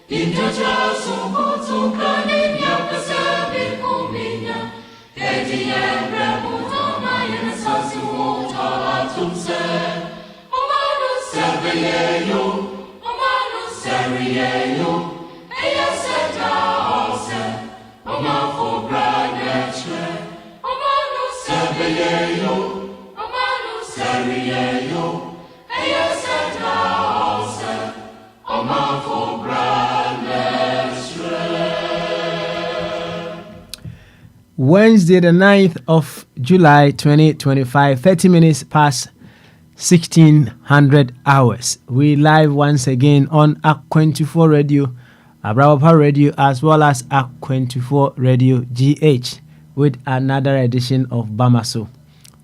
Injoja sumutu kaninya kasabi kuminya. Edi yembre mutama yana sasi wuta atumse. Omanu sebeyeyo, omanu seriyeyo. Eya seta ose, omafu braneche. Omanu sebeyeyo, omanu seriyeyo. Eya seta ose, omafu braneche. Wednesday, the 9th of July 2025, 30 minutes past 1600 hours. We live once again on Akwantufuo Radio, Abrabapa Radio, as well as Akwantufuo Radio GH with another edition of Bamaso.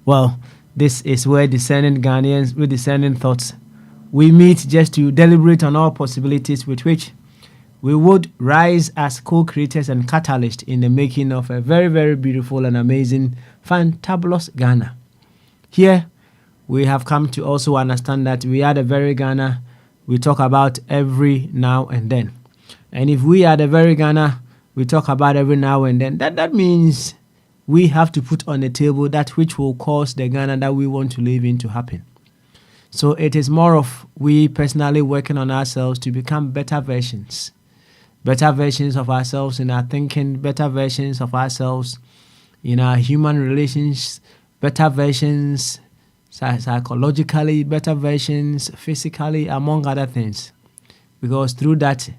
Well, this is where discerning Ghanaians with discerning thoughts, we meet just to deliberate on all possibilities with which we would rise as co-creators and catalysts in the making of a very, very beautiful and amazing, fantabulous Ghana. Here, we have come to also understand that we are the very Ghana we talk about every now and then. And if we are the very Ghana we talk about every now and then, that means we have to put on the table that which will cause the Ghana that we want to live in to happen. So it is more of we personally working on ourselves to become better versions of ourselves in our thinking, better versions of ourselves in our human relations, better versions psychologically, better versions physically, among other things. Because through that,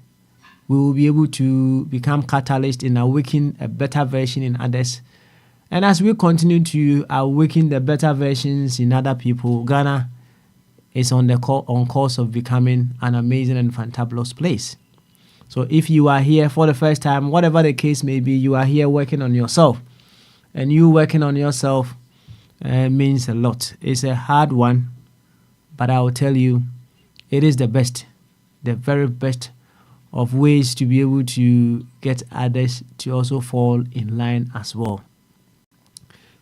we will be able to become catalysts in awakening a better version in others. And as we continue to awaken the better versions in other people, Ghana is on course of becoming an amazing and fantabulous place. So if you are here for the first time, whatever the case may be, you are here working on yourself. And you working on yourself means a lot. It's a hard one, but I will tell you, it is the best, the very best of ways to be able to get others to also fall in line as well.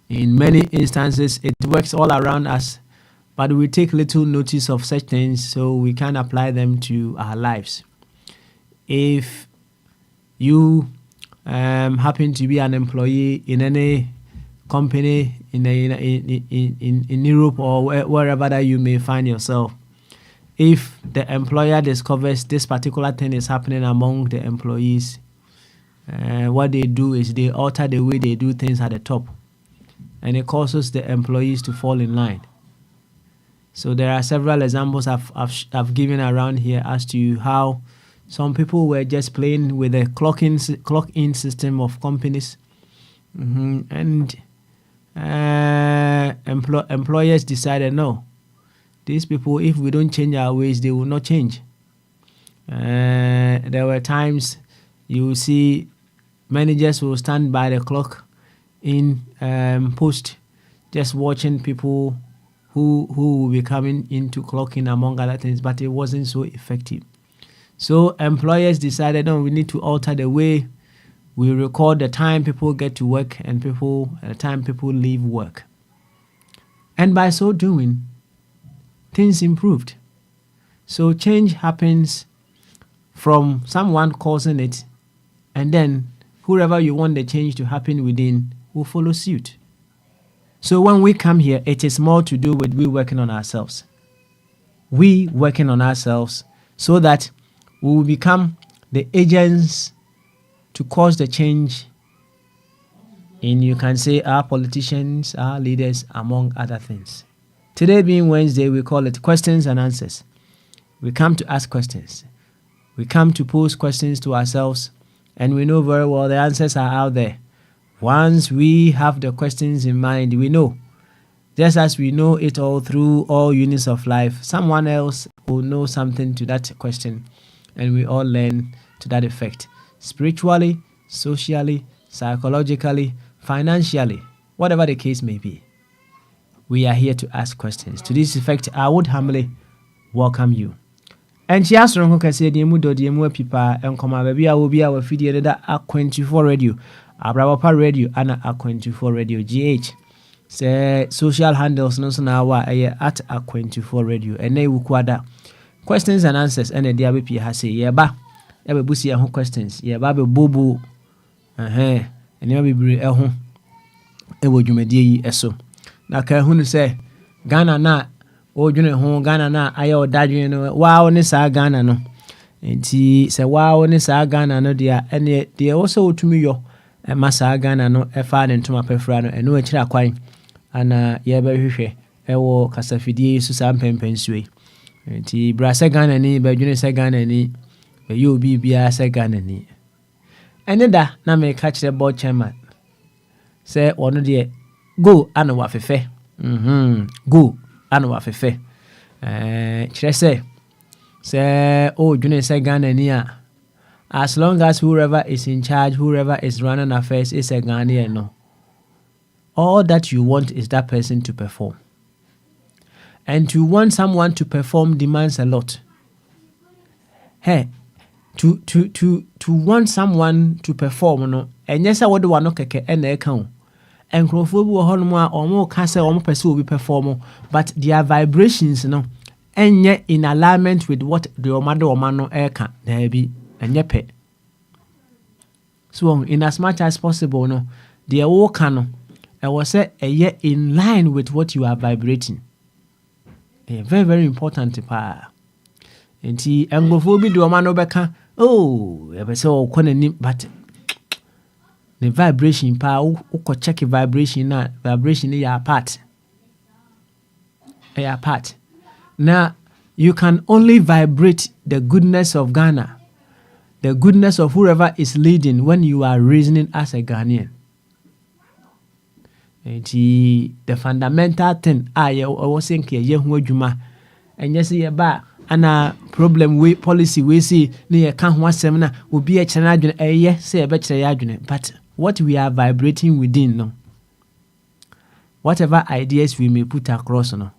In many instances, it works all around us, but we take little notice of such things so we can apply them to our lives. If you happen to be an employee in any company in Europe or wherever that you may find yourself, if the employer discovers this particular thing is happening among the employees, what they do is they alter the way they do things at the top, and it causes the employees to fall in line. So there are several examples I've given around here as to how some people were just playing with the clock-in system of companies, and employers decided, no, these people, if we don't change our ways, they will not change. There were times you will see managers will stand by the clock in post, just watching people who will be coming into clocking, among other things, but it wasn't so effective. So employers decided, no, we need to alter the way we record the time people get to work and the time people leave work. And by so doing, things improved. So change happens from someone causing it, and then whoever you want the change to happen within will follow suit. So when we come here, it is more to do with we working on ourselves. We working on ourselves so that we will become the agents to cause the change in, you can say, our politicians, our leaders, among other things. Today being Wednesday, we call it questions and answers. We come to ask questions. We come to pose questions to ourselves, and we know very well the answers are out there. Once we have the questions in mind, we know. Just as we know it all through all units of life, someone else will know something to that question, and we all learn to that effect. Spiritually, socially, psychologically, financially, whatever the case may be. We are here to ask questions. To this effect, I would humbly welcome you. And she asked Ronko Kase Diemu do Diemu Pipa and Koma Baby, I will be our video that Akwantufuo Radio, Abrabapa Radio, and Akwantufuo Radio GH. Say social handles no so now at Akwantufuo Radio, and they will questions and answers, and the DABP has say, yeah, ba. ya be busi ho questions ye ba be bobo ene ma bebre ho e wo dwumadie yi eso na ka hunu se Ghana na o dwene ho Ghana na aye odadwen no wa ne saa Ghana no enti se wa ne saa Ghana no dia ene dia wo se otumi yo ma saa Ghana no e fa ne ntoma pefra no eno akira kwan ana ye be hwehwe e wo kasafidie su saa mpempensuwe enti bra se Ghana ni be dwene se Ghana ni be yo bibia se Ghana ni ene da na me ka kire board chairman se ono de go ana wa fefe go ana wa fefe kire se o dwene se Ghana ni a as long as whoever is in charge, whoever is running affairs is a Ghanaian, no. All that you want is that person to perform. And to want someone to perform demands a lot. Hey, to want someone to perform, no. And yes, I would want to keke and account. And Akwantufuo honma omo ka say omo person will be perform, but their vibrations, no, and yet in alignment with what the omano eka there be. And so in as much as possible, no, the walk no, I was say a year in line with what you are vibrating. Very, very important pa. And see, Akwantufuo do omano beka. Oh, I say oh but the vibration pa uko check vibration na vibration ya part. Ya part. Now you can only vibrate the goodness of Ghana. The goodness of whoever is leading when you are reasoning as a Ghanaian. The fundamental thing I was saying here juma and yes ye ba ana problem we policy we see near can one seminar will be a channel yes say a better argument. But what we are vibrating within, no, whatever ideas we may put across, no,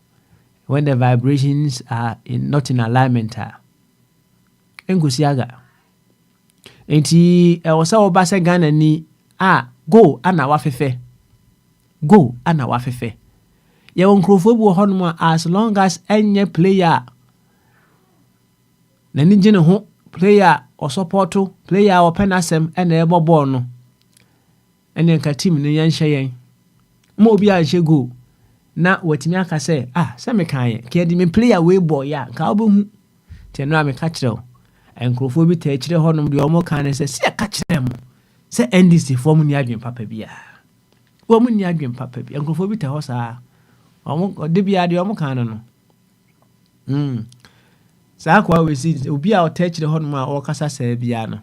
when the vibrations are not in alignment, engusiaga. Enti ewose obase Ghana ni go ana wafefe. Go ana wafefe. Ye Akwantufuo bu honmo as long as enye player na ni gene ho player o support player o penasem ena ebo ball no. Ene nka team ni yan hye mo obi a hye go na watimi aka say se me kan ye ke di me player we ball ya ka obehu te no am ka kire Akwantufuo bi ta kire honom de omo kan se se ka kire mo se NDC form ni adwen papa bia wo mu ni adwen papa bia Akwantufuo bi ta ho sa omo de bia de omo kan no sa kwa we si obi a o ta kire honom a o kasa sa bia no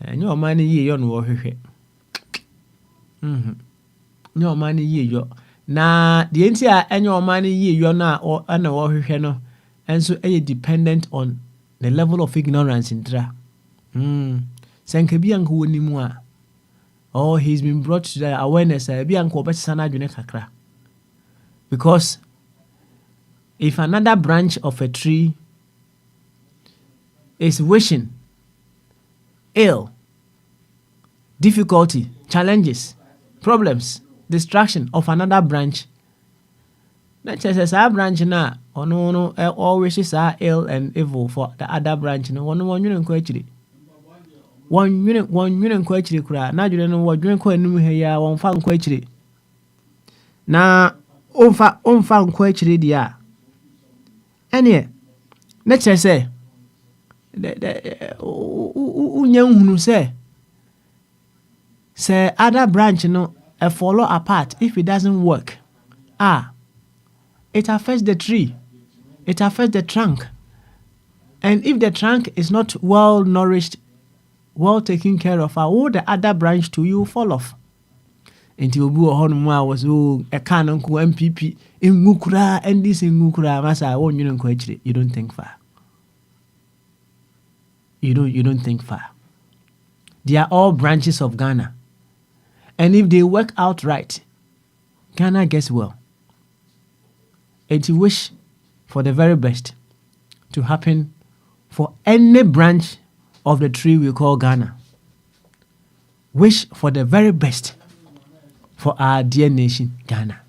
enye o man yi yo no wo hwehwe enye o man yi yo na de enti a enye o man yi yo na o ana wo hwehwe no enso eye dependent on the level of ignorance in tra. Sankebi anko woni mu a. Oh, he's been brought to the awareness. Bi anko obetisa na adwene kakra. Because if another branch of a tree is wishing ill, difficulty, challenges, problems, distraction of another branch, that says our branch na no always is ill and evil for the other branch no one unit kwachiri one unit kwachiri kura na dwene no wadwene kwa anim he ya won fa kwachiri na onfa kwachiri dia ene na chese unyan hunu say other branch no follow apart if it doesn't work. It affects the tree. It affects the trunk. And if the trunk is not well nourished, well taken care of, all the other branch to you fall off. Until we was a canon MPP in Mukura and this in Mukura Masa won't you don't think far. You don't think far. They are all branches of Ghana. And if they work out right, Ghana gets well. And to wish for the very best to happen for any branch of the tree we call Ghana. Wish for the very best for our dear nation, Ghana.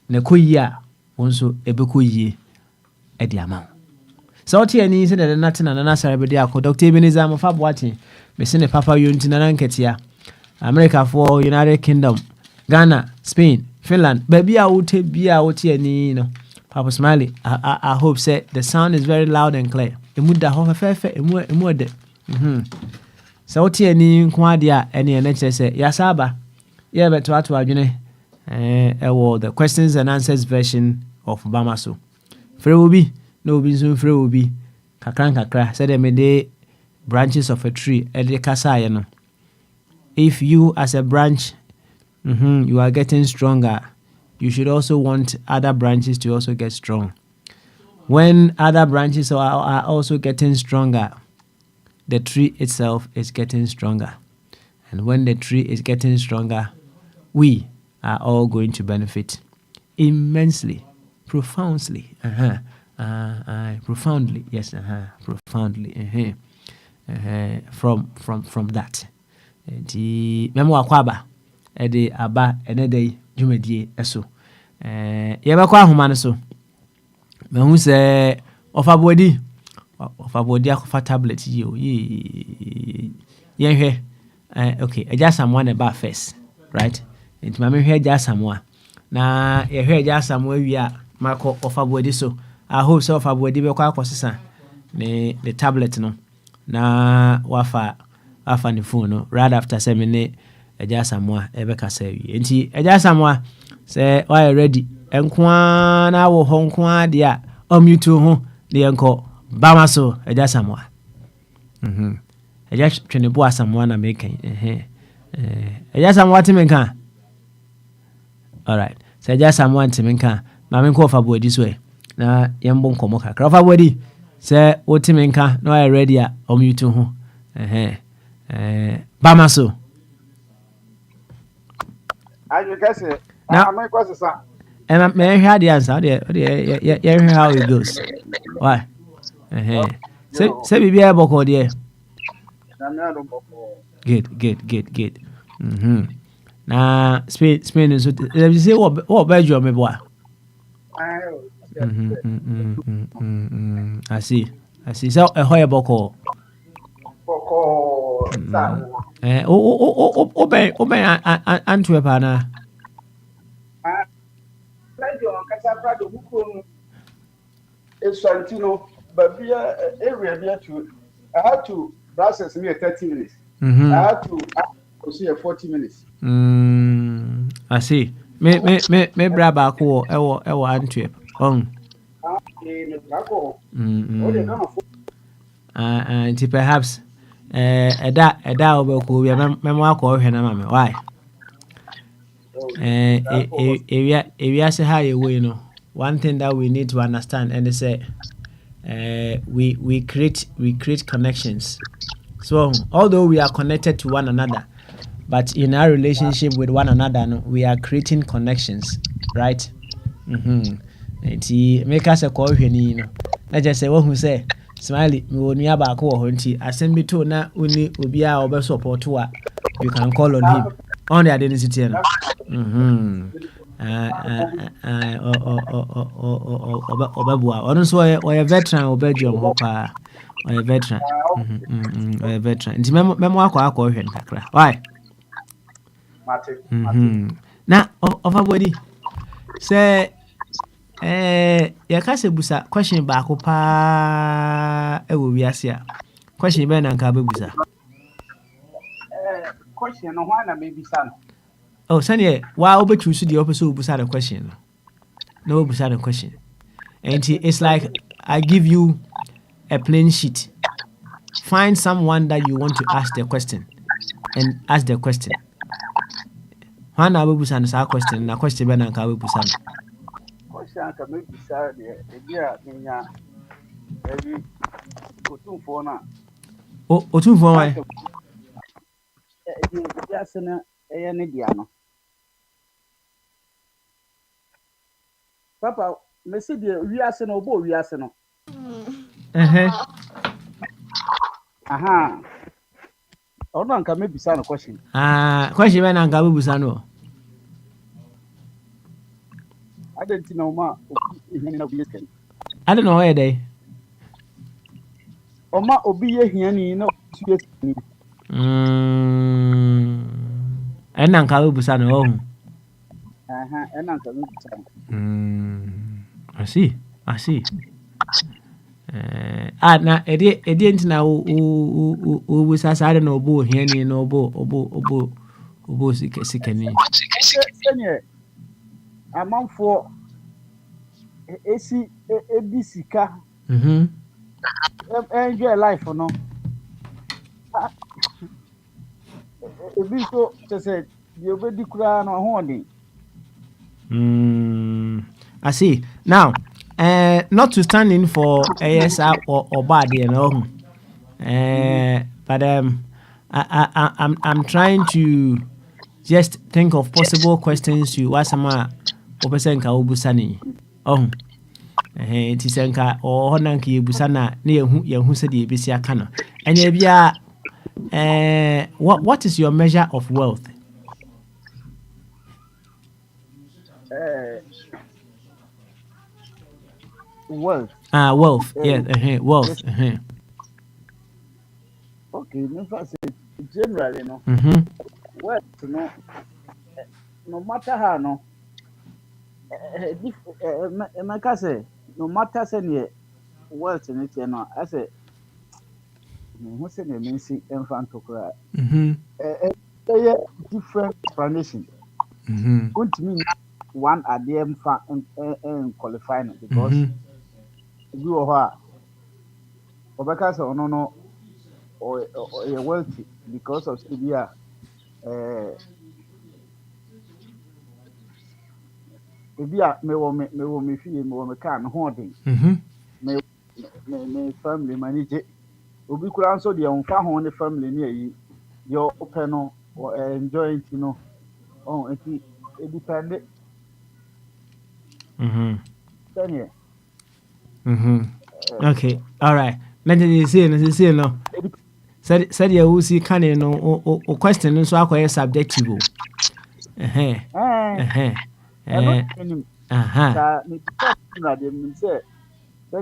Ne ko yi a wonso ebe ko yi e di ama. So what any said that nothing and another Bedia, Dr. Benizam of Abwati, Messine Papa Untin and Anketia, America for United Kingdom, Ghana, Spain, Finland, baby, I would take be out here, you know. Papa Smiley, I hope say the sound is very loud and clear. It would the whole fair and more. So what any quadia any NHS Yasaba, yeah, but what you know, the questions and answers version of Bamaso. Free will be, no be soon free will be. Kakra, said them a day branches of a tree, Ede Kasayano. If you as a branch, you are getting stronger, you should also want other branches to also get strong. When other branches are also getting stronger, the tree itself is getting stronger. And when the tree is getting stronger, we are all going to benefit immensely, profoundly. Profoundly, yes, profoundly. From that. The memo akwaba, ede aba enede jumedie eso. Yebakwa ahoma so. Mehu se ofabodi akfa tablet yi o ye hwe okay eja someone about first, right? It ma me hwe eja someone na ye hwe eja someone wi a mako ofabodi so I hope so ofabodi be kwa akosesa the tablet no na wafa the phone no right after 7 minutes eja someone ebeka say wi enti eja someone say why ready enkwa na wo honkwa dia omutu ho ne enko Bamaso, eja samwa. Eja twene bo asamwa na mekan. Eja samwa timenka. All right. So eja samwa timenka. Ma menko ofa bodi so e. Na yembo nkomo kakra. Ofa bodi. Se o timenka no I ready a omutu ho. Bamaso. Ayo kase. Na me ko sesa. And may hear the answer. Yeah, how it goes. Why? Say be able to there. Good. Now, Spain is let me say what Belgium me boy. I see. So a hoya boko. Obey Antwerp na. It's Santino, but area to I had to process me 30 minutes. I had to see 40 minutes. I see. Me braba ko ewo Antwerp. And perhaps eda obeko we memo akọ hwe na mama why area say how you know one thing that we need to understand and they say we create connections. So although we are connected to one another, but in our relationship with one another, no, we are creating connections, right? Make us a call here, you know. Let's just say what who say Smiley, me won ya ba ko ho nti asem bi to na uni obi a obe support wa, you can call on him on the identity no. Obabua ono so oye veteran obedwom ho pa oye veteran oye veteran nti memo akọ hwe nkakra why na ofabodi say ya kase busa question ba ko pa ewo wiase a question be na nka be busa Question no why na me bisa no. Oh, Sanya, why over choose the opposite beside the question? No beside the question. And it's like I give you a plain sheet. Find someone that you want to ask the question and ask the question. When I will busan a question, na question ben and I will busan. Question can make bisa the idea every Akwantufuo na. Oh, Akwantufuo why? Yes, na ne dia no. Papa, me see the wiase no bo wiase no. Aha. Ono anka me bisa no question. Question be na anka me bisa no. I don't know ma ihani na wiase. I don't know where they. Oma obi ye hiani na osuye sani. Ɛna nka wobusa no ɔhu. Ena nka no bisa. I see. Na ɛdeɛ nti na wobusa saa de na ɔbɔ ohiani na ɔbɔ sikani. Sɛnɛ amanfoɔ esi edi sika. Enjoy life no. Ebi so kyesɛ deɛ obedi kura no ho ɔden. I see. Now, not to stand in for ASR or bad, you know. But I'm trying to just think of possible questions to Wasama Opesenka Obusani. Oh, it is Enka or Honanki Busana near who said the Bisia Kana. And yeah, what is your measure of wealth? Wealth. Wealth. Yeah, wealth. Okay, no first generally no. Wealth no. No matter how no. Say no matter say wealth in it no. I say who say the means infant to cry. Different explanation. Going to mean one at the and qualifying because you are because no or you're wealthy because of severe me feel me can hoarding me family manage obi kura so the onfa ho ne family near you your open or enjoy it oh it depend Okay, all right. Let me see no. Said you will see can no question so akwa subjective. Then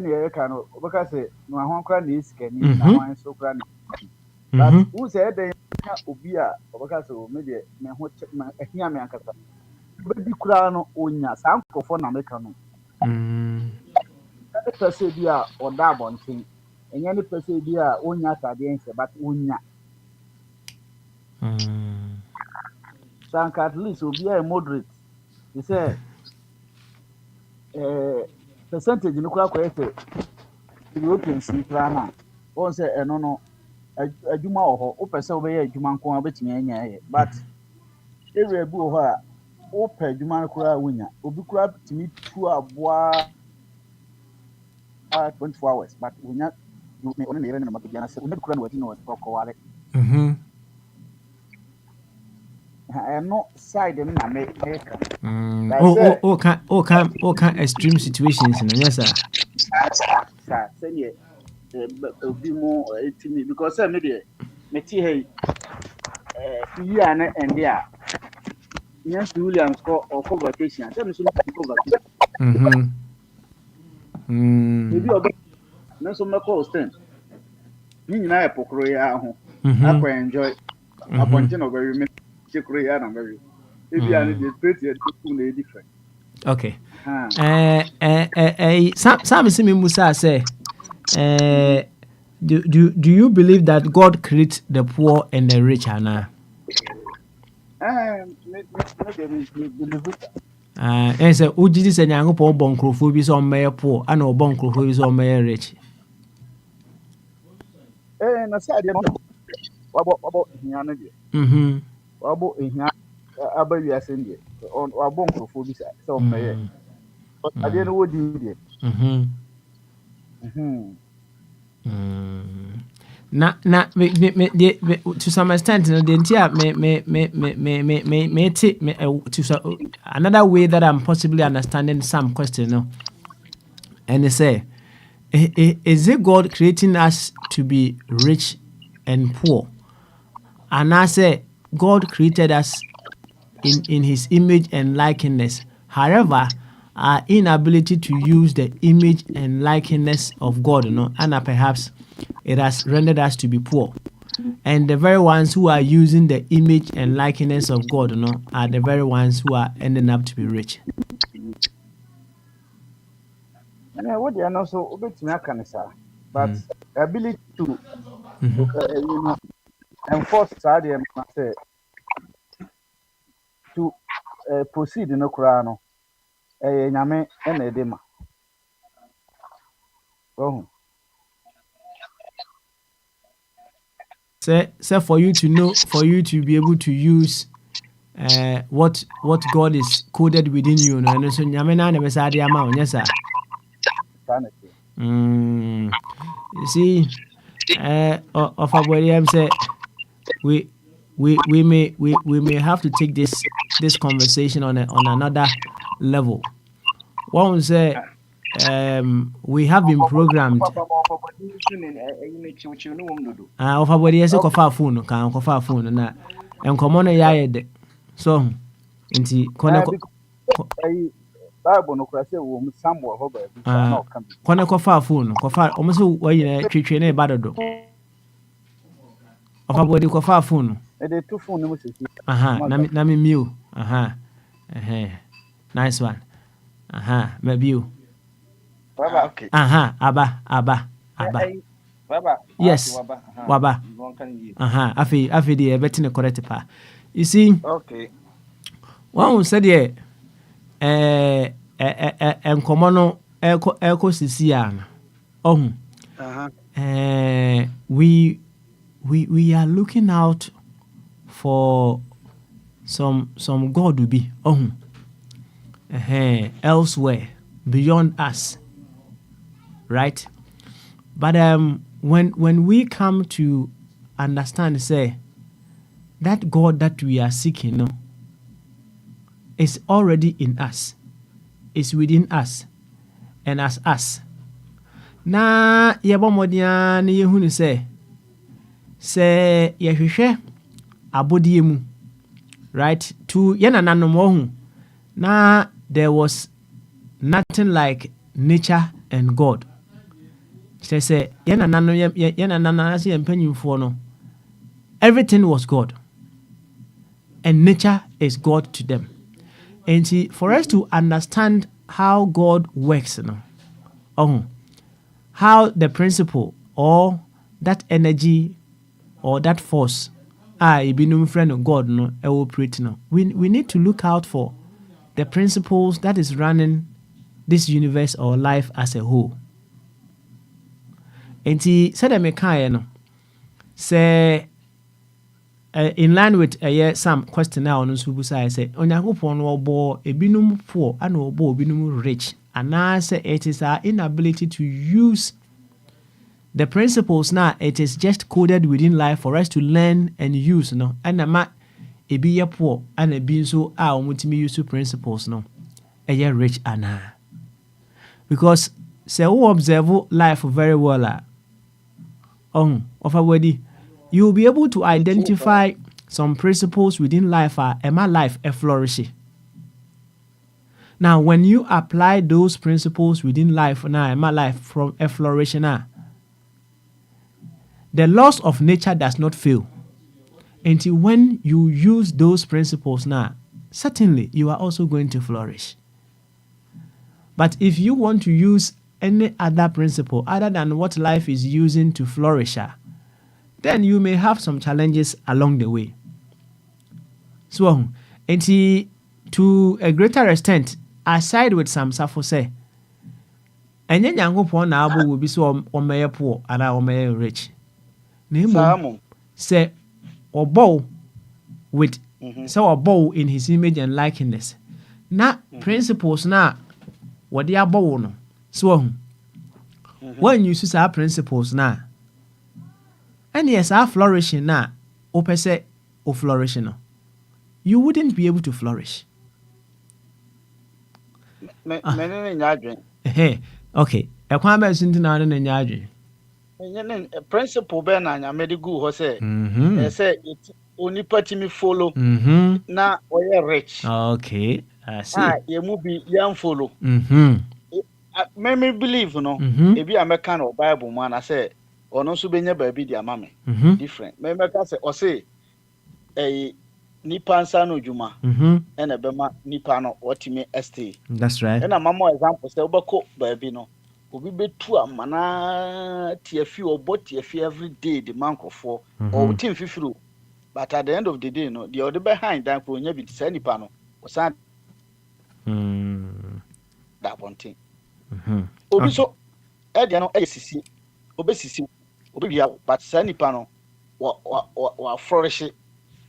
you can because no one can is can no one so grand. But who said they ubia because maybe me ho here me ankasa. Baby kura no onya sankofo na meka no. Pese bia oda abonten. Enye ne pese bia onya atade ense but onya. Sanka at least obia moderate. He say percentage no kura kwete European si kura na. On say eno no adwuma oho o pese obeye adwuma nko abetimi anya ye but area bi oho a o pe adwuma kura wonya obi kura timi tu aboa 24 hours but wonya me on ne yere ne mato biana se obi kura no wati no ko wale no side na me can extreme situations no yes sir say obi mo etimi because say me dey me ti hey year na end there yes Williams or vacation say me so go vacation maybe obi na so me call stand ni nyina e pokoro ya ho akwa enjoy aponte no very me chekoro ya na very ebi ani dey straight here na different. Okay. Some see me Musa say do you believe that God creates the poor and the rich, Anna? And say uji say nyankopon bon krofo bi so meye poor ana obon krofo bi so meye rich. Na say dey wabo hia no dey. Wabo hia aba wi ase dey. Wabo krofo bi say o meye. Ade no wodi dey. Na to some extent no the ntia me to another way that I'm possibly understanding some question no and they say is it God creating us to be rich and poor, and I say God created us in his image and likeness, however our inability to use the image and likeness of God, and perhaps it has rendered us to be poor. And the very ones who are using the image and likeness of God, are the very ones who are ending up to be rich. And what they are not so obey to me, sir. But ability to enforce Saudi say to proceed in Okurano, Yame and Edema. Oh. Say for you to know, for you to be able to use what God is coded within you, and so Nyame na never say the amount, yes sir. You see, of our body, say we may have to take this conversation on another level. One say we have been programmed. Of our body, say kofa phone, kan kofa phone na enkomo no ya de. So nti Bible no kwase wo mu Samuel ho ba bi na o kan bi. Kone kofa phone, kofa omo so wayi na twetwe na e badodo. Of our body kofa phone. E dey two phone no sisi. Na me mute. Nice one. Maybe you. Baba, okay. Aba. Baba. Yes. Waba. Afi the betting correct pa. You see? Okay. One said yeah. Enkomo no eko sisi an. We are looking out for some God to be elsewhere beyond us, right? But when we come to understand, say that God that we are seeking, is already in us, is within us, and as us. Na yebo modia ne yehunu say yehwehwe abodie mu, right? To yenananom ohun na there was nothing like nature and God. Say yenananom no, everything was God, and nature is God to them. And see, for us to understand how God works, how the principle or that energy or that force, friend of God, operate. We need to look out for the principles that is running this universe or life as a whole. And see, said I say in line with some question now on Subusa, say Onyankopon no bo ebinum poor and obo ebinum rich, and I say it is our inability to use the principles now. It is just coded within life for us to learn and use, and ebi ye poor and ebi so omutimi use principles rich ana, because say who observe life very well of a word, you will be able to identify some principles within life my life a flourishing. Now when you apply those principles within life now my life from a flourishing the laws of nature does not fail until when you use those principles now, certainly you are also going to flourish. But if you want to use any other principle other than what life is using to flourish, then you may have some challenges along the way. So, to a greater extent, I side with some Safo say, and then Yankopon na abo will be so on poor and I rich. Name say or bow with so a bow in his image and likeness. Na principles na what they are bow. So when you use our principles now, and yes, our flourishing now, opposite or flourishing, you wouldn't be able to flourish. Okay. A kwame sinti na na nyaadwe. Principle be na nya medical ho say. Say it only me follow. Na oye rich. Okay. I see. You mu be yan follow. Me believe no. Ebi American or Bible man I say ɔno nso bɛnya baabi de ama me different mɛmɛka sɛ ɔse ɛyi nipa nsa no dwuma ɛna ɛbɛma nipa no wɔtumi stay. That's right. ɛna mama example sɛ wobɛkɔ baabi no obi bɛtu amana tiafi ɔbɔ tiafi every day de ma nkurɔfoɔ ɔwotim fifiri o but at the end of the day no deɛ ɔde bɛhan dan koro nya bi saa nipa no ɔsan da abɔnten obi so ɛdeɛ no ɛyɛ sisi obɛsisi obɛwia but saa nipa no waflɔrehye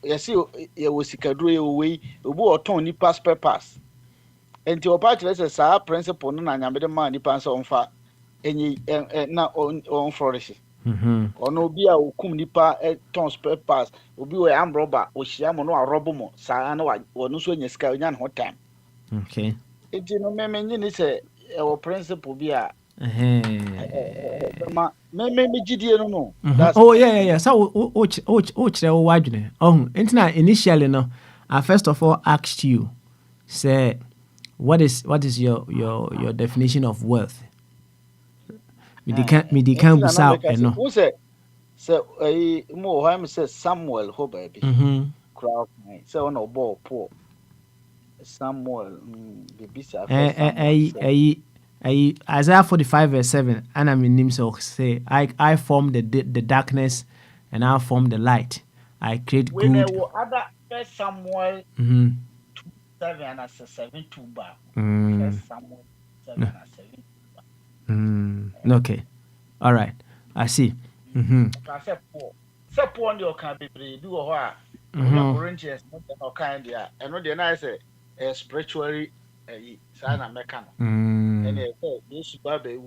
yɛsi yɛwɔ sikaduro yɛwɔ wei obi ɔtɔn nipa spare parts nti ɔpa kyerɛ sɛ saa principle no na nyame de maa nipa nsa ɔmfa enyi na ɔmflɔrehye ɔno obi a okum nipa tɔn spare parts obi wɔ amrɔba ohyia mo no arɔbo mo saa na wɔno nso anya sika onya ne ho time okay nti no meme nyi ne sɛ ɛwɔ principle bi a me gidie no oh yeah so o kyerɛ wo wadwene nti na initially no I first of all asked you say what is your definition of wealth me di kan busa no who say mo ha me say Samuel ho baby crowd say on obo poor Samuel bibisa Isaiah 45:7 and I mean so say I form the darkness and I form the light. I create good. When other First Samuel 2:7 and 7:2 bar. First Samuel 7:7. Okay. All right. I see. I said poor. Say poor on your can be do or Corinthians no kind there. And no I say spiritually sign a mechanic. And this baby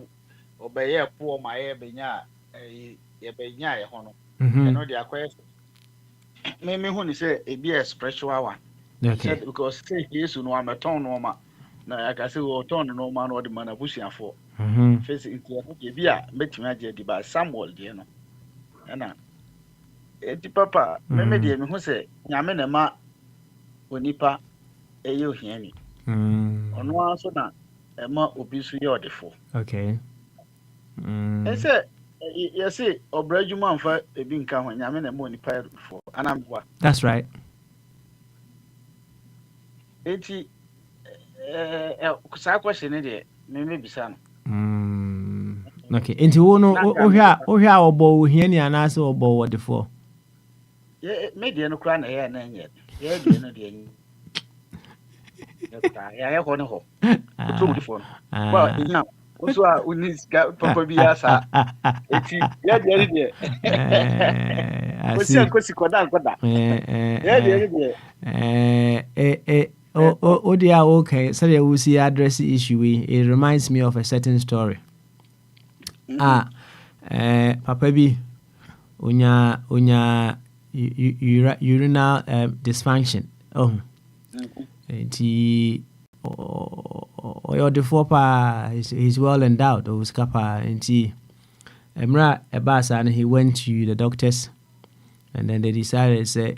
obey poor my benya benya hono. And no they acquire me who say it be a spiritual one. Okay. Because say yes no am a ton no ma. Na I can say we ton no man or the man abusian for. Face into be a metimi agye by Samuel de no. Na enti papa me de me hu say nyame na ma onipa eye ohiani. Ono aso na ema obi so ye odefo. Okay. E say you say obradwuma amfa ebi nka ho nyame na ma onipa odefo. Anamwa. That's right. Enti sa question de me bisa no. Okay. Enti wo no ohwa obo ohiani anase obo wodefo. Me de no kra na ye na nye. Ye de no de nye. Ya ho ne ho. Otu wodefo. Well, ina oso a unis papa bi asa. Enti ye de de. Kosi koda. Ye de. Oh dear, okay. So you will see address issue. It reminds me of a certain story. Papa bi unya urinal dysfunction. He the fopa he's well endowed. And he and he went to the doctors, and then they decided say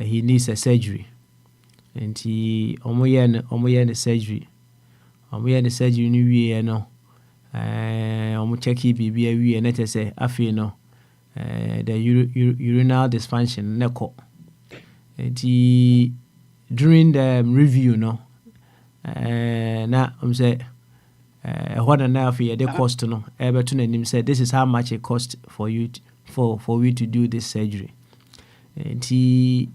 he needs a surgery. And he the surgery. The surgery ni wie no. Check BB we and let say afi no. The urinal dysfunction neko. And he during the review no. Na say what and now for the cost no. Everton and him said this is how much it cost for you for we to do this surgery. And he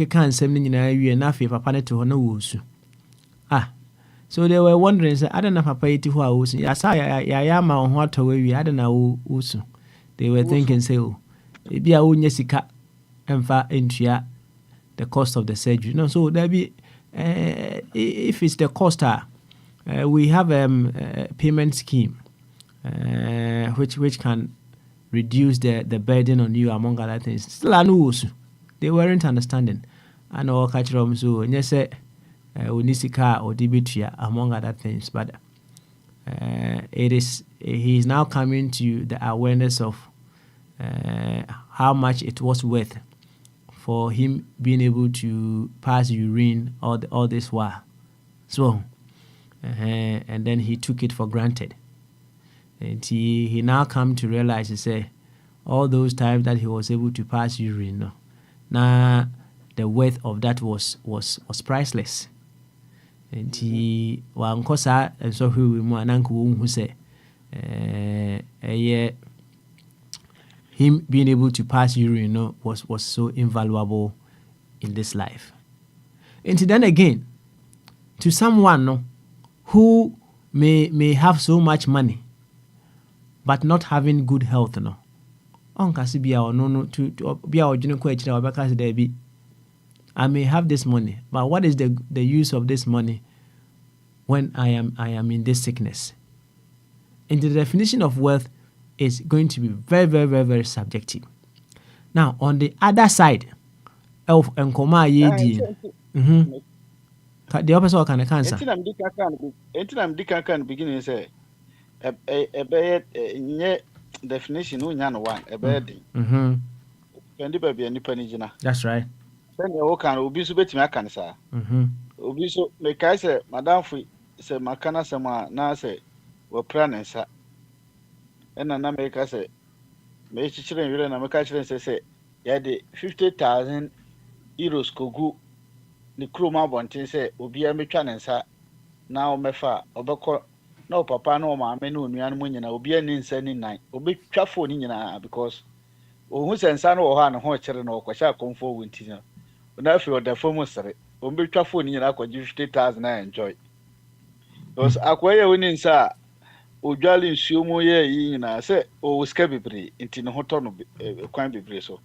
can send you na afi papa ne to ho na wosu. So they were wondering, say, I don't know papa iti who I was. I saw ya ma on what we I don't know usu. They were thinking, say, oh, it be a unyesika emfa into the cost of the surgery. No, so there be if it's the cost, we have a payment scheme which can reduce the burden on you among other things. Still, they weren't understanding. I know catch them so and say unisika or dibitia among other things, but he's now coming to the awareness of how much it was worth for him being able to pass urine all this while. So and then he took it for granted. And he now come to realize, he say, all those times that he was able to pass urine, no, now the worth of that was priceless. And he wankosa and so who who say him being able to pass urine, no, was so invaluable in this life. And then again, to someone, no, who may have so much money but not having good health, no, onkasi bia no to bia odwene ko akira obeka se there be, I may have this money, but what is the use of this money when I am in this sickness? And the definition of wealth is going to be very, very, very, very subjective. Now, on the other side of Nkoma Yedi, the opposite kind of cancer. I'm the beginning say a definition no one a bed. Baby and Nipanijina. That's right. Then you can obi so betimi aka nsa. Obi so me kai say madam fu say makana sama na say we pra nsa. Na me kai say me chichire nwire na me kai chire say ya de 50,000 euros kogu ni kroma bontin say obi a metwa nsa na o mefa obekọ na o papa na o maame na onua no nyina obi ani nsa ni nan obi twa phone ni nyina because ohun sensa no wo ha no ho kire no kwasha komfo wonti no na fi oda fomu sere obi twa phone nyina akwaji 50,000 na enjoy because akwaye woni nsa odwale nsuo mu ye yi nyina se o ska bebre nti no hoto no kwan bebre so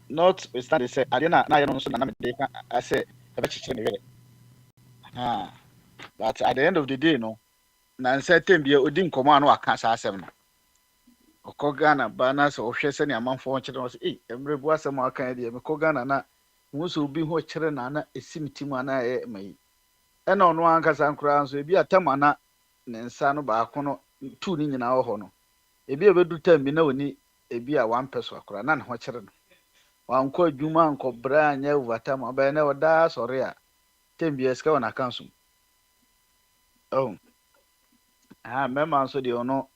not stand say ade na ye no so na me dey I say e be chiche ne we but at the end of the day no na nsa tembia odi nkomo anu aka sa asem no okogana bana so ohwe se ne amanfo kire no say emrebu asem aka de me kogana na wo so obi ho kire na esimtimu ana e mai ena ono anka san kura so ebi atama na ne nsa no ba ko no tu ni nyina ho no ebi ebedu tam bi na oni ebi a 1 peso akura na ne ho kire no wankọ adwuma nkọ bra anya overtime abẹ na oda sọrọ a tembia ska wana kanso mema nso de ono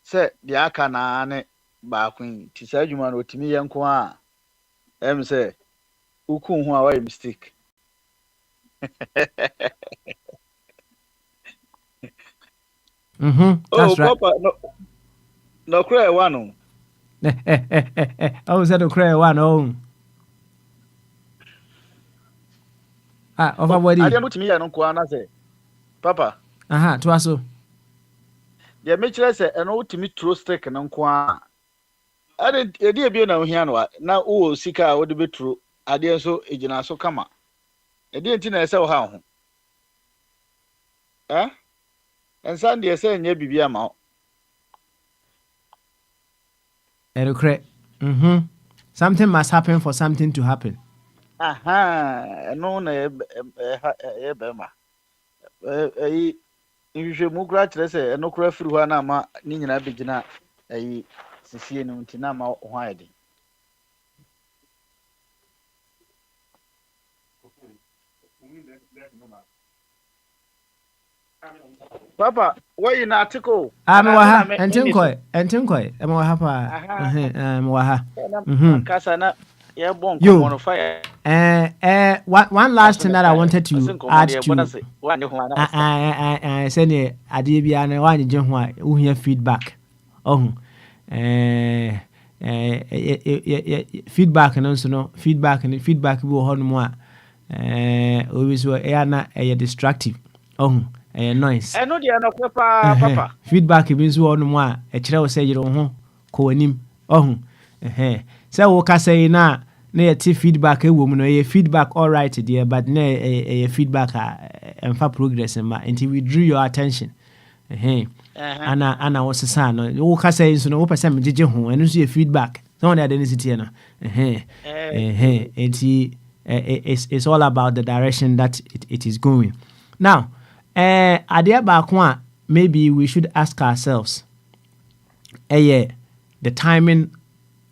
se de aka na ne ba kun ti sa adwuma no otimi ye nko a se ukun ho a wa mistake That's right. Papa no cry one Oh, said cry one oh. Over body. I don't me no kwa na say papa to aso. They make sure say and ultimate true stick no kwa ade e bi na ohia no na o sika o de betru ade so ejina so kama e de nti na ese wo ha ho ensan de ese nya bibia ma Something must happen for something to happen. No na e be ma nhwehwe mu kura kire se no kura firi ho na ma ni nyina begina sisie no nti na ma ho ayede Papa, why you not article? Waha, Entinkoi, am Wahapa, Waha. Casana, yeah, bon, you fire. One last thing that I wanted to add to. I said, Adibia and one John, who hear feedback. Feedback and also no feedback and feedback will hold more. Always were a destructive. Noise. I know they are not papa. Feedback means one more. A child say you don't know. Coanim. So, what can say now? Near feedback, a woman, a feedback, all right, dear, but a feedback and for progress until we drew your attention. Anna was a son. Who can say so? No, person, did you home and you see a feedback? No, that identity. It's all about the direction that it is going. Now, idea back one, maybe we should ask ourselves, the timing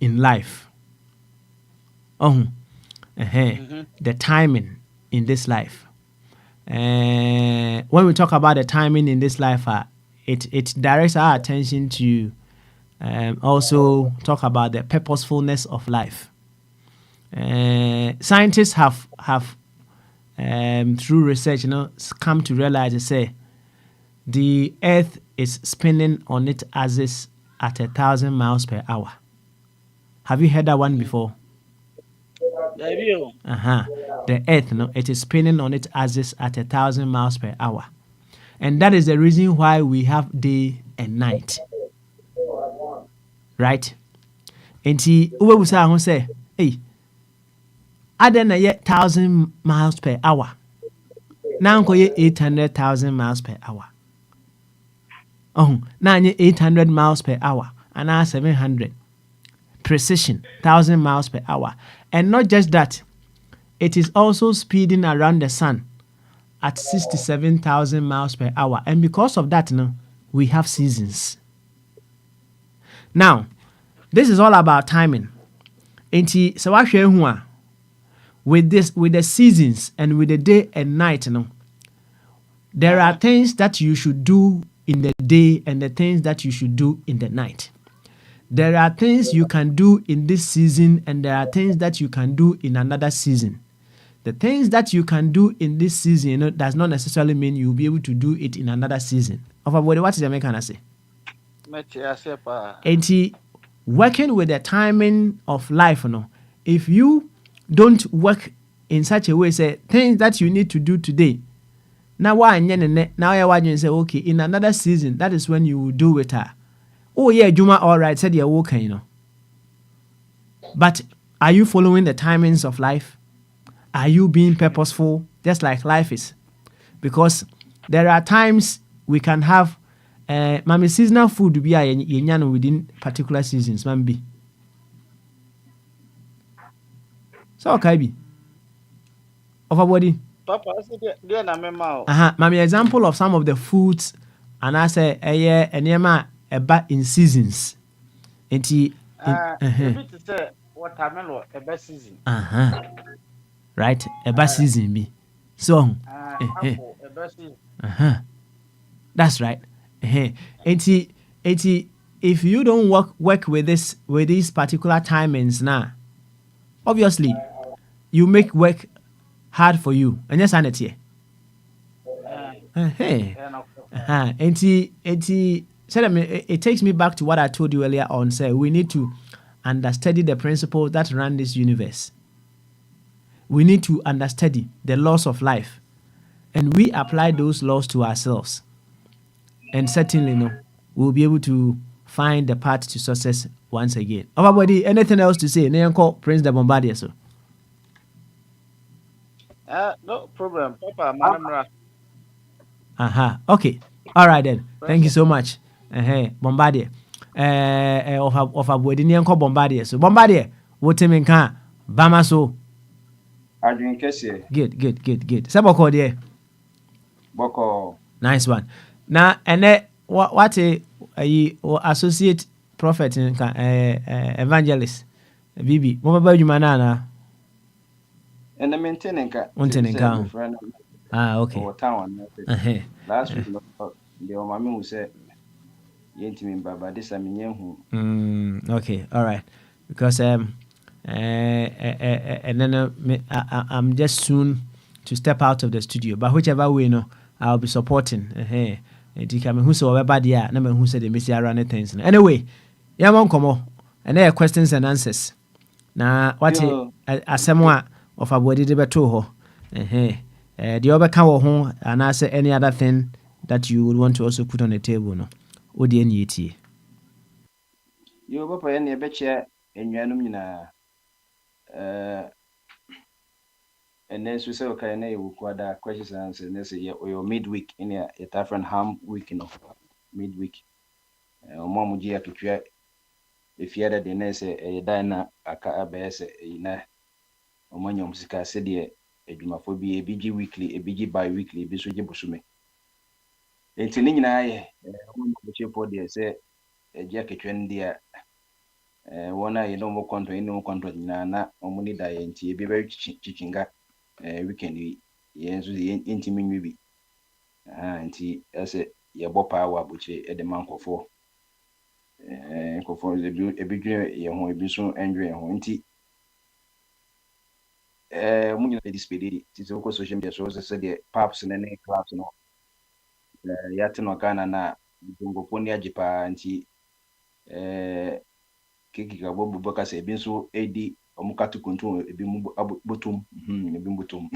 in life. The timing in this life. when we talk about the timing in this life, it directs our attention to also talk about the purposefulness of life. Scientists have through research, come to realize they say the Earth is spinning on its axis at 1,000 miles per hour. Have you heard that one before? The Earth, it is spinning on its axis at 1,000 miles per hour, and that is the reason why we have day and night, right? And he say, hey, I then 1,000 miles per hour. Now 800,000 miles per hour. Oh, now 800 miles per hour, and now 700. Precision, 1,000 miles per hour. And not just that, it is also speeding around the sun at 67,000 miles per hour. And because of that, we have seasons. Now, this is all about timing. So with the seasons and with the day and night, there are things that you should do in the day and the things that you should do in the night. There are things you can do in this season and there are things that you can do in another season. The things that you can do in this season does not necessarily mean you'll be able to do it in another season. What is the American say? And working with the timing of life, if you don't work in such a way, say things that you need to do today. Now you say, okay, in another season, that is when you will do it. Oh yeah, Juma, all right, said you're okay, But are you following the timings of life? Are you being purposeful, just like life is? Because there are times we can have seasonal food to be within particular seasons, be. So okay, be. Of a body. Papa, Example of some of the foods, and I say, in seasons. Watermelon, a best season. Right, a best season be. So, Apple, a best season. That's right. If you don't work with these particular timings now, obviously, you make work hard for you. And yes, it takes me back to what I told you earlier on. Say we need to understudy the principles that run this universe. We need to understudy the laws of life, and we apply those laws to ourselves. And certainly, we'll be able to find the path to success once again. Everybody, anything else to say? Prince the Bombardier, so. No problem, Papa. Madam. Okay. All right then. Thank you so much. Bombardier. Of a wedding, Bombardier. So Bombardier, what him in can Bama so. Adwin kese. Good. Saboko there. Boko. Nice one. Now, and what a associate prophet in evangelist Bibi. What about you, manana? And the maintaining ka. Okay. Last week, the mommy who said, "Yentimi baba this aminyehu." Okay, all right. Because and then I'm just soon to step out of the studio. But whichever way, I'll be supporting. Who saw everybody? Number who said the missy around things. Anyway, yeah, one come and there are questions and answers. Now, what a someone of a body debate to her. The other cow home and answer any other thing that you would want to also put on the table. No, what the NET? You go for any betcha and Yanumina. And then we say, okay, you quite questions and answers. And they say, your midweek in a different ham week, midweek. Mom would you to if you had the nurse a diner, a car base in a Omanium Sika said, a Jumaphobia, a BG weekly, a BG bi weekly, Bisuji Busume. It's in I, for the say, a jacket trendy. One eye no more contract, no contract, Nana, or money die, and be very chichinga weekend. yenzu intimi nwibi nti ese ye bopa wa buche e de mankofo nkofo ebi dwe ye ho ebi so endwe ho nti munyina dispedidi titi ko social media so se de paps ne clubs no yate no kana na bongo poni ajipa nti kiki ka bobu baka se ebi so edi omukatu kuntu ebi mu botum ebi botum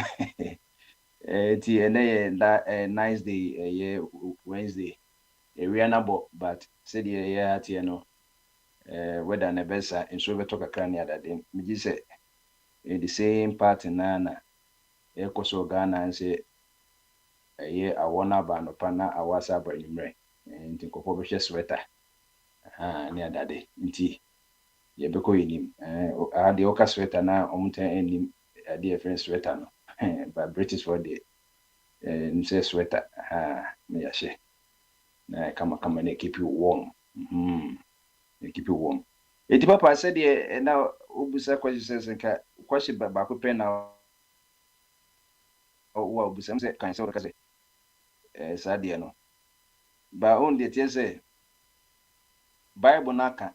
ti ene nice day ye Wednesday area nabo but said ye ati no whether na besa enso beto kakra ne adade miji se the same part na ekoso Ghana nse ye awona ba no pa na awasa ba nyumre nti kokko be hwe sweater ne adade nti ye beko yinim ade oka sweater na omutan enim ade e friend sweater no but British for the nse sweater me ya hye na kama na keep you warm keep you warm eti papa said na obusa questions nka question ba ko pe na wa obusa se kan se ka se sadia no ba on de tie se Bible na ka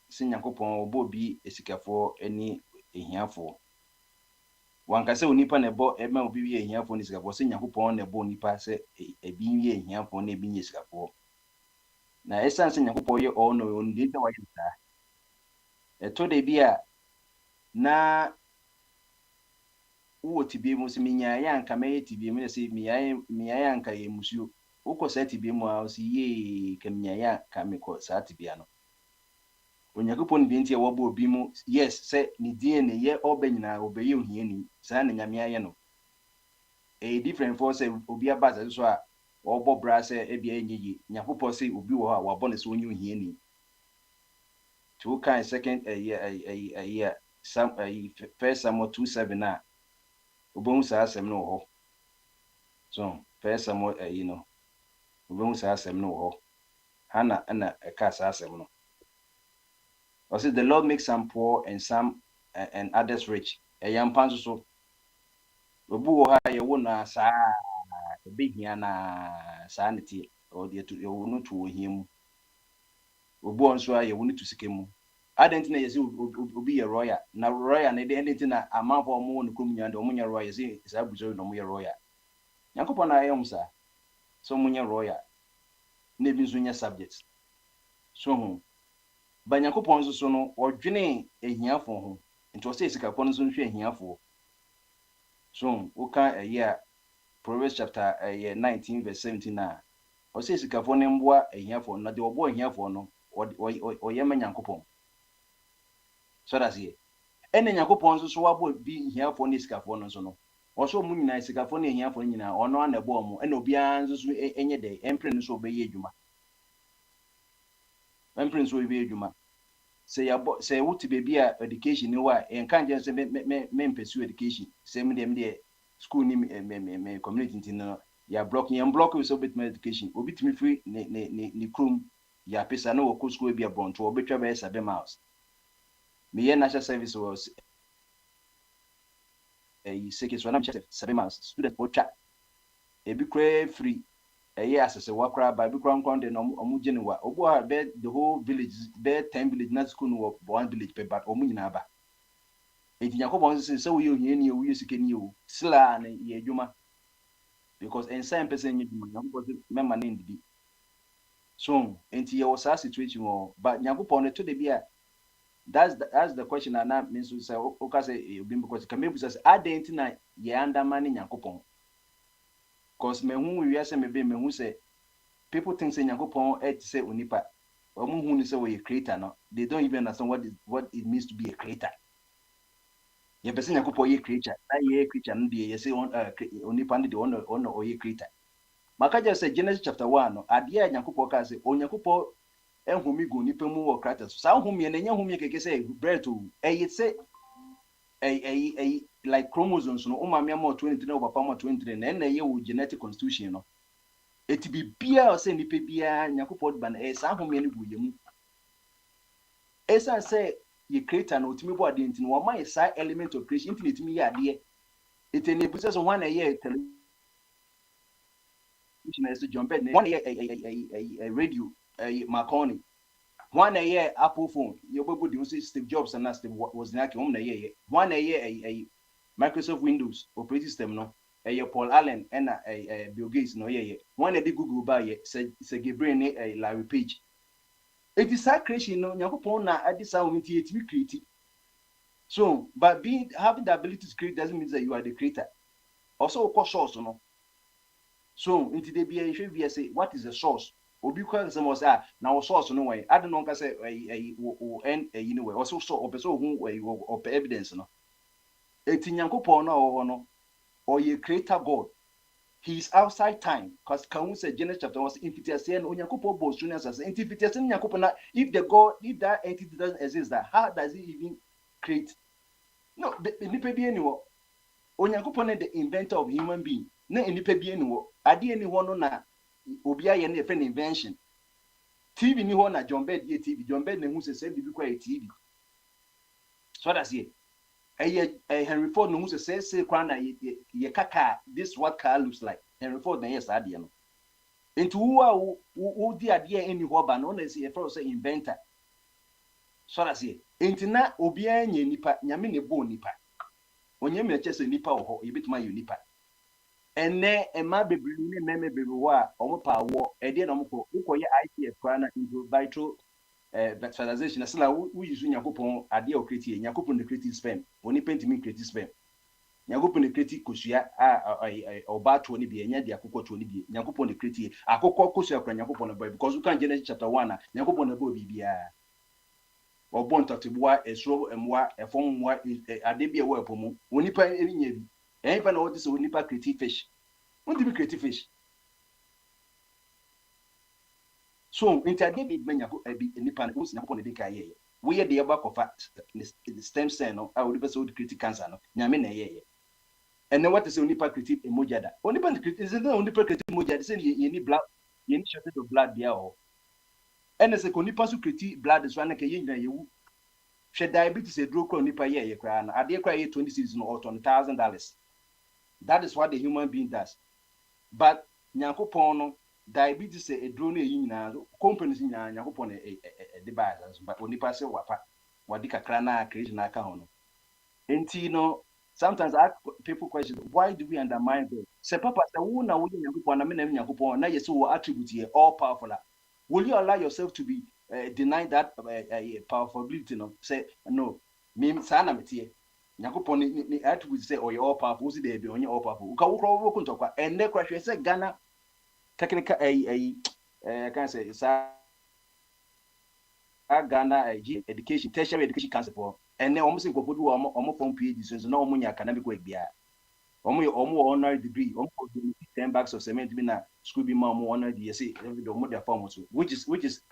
se Nyankopɔn obo bi esikafo ani ehiafo wanka se onipa na ebo ema obi wi ehiafo ni esikafo se Nyankopɔn na ebo onipa se ebi wi ehiafo na ebi nyi esikafo na esan se Nyankopɔn ye all no on de wa yita eto de bi a na wo tibie mu se minya ya nka me tibie mu se minya ya nka ye musuo uko sa tibie mu a se ye ka minya ya ka me ko sa tibia no Onyankopɔn bi ntia wabo obi mu yes se ni die ne ye oba nyina obaye ohiani sa na nyame aye no a different for say obi abaza so a obo bra se ebia enyeyi Nyankopɔn se obi wo ha wabo ne so onye ohiani to kind second some first Samuel 2:7 na obon sa asem no ho so first Samuel obon sa asem no ho hana na ka sa asem no or say the Lord makes some poor and some and others rich yam panso so obu wo ha ye wo na sa behia na sa neti o de to yo no to ohiem obu onso a ye wo no to sikemu adent na yesi obi ye royal na royal na de anything na amanfo mo no krom nyande o munye royal yesi sa buzo no mo ye royal Nyankopɔn na ayom sa so munye royal na bi nso nya subjects so ba Nyankopɔn nso so no odwene ehiafo ho nti o se sikafo nso nhwe ehiafo so uka a Proverbs chapter 19 verse 17 na o se sikafo ne mboa ehiafo na de obo ehiafo no o yema Nyankopɔn so that's here ene Nyankopɔn nso so wabo bi ehiafo ne sikafo no so no o so mu nyina sikafo ne ehiafo nyina ono anabo mu ene obi an nso so enye de empre nso obeye adwuma empre nso obeye adwuma say what to be education ni wa en kan je say me pursue education say me de school ni community no ya block we so bit my education obi timi free ni krum ya pesa no wo school bi abronto obetwa be 7 miles me ye national service was second so na 7 miles student ocha ebi kra free asese wakra ba bi kran de no omugene wa obo ha be the whole village be 10 village na school no one village pe but omunyina ba enti Nyankopɔn se wo ye ohiani wo ye sikani wo sila na ye adwuma because ensign person ye adwuma Nyankopɔn memma na ndidi so enti ye was a situation wo but Nyankopɔn no to de bia that's the question na me so say o ka say obi because kamebu say adent na ye andama ne Nyankopɔn because me hu wi ase me be me hu say people think say Nyankopɔn say onipa omu hu ni say we creator no they don't even understand what it means to be a creator ye be say Nyankopɔn ye creator na ye creature no de ye say onipa no de ono ye creator maka just say Genesis chapter 1 no ade a Nyankopɔn ka say Onyankopɔn ehumi go nipa mu wo creator so sa humi na nya humi keke say bread to say like chromosomes no umami am 23 o papa am 23 na ye wo genetic constitution no eti bibia o se nipa bia Nyankopɔn ba na sa home ne buye mu esa say ye creator no otimi bo ade ntini wo ma sa element of creation infinite mi ye ade It enables one a year television as to jump in, 1 year a radio, a Marconi, 1 a year Apple phone, your Bobo do Steve Jobs and Steve was like 1 year, 1 a year a Microsoft Windows operating system, no, a Paul Allen and a Bill Gates, no, yeah, 1 a Google buy, said Gabriel a Larry Page. It is that creation, no, Yakupona at this sound with it, we create it. So, but having the ability to create doesn't mean that you are the creator. Also, of course, source, no. So, into the BA, say, what is the source? Or because some was now source, no way. I don't know, say, you know, also so, or evidence, no. It's in Yakupona or your creator God. He is outside time, because can we say Genesis chapter 1 invitation Onyakupo both juniors as invitation Yakupona, if that entity doesn't exist, that how does it even create? No, the nipa bi eniwo. Onyankopon the inventor of human being. Na nipa bi eniwo. Ade eniwo no na obi aye na efe invention. TV ni ho na John Bed ye TV. John Bed na hu se bibi kwa TV. So that's it. Henry Ford no hu se kwa na ye kaka this what car looks like. Henry Ford na yes ade no. Into who di ade eni ho ba no na say e say inventor. So that's it. Intina obi anye nipa nyame ne bo nipa onye me chese nipa ho yebetuma yo nipa ene ema bebiri ne meme bebi wo a omopa wo ede na omko ukoye IPF kwa na into vitro fertilization asala wo yuzu nyakopon ade o create nyakopon ne create sperm oni pentimi create sperm nyakopon ne create kosua oba to ne bi enya de akokɔ to ne bi nyakopon ne create akokɔ kosua kwa nyakopon ne boy because you can Genesis chapter 1 nyakopon ne bo bibia Obon tatibua esro emwa efomwa adebia wo epomu onipa eninya bi enfa na wodi se onipa creative fish won be creative fish so interdebit menya ko abi enipa na usi na ko ne bi ka ye we ye de eba kofa stem cell no a wodi be se wodi creative cancer no nyame na ye and then what is onipa creative emojada onipa creative is no onipa creative emojada say ye ni blood ye ni shortage of blood bia o ene se ko nipa su create blood so anaka ye nyina yewu hwe diabetes edro kro nipa ye kra na ade kra ye 26 no or $20,000. That is what the human being does. But nyankopon no diabetes edro no yi nyina companies nyina nyankopon de bias but onipa se wapa wadi kakra na creation aka ho no enti no sometimes I ask people questions, why do we undermine God? Say papa say wo na wo nyankopon na me na nyankopon na yesi wo attribute here all powerful. Will you allow yourself to be denied that powerful ability? No, say no. Me sana metie. Nyakopon ni attribute say or you all powerful. Usi dey be onye all powerful. Uka wo kuntokwa. And the question say Ghana technical can say sa Ghana education tertiary education council for. And then almost go do almost from PhD so no omo nya academic work bia. Omo honorary degree. Omo 10 bags of cement be na school be more honor the say every the more their form also which is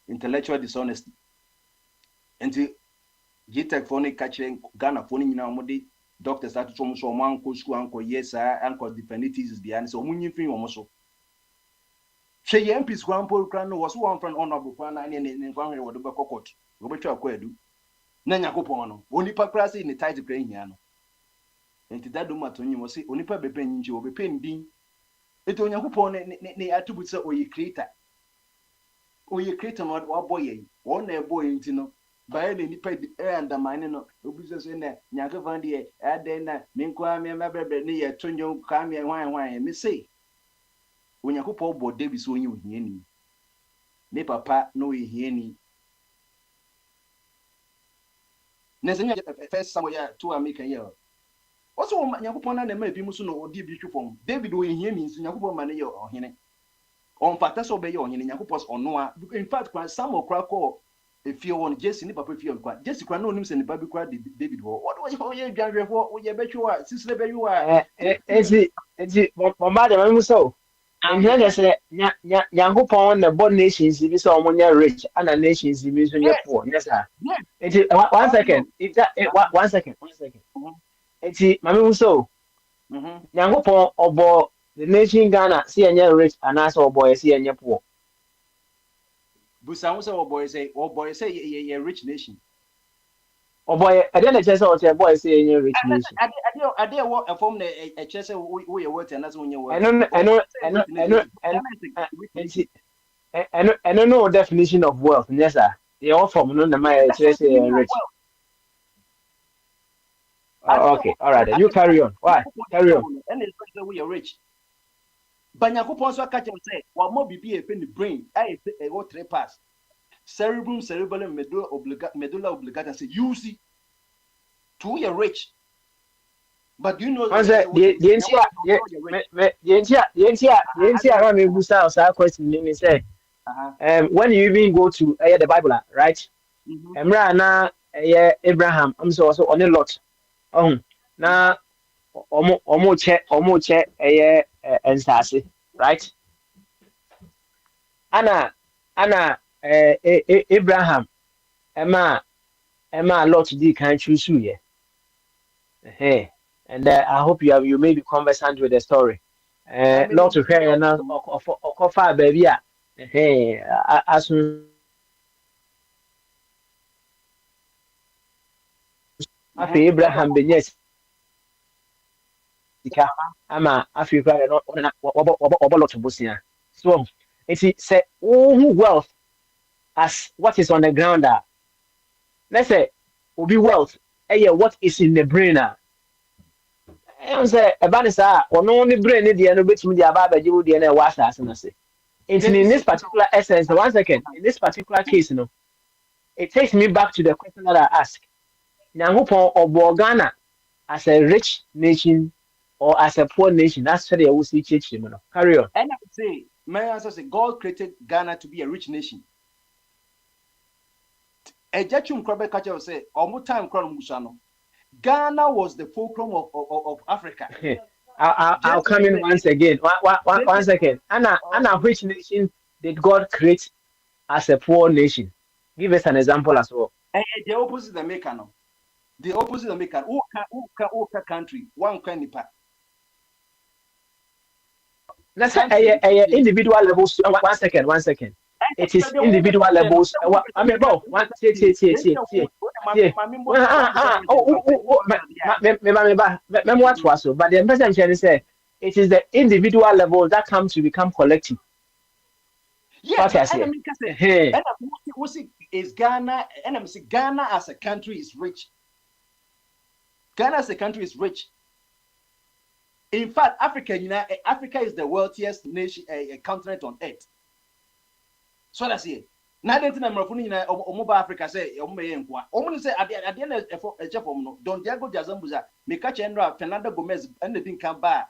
intellectual dishonesty and GTech phone catching Ghana phone nyina omo de doctors start to so man ko school anko yes anko definities behind so munyin fin omo so she MPs grandpa kran no was one friend honorable kran na ne kwan we wodo be kokot go be twa kwadu na nyakopon no onipa kra say ni title kran hia no enti that do matonyi mo say onipa be pen nje obe pen din eti onyankopon ne attribute say oye creator no wa boy yi won na boy nti no bae ne nipa undermine no obi say na nyakopon de aden na menkwa me mabrebe ne ye tonyo ka me hwan me say onyankopon bo David so onye ohiani ne papa no ohiani ne senya first Samuel 2 American year also nyakopon na ma bi muso no odi bi twofom David ohiani nso nyakopon ma ne ye ohene on factor so be ye ohene nyakopon ono a in fact kwa Samuel kra ko efie won Jesse ni papa fie kwa Jesse kra no onim se ne ba bi kra David ho what ye dwanhwefo wo ye betwe a sisile be yu a ezi mama de mamu so nhia de se nyankopon na born nations bi so omonya rich and nations bi so nye poor yes sir ezi one second if that one second ezi mamu so nyankopon obo the nation Ghana see enye rich and as obo see enye poor busa wo say obo say ye rich nation Oh boy, I didn't just say boy say in your rich nation. I dare walk a form a chess we are working, and that's when you're I working. know, I know, I know, I know, I don't know definition of wealth. Yes, sir. They all from no, my church rich. Oh, okay, all right. You carry on. Why? Carry on. And it's we are rich. But Yakupon so catch and say, what more be a penny brain? I what three pass. Cerebrum, cerebellum, medulla oblongata. Say, you see, two you're rich. But you know, Once the entire I mean, boost out our question. Me say, when you even go to the Bible, right? Emra na Abraham. I'm so on a lot. Na omo che ensase, right? Ana Abraham Emma lot di can choose you, yeah. And I hope you may be conversant with the story. Lot to hear now or far baby. As soon as Abraham be yes, ama Africa no lot to Busia. So it's say oh wealth as what is on the ground. Let's say will be wealth. What is in the brain? I'm say about this or no only brain the end of which media about you the end was as and say. In this particular essence, one second, in this particular case, it takes me back to the question that I asked. Nyankopon or Ghana as a rich nation or as a poor nation, that's what they will see church. Carry on. And I would say, my answer say God created Ghana to be a rich nation. Ejachum Krabe Kacha say, almost time Kron Musano. Ghana was the fulcrum of Africa. I'll come in once again. One second. Anna, which nation did God create as a poor nation? Give us an example as well. The opposite the maker, no. The opposite the maker. Oka country, one kind of part. Let's say individual levels. One second. It is individual levels. I mean, bro, one, what was so? But the person can say it is the individual level that comes to become collective. Yeah, and is Ghana, and I'm saying Ghana as a country is rich. Ghana as a country is rich. In fact, Africa is the wealthiest nation, continent on earth. So that's it. Now, then, I'm referring to Omoba Africa. Say, Omo say at the end of a chef, Don Diego Jazambuza, Mikacha Fernando Gomez, and the thing come by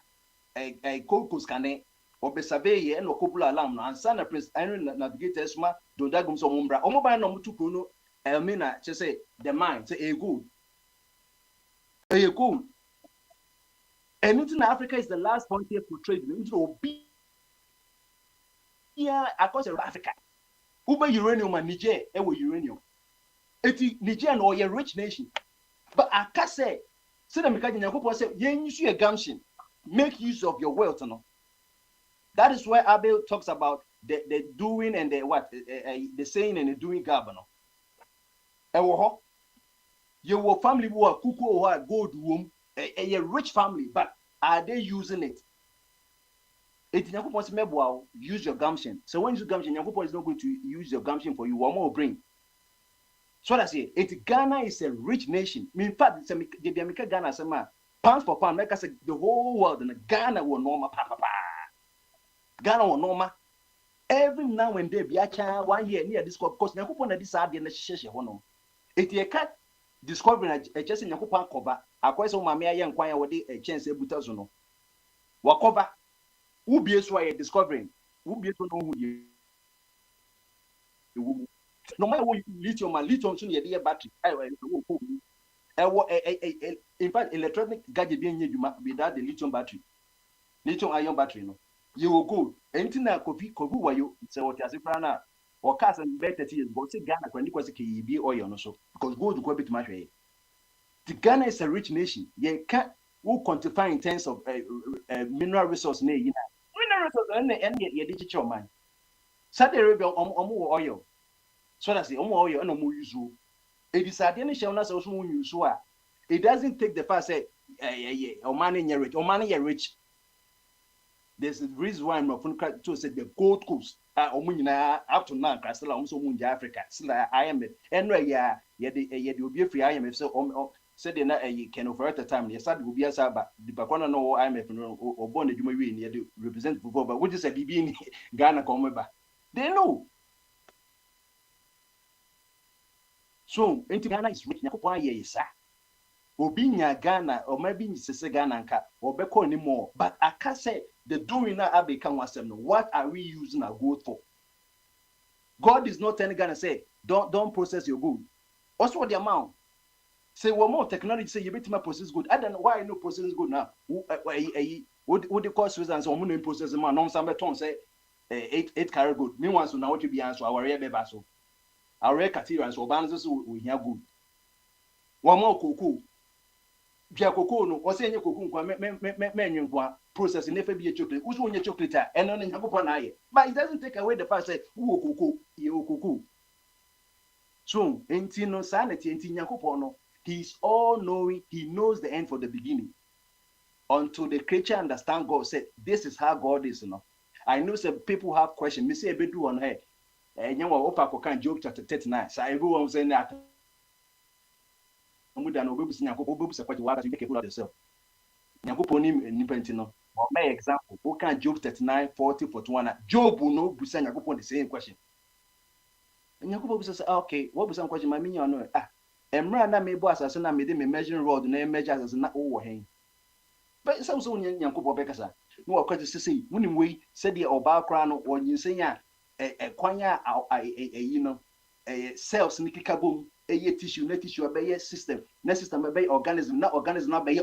a Coco Scane, or Besave, and Okupula Alam, and Sana Prince Iron Navigator Esma, Don Dagum Sombra, Omoba no Mutukuno, Elmina, just say the mind, say a good. A good. And into Africa is the last frontier for trade into Obi. Yeah, across Africa. Uber uranium and Niger, uranium. It's Niger and a rich nation. But I can't say the Mikaji say, use your gumption, make use of your wealth. No? That is where Abel talks about the doing and the what, the saying and the doing governor. Your family who are cuckoo or gold womb, a rich family, but are they using it? It use your gumption. So when you use gumption, Yankopon is not going to use your gumption for you. One more brain. So that's it. Ghana is a rich nation. In fact, it's a Ghana pound for pound. Like I said, the whole world and Ghana will normal. Ghana will normal. Every now and then, be a child 1 year near this because Yankopon had decided in the sheshe one. A cat discovering a just in Yankopon cover. A question my mere young choir with a chance a butazono. What cover? Who be a discovering? Who be to know who you? No matter what lithium soon your battery. In fact, electronic gadget being you without the lithium battery, lithium ion battery. No, you will go. Anything that could why you say what you are saying or cast and better tears, but say Ghana when you was a be oil no so because gold will go bit much. The Ghana is a rich nation. You can't who quantify in terms of mineral resource. Mineral resource and your digital man. Saudi Arabia oil. So that's the oil and use. If it's at any shall also you swear. It doesn't take the fact say or money you're rich, or money you're rich. There's a reason why I'm not to say the Gold Coast. Up to now, Castle also Moon Africa. Still, I am it. And yeah, the will be free. I am so said they can over at the time. Yes, that will be as about the Bacona no IMF or born the Jumari to represent before, but what is a BB in Ghana come back? They know. So, into Ghana is rich. Why, yes, sir. Obinya Ghana or maybe Sese Ghana or Beko anymore. But I can't say the doing now become what are we using our gold for? God is not telling Ghana say, don't process your good. Also what the amount? Say one more technology say you better my process good. I don't know why I know process good now. What the cost reasons or money process man non some beton say 8 carat good. Meanwhile, so now what you be answer our rare bebaso. Our rare categories so balances we hear good. One more cocoa. Pia cocoa no o say cocoa kwa me process never be a chocolate. Who's one chocolate and on Yakupon. But it doesn't take away the fact that cocoa, you cocoa. So, no sanity, Yakupono, he's all knowing, he knows the end for the beginning. Until the creature understand God said, this is how God is. I know some people have questions. Me say bedu on her. And you opa kokan Job chapter 39. So everyone saying that yourself. My example, who can Job 39, 40, 41. Job will know the same question. And Yakubu says, okay, what was some question? My minion, no, and Rana may boss as I made him a measuring rod, and measures as not over him. But some soon Yakubu Becasa, no, of course, to see, when we said the Oba crown or you say, a quanya, a cell sneaky kaboom, a tissue, net tissue, a bay system, net system, a bay organism, not by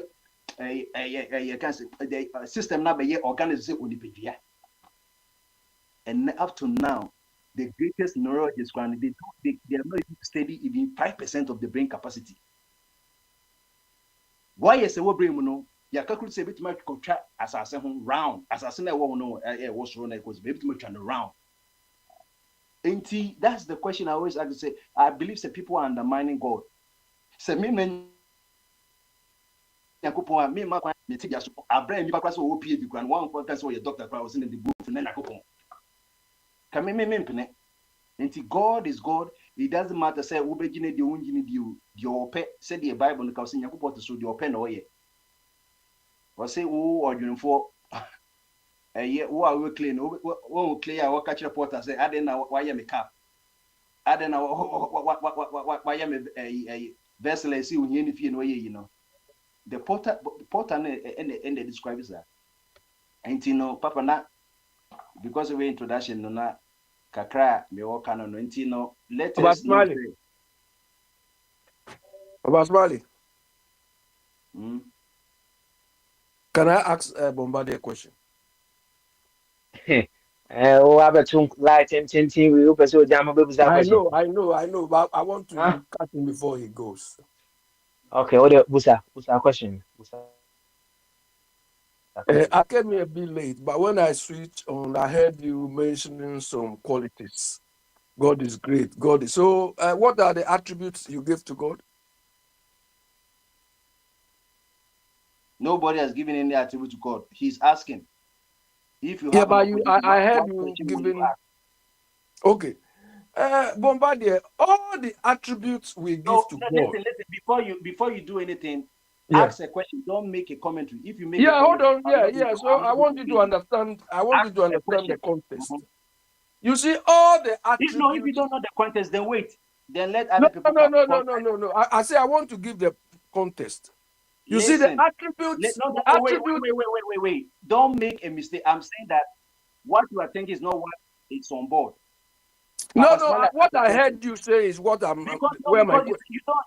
a cancer, system, not by organism, on the PVA. And up to now, the greatest neurologists, they are not able to study even 5% of the brain capacity. Why is the brain no? Ya calculate say bit much contract as I say round as I say no was run because bit much on the round. And that's the question I always like to say. I believe that people are undermining God. Say me men Yakupon me ma me take yaso abrand nipa class o PhD grand one podcast where your doctor was in the book and then Yakupon. Can me pene. And God is God. It doesn't matter. Say, Ubegine the Ungini, the Ope, said the Bible, the Cousin Yakupot, so the Open or ye. Or say, oh, or you for a year, who are we clean? Won't clear our catch reporter. Say, I don't know why I'm a cap. I don't know why I'm a vessel. I see when you know. The porter and the describe is that. And Papa, not because of the introduction, no, not. Kakra me walk on no let us know. About Smiley. Can I ask Bombardier a question? Oh, I bet you like 10 we open so jam I know, but I want to cut him before he goes. Okay, what the Busa question? I came here a bit late, but when I switched on, I heard you mentioning some qualities. God is great. God is so. What are the attributes you give to God? Nobody has given any attribute to God. He's asking if you have. Yeah, but I heard you giving. Okay, Bombardier. All the attributes we give to God. Listen. Before you do anything, ask a question. Don't make a commentary. If you make a commentary, hold on. So I want you to understand. I want you to understand the context. You see all the attributes. If you don't know the context, then wait. Then let other people. No. I say I want to give the context. You see the attributes. Wait. Don't make a mistake. I'm saying that what you are thinking is not what is on board. No. What I heard you say is what I'm. Because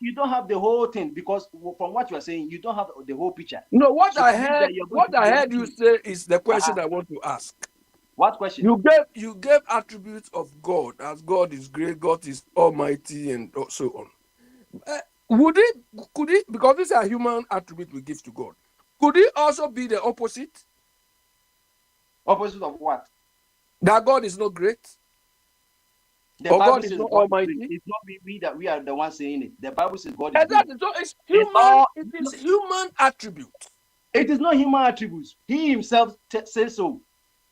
you don't have the whole thing, because from what you are saying, you don't have the whole picture. No, what I heard you say is the question I want to ask. What question? You gave attributes of God, as God is great, God is almighty, and so on. Could it, because these are human attributes we give to God, could it also be the opposite? Opposite of what? That God is not great? The Or Bible God is says not God is great. almighty? It's not we that we are the ones saying it. The Bible says God is great. Exactly. So it's It's human. all, It is human attribute. it is not human attributes. He himself says so.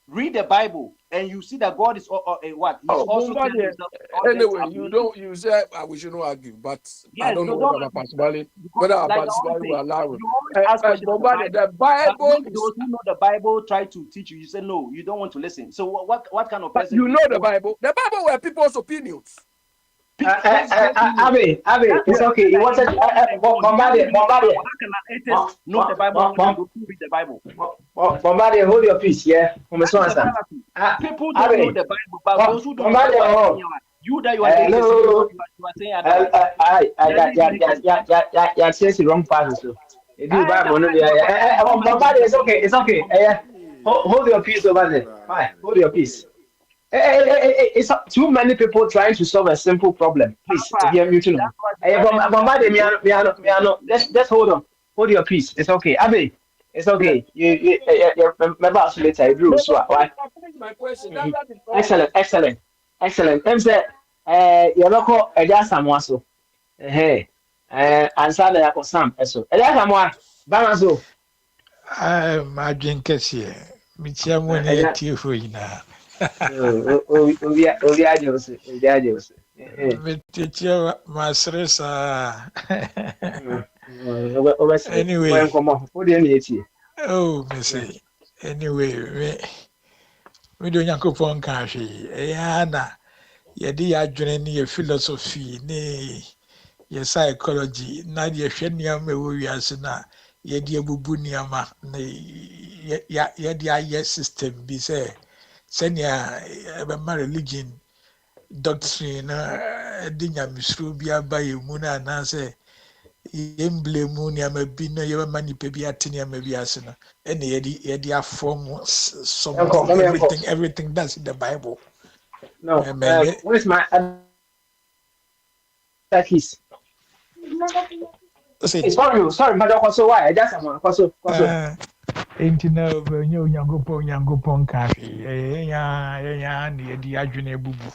Read the Bible and you see that God is what? He's also telling himself all this Anyway, ability. you say we should not argue, but I Yes, don't know so don't whether argue. possibly Because whether like I always possibly say, will allow it. you always ask questions of the Bible. The But Bible when is. those who know the Bible try to teach you, you say no, you don't want to listen. So what kind of But person you do know you the Bible. The Bible were people's opinions. Abi, it's okay. You wanted Bombardier. How can an atheist know the Bible more than those who read the Bible? Bombardier, hold your peace, yeah. That is a fallacy. People don't know Abi, the Bible, but those who do know Bombardier, you that you are atheist, hello. you are saying otherwise. Yeah, says the wrong part. So, if you The Bible, Bible Bombardier, it's okay. Hold your peace over there. Fine, hold your peace. It's too many people trying to solve a simple problem. Please, hear me too. Just hold on. Hold your peace. It's okay. Abi, it's okay. You remember us later. You so why? My question. Excellent. Them say, you look at just someone so. Hey, answer the yako Sam. So, just someone. Balance so. My drink is here. Mitia money at you for you now. Miticha Masresa. Anyway, Missy. Anyway, we don't yankopon cafe. Ayana, Yadi Adrenaline, your philosophy, nay, your psychology, Nadia Sheniam, we are Sena, Yadi Bubuniama, Yadi system, be say, Senya, my religion. Doctrine di nyamesuro bi aba yɛ mu no anaasɛ yɛmble mu nneɛma bi no yɛbɛma nnipa bi ate nneɛma bi ase no ɛna yɛde afɔm something everything that's in the Bible. No, where's my keys? Sorry, madam. So why? I just am kwaso. Enti na onye onyankopɔn ka hwee ɛyɛ ne yɛde adwene bubu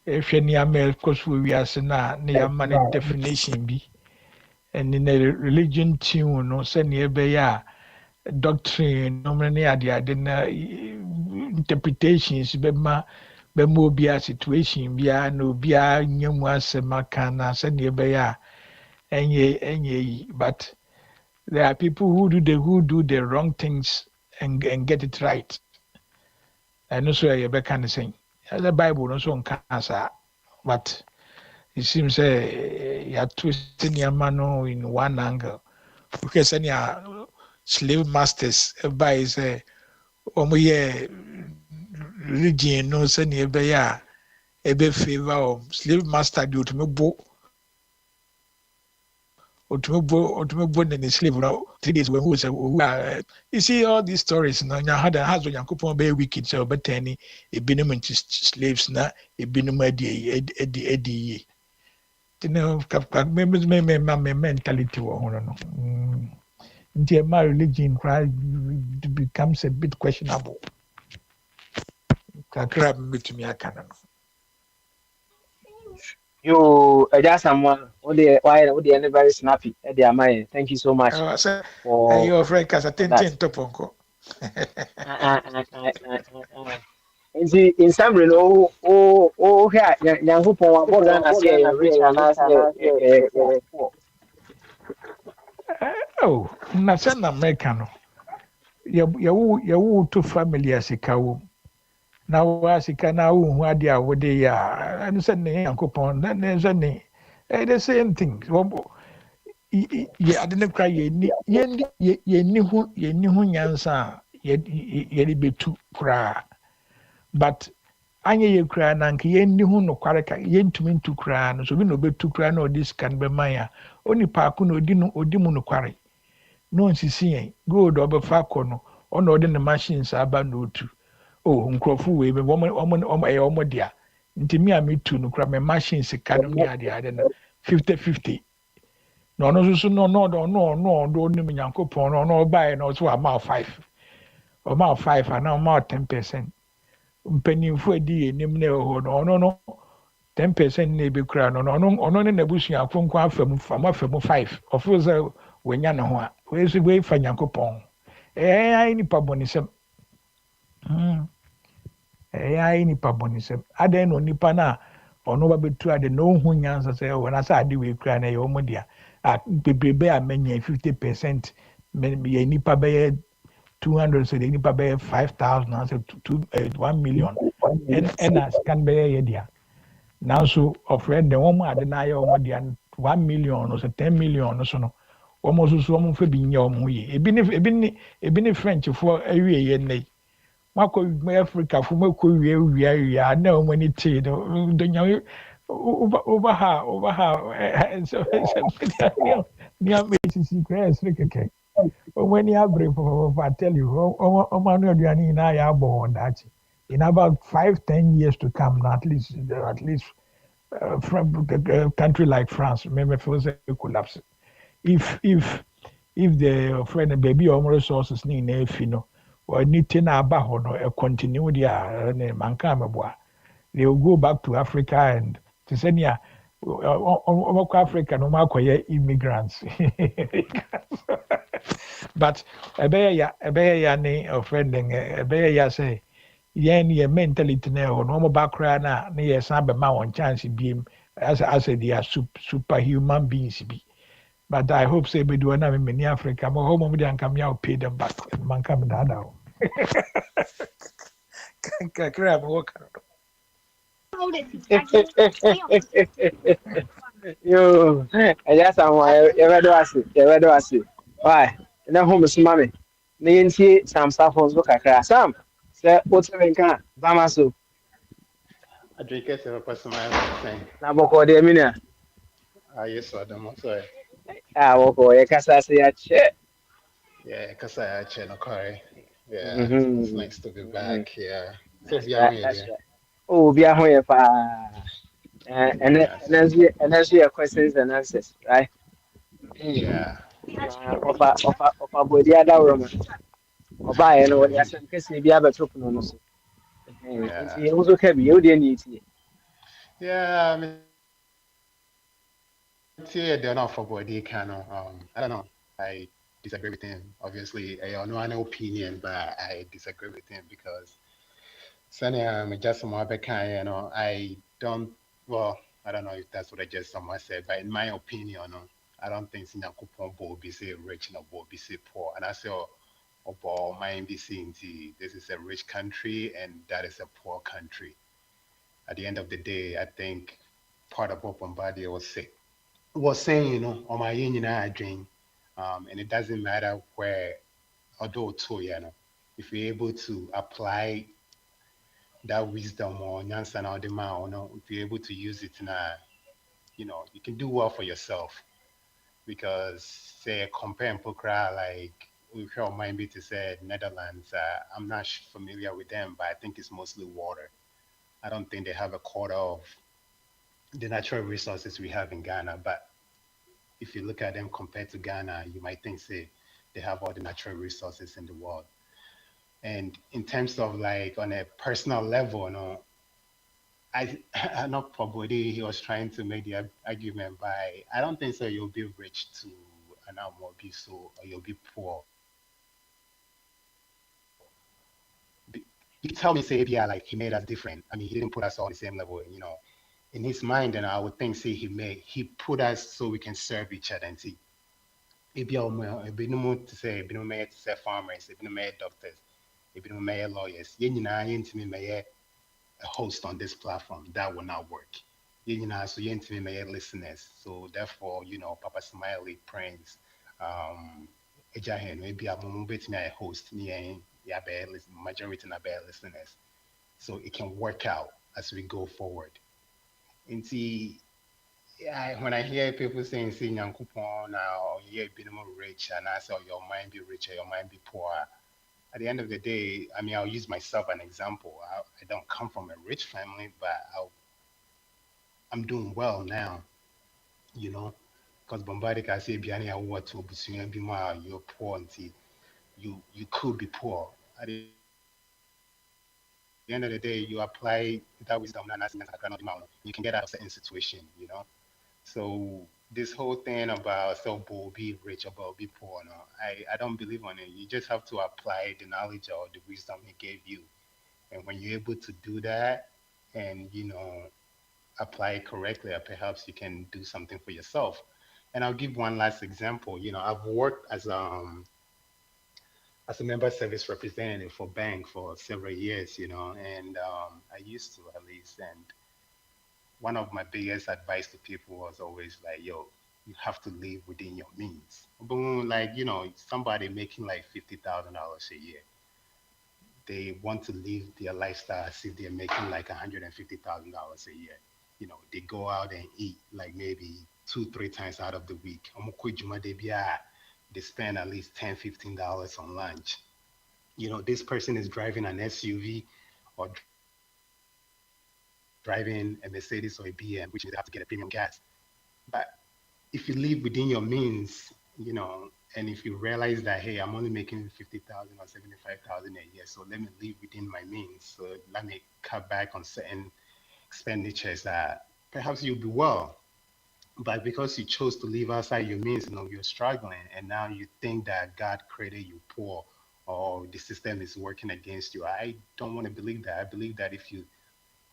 ehwɛ nneɛma ɛkɔ so wɔ wiase no a ne yɛama no definition bi ɛne na religion team no sɛnea ɛbɛyɛ a doctrine no ne adeade na interpretations bɛma obiara situation biara na obiara nya mu asɛm aka na sɛnea ɛbɛyɛ a ɛnyɛ yi but there are people who do the wrong things and get it right. And also you be kind of saying the Bible also on but it seems you're twisting your man in one angle. Because any slave masters by say religion no say near be favor of slave master do to me book. Or to me born in the slave now 3 days when you see all these stories now had a husband yankopon be wicked so but any a binum slaves na a binum edi you know members me mentality no until my religion becomes a bit questionable kakra betumi aka no You just someone. Why very snappy? Thank you so much for your friend Kasatin Toponko. In summary, here, Yankupon, what I say, rich and oh, Nasan Americano. You to family as a cow. Now, as a canal, who are there, what they are, and send the Yankupon, then there's any. The same thing. I didn't cry. Ye knew Yansa, ye be too cry. But anya ye kura na nke ye ndi hu no kware ka ye ntumi ntu kura no so bi no betu kura na odi scan be man oni paako na odi mu no kware no nsisi yen gold obefa kɔ no ɔna ɔde ne machines aba na otu oh nkrɔfo we be wɔn dia nti me a me tu no kura me machines ka no ne ade na 50-50 na ɔno so no onim nyankopɔn no ɔbae na ɔso ama 5 ana ama 10%. Mpanimfo adi enim na ɛwɔ hɔ no ɔno no 10% na ebi kura no ɔno ne n'abusuafo nko afa mu 5 ɔfo sɛ wɔnya ne ho a wɔasi wei fa nyankopɔn ɛyɛ nipa bɔnisɛm ɛyɛ nipa bɔnisɛm adan na onipa na ɔno ba betu ade na ohun nyansa sɛ wɔn asa ade wei kura na ɛyɛ ɔmo dia a bebrebe a mɛnya 50% yɛ nipa bɛyɛ 200 so de nipa bɛyɛ 5,000 ase 1 million ɛna scan bɛyɛ yɛ dia. Nanso ɔfrɛ de wɔn ade na ayɛ wɔn deɛ 1 million no so 10 million no so no wɔn nso so wɔn mfa bi nyɛ wɔn ho yie ebi ne frenchfoɔ awie yɛ nnɛ yi wakɔ africa fo mu akɔ wia na wɔn ani tee no ndonyam over ha nneɛma esisi kura ɛsere kɛkɛ wɔn ani abere pɔpɔpɔpɔ I tell you wɔn ano aduane nyinaa yɛ abɔ wɔn daakye. In about 5-10 years to come, at least from a country like France, maybe feels a collapse. If the friend baby or resources need if you know or anything about a continue their mankamabwa, they will go back to Africa and to send ya Africa no matter immigrants. But a bear ne offending a bear say. Yɛn yɛ mentality na ɛwɔ no wɔn ba koraa na ne yɛ san bɛma wɔn chance biem asɛ they are superhuman beings bi but I hope say ebi di wɔn na mi ni Africa mo hɔ mo de anka mi a pay them back man ka mi daadaa o kakra mi wɔ kan Yo, ɛyɛ Samuel yɛbɛdo ase why ɛnɛ ho mesoma me na yɛntie Sam Saffo nso kakra Sam sɛ wotumi nka bama so Adrike se me pasa my thing. na bɔkɔ deɛ mi nua Yes, Adam. Sorry. a bɔkɔ yɛkasa se yɛakyɛ Yeah, because I actually no car. Yeah, it's nice to be back. Yeah. So be that's here. right. Oh, obi aho yɛ paa ɛnɛ nso yɛ questions and answers right Yeah. ɔfa bɔdi adaworo ma ɔbaayɛ no wɔde asɛm kɛseɛ bi abɛto pono no so nti yɛwo so ka bi yɛwo deɛ ne yɛtie Yeah. They're not for body kind of. I don't know. I disagree with him. Obviously, I don't know an opinion, but I disagree with him because Sunny, just some other kind. I don't. Well, I don't know if that's what I just someone said, but in my opinion, I don't think Sinakupon will be say rich and will be say poor. And I say, oh, my NBC, this is a rich country and that is a poor country. At the end of the day, I think part of what Bombardier was saying, on my union, I drink, and it doesn't matter where, although too, if you're able to apply that wisdom or nyansa na odema or no, if you're able to use it now, you can do well for yourself. Because say compare and pokra like we hear mind be to say Netherlands, I'm not familiar with them, but I think it's mostly water. I don't think they have a quarter of the natural resources we have in Ghana, but if you look at them compared to Ghana, you might think, say, they have all the natural resources in the world. And in terms of like on a personal level, I know probably he was trying to make the argument by, I don't think so you'll be rich to an more be so, or you'll be poor. You tell me, say, yeah, like he made us different. I mean, he didn't put us all on the same level, in his mind, and I would think, say, he put us so we can serve each other and see. Maybe I'll be no more to say, be no more to say farmers, be no more doctors, be no more lawyers. A host on this platform that will not work. So you may listeners. So therefore, Papa Smiley Prince, maybe I'm bit me a host near majority of our listeners. So it can work out as we go forward. And see, when I hear people saying, "See, Yankupon now, you're being more rich," and I say, oh, "Your mind be rich or your mind be poor." At the end of the day, I mean, I'll use myself an example. I don't come from a rich family, but I'm doing well now, because Bombardier can say, "Biani, I want to be more. You're poor, and see, you could be poor." At the end of the day, the end of the day, you apply that wisdom you can get out of a certain situation, you know. So this whole thing about so be rich or be poor, no, I don't believe on it. You just have to apply the knowledge or the wisdom he gave you. And when you're able to do that and apply it correctly, perhaps you can do something for yourself. And I'll give one last example. I've worked as a member service representative for bank for several years, and I used to at least. And one of my biggest advice to people was always like, yo, you have to live within your means. Boom, like, somebody making like $50,000 a year, they want to live their lifestyle as if they're making like $150,000 a year. They go out and eat like maybe 2, 3 times out of the week. They spend at least $10, $15 on lunch. This person is driving an SUV or driving a Mercedes or a BM, which they have to get a premium gas. But if you live within your means, and if you realize that, hey, I'm only making 50,000 or 75,000 a year, so let me live within my means. So let me cut back on certain expenditures that perhaps you'll be well. But because you chose to live outside your means, you're struggling, and now you think that God created you poor or the system is working against you. I don't want to believe that. I believe that if you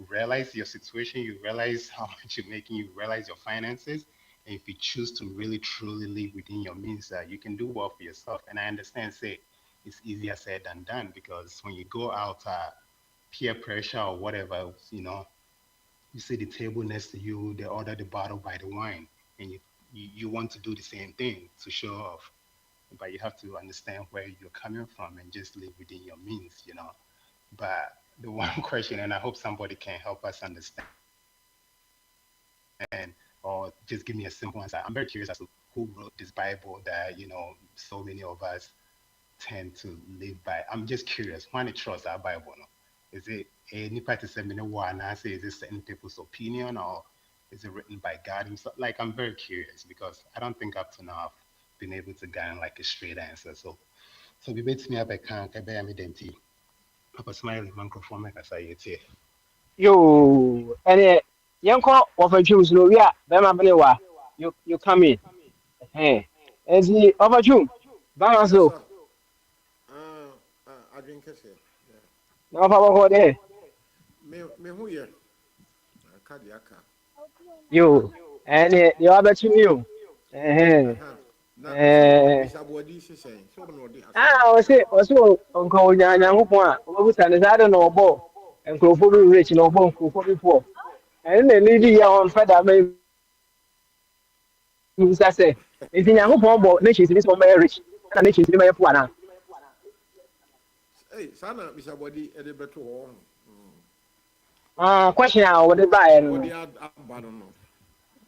realize your situation, you realize how much you're making, you realize your finances, and if you choose to really truly live within your means, you can do well for yourself. And I understand, say, it's easier said than done, because when you go out, peer pressure or whatever, you see the table next to you, they order the bottle by the wine, and you want to do the same thing to show off. But you have to understand where you're coming from and just live within your means, But the one question, and I hope somebody can help us understand or just give me a simple answer. I'm very curious as to who wrote this Bible that, so many of us tend to live by. I'm just curious. Why trust our Bible? No? Is it any participant one? I say, is it certain people's opinion, or is it written by God himself? Like, I'm very curious, because I don't think up to now I've been able to get like a straight answer. So we bet me up a can't bear me denti. Papa smiling microphone make us say it here. Yo, and yanko of a Jews, no, yeah, Bema Benewa, you come in. Hey, as the of a Jew, Yes, Barazo, sir. I drink it here. no power there. Me who here? Cardiac. You, and the other to you. Eh, Now, eh, Mr. Body is saying, so no, the I was it, also Uncle Yan, who's an I don't know, Bo, and Crawford rich, no bone, Crawford poor. And then leave you on Fed, maybe I say, if you have a board, nations is for marriage, and nations in my plan. Hey, Sana, Mr. Body, a better home. Question now, what they buy, Or the no. bottom.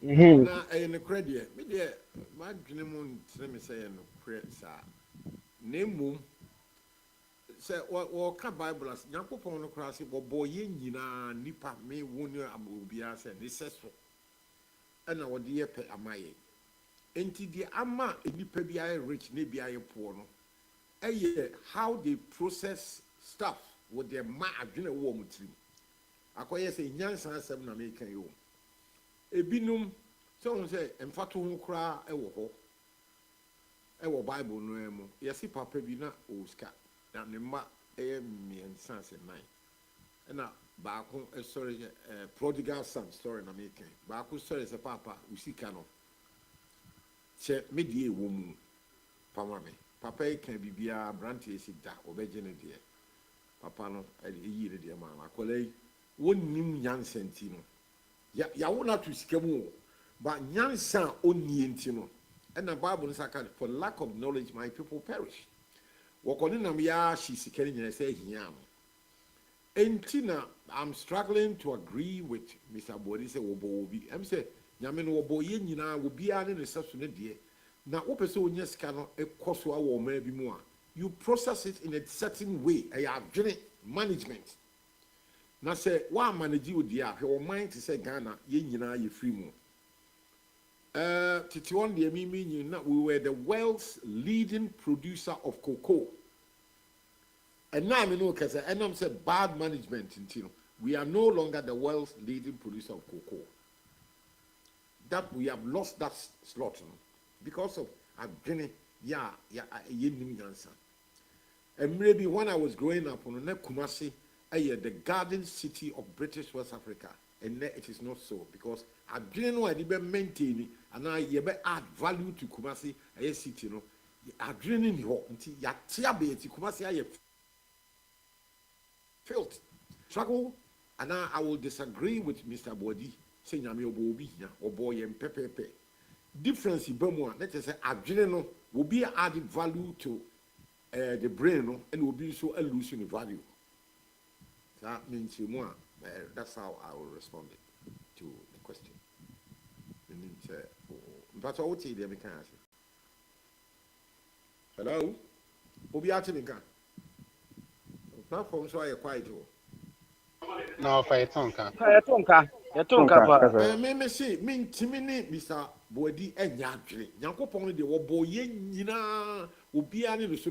Mhm. Now, in the credit, me dear, my dream, let me say, no credit, sir. Name say what can Bible as Yankopon no cross but boy nyina nipa me wonu abobia say ne seso na wo de yepe amaye enti de ama nipa bi aye rich ne bi aye poor no eye how they process stuff with their ma adwene wo mutiri akoye say nyansa asem na me kan yo ebinum so on say emfato ho kra e wo Bible no emu yesi papa bi na oska na ne ma mmiɛnsa ase nine ɛna baako sɔre prodigal son story na meka baako sɔre sɛ papa usika no kyɛ medie wɔ mu pama me papa yi ka biribiara aberanteɛ si da ɔbɛgye ne deɛ papa no ɛyi ne deɛ maa no akwadaa yi wɔnnim nyansa nti no yawo no ato sika mu o ba nyansa a ɔnnie nti no ɛna Bible no saka for lack of knowledge my people perish wɔkɔne nam ya hye sika no nyina sɛ ahia no enti na I'm struggling to agree with Mr. Bodi sɛ wɔbɔ wɔ bi ɛm sɛ nyame no wɔbɔ yɛ nyinaa wɔbiara ne ne sɛ so ne deɛ na wopɛ sɛ wonya sika no ɛkɔ so awɔ ɔmaa bi mu a you process it in a certain way ɛyɛ adwene management na sɛ woamanage wo deɛ a hwɛ ɔman te sɛ Ghana yɛn nyinaa yɛ firi mu tete on the we were the world's leading producer of cocoa. And now I know because and I'm saying bad management until we are no longer the world's leading producer of cocoa. That we have lost that slot because of Abdini, answer. And maybe when I was growing up on Kumasi, the garden city of British West Africa, and it is not so because I didn't know I didn't maintain it, and I add value to Kumasi, a city, I didn't know until Yatiabe, Kumasi, I felt struggle, and I will disagree with Mr. Bodi, saying I'm your boy or boy and pepe. Difference in Burma, let us say, adrenaline will be added value to the brain and will be so a losing value. That means you more. That's how I will respond to the question. But I would say the American answer. Hello? Obi Atiminka. Platform so I quiet. No, for it on can. Me say me timini Mr. Bodi enyadwe. Nyankopon de wo boye nyina obi ani no so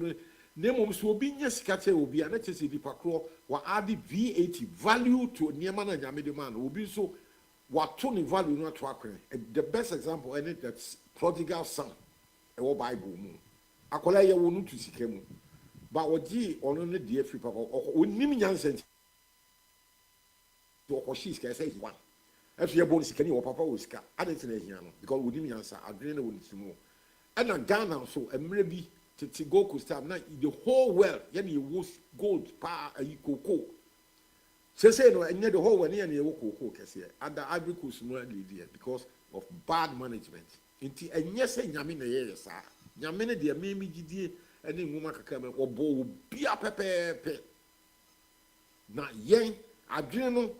na mom so obi nya sikate obi ana chese dipa kro wa add VAT value to niema na nyame de man obi so wato ne value no to akwen. The best example and that's prodigal son e wo Bible mu. Akola ye wo no to sika mu. Ba oji ono ne de afi papa onim nyansa to can say one. If you're born sick, your papa was car. I didn't say because we didn't answer. I didn't know more. And a Ghana so and maybe to go could start now the whole world. Yani was gold pa a cocoa. Say no, and yet the whole one near cocoa can say. And the Ivory Coast because of bad management. Inti and yes, and Yamina yes, sir. Yamina dear Mimi Gidi and then woman can come or bow be a pepe. Now, yen, I didn't know.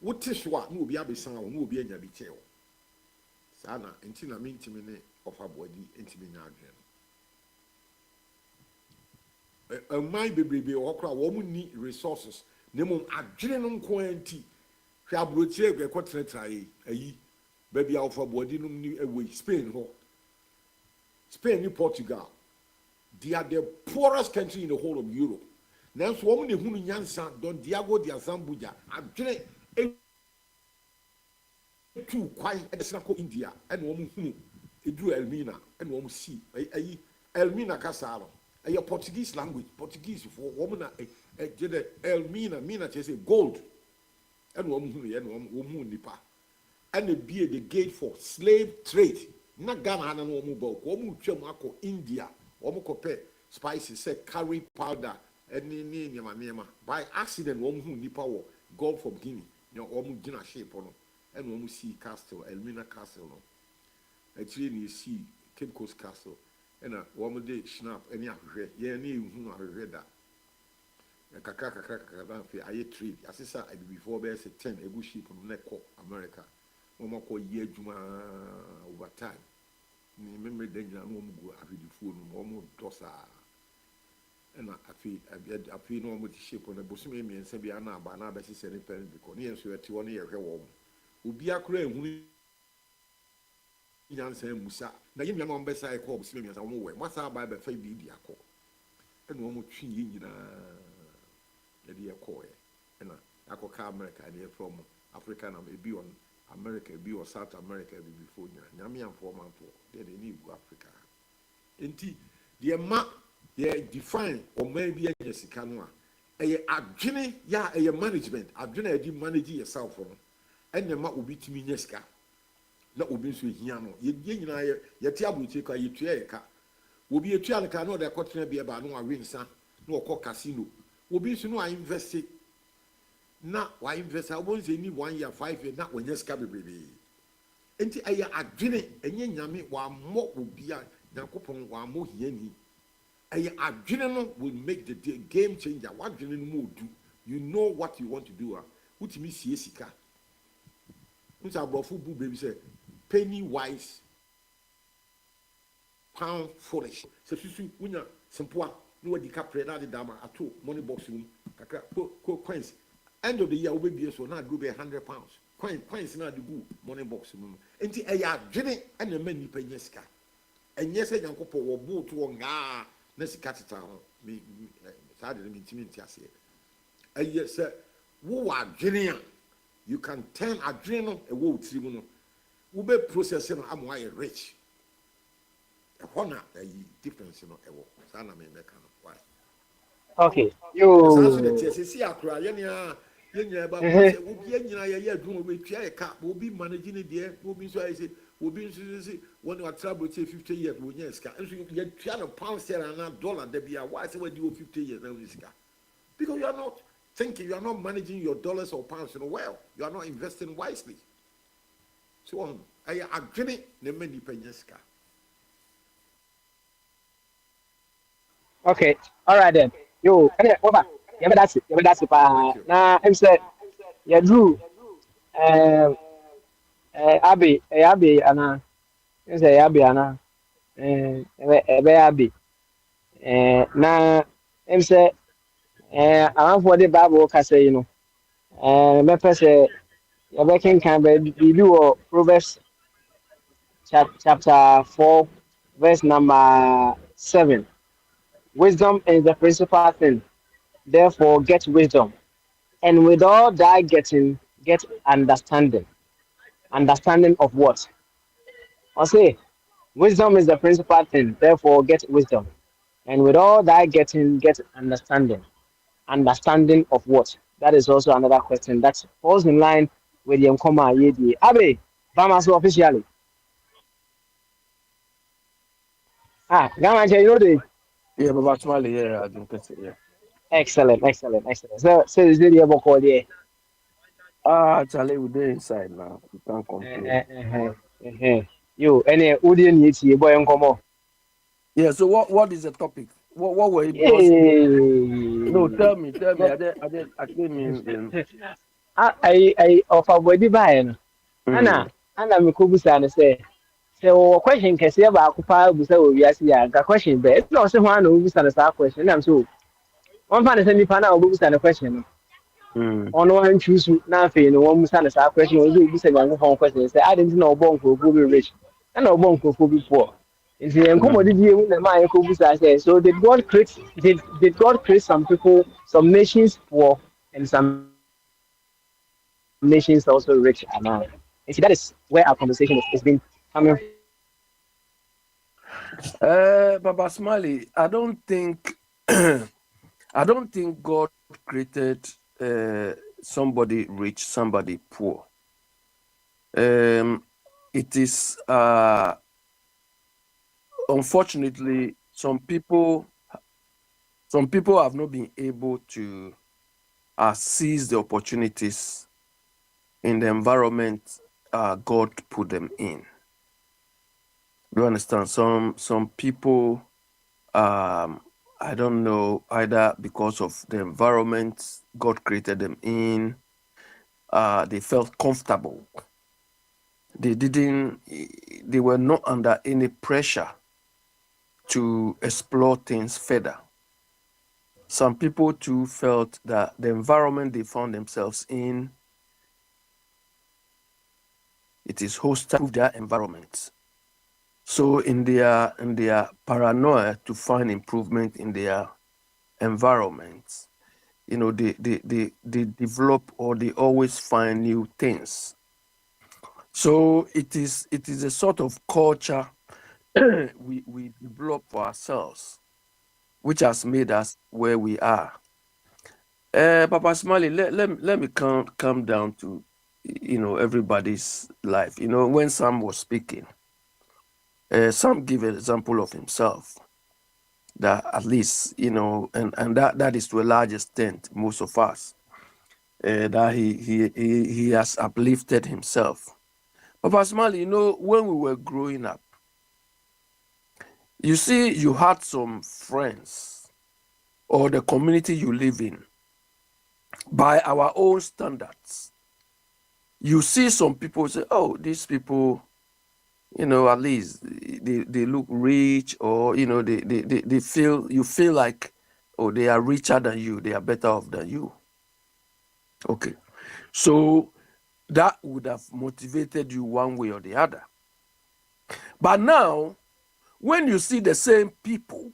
What is what no be a sound, no be a biteo. Sana, until I'm intimate of her body, intimate again. A my baby or crowd, woman need resources. Nemo adrenal quantity. Shabroche, a quarter try, baby alpha body, no new away, Spain, Spain, Portugal. They are the poorest country in the whole of Europe. Now, so woman who Yansa, Don Diego de Azambuja, adrenal. Two quite at India and woman who drew Elmina and woman see Elmina Casalo, a Portuguese language, Portuguese for woman Elmina, Mina says gold and woman who and woman nipa and it be the gate for slave trade. Not Ghana and woman book, woman Chamako, India, woman compare spices, say curry powder and Nema by accident, woman who nipa gold from Guinea. You know, almost dinner shape on and when we see Castle, Elmina Castle, actually, you see Cape Coast Castle, and a woman day snap any of red, yeah, who are read that. A cracker, I trade. As I said before, there's a 10 a bush sheep on neck America. One more call year Juma over time. Remember, then you go after the food, almost dosa. And I feel no with the ship on the Bosumi and Sabiana, but now that's a pen because near so at 1 year. Ubia Crane, who Yansen Musa. Now you know, best I call Simians. I won't what's our Bible 5 BD. And one more tree in a dear coy. And I call America, I from Africa, and maybe on America, be or South America before Yamian 4 months. They need Africa. Indeed, the map. Yeah, define or maybe a Jessicanua. A adjune, yeah, a management. Adjune, you manage yourself from. And the map will be to me, Yeska. That will be so Hiano. Your table take a Utriaca. Will be a trial know that cotton be about no rinsa, no cock casino. Will be so no, I invest it. Not why invest. I won't say any 1 year, 5 years, not when Yeska baby. And I adjune, and Yami, one more will be a Nakopon, one more yeni. A general will make the game changer. What general mood do? You know what you want to do. What me see Jessica? Who's our football baby say? Penny wise, pound foolish. So you winner simple. No one decapre na the dama at all. Money box room. Kaka coins. End of the year we be so now do be £100. Coins na the good money box room. Enti a general and the many penny Jessica. And yes, I don't go for boat to na sika teta ho me saa de no mentimi nti aseɛ ɛyɛ sɛ wowɔ adwene a you can turn adwene no ɛwɔ wo tiri mu no wobɛ process no ama woayɛ rich ɛhɔ na ɛyi difference no ɛwɔ saa na memɛka no why Okay. saa so de You. teɛ sɛ si akora yɛnea yɛnyina ɛba mu Mhm. sɛ obi anyina yɛyɛ adwuma wɔbɛtua yɛ ka obi manage ne deɛ obi nso ayɛ sɛ obi nso sɛ wɔne watra aborɔkyɛ 50 years wɔnya sika nso yɛtua no pound sterling anaa dollar da bi a why sɛ wadi wɔ 50 years na wɔnya sika because you are not thinking, you are not managing your dollars or pounds well, you are not investing wisely. So on I agree ne many penyeska. Okay. All right then. You. Over. Yeah, but that's it. Yeah, but that's it. Thank you. Now, I'm saying, yeah, Drew. Um. Abby, Anna. You say Abby, Anna. Abby. Now, I'm saying, I'm for the Bible, say, you know. My person, you're making kind of review Proverbs chapter 4, verse number 7. Wisdom is the principal thing. Therefore, get wisdom. And with all thy getting, get understanding. Understanding of what? I say, wisdom is the principal thing. Therefore, get wisdom. And with all thy getting, get understanding. Understanding of what? That is also another question that falls in line with the Nkoma Yedi. Abe, Bamaso officially. Gama, you know the Yeah, but actually, yeah, I think that's it. Yeah. excellent. So is the able call there? Charlie, we're inside now. You can't complain. You, any Udian Yiti, boy, and come on. Yeah. So what is the topic? What were you because no, Yay! tell me. I came in. I offer body by Anna Mikubusa and say, oh, question can say about Kupa Busa, we are seeing a question, but it's not someone who was a question. I'm so one fan is any fan of books and a question. Mm. On one choose nothing, one was a question, or you say one phone question. Say, I didn't know Bonko will be rich, and no Bonko will be poor. Is the Mm. commodity in the mind Kubusa says, so did God create some people, some nations poor, and some nations also rich and now. And see, that is where our conversation is been coming. Baba Smiley, I don't think I don't think God created somebody rich, somebody poor. It is unfortunately some people have not been able to seize the opportunities in the environment God put them in. Do you understand? Some people, I don't know, either because of the environment God created them in, they felt comfortable. They were not under any pressure to explore things further. Some people too felt that the environment they found themselves in, it is hostile to their environment. So in their paranoia to find improvement in their environment, they develop or they always find new things. So it is a sort of culture we develop for ourselves, which has made us where we are. Papa Smiley, let me come down to everybody's life. When Sam was speaking, Sam gave an example of himself that at least, and that is to a large extent most of us, that he has uplifted himself. Papa Smiley, when we were growing up, you see, you had some friends or the community you live in, by our own standards. You see some people say, oh, these people, at least they look rich, or they feel, you feel like, oh, they are richer than you, they are better off than you. Okay. So that would have motivated you one way or the other. But now, when you see the same people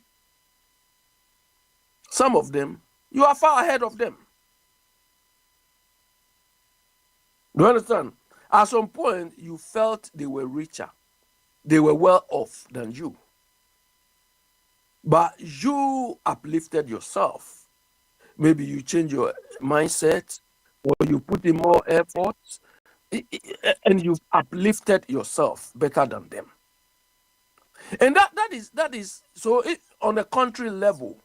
Some of them, you are far ahead of them. Do you understand? At some point, you felt they were richer, they were well off than you. But you uplifted yourself. Maybe you change your mindset or you put in more effort and you've uplifted yourself better than them. And that is so on a country level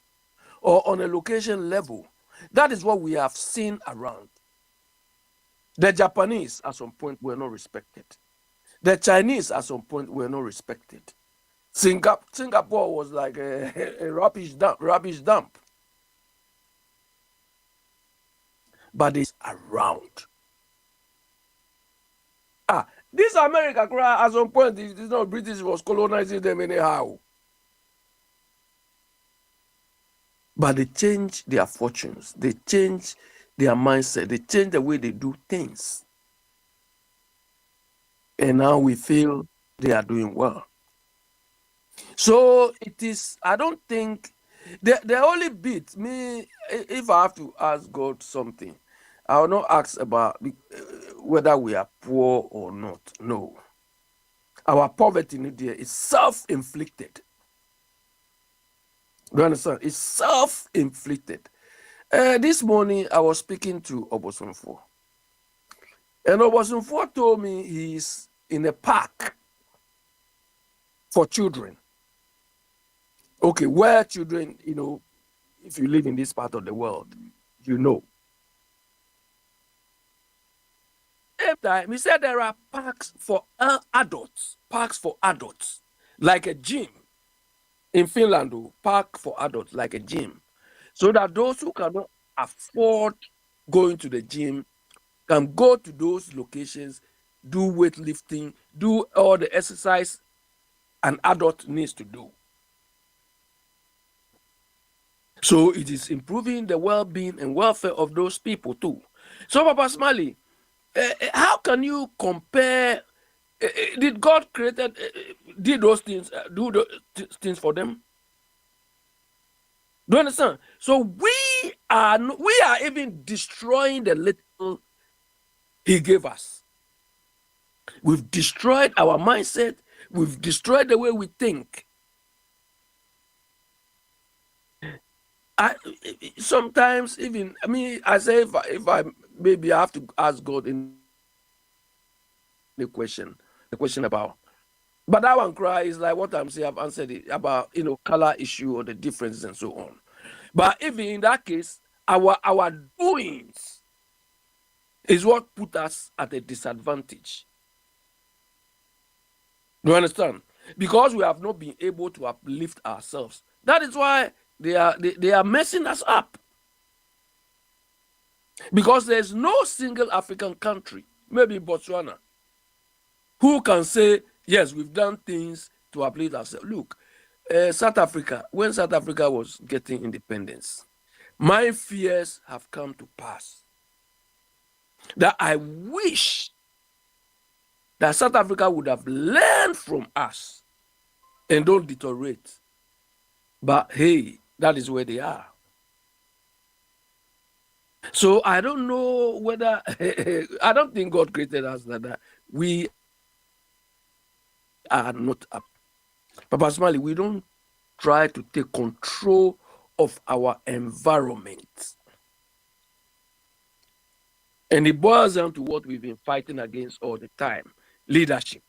or on a location level, that is what we have seen around. The Japanese at some point were not respected. The Chinese at some point were not respected. Singapore was like a rubbish dump. But it's around. This America, at some point, it's not British was colonizing them anyhow. But they change their fortunes. They change their mindset. They change the way they do things. And now we feel they are doing well. So it is, I don't think, the only bit, me, if I have to ask God something, I will not ask about whether we are poor or not. No. Our poverty in India is self-inflicted. Do you understand? It's self-inflicted. This morning, I was speaking to Akwantufuo. And Akwantufuo told me he's in a park for children. Okay, where children, if you live in this part of the world, you know. Every time, he said there are parks for adults, like a gym. In Finland, park for adults, like a gym. So that those who cannot afford going to the gym can go to those locations, do weightlifting, do all the exercise an adult needs to do. So it is improving the well-being and welfare of those people too. So, Papa Smiley, how can you compare? Did God did those things, do those things for them? Do you understand? So we are even destroying the little He gave us. We've destroyed our mindset. We've destroyed the way we think. Sometimes even, I say if I maybe I have to ask God in the question about, but that one cry is like what I'm saying. I've answered it about color issue or the differences and so on. But even in that case, our doings is what put us at a disadvantage. Do you understand? Because we have not been able to uplift ourselves. That is why they are messing us up. Because there's no single African country, maybe Botswana, who can say, yes, we've done things to uplift ourselves. Look, South Africa, when South Africa was getting independence, my fears have come to pass. That I wish that South Africa would have learned from us and don't deteriorate. But hey, that is where they are. So I don't know whether, I don't think God created us that we are not up. Papa Smiley, we don't try to take control of our environment. And it boils down to what we've been fighting against all the time, leadership.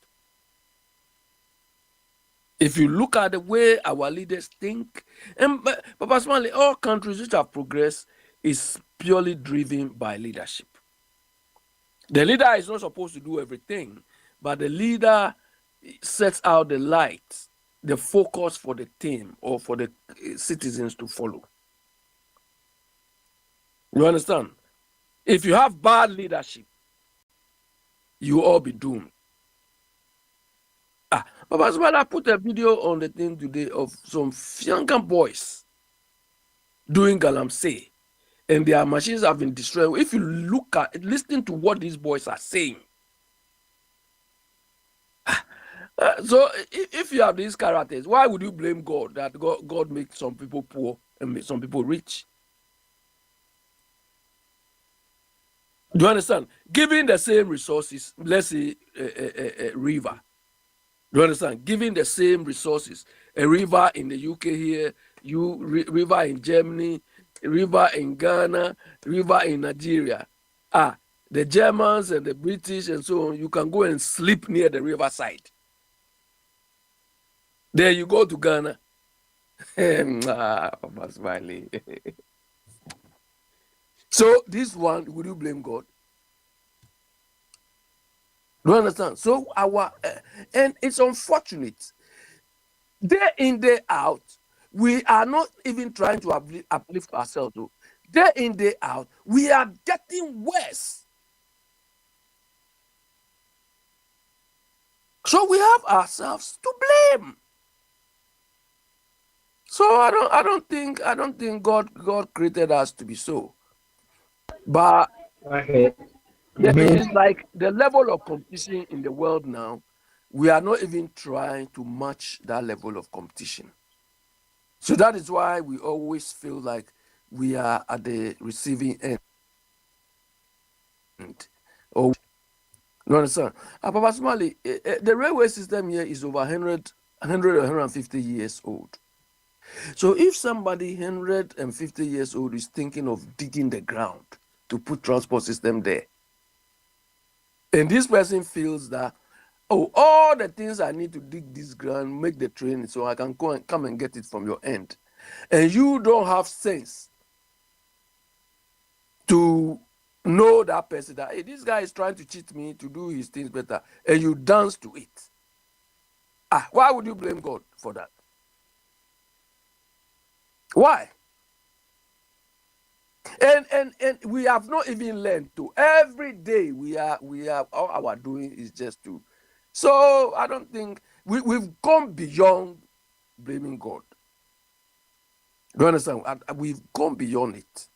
If you look at the way our leaders think, and Papa Smiley, all countries which have progressed is purely driven by leadership. The leader is not supposed to do everything, but the leader sets out the light, the focus for the team or for the citizens to follow. You understand? If you have bad leadership, you will all be doomed. Papa Smiley, I put a video on the thing today of some younger boys doing galamsey, and their machines have been destroyed. If you listen to what these boys are saying, so if you have these characters, why would you blame God that God makes some people poor some people rich. Do you understand? Giving the same resources, let's say a river. Do you understand? Giving the same resources, a river in the UK here, river in Germany, river in Ghana, river in Nigeria. The Germans and the British and so on, you can go and sleep near the riverside. There you go to Ghana. Smiley. So this one, would you blame God? Do you understand? So and it's unfortunate. Day in, day out, we are not even trying to uplift ourselves. Though. Day in, day out, we are getting worse. So we have ourselves to blame. So I don't think God created us to be so. But Okay. it's like the level of competition in the world now, we are not even trying to match that level of competition. So that is why we always feel like we are at the receiving end. Oh, you understand? Papa Smiley, the railway system here is over 150 years old. So if somebody 150 years old is thinking of digging the ground to put transport system there, and this person feels that, all the things I need to dig this ground, make the train so I can come and get it from your end, and you don't have sense to know that person that, hey, this guy is trying to cheat me to do his things better, and you dance to it. Why would you blame God for that? Why? And we have not even learned to. Every day we are all our doing is just to. So I don't think we've gone beyond blaming God. Do you understand? We've gone beyond it.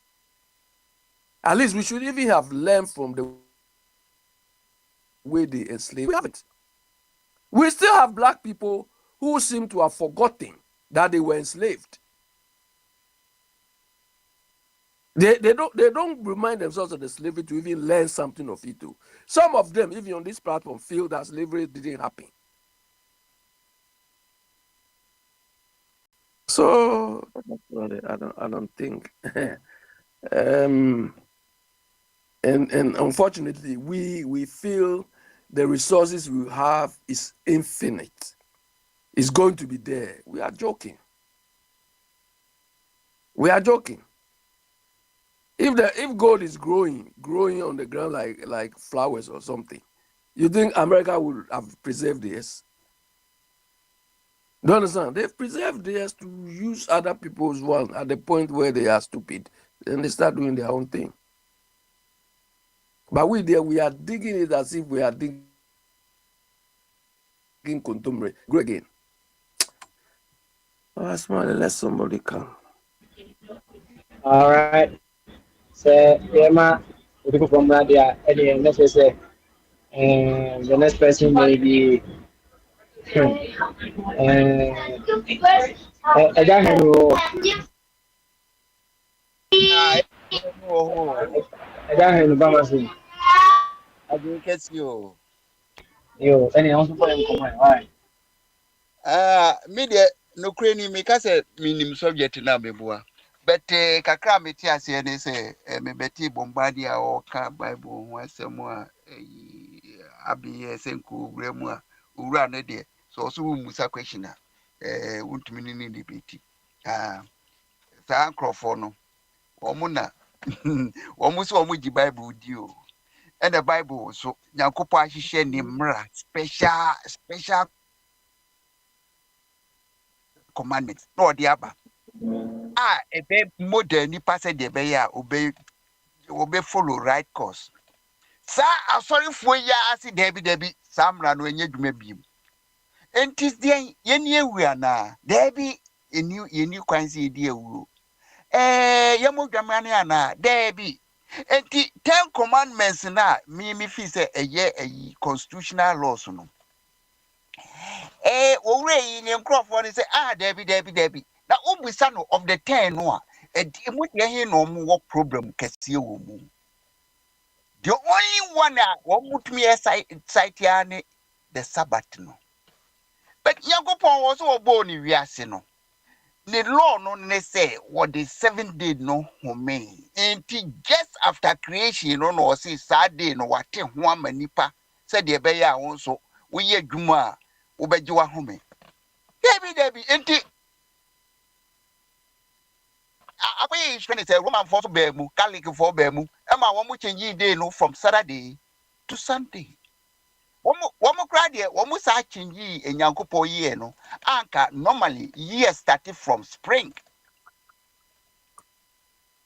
At least we should even have learned from the way they enslaved. We haven't. We still have black people who seem to have forgotten that they were enslaved. They don't remind themselves of the slavery to even learn something of it too. Some of them, even on this platform, feel that slavery didn't happen. So I don't think. And unfortunately, we feel the resources we have is infinite. It's going to be there. We are joking. We are joking. If gold is growing on the ground like flowers or something, you think America would have preserved this? Do you understand? They've preserved theirs to use other people's one at the point where they are stupid. Then they start doing their own thing. But we are digging it as if we are digging contumely. Go again. Smiley, let somebody come. All right. So, Emma, we go from there. And let's say, and the next person may be. I don't know. I don't know. Bamasu. I do get you. Yo, any also for them come on. Media no crane me kase minim subject na mebua. But kakra meti ase ne say me beti bombardia o ka Bible ho asem a abi senku gremu a owura no de. So so musa question a wontumi ni debate. Sa ankrofo no omo na omo so omo gi Bible di o. And the Bible so nyankopɔ ahyehyɛ ne mmara special commandments no ɔde aba ebe modern nipa sɛ deɛ ɛbɛyɛ a obe follow right course saa asɔrefoɔ yi ase dabi saa mmara no enye dwuma biem enti deɛ yɛni ewura na dabi yɛni kwan sɛ yɛdi ewuro yɛmo dwamra ne ana dabi enti 10 commandments na me feel say a constitutional laws no owure yi ne nkrofo ne say dabi na na obisa no of the 10 no a emu de he no mo problem kese wo mu. The only one that me site yani the Sabbath no. But Yankopon was so born in Viasi no. The law no ne say what the 7th day no home. And just after creation no say Saturday no what one manipa said the beya also we ye juma ubejiwa home. Debbie enti abaye is when it's a Roman for bemu, Catholic for bemu, Emma one much day no from Saturday to Sunday. Womo krade womo sa chingi enyankopon ye no anka normally year started from spring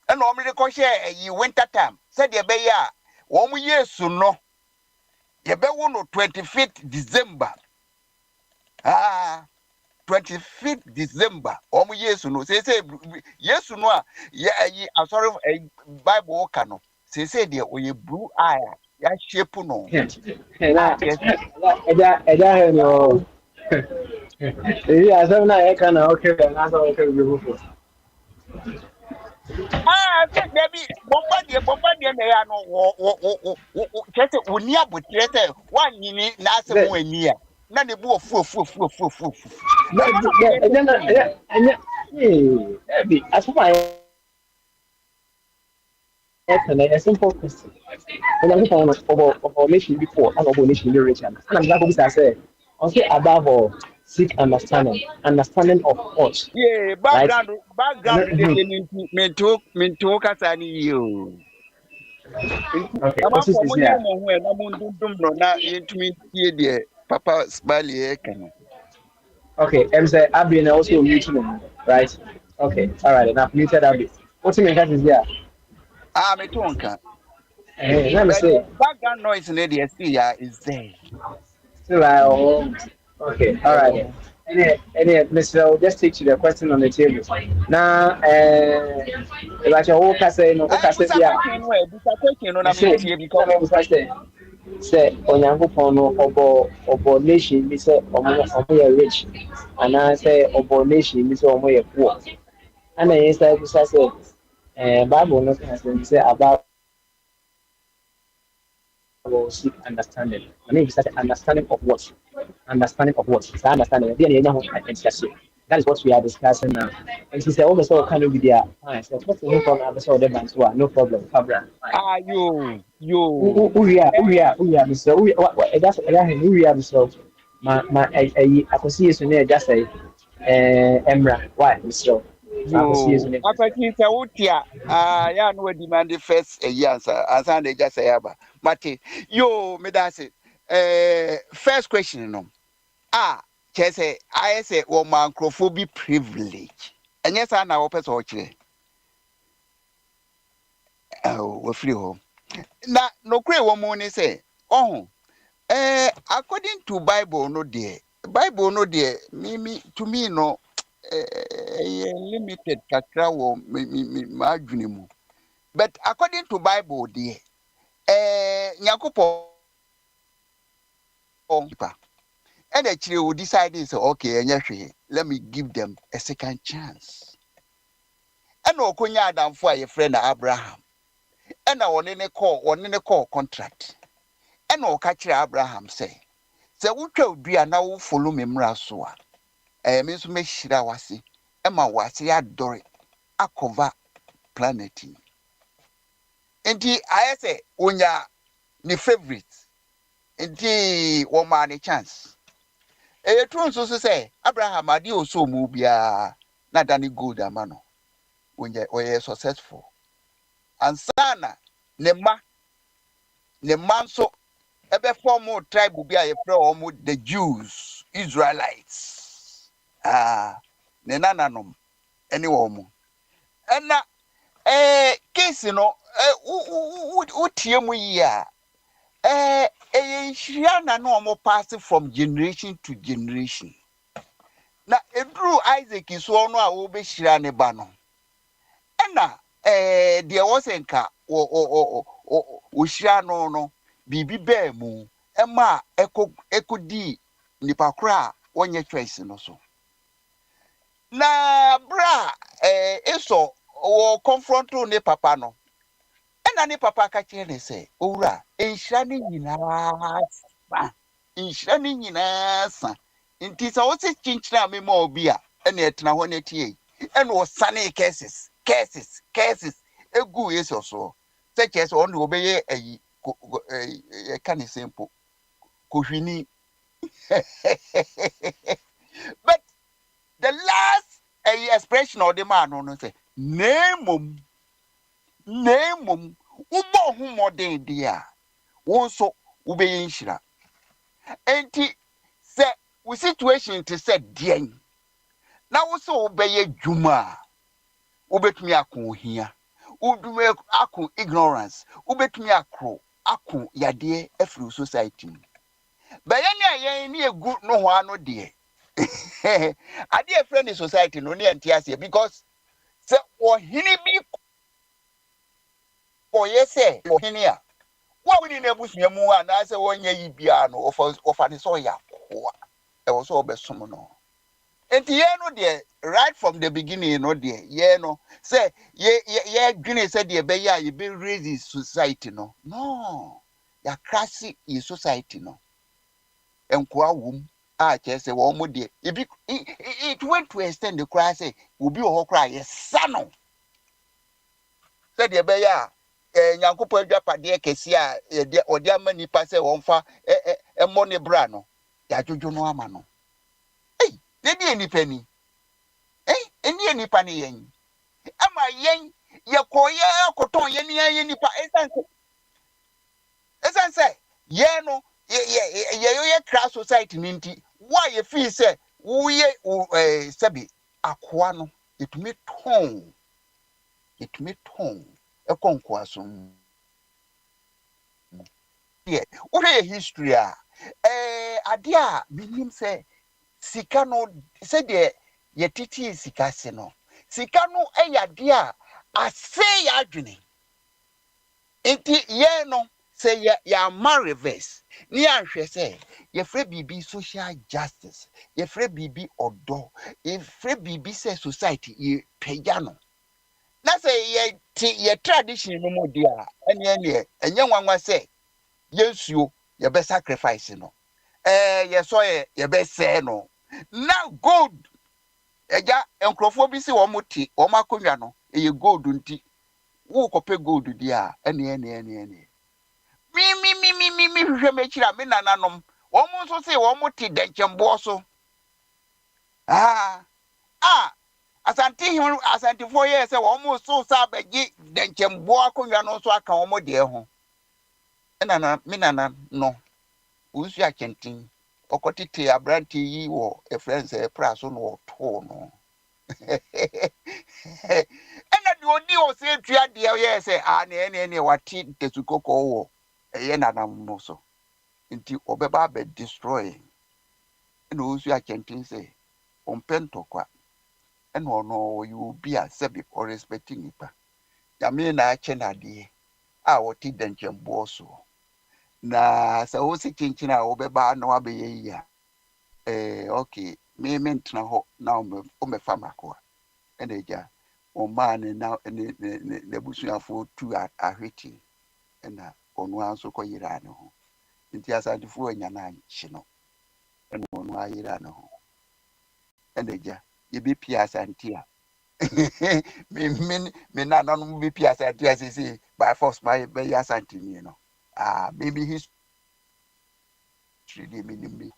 and normally ko share yi winter time said ye be ya womo yesu no ye be wo no 25th December 25th December womo yesu no say yesu no a ye yi sorry Bible ka no say de oye blue eye ya shape no yes no. Yeah, so now I can okay, and that's all I can do. Debbie, Bombardier, they are no, just when you have to one you last That, 1 year. None the book, fu. and then, hey, as for my a simple question. When I found of nation before, and of nation liberation, and I'm glad to say, okay, above all, seek understanding of what, Yeah, right? background, they mean to Casani you. Okay, I'm what for is money, here? when I'm on no, not into me, dear, Papa Smiley, Okay, I'm say I've been also muting, right? Okay, all right, and I've muted Abby. What's in the is here? I'm a tonka. Let me But say. the background noise in the is there. Still, okay, all right. Mr. Just take to the question on the table. Now, like your whole case, no, I case, was a yeah. question on a Say, minute because I was say, Onyankopɔn no ɔbɔ nation bi sɛ ɔmo yɛ rich, anaa sɛ ɔbɔ nation bi sɛ ɔmo yɛ poor. Ɛna yɛn sɛ bisa sɛ, Bible no ka sɛ about will seek understanding. I mean, it's such understanding of what? Understanding of what? It's understanding. That is what we are discussing now. And she said, oh, so kind of with their eyes. What's the from episode of the no problem. Fabra. you. Who are, Mr. Who are, Mr. I could see you near just say, Emra. Why, Mr. I could see you You, near. apati sa utia, ya no demand the first a year answer, and they just say, Aba, Mate, me that's it. First question, no. Chese, I say, oh, man, crofobia privilege. And yes, I know, person, we're free home. Na, no, cray woman say, oh, according to Bible, no, dear. Bible, no, dear, to me, no. Limited kakra wo ma adwene mu but according to Bible dear Nyankopɔn pa and actually we decided say okay enye hwe let me give them a second chance and okonya adamfo a ye friend Abraham and one ne call contract and o ka kire Abraham say wotwa odua na wo follow me mmra so a me so me hira wase e ma wase adore akova planet nti ayɛ sɛ onya ne favorite nti wɔma ne chance ɛyɛ true nso so sɛ Abraham adeɛ ɔsɔ mu biara na da ne gold ama no ɔyɛ successful ansa na ne mma nso ɛbɛfɔ mo tribe bi a yɛfrɛ wɔn the Jews Israelites ne nananom ɛne wɔn mo ɛna case no wotie mu yi a nhyira na no pass from generation to generation na eduru Isaac so no a wobɛhyira ne ba no ɛna deɛ wɔsɛ nka wɔhyira no biribi baa mu ɛma ɛkɔdi nipa koro a wɔnyɛ choice no so na bra eso wo confront ne papa no na ne papa ka kire ne se owura enhira ne nyinaa sa enhira ne nyinaa sa nti sa wo se chinchina me ma obi a na etena ho na tie na wo sane cases egu yeso so se kese on do obeye ayi ka ne simple kohwini but the last expression of the man no say nemom ubo hu modern dia won so ubeye nhira enti se we situation to say dien na wo so ubeye dwuma ubetumi akohia udumi akon ignorance ubetumi akon yade afri society bɛyɛ ne ayɛ ne egu no ho ano de ade a friend society no ne ante because sɛ ɔhene bi ɔyɛ sɛ ɔhene a wo woni na abusua mu a na sɛ wɔnyɛ yi bia no ɔfa ne sɛ ɔyɛ akoa ɛwɔ sɛ ɔbɛsom no enti yɛ no de right from the beginning no de yɛ no sɛ yɛ dwene sɛ de bɛyɛ a yɛbɛ raise society no yɛkrase yi society no enkoa wom a kyerɛ wo mo de it went to extend the cry say obi wo kra yesa no sɛ de be ya nyankopɔ adwapade kɛse a de ode ama nipa sɛ wɔmfa ɛmmɔ ne bra no ya dwodwo no ama no ne die nipa ni eni nipa ne yɛn ama yɛn yɛkɔyɛ akoton yɛn yɛn nipa esanse yɛn no ye class society ninti why you feel say we sabi akoa no etumi ton ekonko asom what a history ade a minim say sika no say de ye titi sika se no sika no ade a ase ya adwene enti ye no say ya reverse ni ahwe say ye frɛ bibi social justice ye frɛ bibi odo ye frɛ bibi say society ye pagya no na say ye tradition no mo dia ene enye nwanwa say yensuo ye be sacrifice no ye so ye be say no now gold eja enkrofo bi si wo moti wo makonwa no ye gold nti wo kope gold dia ene mi hwehwɛ mechira me nananom wɔn nso se wɔn te denkyembo so asantifo yɛ sɛ wɔn so sa abɛgye denkyembo akonnwa no so aka wɔn deɛ ho ɛna me nana no wusu akyɛnten ɔkɔtete abrante yi wɔ efrɛn sɛ pra so no ɔtoo no ɛna deɛ odi ɔsɛ etua deɛ yɛ sɛ ne wate ntesukɔkɔ wɔ ɛyɛ nanam no so nti obeba be destroy ena osu akyɛnten sɛ ɔmpɛntɔkwa ɛna ɔno you be a sebi or respecting nipa yame na akyɛ nadeɛ a wɔte denkyembo so na sɛ wo si kyenkyena a wobɛba na wabɛyɛ yi a okay me mentena hɔ na ɔmɛfa makoa ɛna agya ɔmaa ne na n'abusuafoɔ tu ahweti ɛna ɔno anso kɔyera ne ho nti asantifo anya na anhye no ɛna ɔno ayera ne ho ɛna agya yɛbɛpie asante a me nananom bɛpie asante a sɛsɛ by force ma bɛyɛ asante ni no maybe history de menim bi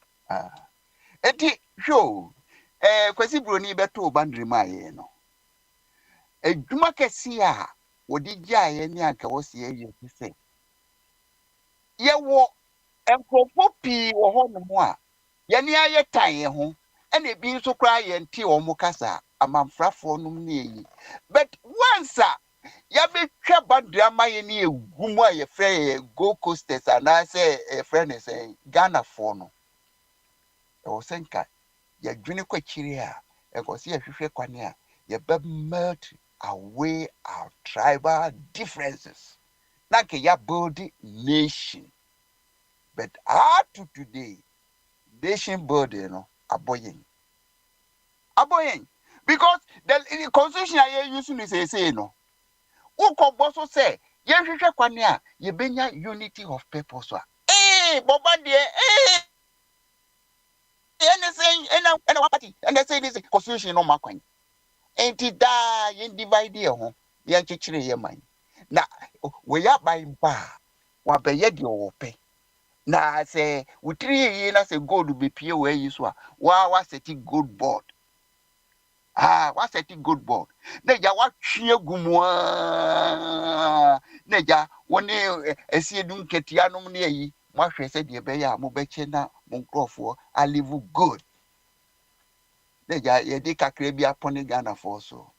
enti hwɛ kwasi buroni bɛtoo bandre ma yɛ no adwuma kɛse a wɔde gyaeɛ ne anka wɔse yɛyɛ sɛ yɛwɔ nkurɔfo pii wɔ hɔ nom a yɛne ayɛ tan yɛ ho ɛna ebi nso koraa yɛnte wɔn kasa amanfrafoɔ nom ne eyi but once a yɛbɛtwa bandre ama yɛ ne egu mu a yɛfrɛ yɛ Gold Coasters anaasɛ yɛfrɛ ne sɛ Ghanafoɔ no ɛwɔ sɛ nka yɛdwene kɔ akyire a ɛkɔ sɛ yɛhwehwɛ kwan a yɛbɛmelt away our tribal differences na nka yɛabuild nation but to today nation building no aboyen because the constitution I use to say no. Uko boso say ye hwehwe kwane a ye benya unity of purpose. Boba de anything and one party and they say this constitution no makwan. Enti da ye divide ye ho ye chichire ye man. Na we ya by ba wa be ye de ope. Na say we 3 years na say gold be pie we yi so a wa set gold board. What's a good board? Neja what cheer gumwa. Neja one a see dun ketianum near ye. Masha said, ye beya, mubechena, Moncrofo, I live good. Neja ye dika crebia ponegana for so.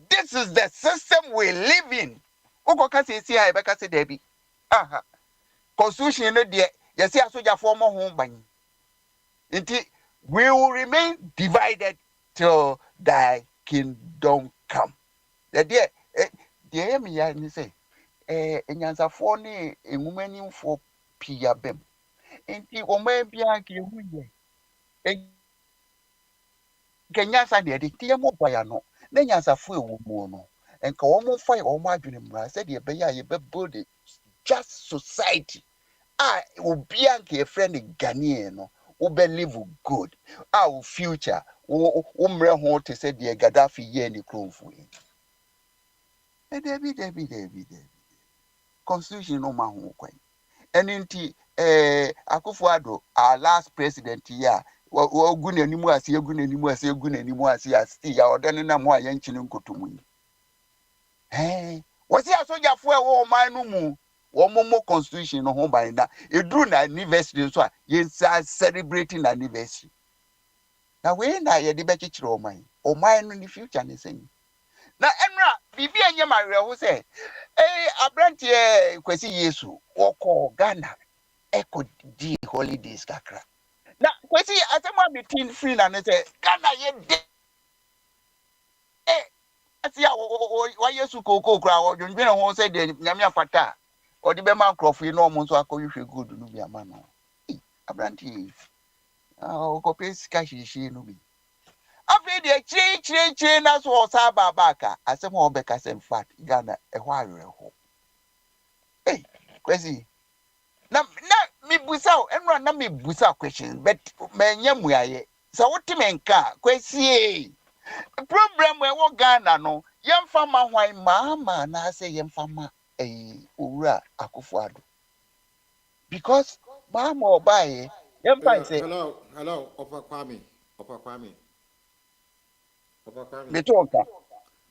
This is the system we live in. Oko kasi see I beka say Debbie. Constitution no dear, ye see a soldier former home bang. Indeed, we will remain divided till thy kingdom come. The dear me, I say, Nyansa for ne, a woman for Pia Bem. And he will maybe argue, and Kenyasa dear, the Tiamo Bayano, then Yansa fool mono, and Kaomo fire or margin. I said, ye be a body, just society. Will be a friend in Ghanaian. Live good. Our future. Umre ho te say the Gaddafi ye ni kromfu. Debi. Constitution no ma ho kwan. Enti Akufo-Addo, our last president here. Ogu n'animu ase ya odane na mo aye nchini nkotomu. Wasi asojafo e wo man no mu. Womomo constitution no ho ban na eduru na anniversary so a ye celebrating anniversary. Na we na ye de be kikire oman no ni future ne sen. Na enra bibi anye mawe ho say abrantie kwesi Yesu woko Ghana eko di holidays kakra. Na kwesi asema meeting free na ne say Ghana ye de asia wa Yesu koko kra wo dwendwe ho say de nyame afata. Or the Bema Crawford, no one so I call you good to be a man. Abranti, copies cash is she no be. After the chain as was Sababaka, as some more Becas and fat, Ghana, a while. Hey, crazy. Now, me busao, and run me busa questions, but man, yam we are. So what to make car, crazy. Problem where what Ghana no, young farmer, why mamma, na say young farmer. Ura Akufo-Addo. Because mama or buy say hello, Opa Kwame. me talk.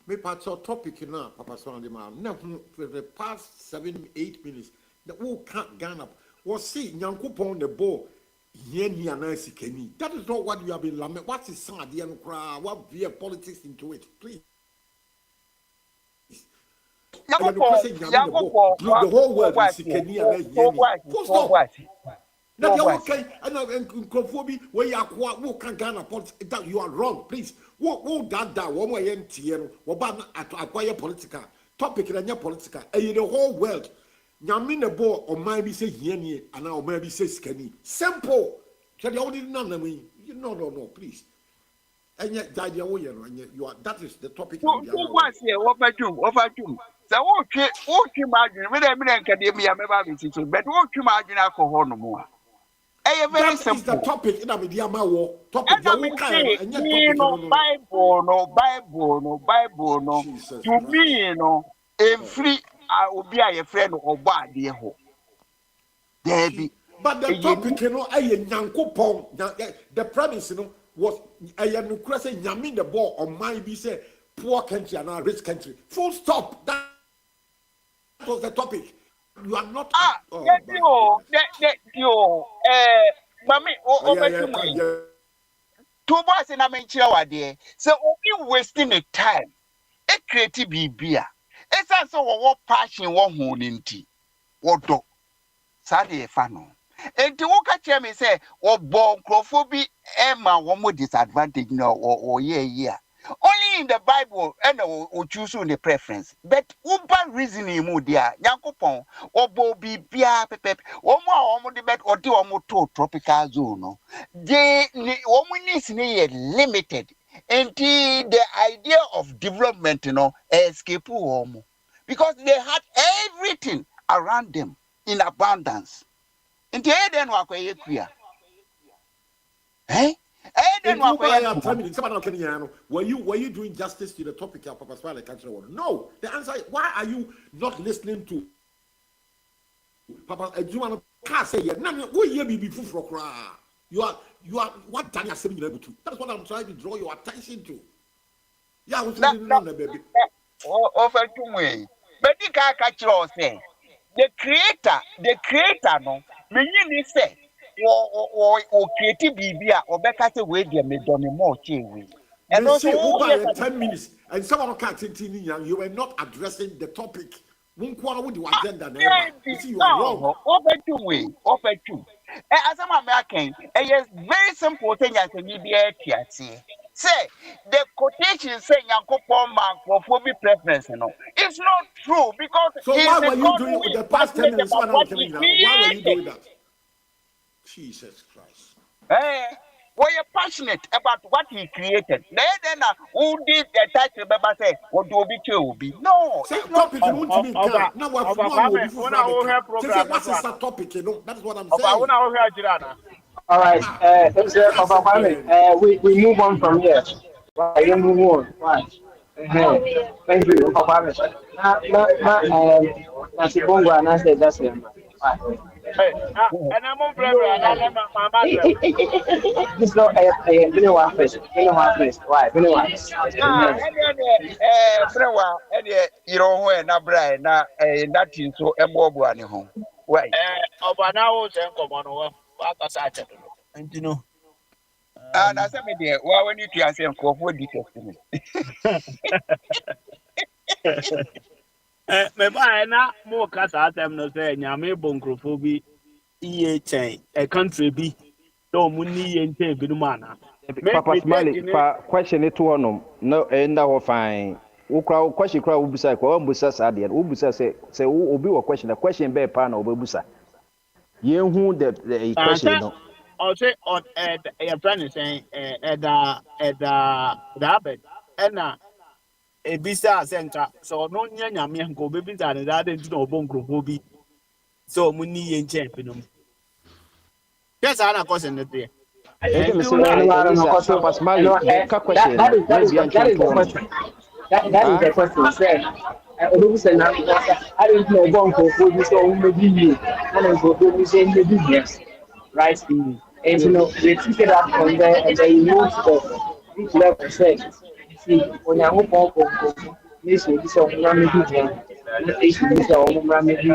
Me part your topic now, Papa Sunday man. Now for the past 7-8 minutes, the whole can't Ghana was see Nyankopon the ball. Yen Kenny. That is not what you have been lament. What is sad? What be politics into it, please. The whole world is now you okay? And Nkrofo where you are can Ghana politics. That you are wrong, please. What that one more MTN what acquire political topic in your political and the whole world. Nyame the ball or maybe say yeni and now maybe say skinny. Simple. Can you only none of me? No, please. And yet that you are that is the topic. What about so what you imagine with them in academia, maybe but what you imagine alcohol no more. Very simple. Is the topic in the war topic. Bible, no. To me, no, every I will be a friend or bad, dear ho. There be. But the topic, the premise, was I am requesting Yamin the ball on my be say poor country and a rich country. Full stop. That was the topic. You are not. Two boys in a mention there. So only wasting the time. A creative beer. It's also what passion one holding tea. What do? Sadly, fano. And to walk at me say, or born Crawford Emma one more disadvantage no or yeah. Only in the Bible, and or choose on the preference. But Uber reasoning mood, dear, Yankopon, or Bobby Bia Pep, or more the bet or do a motor tropical zone. They woman is near limited. And the idea of development, escape home. Because they had everything around them in abundance. And then Eh? In Dubai, 10 minutes. Were you doing justice to the topic of Papa Smile country? No. The answer is why are you not listening to Papa? You want to say yeah? No, you are what Daniel said you able to. That's what I'm trying to draw your attention to. Yeah, I was reading on the baby. Over to me. But the guy catch you say the creator no meaning say or create bibia or better say we dey me done more chewe. And They also say over 10 minutes and someone can't you were not addressing the topic. Won't quarrel with your agenda never. You see, you are wrong. Over to. As I'm American, yes, very simple thing as a media say the quotation saying Uncle Paul Mark for be preference. It's not true because So he's why the were you God doing who is the past 10 passionate minutes? about what he Why were you created. doing that? Jesus Christ. Were you passionate about what he created? Then who did the title remember say what do will be? No, So it's not topic you true. want to me can now we're one will be for say what's this topic, That's what I'm saying. All right. Papa Kwame, we move on from here. Right, you move on. Right. Thank you, Papa Kwame. That's the bongo and I said that's him. Right. And I'm on forever, and I'm my This no, been a while first. Been a while first. Right. Been a while. And then Frewa, and you know when na Brian na that is so ebobo home. Why? ọba náà ó sẹ́ nkọ̀mọ́ no wọ́n akasa àkyẹ́ dodo nti no And I said, me why when you can say for details to me. mẹ̀báyé na mo kasa àtẹ̀m no sẹ́ nyàmé bọ̀ nkurọ̀fọ́ bi iye kyẹn country bi na ọmọ ní iye nkyẹn bi mu àná. Papa Smiley, question it to one. No, and now fine. Ukra question crowd ubusa kwa ubusa sadia. Ubusa say obi wa question. The question be pa na obusa. Yen who the question no. Ọ̀sẹ̀ ẹ̀yẹ fẹ́ ni sẹ́yìn ẹ̀dà abẹ ẹ̀na ebisa asẹ̀nka sọ ọ̀nà nyẹ nyàmé nǹkan obebisa ni dáadé ntí na ọ̀bọ̀ nkurọ̀fọ́ bi sọ ọmọ ní iye nkyẹn bi mu. Yes, I have a question there. That is the question. That is the question. Say, Olufsen now, I didn't know one for you, so maybe you, and go to you say maybe yes, right? And they took it up from there and they moved the level say, see, when I hope on this will be so maybe this will be so maybe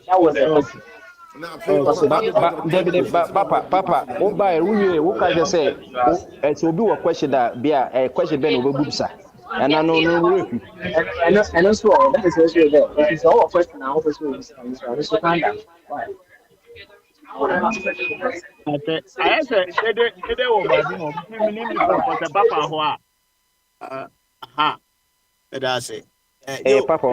that was the question. Papa, by who can say, it's will be a question that be a question Ben over Bubsa. And I know no. And also, that is also there. It is all a question. I hope it's so kind of. I said, they were bad, the Papa Hoa. Aha, that's it. Papa,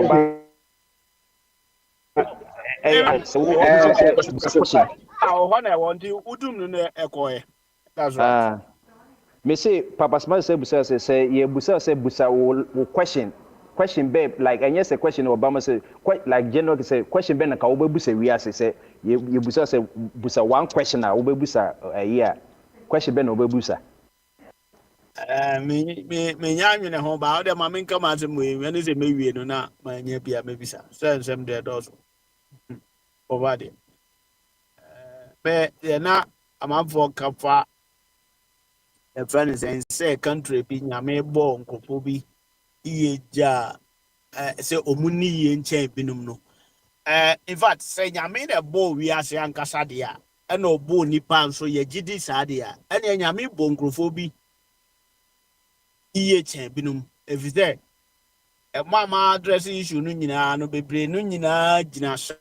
when I want you, Udum Echo. That's right. Me say Papa Smart say busa say ye busa say busa will question babe like and yes a question Obama say quite like general say question be na ka obe busa we say ye busa say busa one question na obe busa a year question be na obe busa Me nyanwe ne ho ba o de ma me nka ma se mo we ne se me wie no na ma nya bia me bisa sem de dos over there be ye na amafo kafa a friend is in say country bi nyame bo nkofo bi iye ja say omuni ye nchen binum no in fact say nyame de bo wi ase ankasa de a na obo nipa nso ye gidi sa de a na nyame bo nkofo bi iye chen binum efise mama address issue no nyina no bebre no nyina gina so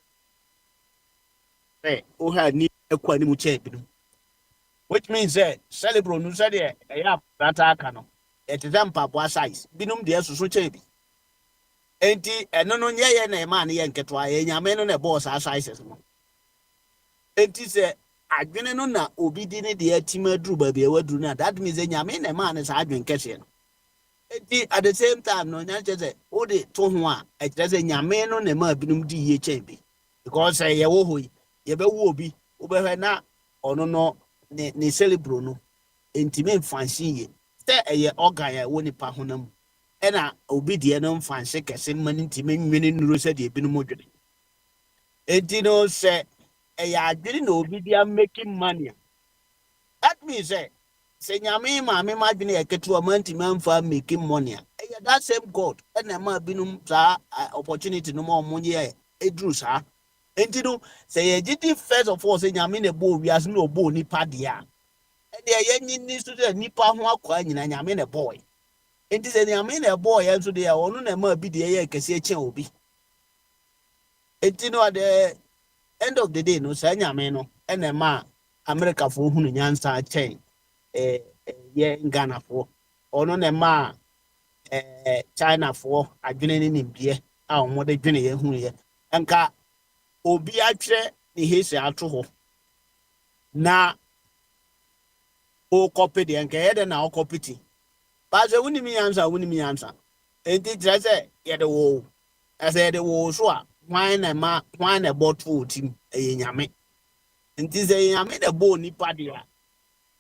o ha ni ekwa ni mu chen binum. Which means that celebrate no said yeah aka no it is papa size binum de so chebi enti eno no nye na ma na ye nketwa ye nyame no na boss sizes no enti se adwene no na obi di ne de atima duru ba bia waduru na that means nyame na ma ne sa adwen kese no enti at the same time no nya chese o de to ho a chese nyame no na ma binum di ye chen bi because ye wo ho ye be wo obi wo be hwe na ono no ne celebro no enti me fancy ye se eye organ ya wo nipa honam e na obi de no fancy kese man enti me nwene nuro se de binum odwene enti no se eye adwene na obi dia making money. That means say nyame ma me madwene ye ketewa manti manfa making money. That same God and ma binum sa opportunity no more money edru sa. Enti no say ye gidi first of all say nyame na bo wiase na obo nipa de a. E de ye nyini so de nipa ho akwa nyina nyame na boy. Enti say nyame na boy ye so de ya onu na ma bi de ye kese eche obi. Enti no at the end of the day no say nyame no ene ma America fo hunu nyansa chen ye Ghana for ono na ma China for adwene ne nimbie a omo de dwene ye hunu ye enka obi atwe ne hesi ato ho na o copy de enka ye de na o copy ti ba ze wuni mi yansa enti trese ye de wo ase ye de wo so a hwan na bottle tim nyame enti ze nyame de bo nipa de a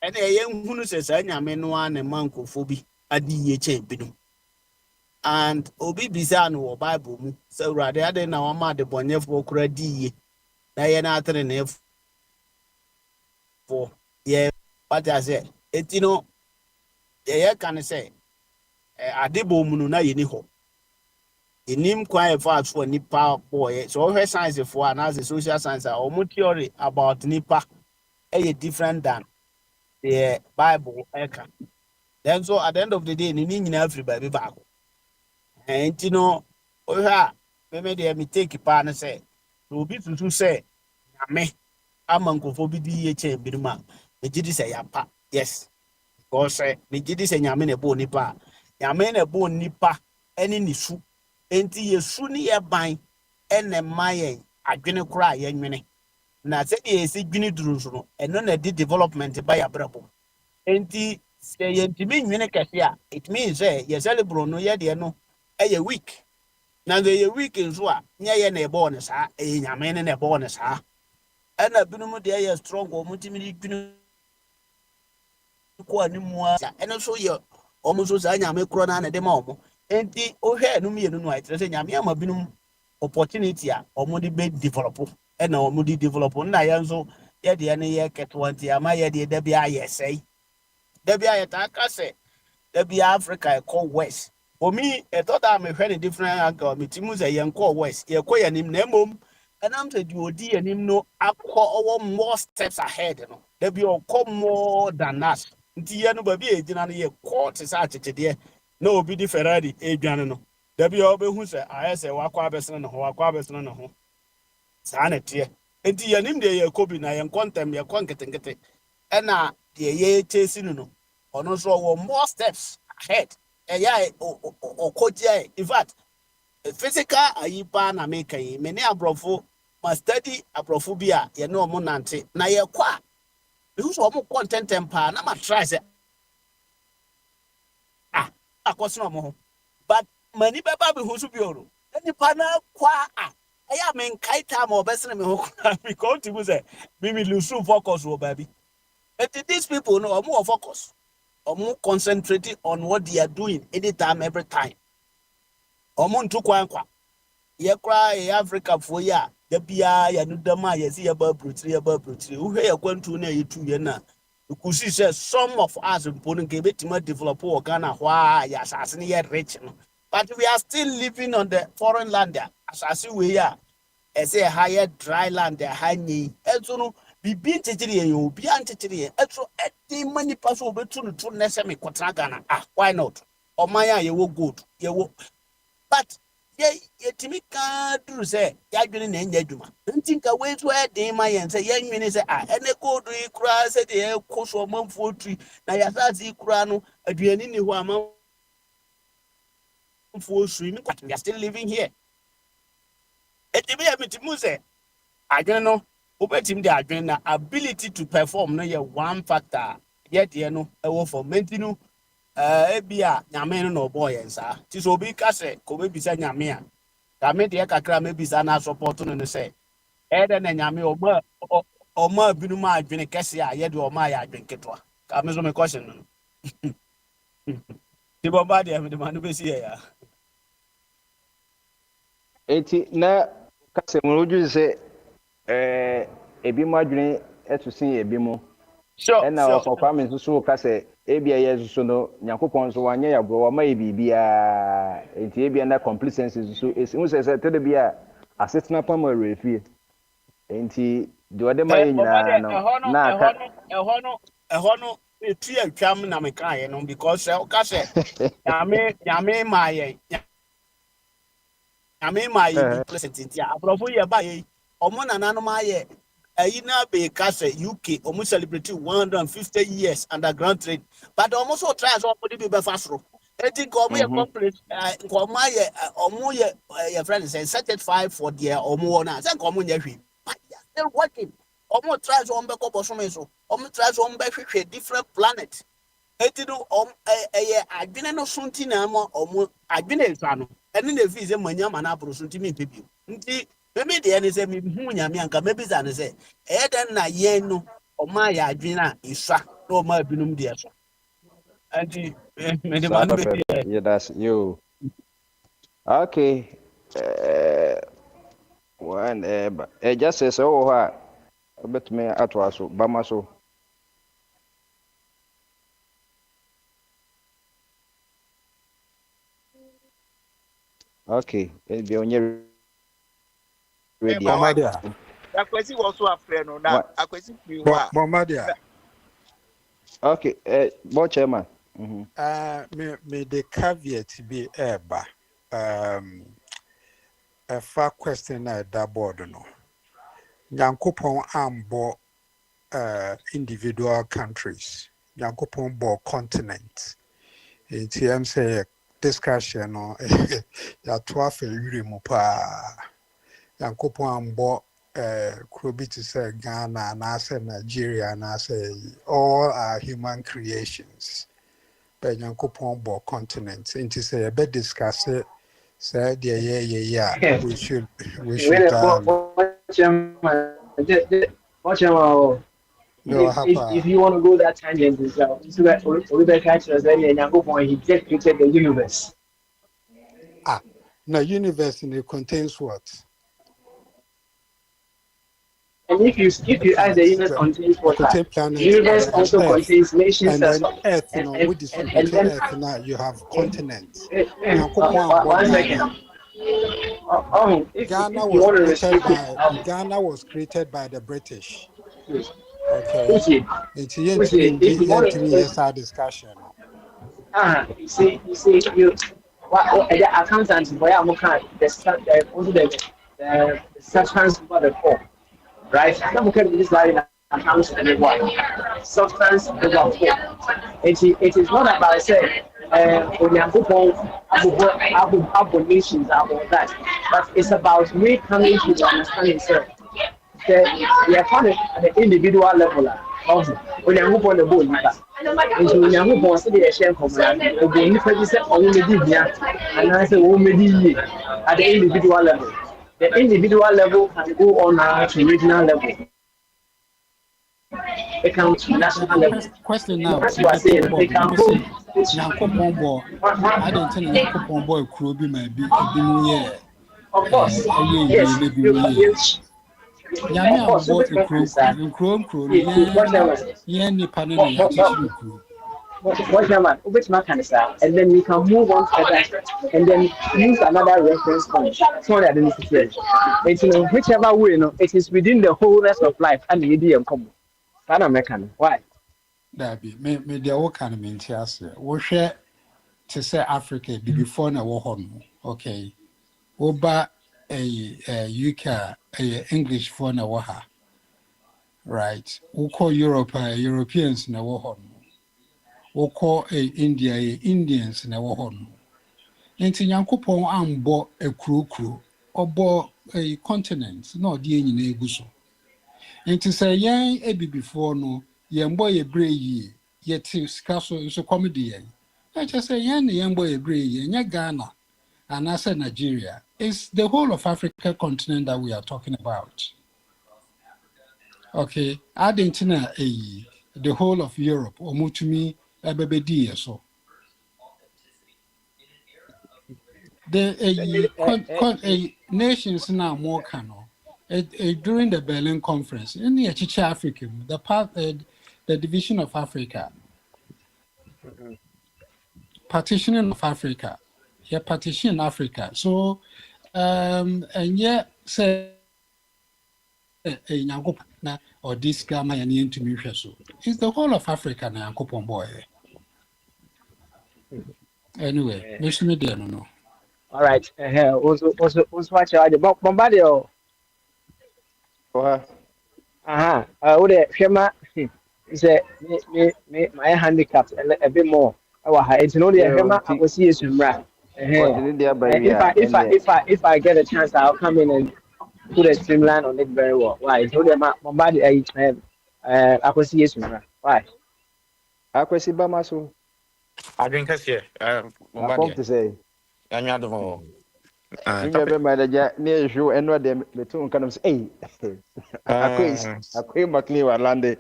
ene ye nhunu se sa nyame no a ne mankofo bi adi ye chen binum and obi bisa no wo bible mu se urade ade na wa ma de bonyefo kura di ye na ye na atre ne fo ye what I say etino ye kan say ade bo mu no na ye ni ho enim kwan e fa so nipa boy so he science fo and as social science or mu theory about nipa e different than the bible eka. Then so at the end of the day, ni nyina free baby back. And you know, oh ha, me dey me take pa na say, no be to say, me amankofo bi di ye chen bi ma. Me gidi say ya pa. Yes. Because say me gidi say nyame na bo nipa. Nyame na bo nipa eni ni su. Enti ye su ni ye ban ene maye adwene kura ye nwene. Na say ye si dwini duru so no, eno na di development ba ya brabo. Enti say yentimi nwene kese a it means say ye celebrate no ye de no e week na the week nso a nye ye na ebo ne saa e nyame ne na ebo ne saa e na binum de ye strong o mutimi dwinu ko animu a e no so ye o mo so saa nyame kro na na de ma o mo enti o hwe no mienu no a tire say nyame ama binum opportunity a o mo de be develop e na o mo de develop na ye nso ye de ne ye ketwanti ama ye de da bia ye sei da bia ye ta ka se da bia Africa e call west for me I thought I'm a very different angle me timu say ye call west ye ko ye nim na mom and I'm say di odi ye nim no akọ more steps ahead no da bia o come more than us nti ye no ba bia e gina no ye ko te sa chechede na obi di Ferrari e dwane no da bia obehu say aye say wakọ abesene no ho saa na tie nti ye nim de ye ko bi na ye kontem ye kon ketenkete na the ye chasing no ono so more steps ahead yeah in fact physical ayipa na make yi many abrofo must study abrofo bi a ye no mo nante na ye kwa because mo content temper na ma try say akoso mo ho but many baba be hu so bi oro nipa na kwa aya men kai time obesene me ho because you say me lose focus o baby. But these people know are more focused or more concentrating on what they are doing anytime, every time. Or more to kwa. Ye cry Africa for ya. The Bia, ya Nudama, ya see about brutally. Who here going to near you to Yena? Because she says some of us in Poland gave it to develop or Ghana, why, yes, as near rich. But we are still living on the foreign land there. As we are. As a higher dry land, the high knee, and so be being titty, you be antitty, and so at the money pass over to Nesami Quatragana. Why not? Or Maya, you will good, you will. But ye Timmy can't do say, Yagun and Yaduma. Don't think away to a day, my and say, young men say, and they go to a cross at the air course or month for tree. Now, Yasazi Crano, a Dianini who are month for swimming, we are still living here. It be a Mitimuse. I don't know. Ubetim the agenda ability to perform no ye one factor. Yet ye no for mentinu ebia nyame no boy and sa. Tis obi kase kobe bisa nyame a. Kame de kakra me bisa na support no say. Eden na nyame oma binu ma adwene kese a ye de oma ya adwen ketwa. Kame so me question no. Ti bomba de me de manu besi ya. Enti na kase mu oju se ebi mu adwene eto sin ebi mu na Sure. oso kwa me nso kase ebia ye so no Nyankopɔn so wanye ya bro wa mai bibia enti ebia na complacency so hu se tede bia asetena pam arefie enti de ode ma ye Bomba nyina de no na aka ɛhɔ no etu atwam na mekaeɛ no because sɛ woka sɛ nyame ma yɛn nyame ma yɛ bi present nti a aborɔfo yɛ ba yɛ ɔmo nananom ayɛ ɛyi na bɛka sɛ UK ɔmo celebrate 150 years underground trade but ɔmo so try sɛ ɔmo de bi bɛfa soro eti nka ɔmo yɛ complete nka ɔmo ayɛ ɔmo yɛ yɛ friend sɛ certified for deɛ ɔmo wɔ na sɛ nka ɔmo nyɛ hwee but they are still working. Omo try so ombeko bosome so. Omo try so ombehwehwe different planet. Eti no adwene no sunti na ama omo adwene etwa no. Ene na fi se manyama na abro sunti mi pebio. Nti me de ene se me hu nyame anka mebisa ne se den na yen no omo ya adwene a isua na omo abinum de so. Nti me de sa manu pa be pe ye das yo okay one just say so ha obetme ato aso bama so okay be onye ready Bomadia. Akwesi was so afraid no na what akwesi fi ho a. Bomadia. okay board chairman Me the caveat be eba. A far question at that board no. Yankopon ambo individual countries. Yankopon bo continent. In TM say discussion no ya 12 yuri mu pa. Yankopon ambo could be to say Ghana and I say Nigeria and I say all are human creations. But Yankopon bo continent. Into say a bit discuss it. Say yeah. We should Wait, watch him. no If hapa. you want to go that tangent, Oliver Catcher said, he just created the universe. Ah, now universe in it contains what? And if you ask the Planets. universe contains It water, contains the planets universe and then also Earth. contains nations And as then well. Earth, And with and distributing then Earth now you have continents. Nyankopon and one Ghana. second. Ghana If you was want to created restrict it, by the British. Okay. Uche, It's if you want to, yes our discussion. you see, the accountant, boy, I'm okay. The substance over the form, right? I'm okay with this line accounts and substance over form. It is not about saying, abominations about that, but it's about me coming to the understanding, sir. We are found at the individual level also onyankopɔn na bɔɔ nipa nti onyankopɔn sɛ deɛ yɛhyɛ nkɔmɔ ɔbɔ nipa bi sɛ ɔmo mɛdi bia anaasɛ wɔn mɛdi yie at the individual level. The individual level can go on now to regional level. It can to But national the level. question now, As you are Mebeki saying, Bob, it can no go. say, Nyankopon bo, I didn't tell Nyankopon boy crew be my be no ye, Of course, ye, yes, maybe you, no ye. you, Nyame of course, you ambo bet me ekro, answer. no, What yen nipa no na ya chichi ekro. Whatever, which man can say, and then we can move on further, and then use another reference point. So that in situation, it's whichever way, it is within the whole rest of life, and the idea come. Pan American, why? That be me de wo kan me ntiase. Wo hwe to say Africa be before na wo ho no. Okay. Wo ba UK English for na wo ha. Right. Wo call Europe Europeans na wo ho no. Wokɔ India Indians na ɛwɔ hɔ no nti Nyankopɔn ambɔ akurokuro ɔbɔ continent na ɔde nyinaa egu so Nti sɛ yɛn ebibifoɔ no yɛn bɔ yɛ bere yie yɛte sika so nso kɔmedi yɛn. Ɛkyɛ sɛ yɛn ne yɛn bɔ yɛ bere yie nyɛ Ghana anaasɛ Nigeria. It's the whole of Africa continent that we are talking about. Okay, Argentina, the whole of Europe, omutumi ebebedi so. The nations now more cano. During the Berlin Conference, in the Chicha Africa, the division of Africa, partitioning of Africa, yeah, partition Africa. So, and yet say na or this gamma and into me so. It's the whole of Africa na Yankopon boy. Anyway, wish me there no. All right. Also watch out. Bombardio. Oha. Aha. What the Shema? Say me my handicap a bit more. It's not the Yo, Shema. I will see you soon, right? Ọdịnị dị abaghị ya ene If I get a chance, I'll come in and put a streamline on it very well. Why? It's not the Bombardio. I will see you soon, right? Why? akwesị bama so Adwene kɛseɛ apɔm Bombardier te sɛ anyɛ adom hɔ me nua topic bɛma adagya ne ɛhwɛ ɛno deɛ meto nka nom sɛ ei akwai maclean walande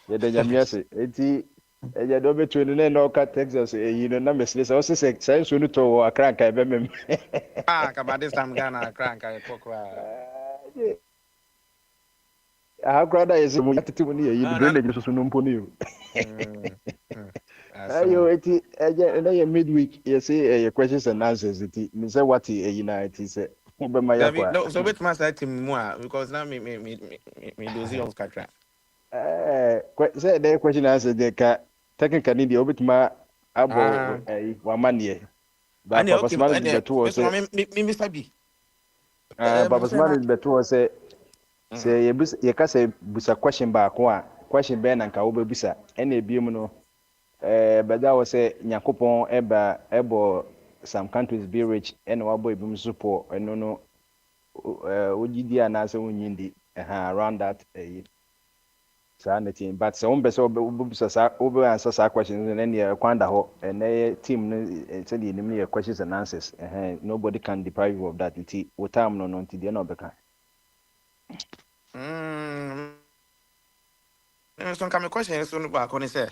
yɛda nyame ase enti ɛgya dɛ wobɛtuo no na ɛna ɔka Texas ɛyi no na mesere sɛ wose sɛ saa nsuo no tɔ wɔ akra nka ɛbɛmem kabade sam Ghana kra nka yɛkɔ koraa aha koraa da yɛsɛ mu yɛtete mu ne yɛyi no drainage soso no mpo ne yo ayo eti ɛgya ɛnɛ yɛ midweek yɛsɛ ɛyɛ questions and answers eti me sɛ wate ɛyi na eti sɛ wobɛma yɛakɔ a so wobɛtumi saa tim mu a because na me dosi off kakra sɛ ɛdɛ question and answers deɛ ka technical ne deɛ wobɛtumi abɔ ɛyi wamanneɛ ba papa smart de bɛto wɔ sɛ memisa bi papa smart de bɛto wɔ sɛ sɛ yɛka sɛ busa question baako a question bɛɛ na nka wobɛbusa ɛna ebiem no bɛda wɔ sɛ Nyankopɔn ɛbɔ some countries be rich ɛna wabɔ ebi nso pɔ ɛno no wogyidi anaasɛ wonyindi around that saa na team but sɛ wompɛ sɛ wobɛbusa saa wobɛansa saa questions no ɛne kwan da hɔ ɛnɛ yɛ team no sɛdeɛ ɛnim no yɛ questions and answers nobody can deprive you of that nti wo time no nti deɛ na ɔbɛka so nka me question so no baako ne sɛ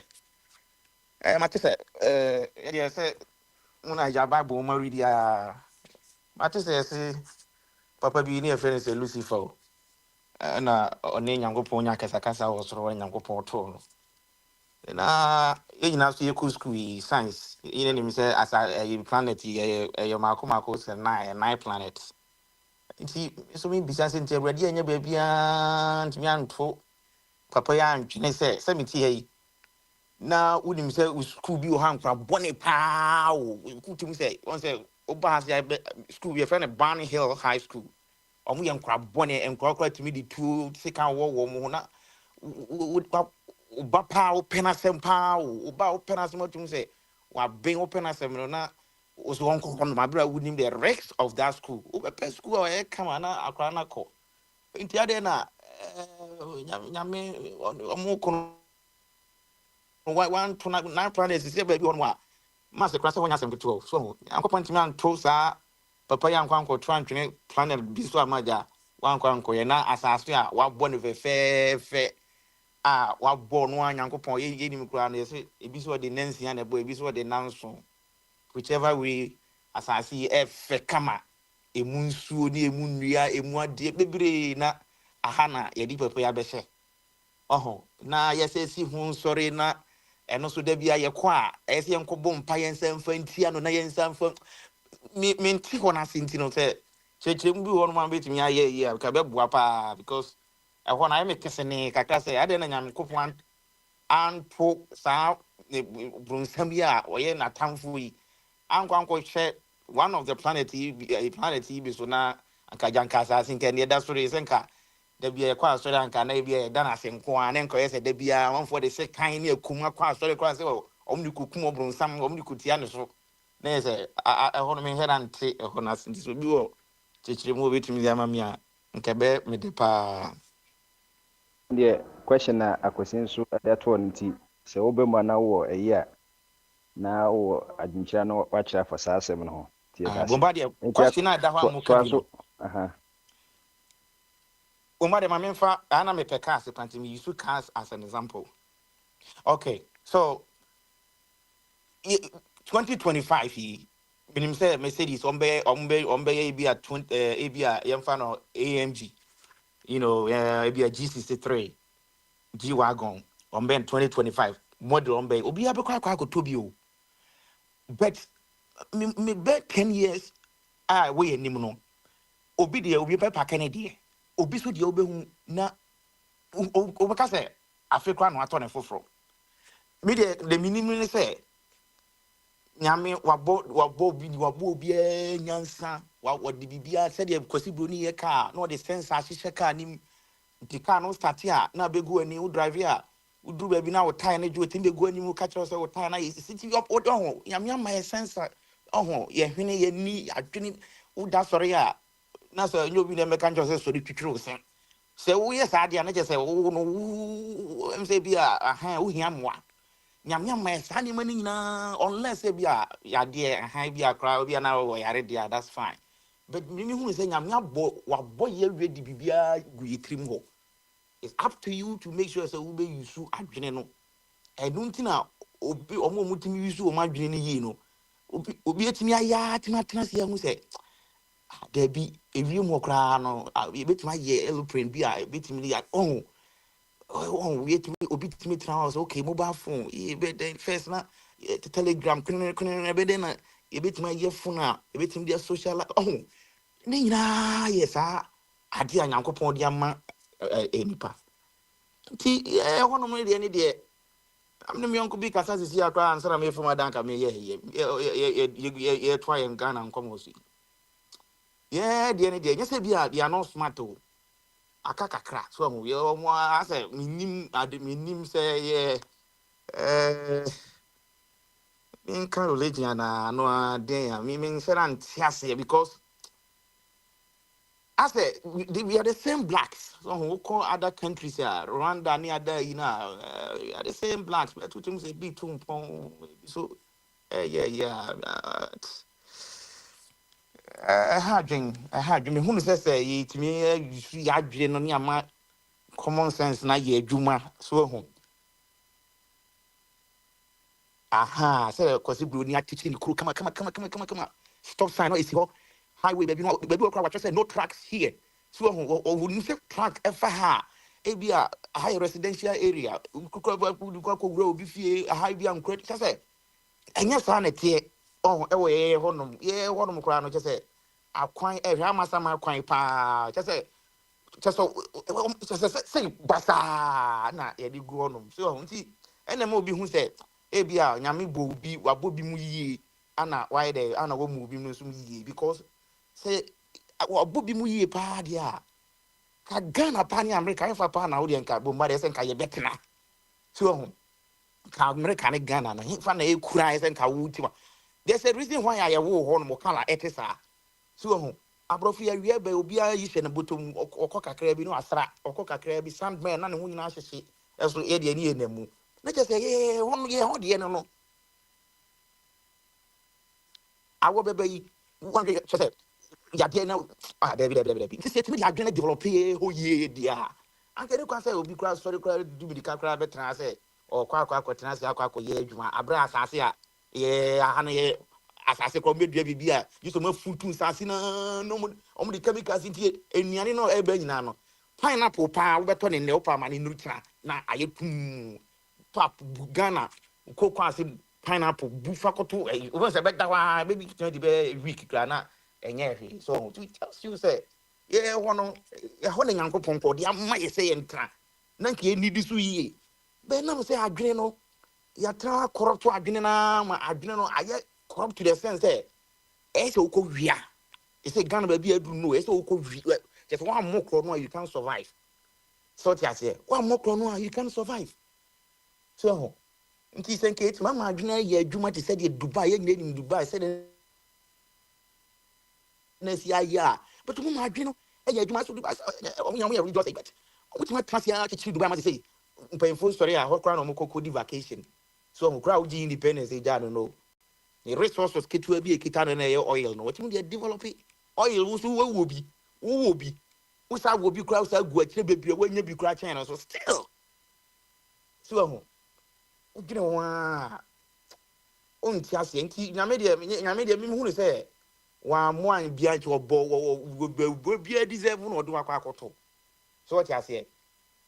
mate sɛ yɛdeɛ sɛ wona agya bible ma redi a mate sɛ yɛse papa bi ne yɛfrɛ no sɛ Lucifer o na ɔne Nyankopɔn nya kasakasa wɔ soro wɔ Nyankopɔn too no na yɛnyina so yɛkɔ school yi science yɛne nim sɛ asa planet yi ɛyɛ maako sɛ nine planets nti so mebisa sɛ nti awurade anyɛ baabiaa ntumi anto papa yɛ antwene sɛ mete ha yi na wonim sɛ school bi wɔ ha nkora bɔne paa o wotumi sɛ wɔn sɛ woba ha sɛ school bi yɛfrɛ no Barn Hill High School ɔmo yɛ nkora bɔne nkora tumi de tuo sika wɔ mo ho na woba paa wopɛ no asɛm paa o woba wopɛ no asɛm atumi sɛ wabɛn wopɛ no asɛm no na wɔsɛ wɔnkɔ hɔ nom aberɛ a wonim the risks of that school wobɛpɛ school a ɔyɛ kama na akora no akɔ nti adeɛ na nyame ɔmo kono one to nine planets is baby on what master class when you to so I'm going to to sa papa yan kwan ko tran twene planet bi so amaja wan kwan ko ye na asase a wa bɔ ne fɛfɛɛfɛ a wa bɔ no Nyankopɔn ye nim kura na yɛsɛ ebi so de nansia na bɔ ebi so de nanso whichever way asase ɛfɛ kama emu nsuo ne emu nnua emu ade bebre na aha na yɛdi papa ya bɛhyɛ na yɛsɛ si ho nsɔre na ɛno so da bia yɛkɔ a ɛsɛ yɛnkɔbɔ mpa yɛnsa mfa ntia no na yɛnsa mfa menti hɔ no ase nti no sɛ kyerɛkyerɛmu bi hɔ no ma bɛtumi ayɛ yi a ka bɛboa paa because ɛhɔ no ayɛ me kɛse ne kakra sɛ adɛn na Nyankopɔn anto saa bronsam yi a ɔyɛ n'atamfo yi ankɔhwɛ one of the planet yi bi so na anka gyanka asase nka ne ɛda soro yi sɛ nka da bia yɛkɔ asɔre anka na bia yɛda no ase nko a ne nkɔyɛ sɛ da bia amanfoɔ de sɛ kan ne akum akɔ asɔre koraa sɛ ɔm de kɔkum ɔbronsam ɔm de kɔtia ne so na yɛ sɛ ɛhɔ no menhɛ nante ɛhɔ no ase nti sɛ obi wɔ kyerɛkyerɛ mu wɔbɛtumi de ama me a nka bɛ mede paa deɛ question na akwasi nso de ato no nti sɛ wobɛmu na wowɔ ayi a na wowɔ adwenkyerɛ no wakyerɛ afa saa asɛm no ho nti yɛda ase Bomba de nti question na da ho amuka toa bi so no. aha Bomba de mamemfa ana me pe cars panti me use cars as an example. Okay. So 2025 he minim say Mercedes ombe be at 20 be a yemfa no AMG. You know, be a G63, G wagon ombe in 2025 model ombe obi abekwa kwa akotobi o. But me bet 10 years we anim no obi de obi pe pa Kennedy obi so de obehu na obeka say afekwa no ato ne foforo me de minimum ne say nyame wabo obi nyansa wa de bibia say de kwasi bro ni ye car na de sense ahyehyɛ car nim nti car no start a na begu ani wo drive a wo duru ba bi na wo tire na ju otim begu ani mu ka kyerɛ say wo tire na ye city up wo ho nyame ama ye sense ho ye hwene ye ni adwene wo da sɔre a na sɛ nyɛ obi na mɛka nkyerɛ sɛ sɔre twitwiri wo sɛ sɛ woyɛ saa deɛ na kyerɛ sɛ wo no ɛm sɛ bi a aha wohia mmoa nyame ama yɛ saa nneɛma no nyinaa unless bi a yadeɛ aha bi a koraa bi a na wɔ yare deɛ that's fine but mimi hu sɛ nyame wabɔ yɛ awie de biribiara gu yɛ tirim hɔ it's up to you to make sure sɛ wobɛyusu adwene no ɛno nti na obi ɔmo a ɔmotumi yusu ɔmo adwene no yie no obi atumi ayɛ atumi atena ase ahu sɛ dabi ewiem hɔ koraa no yɛbɛtumi ayɛ aeroplane bi a yɛbɛtumi yɛ yɛtumi obi tumi tena hɔ sɛ okay mobile phone yɛbɛdɛn first na telegram kene bɛdɛn na yɛbɛtumi ayɛ phone a yɛbɛtumi de social ne nyinaa yɛ saa adeɛ a nyankopɔn de ama nipa nti hɔnom no deɛ ne deɛ amne me yɔnko bi kasa sisi akora ansa na mefam adanka meyɛ yɛtoa yɛn Ghana nkɔmmɔ so yeah, deɛ ne deɛ nyɛ sɛ bi a they are not smart o aka kakra so ahu yɛ ɔmo asɛ menim sɛ yɛ menka religion ana no aden a menhyɛ na nte aseɛ because asɛ we are the same blacks so we call other countries Rwanda ne other you know we are the same blacks but to say be too mpɔn so yeah ha adwen me hunu sɛ yɛtumi yɛadwene no ne ama common sense na yɛ adwuma so ho aha say kwasi bro ni atichi ni kuro kama stop sign no isi ho highway baby no baby okra watch say no tracks here so ho o ni say track efa ha e bi a high residential area kukura ko wura obi fie a high bi an credit say enya sa na tie oh e wo ye honom kura no say akwan e hwa amasa ma kwan pa say just say basa na ye di go honom so nti ena ma obi hu say ebia nyame bo bi wabo bi mu yie ana why there ana wo mu bi mu so yie because say wabo bi mu yie pa dia ka Ghana pa ni America fa pa na wo de nka bo mare se nka ye betena so ho ka America ni Ghana na fa na e kura se nka wo ti there's a reason why I wo ho no mo kala etisa so ho abrofi ya wie ba obi a yi hwe ne botom okọ bi no asra okọ kakra bi sandman na ne ho nyina ahyehye eso e de ni enamu na je say ye ho de no awo bebe yi wan je say ya de na David nti se timi de adwene develop ho ye dia anke ne kwa say obi kura sorry kura du bi kakra betra say o kwa tena say akwa ye adwuma abra asase a ye aha na ye asase ko medua bibia yiso ma futu asase na no mo de chemicals nti enuane no eba nyina no pineapple pa wo beto ne ne opa ma ne nutra na ayetum pap Ghana ko kwa se pineapple bufa koto wo se beta wa baby kitchen de week kra na enye hwe so to tell you say ye hono ye hono nyankopon ko de amma ye say entra na nke ni di so yie be na mo say adwene no ya tra corrupt adwene na ma adwene no aye corrupt to the sense say e say uko wia e say Ghana ba bi adu no e say uko wia just one more no you can survive so ti ase one more no you can survive so nti senke it mama adwene ye adwuma ti say de Dubai ye nyina nim Dubai say na si aya but mama adwene no ye adwuma so Dubai o nya mo ye rejoice but Which my class ya to Dubai must say, painful story, I hope crown on di vacation. So crowd independence, they don't know. The resources kit will be a kitan and oil. No, what you develop it? Oil will be, who will be. Who's I will be crowds out, go at baby when you be crouching. So still, so, you know, just yanky, Namedia, who say, one behind your ball will be a deserving or do a quackoto. So what I say.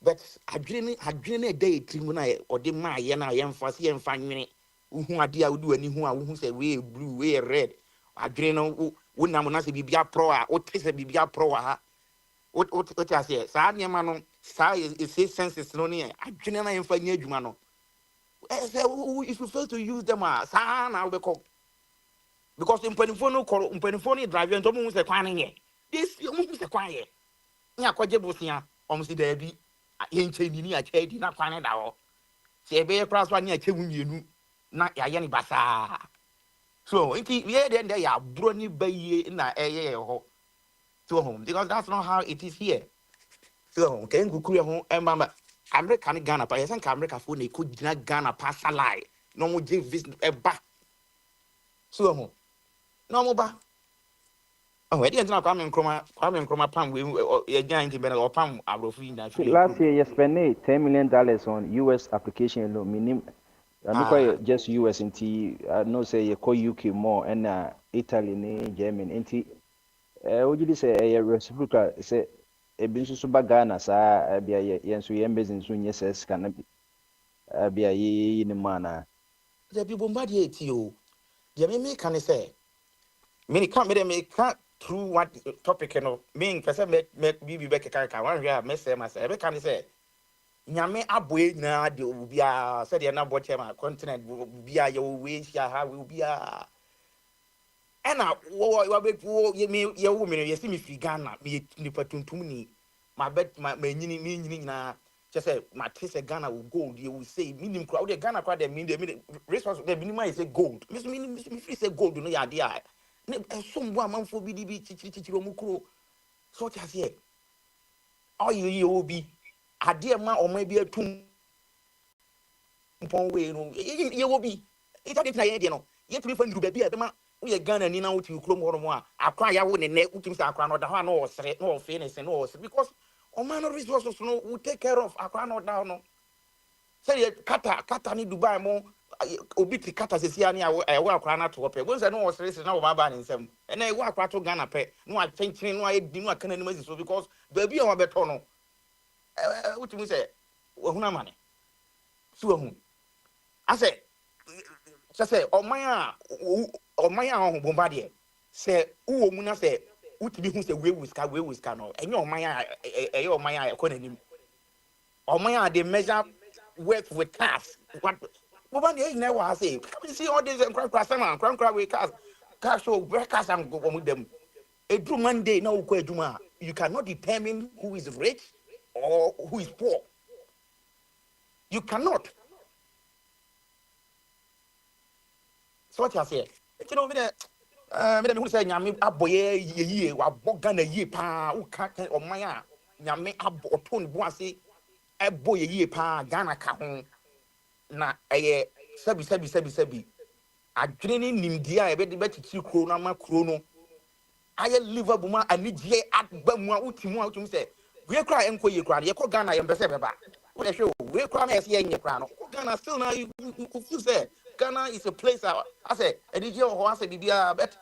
But I dream a day, Trimuna, or the Mayana, young fussy and fine minute. Who idea would do any who say we blue, we red. I dream when I'm not be a pro or taste a be a pro. What I say, Sanya Mano, Sa is his senses no near. I dream I am fine, Jumano. If you fail to use them, San, I'll be called. Because in Peniphone drive and don't say quine. This you must be quiet. Nya Quajabusia, almost there be. Ain't changing a chain, not find it out. Say, be a cross one year, you not Yanni Bassa. So, yeah, then they are brony bay in a air to home because that's not how it is here. So, can go clear home and mamma. American Ghana, but I think America phone they could not Ghana pass a lie. No more give this a back. So, no more back. Oh, I didn't know Kwame Nkrumah Pam, we a giant in or Pam, I will free that. Last year, you spent $10 million on US application alone. Meaning, I know just US into I know say you call UK more and Italy, Germany. Into what did you say? A reciprocal say a business super Ghana, sir. Be a yes, we embassy soon. Yes, can be a ye in the manner. The people bombarded you. The me can say. Many can't make through what topic, you know. Mean, person make be back a car. One year, Miss myself. Can say. Nyame aboy na de obia said na boche ma continent bia ye we sia ha we bia ena wo be ye me ye wo me ye si me fi Ghana me nipa tuntum ni ma bet ma nyini me nyini na just say ma tese Ghana will gold you will say minim crowd the Ghana crowd mean the response the minimum is say gold me free say gold no ya dia ne som bo amanfo bi di bi chichiro mu kro so what has here all you obi ade ma o ma bi atum pon we no ye wo bi ita de na ye de no ye tumi fa nduru ba bi e ma wo ye Ghana ni na wo ti kuro mo ho mo a akwa ya wo ne ne utim sa akwa no da ho na wo sere no wo fe ne se no wo sere because o man no resources no we take care of akwa no da no say kata ni Dubai mo obi ti kata se sia ni a wo akwa na to pe wo se no wo sere se na wo ba ne nsam e na wo akwa to Ghana pe no a chenchen no a di no aka na ni mazi so because ba bi a wo beto no utim se wo huna mane so wo hu ase say omaya ho bomba de say uwo mu na say utibi hu say we wiska no enye omaya omaya ekonanim omaya they measure work with cars what bomba de na wa say come see all this nkra we cars so workers and go mu dem edru Monday na ukọ eduma you cannot determine who is rich or who is poor you cannot. So what you say? You know, me who say nyame aboye ye wa boga na ye pa wo ka o man a nyame abo oton bo ase ebo ye pa Ghana ka ho na eye sabi adwene ni nimdi a ebe de bechichi kro na ma kro no aye liverpool ma anigye agba mu a utimu say we kra enko ye kra ye ko Ghana ye mpese beba wo le hwe we kra na ye se ye kra no Ghana still na you feel say Ghana is a place I say anigye ho I say bibia but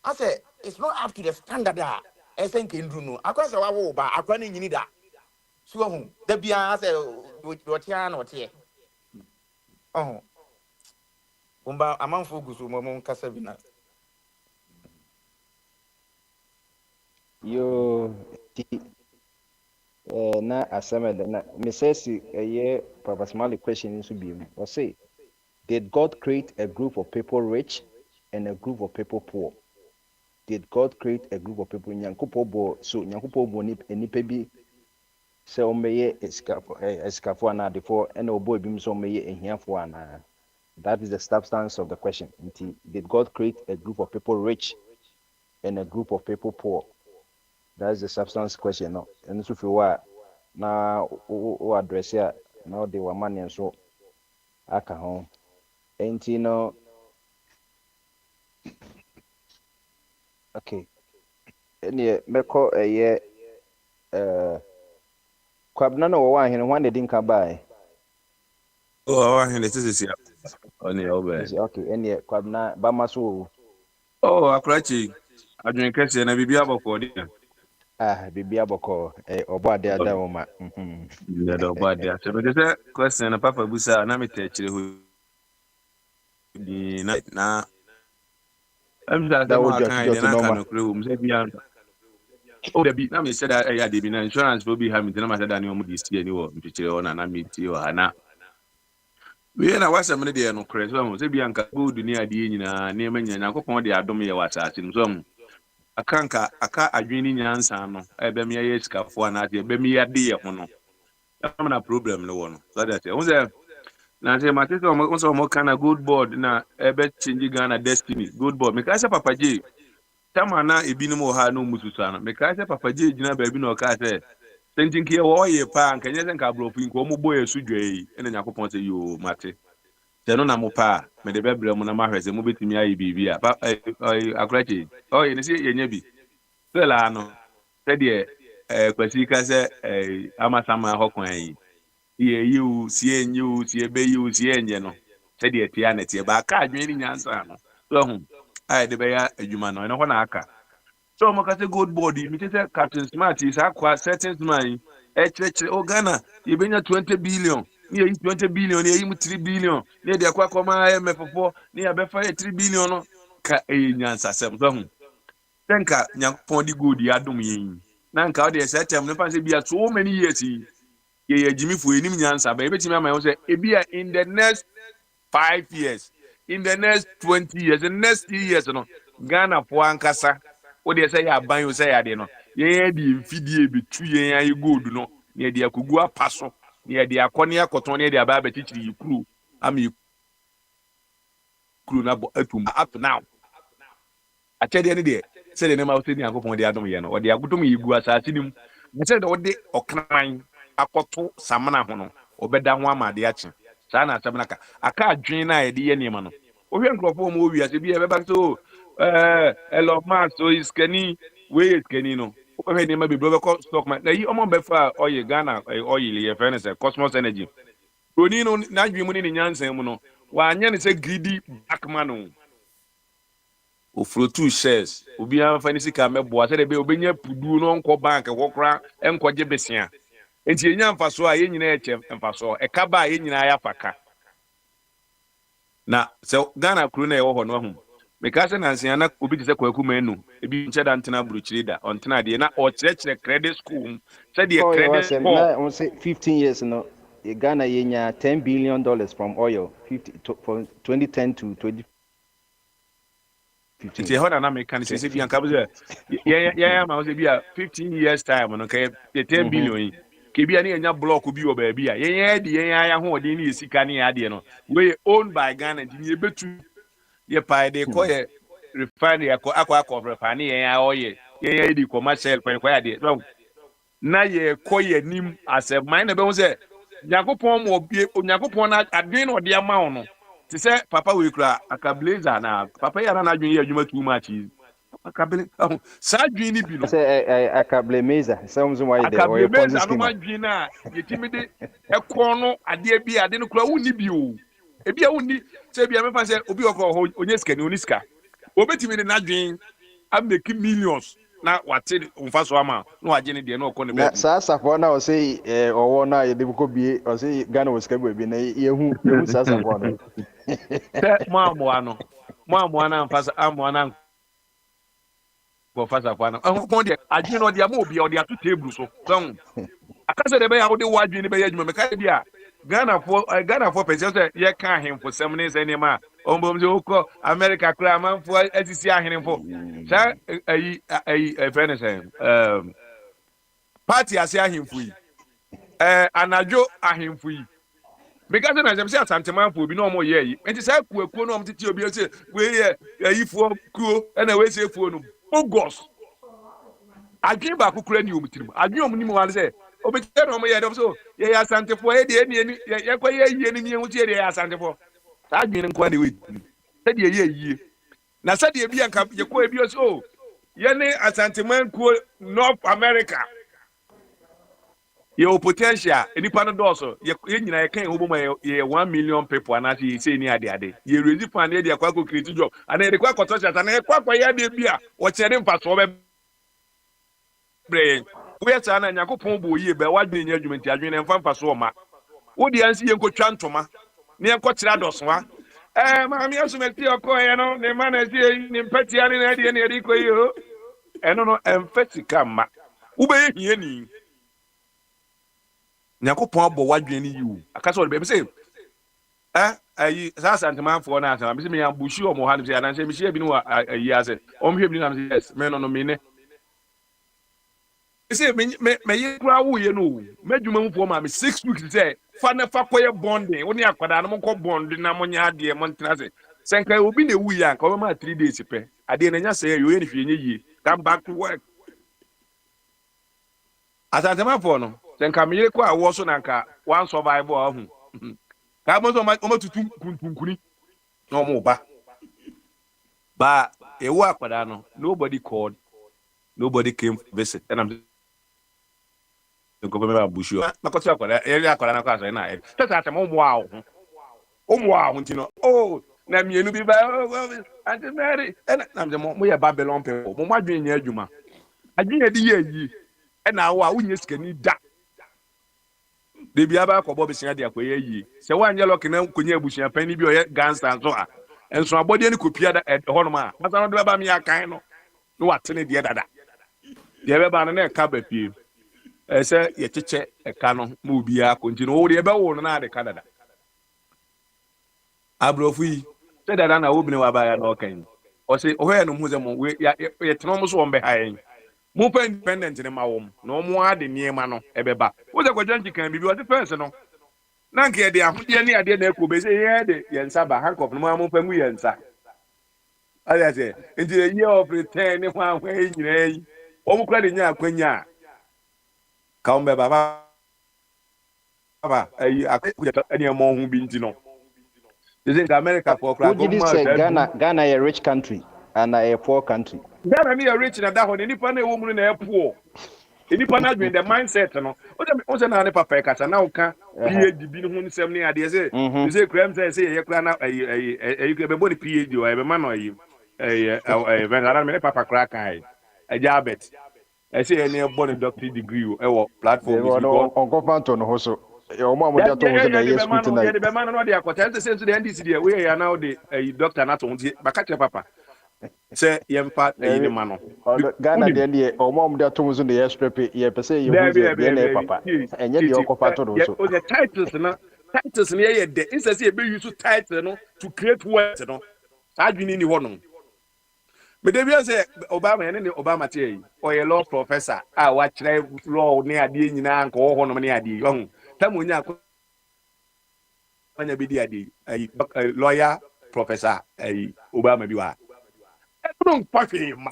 I say it's not up to the standard that I think in Bruno. I can't say I will buy. I can't need that. So the be I say what you are not here. Oh, Umba among focus on Casabina. Yo, na asema na misesi Papa Smiley question into be or say, did God create a group of people rich and a group of people poor? Did God create a group of people nyankopo bo so nyankopo bo ni nipa bi se omeye escafo ana defo and obo bi so omeye ehiafo ana? That is the substance of the question. Did God create a group of people rich and a group of people poor? That's the substance question. No, and so for what na o address ya na o de wa mane nso aka ho enti no okay ene meko eye kwabna no wo ahene ho na di nka bae Oh, ahene sisi ya. Oni obe. okay ene kwabna ba maso Oh, akrachi. Adwin kese na bibia bako dia. bibia boko obo ade ada wo ma Ya do ba dia. Se be se question na papa busa na mete chire hu di na amza se da wo ma jot kan de jot na no kan ma no kure mu se bia. Oh, the bi na me said that ya de bi na insurance will be having na ma said that ni omu di sie ni wo mpichire ona na me ti wo ana. We na wasa me de no kure so mu se bia nka go dunia de nyina na emanya Nyankopɔn de adom ye wasa ati so mu. Aka adwini nyansa no ebe me ye sikafo na ade ebe me ya de ye ho no am na problem no one so that you say na say my sister mo kana good board na ebe change Ghana destiny good board me ka say papa J tama na ebinim wo ha no mususa no me ka say papa J gina ba bi na o ka say sentin ke wo ye pa nka nye nka bro fu nko mo boye sudwe yi ene Yakobon say yo mate te no na mo pa me de bebre mo na ma hweze mo betimi ayi bibia pa akrachi oh ye ne say ye nya bi so la no said kwasi ka sɛ amasama hɔ kwan yi yɛ yiw sie nyiw sie be yiw sie nye no sɛdeɛ tia ne tie ba aka adwene ne nyansa no so ho ayɛ de bɛyɛ adwuma no ɛno hɔ na aka so mo ka sɛ gold board yi mi te sɛ captain smart yi saa kwa certain smart yi ɛkyerɛkyerɛ o Ghana yɛbɛnya 20 billion ne yɛyi 20 billion ne yɛyi mu 3 billion ne yɛde akɔ akɔma IMF foɔ ne yɛbɛfa yɛ 3 billion no ka ɛyɛ nyansasɛm so ho Tenka Nyankopɔn di good ya dum yin. Na nka o de say tem no fa say bia so many years yi. Ye Jimmy fu enim nyansa ba ebetimi ama say ebia in the next 5 years, in the next 20 years, in the next 3 years no Ghana po ankasa o de say ya ban o say ya de no. Ye di mfidie betu yen ayi gold no. Ne de akogu apaso. Ne de akone akoton ne de aba betichiri yikuru. Am yikuru na bo atum up now. Akyɛdeɛ ne deɛ sɛdeɛ ne ma wosɛ ni Nyankopɔn de adom yɛ no ɔde agodom yi gu asase nim na sɛ de ɔde ɔkran akɔto samana ho no ɔbɛda ho ama ade akye saa na asɛm naka aka adwene na yɛde yɛ nneɛma no wohwɛ nkurɔfoɔ mu owiase bi ɛbɛba so Elon Musk so iskani wei iskani no wobɛhwɛ nneɛma bebree bɛkɔ stock market na yi ɔmo bɛfa ɔyɛ Ghana oil yɛfrɛ no sɛ Cosmos Energy broni no n'adwene mu ne ne nyansa mu no wanyɛ ne sɛ greedy backman no ofrotu shares obiara fa ni sika meboa sɛ de be obenya pudu no nkɔ bank wɔkora nkɔgye besia enti enya mfaso a yenyina ɛkyɛ mfaso ɛka ba a yenyina ya faka na sɛ Ghana kuru na ɛwɔ hɔ no ho meka sɛ nansia na obi te sɛ kwaku manu ebi nkyɛ da ntena burukyiri da ɔntena de na ɔkyerɛkyerɛ credit school sɛ de oil credit was score na on say 15 years no Ghana yenya $10 billion from oil 50 from 2010 to 2015 nti ɛhɔ na meka ne sɛ bi anka sɛ yɛyɛ ma wo sɛ bi a 15 years time no ka yɛ 10 billion yi ke bi a ne yɛnya block bi wɔ baabi a yɛyɛ de yɛn ayɛ hoɔden ne yɛ sika ne yɛ adeɛ no wei owned by Ghana nti ne yɛbɛtu yɛ pae de kɔ yɛ refinery akɔ refine ne yɛn ayɛ yɛyɛ de commercial kɔ yɛ adeɛ na yɛkɔ yɛ nim asɛ man na bɛhu sɛ Nyankopɔn ma Onyankopɔn na adwene na ɔde ama wo no te sɛ papa wei kura aka blazer na papa yɛ na adwene yɛ adwuma too much aka blazer saa adwene ni bi no say akable meza some why the aka oil ponzi blazer no scheme ma adwene na yɛtimi de ɛkɔ no adeɛ bi ade no kura wonni bi o ebi a wonni sɛ bi a mefa sɛ obi ɔkɔ hɔ onye sika ni oni sika obetimi de n'adwene ameki millions na wate mfa so ama na wagye ne deɛ na ɔkɔ ne na baabu saa safo na o say owo na ye de ko bie o say Ghana was ka bie na yehu saa safo no sɛ mo amoa na mfa amoa na nkɔ fa safa no ɛho deɛ adwene no ɔde ama obi a ɔde ato table so sɛ akasa de bɛyɛ a wode w'adwene bɛyɛ adwuma meka bi a Ghanafoɔ pɛ sɛ yɛka ahemfosɛm ne sɛ nneɛma a ɔmbom sɛ wokɔ America koraa amanfoɔ asisi ahenefo saa ɛfrɛ no sɛ party ase ahemfo yi anadwo ahemfo yi because na jam say asantemanfo bi na omo ye yi enti say kuakuo na omo tete obi say we ye ayifo kuo na we say fuo no bogus adwen ba kokura ni omo tirim adwen omo ni mo wan say obetɛ no mo yɛ dɔm so yɛ asantefo yɛ de eni yɛ kɔ yɛ yie ni mi hu tie de yɛ asantefo saa adwene nko na we sɛ de yɛ yie na sɛ de bi anka yɛ kɔ ebi so yɛ ne asanteman ko North America yɛ potential enipa no dɔɔso yɛ nyina yɛ kan ho bɔ yɛ 1 million people ana yɛ sɛ ni ade yɛ raise fan yɛ de akɔ create job ana yɛ de kɔ akɔtɔ hyɛ ana yɛ kɔ yɛ de bi a wɔkyerɛ de mfa so bɛ brɛ woyɛ saa na Nyankopɔn bɔ yie bɛ wadwene nyɛ adwuma nti adwene mfa so ma wo de ansi yɛ nkɔtwa ntoma ne yɛ nkɔkyerɛ adɔsoa maame asomati ɔkɔɛ no ne ma na sie ne mpatia ne na deɛ ne yɛde kɔ yi o ɛno no ɛmfa sika ma wobɛyɛ hiani Nyankopɔn abɔ wadwene ne yi o akasa ɔde bɛbi sɛ ayi saa asantemanfoɔ no asɛm bisi me yɛ ambushi ɔmo ha no sɛ anansɛ mehyia bi no wɔ ayi ase ɔmhwɛ bi no nam sɛ yes me no me ne say me ye kura wo ye no medwuma mu fo ma me 6 weeks say fa na fa koye bonding wo ne akwada no ko bond na mo nya ade mo ntena se senka obi na wu ya nka o ma 3 days pe ade na nya say yo ye ne hwe nye yie come back to work asantema fo no senka me ye ko a wo so na nka one survival ahu ka mo so o ma tutu kuntunkuni no mo ba e wo akwada no nobody called, nobody came visit and I'm go me bushu na ko tia kwara eri akwara na kwa so na e tata atem umu ahu ntino na mienu bi ba Auntie Mary na mo ye Babylon pe mo madwen nya adwuma adwen di ye yi e na wo a unye sikani da de bia ba ko bo besia de akoye yi se wa anye lock na konya abusia pani bi o ye gangster so a enso abode ni kopia da ho no ma asa no de ba mi akan no no watene de dada de be ba na ka ba pie ese ye cheche eka no ma obia kontinu wo de be wo no na de ka dada abrofu yi se dada na wo bine wa ba ya no kan o se o he no hu ze mo we ye teno mo so wo mbe ha yen mo pa independent ne ma wo no mo ade niema no ebeba wo ze kwadwanti kan bibi o se fence no na nke de ahode ne ade na ekwo be se ye de ye nsa ba handcuff no mo pa mu ye nsa ale se nti ye ye of return ne ho ahwe nyina yi o mo kra de nya akwanya ka umbe baba ayi akuja ene mo hu bi nti no is America for kra Who did say Ghana a rich country and a poor country? Ghana me a rich na da ho ni pa na ewo mu na e poor nipa na adwen the mindset no o se na ne papa e kasa na o ka PhD bi no hu nsem ne ade se you say kram say ye kra na ayi be body PhD o e be ma no ayi ben ara me ne papa kra kan e jabet I say any born doctor degree or platform is because on Copanton also. Your mom would have told us that yes, good tonight. The man on the aquatent says to the NDC, we are now the doctor not on the Bakacha Papa. Say, young part a man. Ghana, the NDA, or mom that told us in the airstrip, yeah, per se, you papa. And yet your Copanton also. The titles near the instance, be used to title to create words. I do need one. But they will say Obama and Obama tea or a law professor. I watch law near the Yank or one of the young. Tamunya be the lawyer professor Obama Biwa. Don't pack him.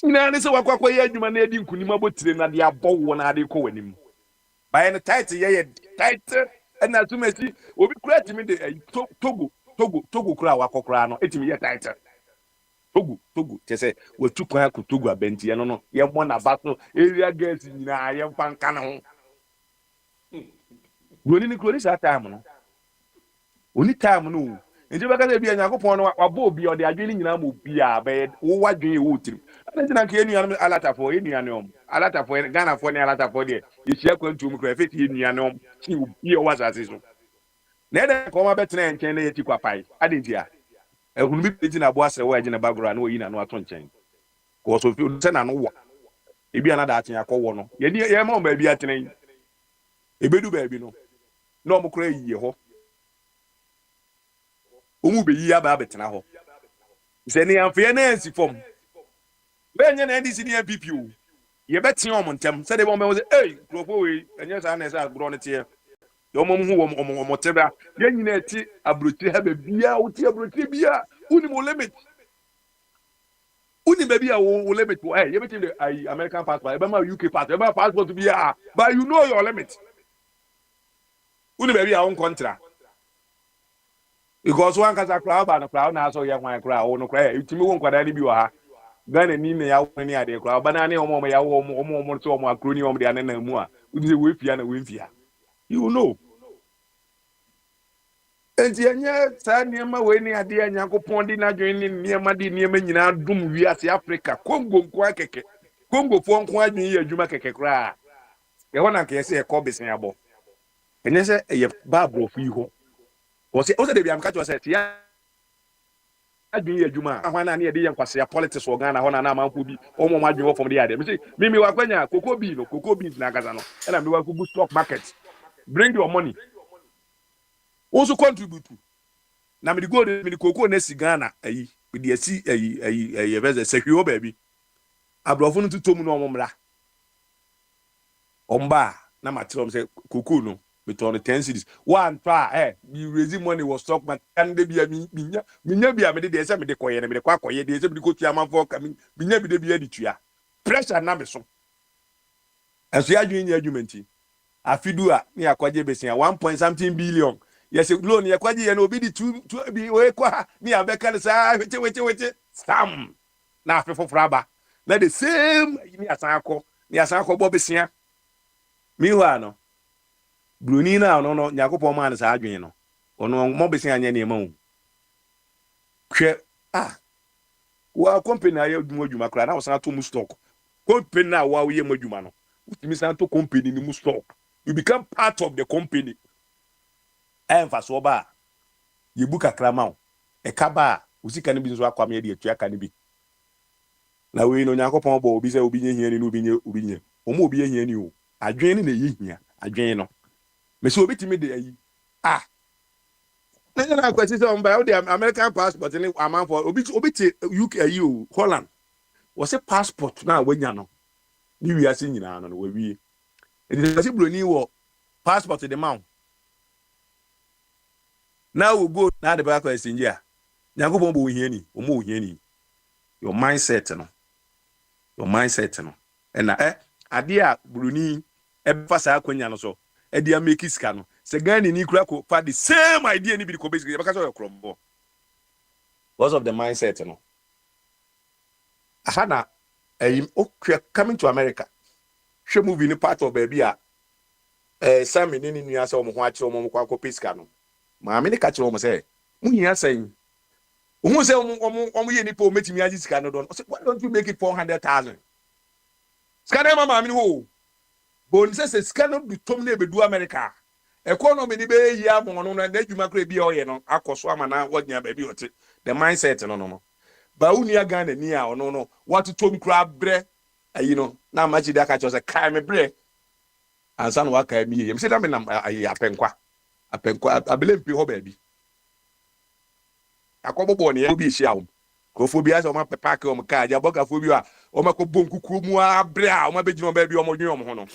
Nana say what you managed in Kunima Butrin and the above one are they calling him. By any title, title, and as soon as he will be creating me the Togo Crano, 8 year title. Togo say we took Togo abenti no ye mo na battle area girls nyina ye mfa nka ne ho woni ni kro ni sa time no oni time no nti baka se bia Yakobon no wabo obi o de adwene nyina mo bia be wo wadwen wo tirim ana ntina ka enuan alatafo alatafo Ghana fo ne alatafo de ye hia kwantum kra fe tie enuan om ti obi o wasase so na ede ko ma betena nchen na ye ti kwapai ade ntia ehunu bi peti na bo asere wo agina bagora na oyi na no ato nchen ko so fi se na no wo ebi ana da aten akọwọ no ye ma o ba bi atene ebedu ba bi no na o mukra yiye ho o mu be yi aba betena ho se ne amfe na ansi fom be nya na ndisi ne MPP o ye betin o montem se de bo me say krofo we enye sa na sa agro ne tie yo mo hu wo mo tebra ye nyina eti abrochi ha be bia o ti abrochi bia uni mo limit Uni baby a wo limit hey you between the American passport e my UK passport e passport to be but you know your limit. Uni baby a on contra because one kasa crowd ba no crowd na so ye hwan crowd wo no crowd itimi wo nkwada ni bi wa ha Ghana ni na ya wo ni ade crowd ba na ne omo ya wo omo so omo akro ni omo de na mu a udi se we fia na we fia you know enti enye sa niema we ni ade Nyankopon di na dwen ni niema di niema nyina dum wi ase Africa Congo nko akeke Congo fo nko adwen ye adwuma keke crowd ye wona nke se e ko besen abo enye se ye ba bro fi ho o se de bi am ka to se tia adwin ye adwuma ahwana na ye de ye nkwase ya politics wo Ghana hona na amanfo bi omo mo adwin wo fom de ya de me say mimi wakwanya cocoa beans na gaza no e na me wa ku stock market bring your money also contribute na me the gold me the cocoa na si Ghana ayi me de asi ayi veze sekwo baby abrofo no tutom no omomra omba na matrom say cocoa no me turn 10 cities one try you raise money was stock man and de bia minya bia me de say me de koye na me de kwa koye de say me de ko tua man for ka minya bi de bia de tua pressure na me so aso ya dwen adwumenti afidu a ne akwaje besia 1 point something billion yes loan ya kwaje ya na obi di 2 bi we kwa ne abeka sa wete sam na afefo fraba na the same ni asan akọ bo besia miwa no Bruni na no Nyankopon man sa adwen no ono mo besin anya ne ma hu hwe wa company aye adwuma kra na wasan to mu stock company na wa ye mu adwuma no utimi san to company ni mu stock you become part of the company emfa so ba ye buka kra ma e ka ba usika ne bi nso akwam ye de atua ka ne bi na we no Nyankopon bo obi se obi nye hia ni no obi nye omo obi ye hia ni o adwen ni na ye hia adwen no me so obetimi de ayi na kwesi so mba o de American passport ni aman for obiti UK ayi o Holland wo se passport na wanya no ni wiase nyina no we wie e de se broni wo passport de ma na wo go na de ba kwesi ngia Nyankopon bo ohia ni o mo ohia ni your mindset no na ade a broni e fa sa akwanya no so e dia make iska no se Ghana ni kura ko fa the same idea ni bi ko basically because of your crombo because of the mindset no ahana coming to America hwe movie ni part of baby a Sammy ni nua se omo ho akire omo kwa ko piska no ma me ni ka kire omo se muhia sen omo se omo ye ni po metimi agi sika no don why don't you make it 400,000 sika na ma me ni ho bon se sika no bi tom na ebedu America economy ni be yi amon no na adwuma kra bi oye no akoso amana wanya ba bi ote the mindset no ba uni aga na ni a ono no what tom kra bre ayi no na machi da ka cho se kai me bre ansa no waka mi ye me se da me na ayi apenkwa abele mpi ho ba bi akobobo ne obi hia wo kofo bi ase o ma pepa ka o ma ka ja boga fo bi a o ma ko bonkuku mu abre a o ma be jino ba bi o mo dwen o mo ho no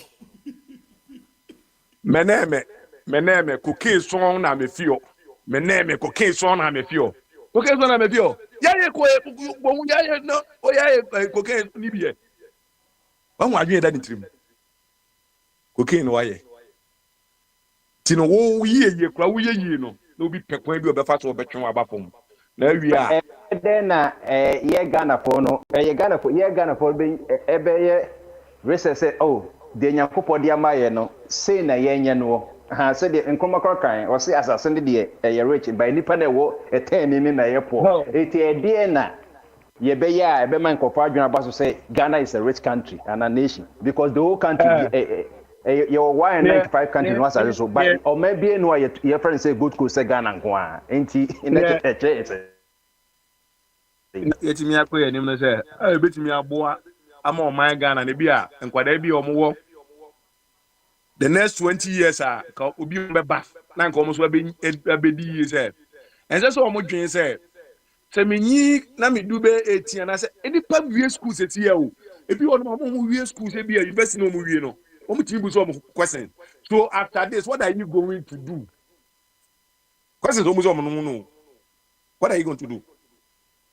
meneme cocaine son na me fio meneme cocaine son na me fio cocaine son na me fio ya ye ko bo ya ye no o ya ye cocaine ni bi e wa mu adwen da ni trim cocaine wa ye tino wo ye kura wo ye no na obi pekwan bi obefa so obetwen wa bafom na wi a then na ye Ghana for no ye Ghana for be ebe ye research say oh de Nyankopon de amaye no say na ye nya no ha so de nkomakọ kan o say asase de ye rich by nipa na wo eten ni na ye poor eti e de na ye be ya ebe man kofa adwuna abaso say Ghana is a rich country and a nation because the whole country your 195 country no asase so but o ma bi no ye friend say good coast say Ghana nko a enti na yetimi akoye nim no say betimi aboa ama o man Ghana ne bi a nkwada bi o mo wo the next 20 years ka obi be ba na nka o mo so be di say ense so o mo dwen say se menyi na me dube 18 na say enipa wie school se tie o ebi o no mo wie school se bi a university no mo wie no o mo tibu so mo question so after this what are you going to do questions o mo so mo no what are you going to do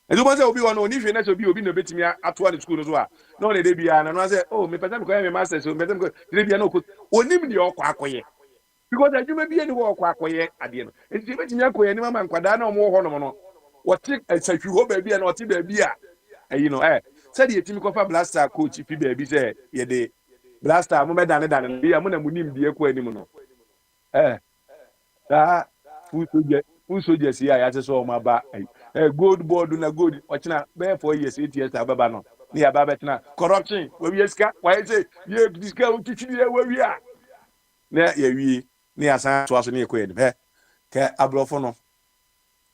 And you must say, Obi, one, if you're not obi no bet me at one school as well. No, they be an and I say, oh, me, Patam, my master, so Madam, they be no good. Only me, your quackoye. Because I do maybe any walk quackoye at the end. It's even Yako and Mamma Quadano more honour. What take a such you hope baby and what baby. You know, said the team of blaster coach if you baby say, ye de blaster, moment than be a moon and munim be a quanimono. That food soldiers here, I just saw my back. A good board na good, watching a bear for years, 8 years, Ababano. Near Babatina. Corruption, where we escape, why say, you discount teaching here where we are. Near near San was near Queen, eh? Abrofono.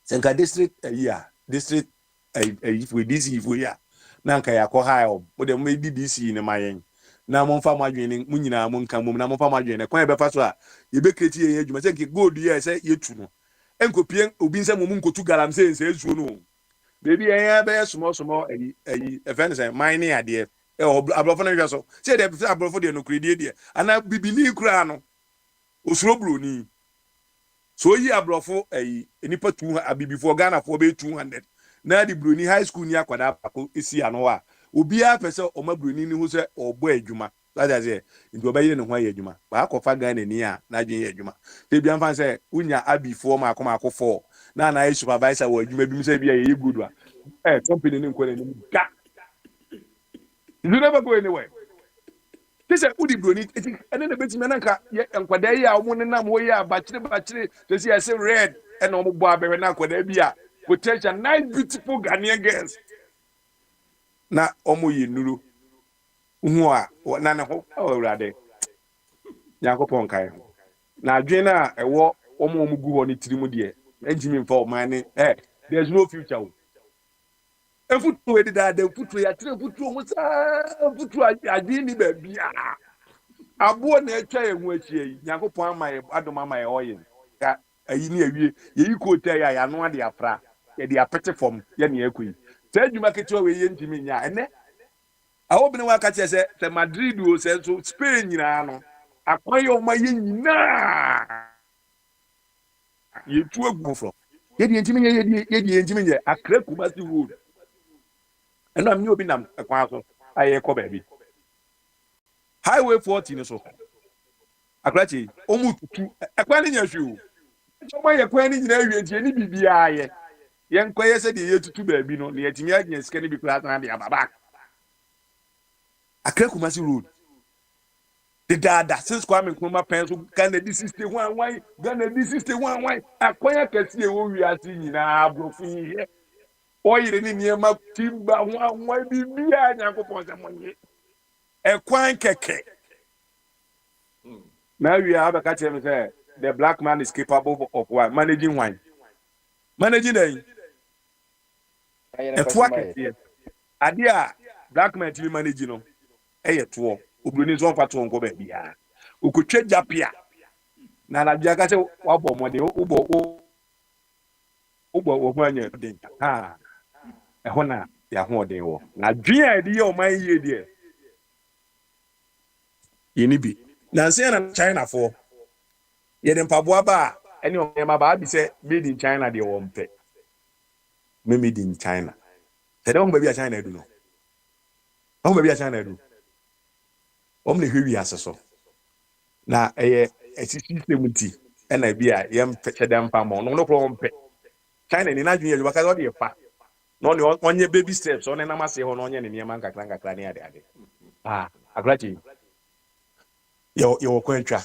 Senka district a year, district if we DC if we are. Nanka ya ko high up, but then maybe DC in my end. Na mo fa madwene mu nyina mo nka mo na mo fa madwene kwan be fa so a ye be kreti ye adwuma se nke gold ye se ye tu no enkopie obi nse mo nkotu galam se nse esuo no baby eh be small e friend say mine ade e abrofo na hwe so se de abrofo de no kredi de ana bibili kura no osuro broni so yi abrofo enipa 200 abibifo Ghana fo be 200 na di broni high school ni akwada pako esi ano a obi a pese o ma broni ni hu se obo adwuma that is nti obaye ne ho aye adwuma ba akọfa Ghana ni a na adwen ye adwuma te bia mfa se unya abifo ma akọ 4 na ye supervisor wo adwuma bi se bia ye good wa company ni nko ni ga you never go anywhere this is udi broni ene na betimi na nka nkwada yi a omo ne nam wo yi a bachire to see I say red and omo bo abere na nkwada bi a potential nice beautiful Ghanaian girls na omo yi nuru hu a na ne ho awurade yakopon kai na adwen na ewo omo gu ho ne tirimu de enjimi mfa o man there's no future o efutu we da futu ya tire futu o sa futu adwen ni ba bia abo na etwa ye hu achie yi yakopon amaye adom amaye oyin ka ayi ni awie ye yi ko ta ya no ade afra ye de apete form ye ne akui ta adwuma ketewa we ye ntimi nya ene awo bene wa ka se Madrid o se so Spain nyina no akwan yo ma ye nyina ye tu agu fro ye de ntimi ye de ntimi ye akra Kumasi road eno am ni obi nam akwan so aye ko ba bi highway 40 ni so akrachi omututu akwan ni nya hwe o ma ye kwan ni nyina hwe ntie ni bibia ye nkwaye se de ye tutu ba bi no ne yetimi agye sika ni bi kura na de ababa akra Kumasi road the dada since Kwame Nkrumah pen so Ghana di 61 Ghana di 61 akwanya kase wo wiase nyina abrofu ye oyire ni niema timba hwa bibia Nyankopon se monye ekwan keke na we have a catch him say the black man is capable of what managing wine managing the etwa keke ade a black man ti manage no eyeto obroni so fa to nko ba bia okotwa japia na la bia ka se wabo mode ubo wo anya den eho na ya ho den wo na dwen a de ye o man ye de yini bi na nse na China for ye de mpaboa ba ene o ma ba bi se made in China de wo mpe made in China se de o ba bi a China edu no o ba bi a China edu o mle hwi aseso na system ti na bi a yem peke dem pa mo no pro mpe China ni na dwen ye ba ka o de fa no ne onye baby steps on na mase ho no onye ne niam nkakra ne ade agrachi yo kwentwa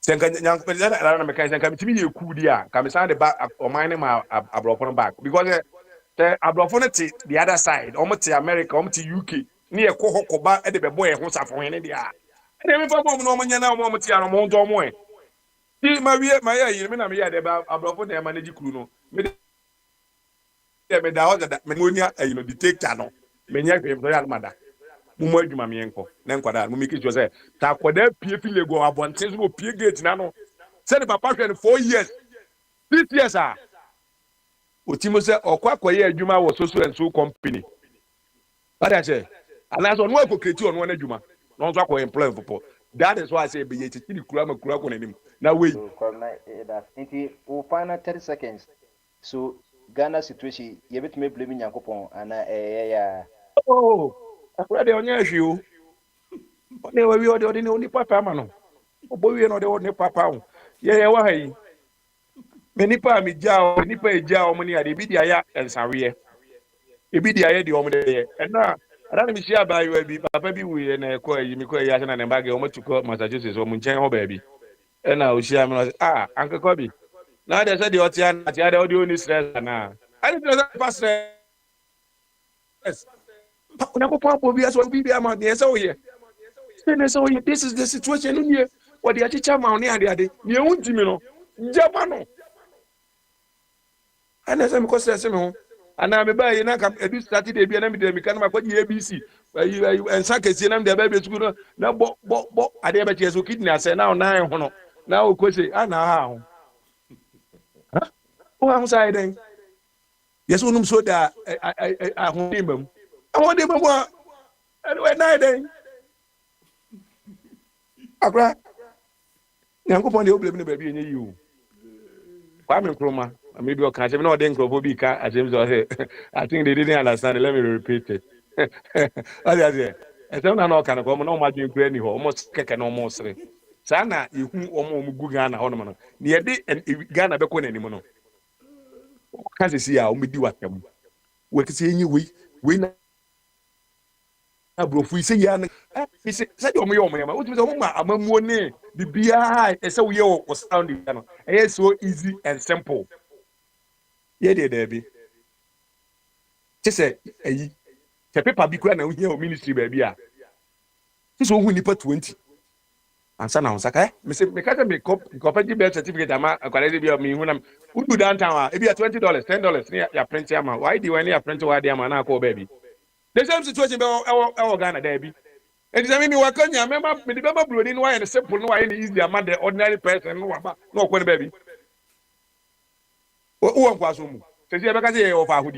senka nyanko pele na me kai senka mitimi ye kudi a ka me san de ba o mine ma abrofo no back because the abrofo no ti the other side omo ti America omo ti UK ne ye ko hokoba e de bebo ye ho safo ne de a e me fa bom no omo nya na omo ti ano mo ndo mo e ti ma wie ma ye yi me na me ye de ba abrofo na manage kru no me de me da ho da me monia you know detector no me nya hwe so ya mada mumu adwuma me enko na nkwada mu miki say ta kwada pie fi lego abonten so pie gate na no say the papa hwe 4 years 6 years otimo say okwakoye adwuma wo so company bada say ana so no akoketi ono na adwuma no so akoye employ for that is why I say be ye titi kura ko nanim na we so from that into final 30 seconds so Ghana situation yɛbɛtumi blame Nyankopɔn ana ɛyɛ Oh, akora deɛ ɔnyɛ ahwi o. Ɔne wawie ɔde ne onipa pa ama no. Ɔbɔ wie na ɔde ne papa wo. Yɛyɛ wɔ ha yi. Me nipa a megyaa ɔ, nipa a egyaa ɔmo ne ade ebi de ayɛ nsaweɛ. Ebi de ayɛ deɛ ɔmo de yɛ. Ɛna ada na mehyia abaayewa bi, papa bi wuiɛ na ɛkɔ ayi, mekɔ ayi ase na ne mba gɛ ɔmo tu kɔ Massachusetts ɔmo nkyɛn hɔ baabi. Ɛna ohyia me na ɔsɛ, ah, Uncle Kobi. Na ade sɛ deɛ ɔte ana, ate ade ɔde ɔni stress ana. Ade tɛ sɛ pa stress. Onyankopɔn abɔ bi asɛ ɔbi bi ama deɛ ɛsɛ woyɛ. So this is the situation in here. What the teacher man ade you won't me no jama no and as I'm because me ho and I'm by na kam edu started e bi na me dem kan ma kwaji ABC and sakesi na me dey be school na bo ade be cheso kidney ase na na ho no na o kwese ana ha ho o ha sai den yes onum so da ho dem bam ho dem bam anyway na den akra Nyankopɔn de oblem ne ba bi enye yi o Kwame Nkrumah, maybe you can't even know the Nkrumah I think they didn't understand it. Let me repeat it. That's it. And so now can come no much in any almost keke no more say. Sana you omo gu Ghana hono no. Near de and Ghana be ko na animo no. Can see ya o me di watam. We can say we na abrofu say ya na. Say o me yo me ma. O timi say o ma amamuo ne bibia e say we yo sound no. E so easy and simple. Yeah, there be. Just say, the paper be crying here or ministry baby. This one nipa 20. And son, I was like, me say, me can't make copy birth certificate. I'm a quality be of me when I'm who do downtown. If you $20, $10, your print yama. Why do you any print why they man call baby? The same situation be our Ghana there be. And I mean, you work on your member, me the member blooding why and simple no why easy a man the ordinary person no baby. Who won't pass home? Say, you ever say of our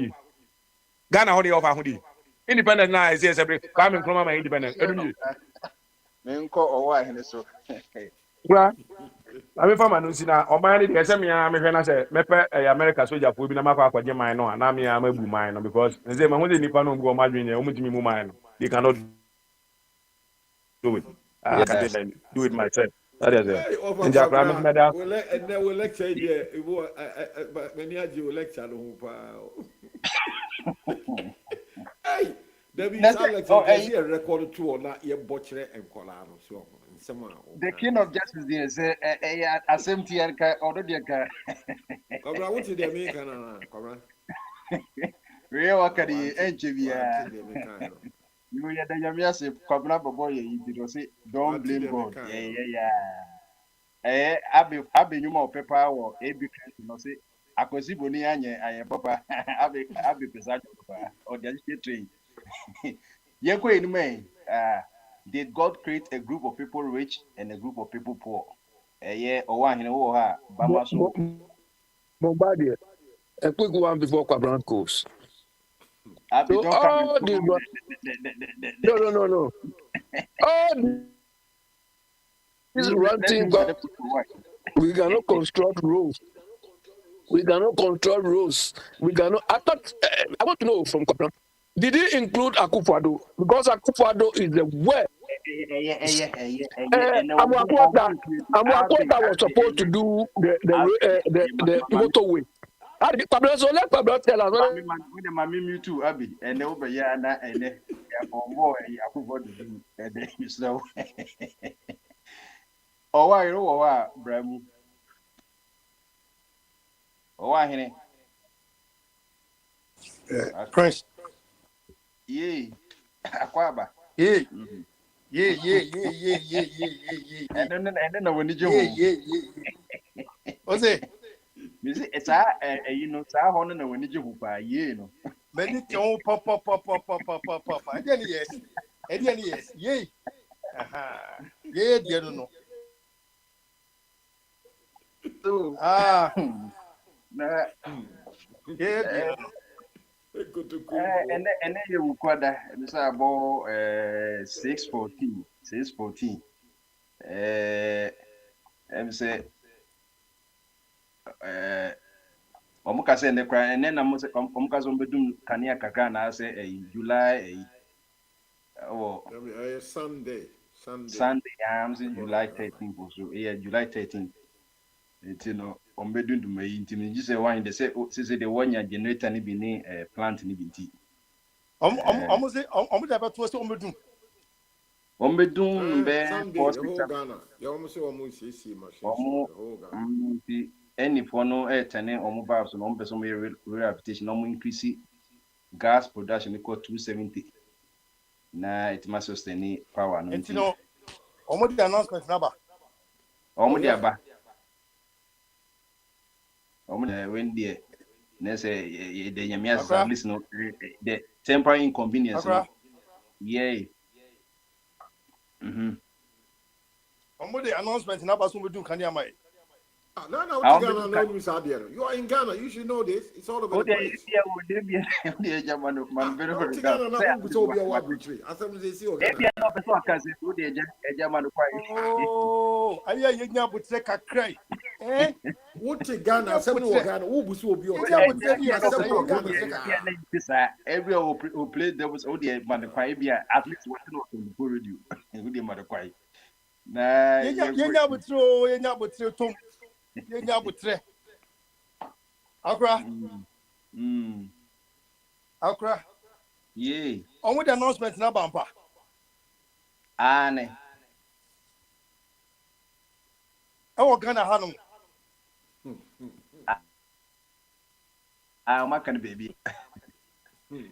Ghana how they offer hoodie. Independent now is yes every coming from my independent. yeah no me nkɔ ɔwɔ ahene so Well, I mean for man na o man dey say me a me hwe na say me pe America soldier for bi na makwa akwaje mine no na me a mabu mine no because say me hu dey nipa no go ma dwen o mutimi mu mine no. They cannot do it. I can yeah do it myself. That is it. Hey, over In Japan me Fabra, me da and then we'll lecture there. But many of you lecture on Hey, there be That's some it. lecture. Oh, There's a record to or not your butcher and colano. So, someone. the king of justice there say asɛm tia nka ɔno deɛ nka Cobra, what's the American? Cobra. wei waka Oh, de ɛnkyɛ auntie biara the American. you yɛ da nyame ase kwabena bɔbɔ yɛ yi nti ɔse don't Auntie blame the god American. abe nyuma ɔpɛ paa wɔ ebi kristo no ɔse akwasi boni anyɛ papa abe pesa dwo paa ɔde ahyehyɛ train yɛnkɔ anim did god create a group of people rich and a group of people poor ɔwɔ ahene wɔ hɔ a bama so Bombardier. A quick one before Quadrant goes. abi So don't come and all put these on no. All these let ranting me let people watch. we cannot construct roads. We cannot control roads. We cannot. I want to know from Quadrant. Did he include Akufo-Addo? Because Akufo-Addo is the worst. And I want to Amwakwota was supposed to do the motorway. How did Pablo so let Pablo tell us? with the mammy me too, Abby, and over yana and or more Akufo to do and then you slow. Oh, why, Bramu? Oh, I Prince. Yea, Aquaba. Yeah, And yeah, yeah, yeah, yeah, yeah, yeah, yeah, yeah, then when did yeah, you yeah, yeah, yeah. What's it? It's you know, Sahon and when did you buy, you know. Many don't pop. And then yes, yeah. Aha. Yeah, dear no. So, Ah, nah, yeah, dear no. Go to Kumbo. and then you quad, it's about 614. 614. I'm say, Omuka say ne kra ene na mo say omuka so mbedum kanea kakra na say July Sunday I'm saying July 13th so July 13th. You know, ombedum do yi ntimi ji say one they say the one ya generator ni bi ni plant ni bi nti. Omo de beto so omedum. Ombedum be Sunday, the whole Ghana. You almost say almost CC machine. Omo The whole Ghana. any for no tene omo babs no omo person rehabilitation omo increase gas production equal 270 na it must sustain power no Enti no omo de announcement na ba. Omo de aba omo de when there na say the nyamia establish no the temporary inconvenience no yeah Omo de announcement na ba so omedum kan ya mai. No, you are in Ghana. You should know this. It's all over the place. Oh, aye ye nya butre kakrai. Eh? What Ghana? Assemble Ghana. Who busu obi o? Every who play there was ODA Madakwai at least what on the radio. Who the Madakwai. Nah, ye nya butre tom. Ye nya butre. Akra. Akra. Yeah. Omo the announcement na bampa. Ane. Ewo Ghana hanom. Ma kan baby.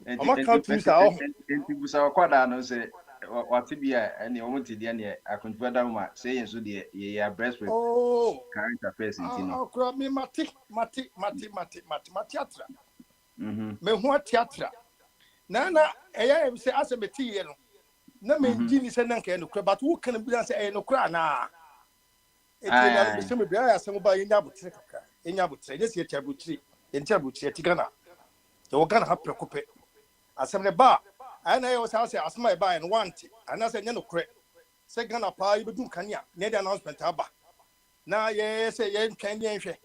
Ama kan tu sa o. Enti busa kwada no say what be any omo ti dia ne Akwantufuo da ma say yen so de ye breast with current affairs enti no. Akra me mati atra. Me ho theatre. Na eya e say asebeti ye no. Na me ngini say na nka no kra but wo kan bi say e no kra na. Eti na me say me bia ya say ba yenya butre kakra. Yenya butre, dey say tia butre. Yenya butre ti Ghana. Ye wo Ghana ha prekope. Asem ne ba ana ye wo say asema e ba en want. Ana say nya no kra. Say Ghana pa ye bedum kania. Na the announcement aba. Na ye say ye ntwan ye nhwe.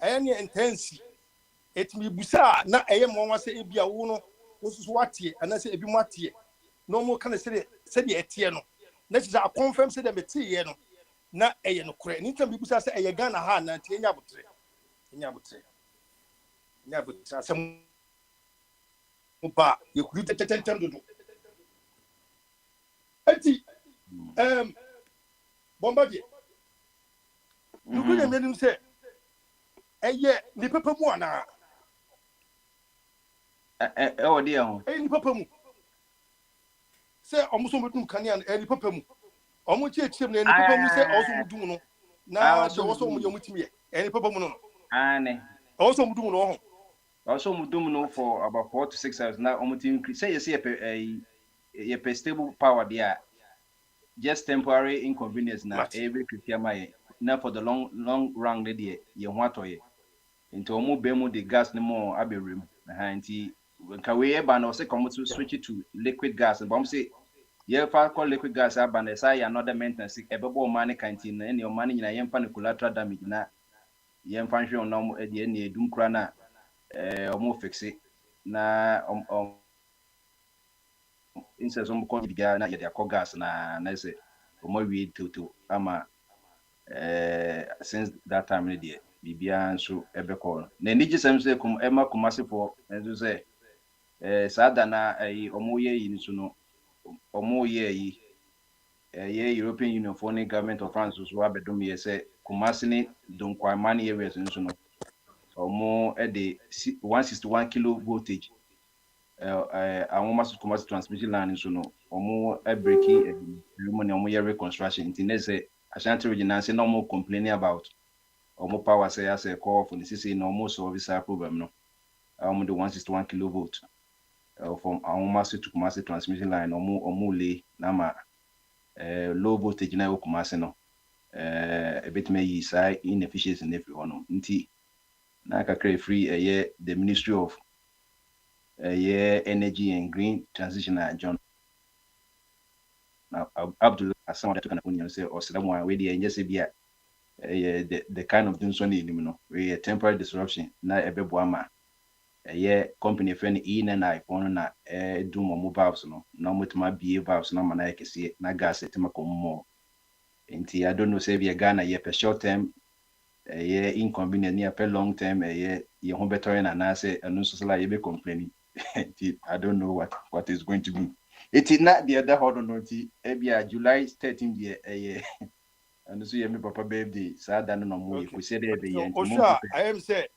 Aye ne intense. Etimi busa na eye mo wa say ebia wo no wo susu watie ana say ebi mo atie. No mo kan say de etie no. Na ti say a confirm say de metie ye no. Na eye no kra. Ni tan bi busa say eye Ghana ha na ntie nya butre. Nya butre. Nya butre asem ba ye kuru tetetentem dodo. Eti Bombardier. Nugu de menim say eye ni papa mu ana. O de ho. Ni papa mu. Say omo so medum kania ni papa mu. Omo chiem na ni papa mu say oso mudum no. Na de oso mu yomutimi ni papa mu no. Ane. Oso mudum no ho. Also mudum no for about 4 to 6 hours now omo team say you see a stable power there. Just temporary inconvenience na every Christian na for the long run there ye ho atoye. Into omo be mu the gas no more aberem. Nti nka we eba na o say come to switch it to liquid gas but omo say ye fa call liquid gas aba na say another maintenance ebebo man canteen na any o man nyina ye mfa ne collateral damage na ye mfa hwe on no e de na edum kra na omo fixe na inse so mo ko diga na ye de akọ gas na say omo wi toto ama since that time ne de bibia nso ebekọ na ni gisem say ema kumasefo enso say sada na omo ye yi nso no omo ye yi European Union for the government of France so abedum ye say Kumasi ni Donkwa mani areas nso no omo the 161 kilo voltage awon masu Kumasi transmission line nso no omo breaki money omo ye reconstruction nti say Ashanti region na say no more complaining about omo power say as a call for the CC no more solve this problem no omo the 161 kilovolt from awon masu to Kumasi transmission line omo lay na ma low voltage na Kumasi no a bit may yi sai inefficiency in everyone nti na kakra free the Ministry of Energy and Green Transition John Abdul Asama that can say or Salamu we dey just be the kind of things on the we a temporary disruption na ebeboama company friend in and I phone na do mo valves no na mutuma bie valves na mana kese na gas etima komo nti I don't know say be Ghana ye per short term inconvenient near per long term ye ho better na na say anu so la ye be complaining. I don't know what is going to be. It is not the other hold on nti July 13th ye and so ye me papa birthday sa da no mo ye ko say there be ye nti mo Osha, I am say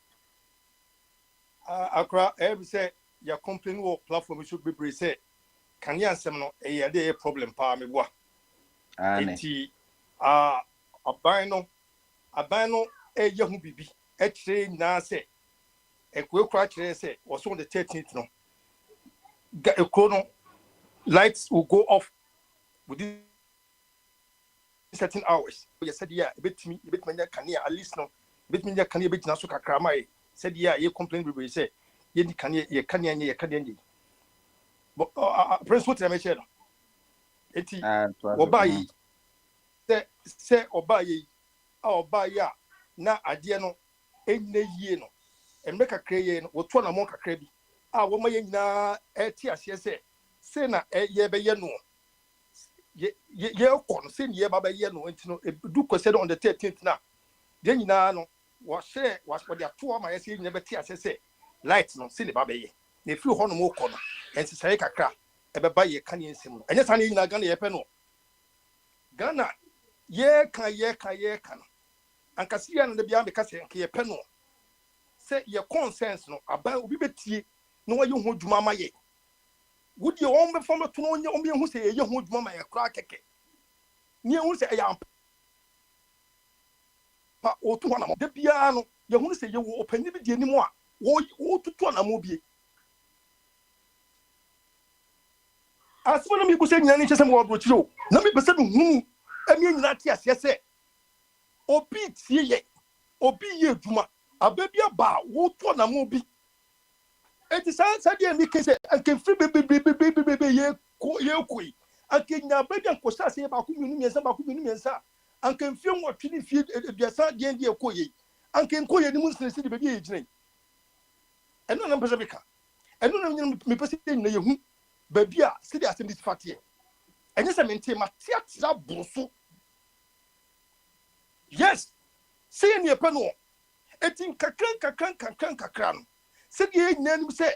Accra, I am say your company or platform should be say can you answer no a problem pa me wa. Eti abano hu bibi e kire na say e kura kire say was on the 13th no no lights will go off within certain hours. You said yeah, a bit me can at least no bit me can bit na so kakra mai said yeah, you complain we say ye can ye can ye but prince what I share no eti oba yi say oba yi oba ya na ade no enye yie no embe kakra ye no wo to na mo kakra bi wo ma ye nyina eti ase say na ye be ye no ye ko no say ye baba ye no enti no du ko say on the 13th na de nyina no wo share was for their two ma ye say nyina be ti ase say light no say le baba ye na fi ho no mo ko no enti say kakra e be ba ye kan ye nsem no enye sa na nyina Ghana ye pe no Ghana ye kan no ankasi ya no de bia be ka say ye pe no say ye consensus no aba obi betie no wa ye ho dwuma ma ye would you own before to know your who say you would mama a crack near who say I am or to one of the piano, you who say you will open it anymore, or to one a movie. As one of me was saying, any some word with you. Let me be saying, who I mean, not yes, or beat ye, or be ye, Juma, a baby about what one a movie. It is answered, and say, I can free baby, ye, anke nya baby anko sa se ba ku minu mensa anke mfie wo twini fie aduasa de de ekoye anke nkoye ni mu nsese de baby e gine eno na mpese beka eno na me pese na yehu baby a se de asem dis fatie enye se mente ma tiatra boso yes se ni epe no etin kakran no se de nyina ni se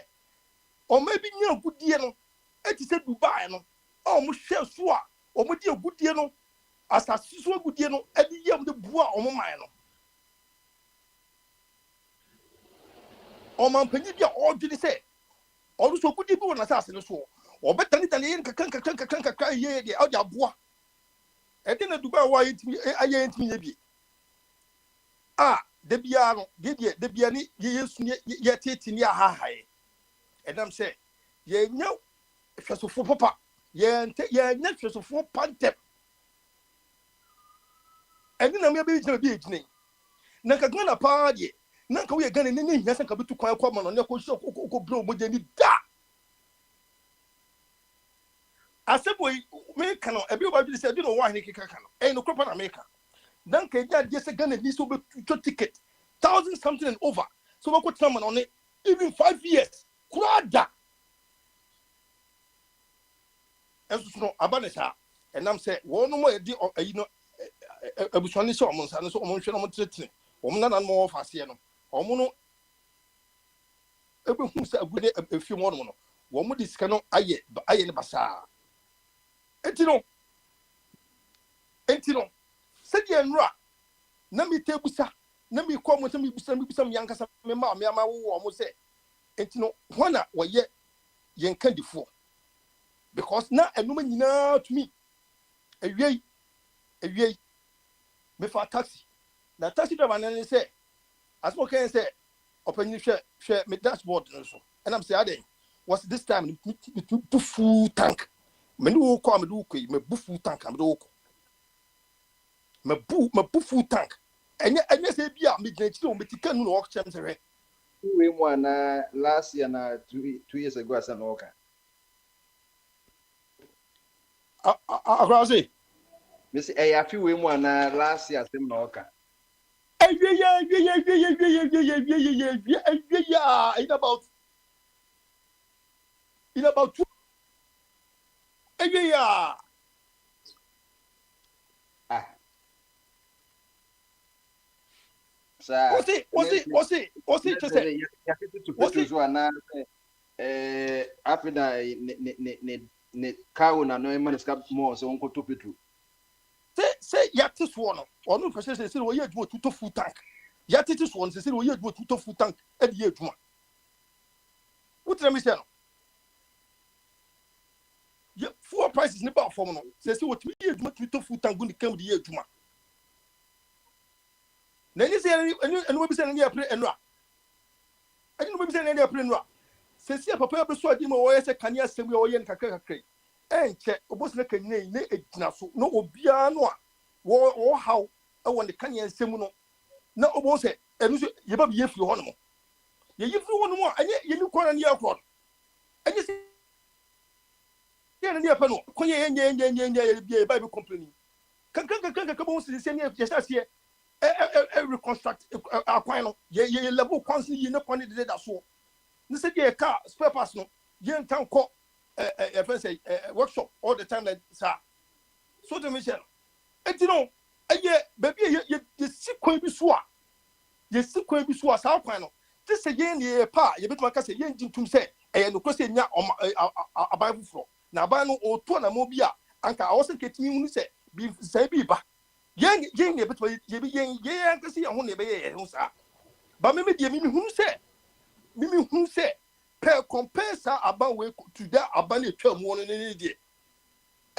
o ma bi nya gudie no eti se Dubai no o mo hwe so a o mo de agudie no asase so agudie no edi yam de bua o mo man no o man panyi bia o dwene se o so agudie bi wona asase no so o betani yen kakran ye de o de aboa edi na Dubai wa yetimi aye yetimi ye bi de bia no de bia ni ye yesu ye tete ni ahahae edam se ye nya hwesofo papa ye nya hwesofo pantem eni na me be gina bi egine na ka Ghana pa de na ka we Ghana ni hia san ka betu kwan kwa no ne ko hye ko bro mo je ni da asebo me ka no ebi oba bi se bi no wa ni kika ka no no kropa na me ka dan ka ja de se Ghana ni so be ticket 1,000 something and over so we ko tama no ne even 5 years kurada enso no abanesa enam se wo no mo e di ayi no abuswani se omo nsa no so omo hwe no mo tete omo na mo fa se no omo no ebe hu se agude efi mo no wo mo di sika no aye ne basa enti no se di enra na mi tebusa na mi ko mo se mi busa mi yankasa me ma wo mo se enti no hona wo ye yenkandifo because na enuma nyina to me awie me fa taxi na taxi driver na say as mo can say open share me dashboard so and I'm say ade was this time me full tank me do ko me bu full tank me do ko me bu full tank enye say bia me gina chiro me tika nu no work chem say we one last year na 2 years ago as an worker across it me say I feel we one last year same no worker in about 2 yeah. Sir, Was it just say was it one after ne cow na no man scap more so uncle to pitu. Say yatis one or no person say we had to full tank. Yatis one say we had to full tank at the year. What let me say? Yeah, 4 prices in about for no. Say what we had to full tank when it came the year. Then you say and we be saying any play and ra. I didn't be saying any play and ra. Say see papa be so adi mo wo say kan ya sem wo ye nkakra kakra. Enche obos na kan nei na ejina so no obia no a wo haw e wo ne kan ya sem no na obos say enu so ye ba ye fi ho no mo. Ye yi fi ho no mo anye ye ni kwara ni akro. Anye se ye na ni afa no konye ye bi ba be complain. Kan bo se se ni ye sa se reconstruct akwan no ye level constantly ye na kwani de da so. You said yeah, car spare parts no. You in town call workshop all the time like sir. So the mission. And you know, yeah, baby, you see quite be sure. You see quite be sure. Sao quano. This again, yeah, pa. You bet my case. You didn't to say. And of course, yeah, on a Bible floor. Now, Bano or Tona Mobia. Anka also get me when say be say be ba. Yang, but you be young, yeah, I see a honey bay. But maybe you mean who said. Mimi who say compare sa about way to that abandon 12 morning any day.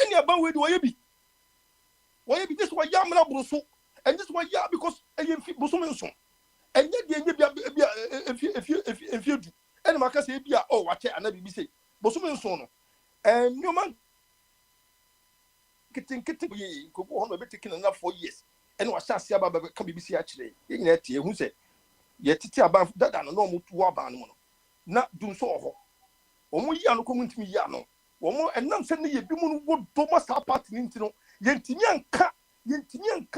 Any about way do I be? Why be this why yamna bruso and this why because I am bruso and yet if you do and my say be oh watch it and be say bruso no and no man getting ye go on be taking enough 4 years and what shall see about can be see actually in that who say yet titi about that no mo to aba no na dun so ho omo yi anu ko muntimi yi anu omo enam se ne ye bi mu no do ma sa part ni ntino yentimi anka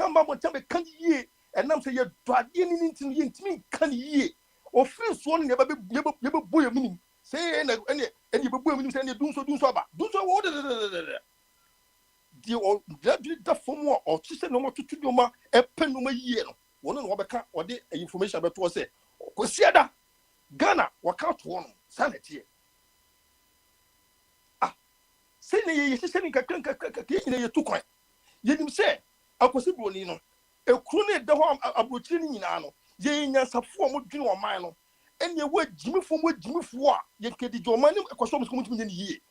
ma mo tabe kan yi enam se ye do ade ni ntino yentimi kan yi o free so no ye be boye minim se na ene ye be boye minim se ne dun so aba dun so wo de di o da fomo o ti se no mo tutu do ma e pen no ma yi no wono no wobeka ode information beto say kwesiada Ghana workout one sanity say na ye se ni kakran ye ye tu kwan ye nim se akosi broni no ekru na de ho abrochiri ni nyina no ye nyansafo mo dwene o man no ene wo jimifo a ye kedi joman ni ekoso mo mutumi ni yie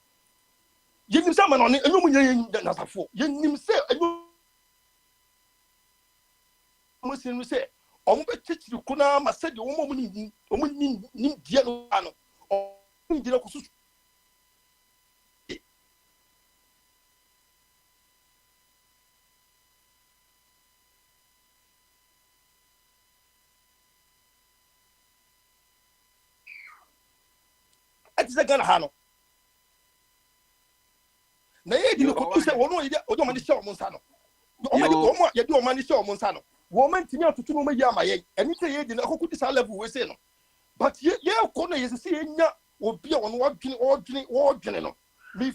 ye nim se ma no ne enyo mo ye nyansafo ye nim se enyo mo sin se omo be chichiri kuna ma se de omo ni dia no ano o ndira ko susu ati se Ghana ha no na ye di ko se wono ye ojo ma ni se omo nsa no omo ye di omo ni se omo nsa no woman timi atutu no ma yi amaye eni te ye di na akoko di sa level we say no but ye ko na ye se ye nya obi a wono wadwene no me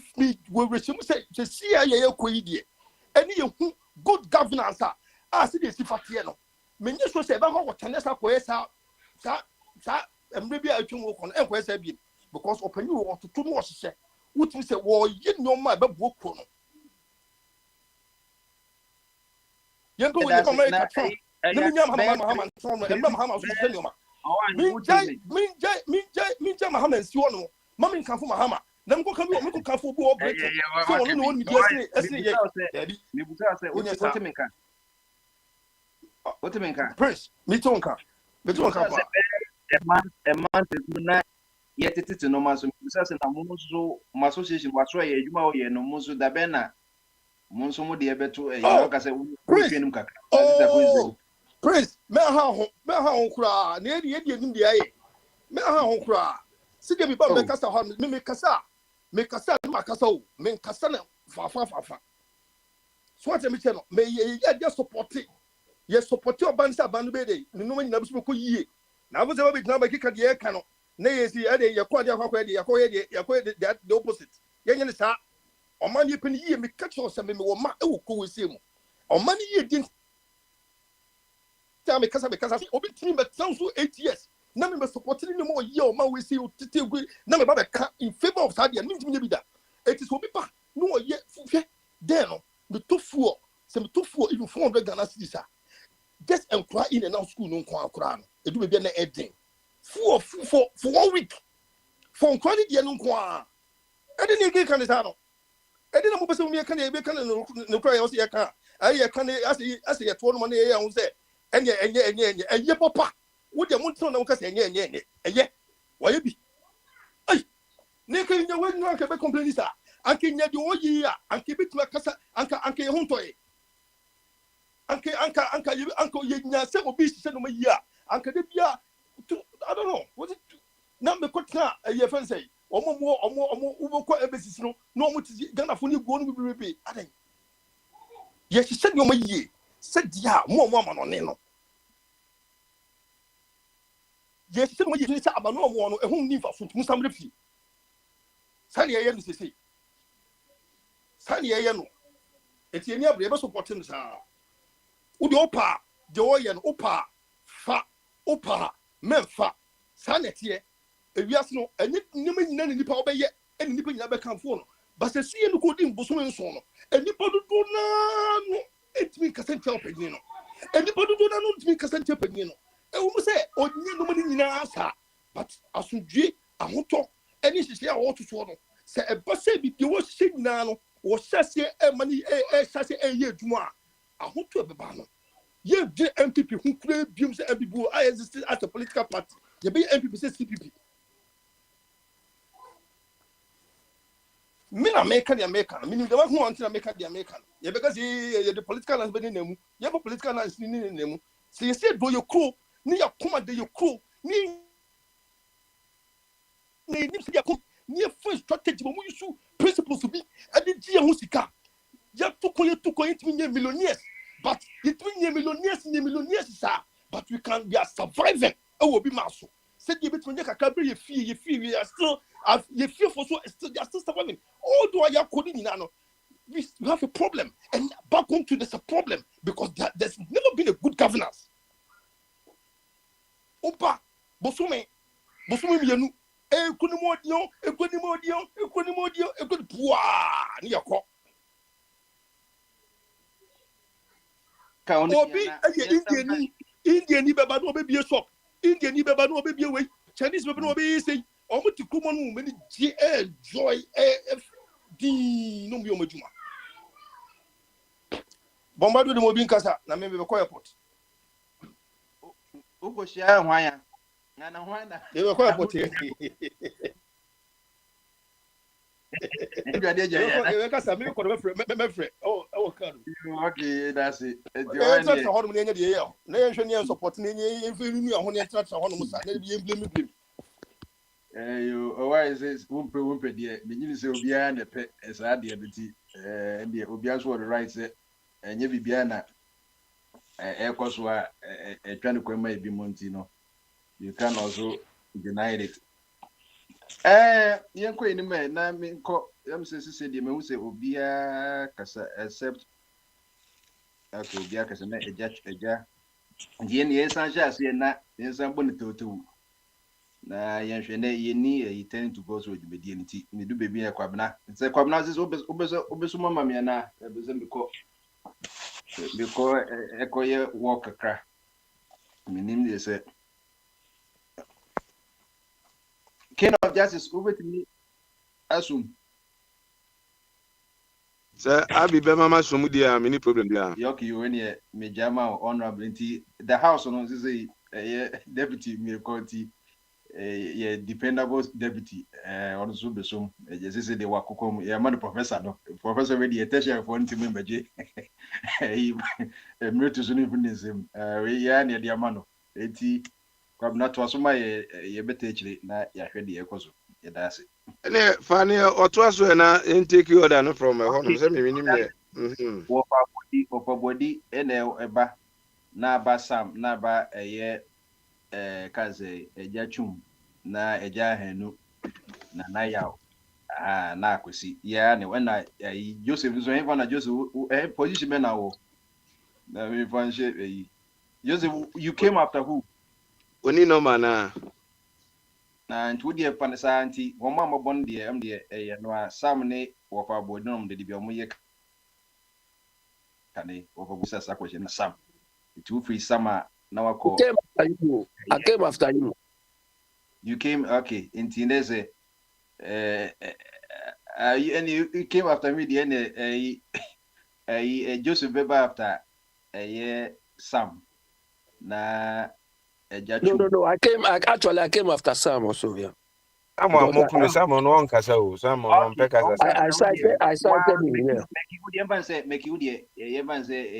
we resume say see ye ko yi die eni ye hu good governance a se de si fatie no me nye so se ba ko tenesa ko esa sa emre bi a atwum ko no enko esa bi because opani wo tutu no hye wutimi se wo ye nyoma ba bu ko no yendo we come America Trump let me nyam Mahama Trump and Mahama so se nyoma minja Mahama nsi wo no mama nkanfo Mahama na mko kan bi o mko kanfo bu o break so ono no ni esi ye dabi me buta se what me kan Prince me to nka pa a man na yet it no man so buta se na mo so ma association wa so ye adwuma o ye no mo so da be na mo so mo de beto e ya ka se wo twenum kakra Prince me ha ho kura na ye nim de aye me ha ho kura si de bi ba me kasa ho me kasa ma kasa o me kasa na fa so what me che no me ye just support Yes, support your bands up and bede. No man knows what ye. Now was about number kick at the air cannon. Nay, see, your quadia, that the opposite. Yan is that. Or money penny ye me catch or something or ma oh go with him. Or money ye didn't tell me because I open team but sounds so 8 years. None of supporting no more year or man we see you till we none about a in favor of Sadia means me that. It is what be back. No yet then the 2 4 some 2 4 even 400 Ghana cedis. Just inquire in and out school no crown. It will be an editing. For 1 week. For inquiry the no qua. I didn't get Canetano. I didn't know person me can no cry or see a car. I can as a 12 money on say. And yeah, papa. Would you want to know? Yeah. Why be? Ay, Nick, you wouldn't want to complain, sir. I can get you all year and keep it to a casa, Uncle Huntoy. Uncle, you know, several pieces sent me here. Uncle, I don't know. Was it number cut now? A year fancy. Or more, quite a business. No, what is Ghana for you going to be? I think. Yes, she said, no, my ye. Said, yeah, more woman on Neno. Yes, she said, what you say about no one, a home need for somebody. Sunny, I am to say. Sunny, I am. It's any of the ever supporting, sir. Udi opa, joyen opa, fa, opa, memfa, sanity. If you ask no, and any nipa obey any nipa in the camp for. But the sea and coding Bosuman son, and nipa do no, it means Cassandra Penino. And nipa do not mean Cassandra Penino. I will say, oh, nobody in answer. But as you G, I want to, and this is here all to swallow. Say a bus be you was sitting now, or sassy money, sassy a year to moi. I hope to have a banner. You MPP who claim beams every bull. I existed as a political party. You be MPP says CPP. Men American, meaning the one who wants to make the American. Yeah, because the political has been in them. You have a political has been in them. So you said, do your crew, near command your crew, near first strategy, when you shoot principles to be at the Gia Musica. You have to call it millionaires. But it means millionaires, sir. But we can be surviving. I will be muscle. Said you between your cabin, you feel you are still, you feel for so still, you are still surviving. Although I am coding in Ano, we have a problem. And back home to there's a problem because there's never been a good governance. Opa, Bosume, Yanu, Equanimodio, a good poor near cock. Obi, Indian Niba no baby a shop. Indian Niba no baby away. Chinese baby no baby say, or what to come on, many GL, joy, AFD, no Biomajuma. Bombarded the Mobin Casa, na maybe a quiet pot. Ugo share wire. Nana, They were quiet pot here. Oh, okay, that's it. You why is this wumpe dear? Beginning to be an a as I dear betty, and the Obias were the right set, and you be Biana a Coswa a Tranico may be Montino. You can also deny it. Young Queen, man, I mean, said the man who say Obia Casa accept. Okay, Obia Casa, a judge, a jar. And the end, yes, I just say not in some bonnet to. Na yenhwene yeni tend to go through the medianity me do baby akwabna say kwabna is obeso mama me na ebeze because ekoye work akra minim dey say king of justice over to me assume sir abi be mama somu dia many problem dia yoki you when me jama honorability the house no say deputy me county dependable deputy also be some just say they work come man professor no professor we the tertiary for ntimi mbaje emeritus no even the same we ya na dia mano enti kwabna to so ma ye beta chire na ya hwe de ekoso ye da ase ne fani oto aso na take order no from home say me nim ne wo pa body ene eba na ba sam na ba kaze eja chum na eja henu na yaw na akwesi ya ne when Joseph so even na Joseph position me na wo na me fanche Joseph, you came after who? Oni no mana. Na nti wodi fa ne sa nti wo ma mabon de am de no a sam ne wo fa bodum de bi omo ye kane wo fa busa sa question na sam. Nti wo free sama na wako. Came after you. I came after you. You came okay. Nti ne say you came after me the Joseph Beba after Sam na Jachum. No. I came after Sam also, yeah. Ama Because mo kunu Sam no on kasa o. Sam no on Okay, pekasa sa. I cited him, yeah. Make you the Evan say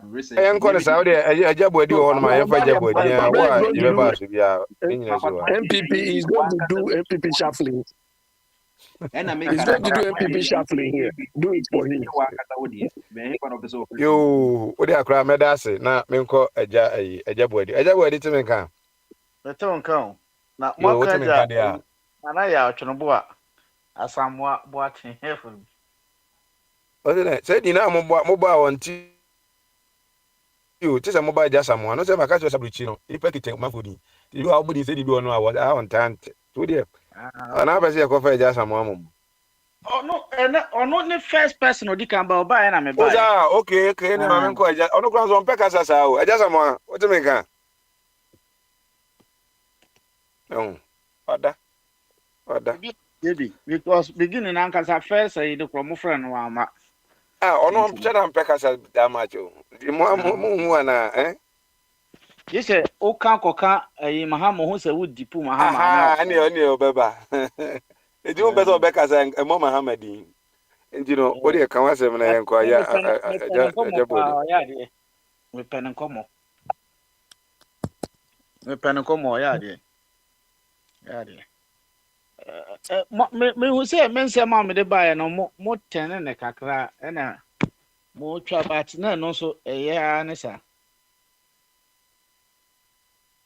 research. Ayan ko na sa o de ajabo adi So ho no ma my yan fa brother, ajabo adi my brother is wa going ye to be do ba so bia eh, ni nyina so wa. MPP. He's going to do MPP shuffling. And I make He's going to do MPP shuffling here. Do it for him. Yo, o de akra me da se na me nko ajabo adi. Ajabo adi te me kan. Mete wo nka o. Na Yo, o te mwaka me ja kan dia. ana ya atwono a asamwa boaten heful. O de se di na mo ba won ti yo ti se mo ba ja samo no se ba ka so sabruchi no. Ipa kite mafodi. Ti yo abudi se di bi ono a on tant. To de. Ah. Na ba se ko fa ja samo amom. Ono ne first person odi kan ba oba na me ba e. Oza, okay, ne mame Ah. nko aja. Ono kura so mpe kasa sa o. Aja samo, o te me kan. No. Oda. Maybe because beginning ankasa first I the from friend wa ma. Ah, ono mpe na mpe kasa da macho. Di mo hu ana, eh? Yese o kan koka mahama ho se wudi pu mahama na. Aha, ani obeba. Eji mo pese obeka sa emo Muhammadin. Nti no, o de kan wasem na yen ko ya aja bodi. Me pen komo. Me pen komo ya de. Ya de. Me hu se men se ma me de bae no mo ten ne kakra na mo twa bat na no so eye ne sa.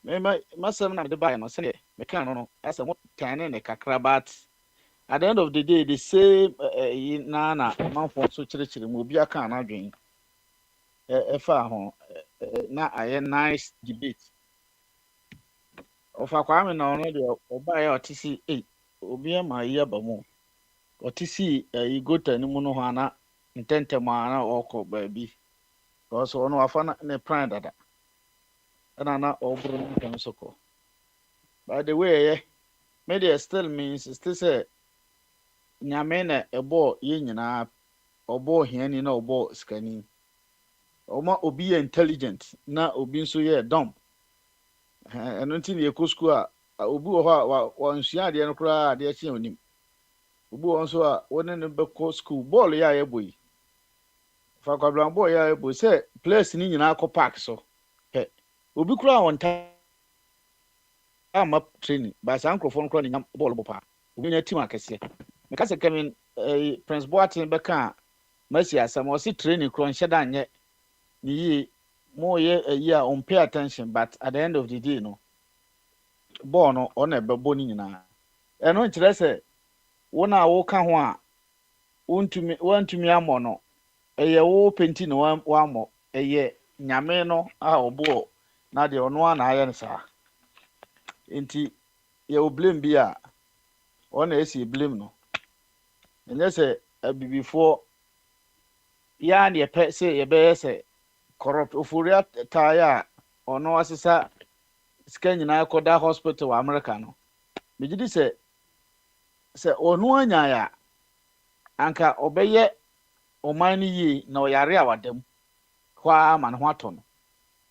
Me masem na me de bae no se me kan no asa mo ten ne kakra bat at the end of the day the same na manfo so chire mo obi aka na adwen fa ho na aye nice debate ofa kwa me na ono de oba ya otisi obi ma yi aba mu otisi igota ni mu no ho ana ntentem ana okọ baabi because ono afa na ne plan dada na oburu ntem soko by the way media still means still say nyame na ebo ye nyina obo hiani na obo skani oma obi ye intelligent na obi nso ye dumb eno nti ne ekosku a obi wo ho a nsua de no kura de achi onim obi wo nso a woni ne beko school ball ya ye boyi fa kwablan ball ya ye boyi say place ni nyina akọ park so he obi kura on time ama training ba san microphone kura ni nyam ball bo pa obi nya team akese me ka se kamin Prince Boateng beka Mercy asam o si training kura nhyeda anye ni mo ye on pay attention but at the end of the day no ball no on e bebo ni nyina eno nkyerɛ sɛ wona wo ka ho a wontumi amɔ no ɛyɛ wo penti no wamɔ ɛyɛ nyame no a ɔbɔ na de ɔno ana ayɛ no saa nti yɛ wo blame bi a ɔna esi blame no ɛnyɛ sɛ abibifoɔ ya ne yɛpɛ sɛ yɛbɛyɛ sɛ corrupt oforia tae a ɔno asesa sika nyinaa kɔda hospital wɔ America no megye di sɛ ɔno anya ya anka ɔbɛyɛ ɔman no yie na ɔyare a wadam hɔ a ma ne ho atɔ no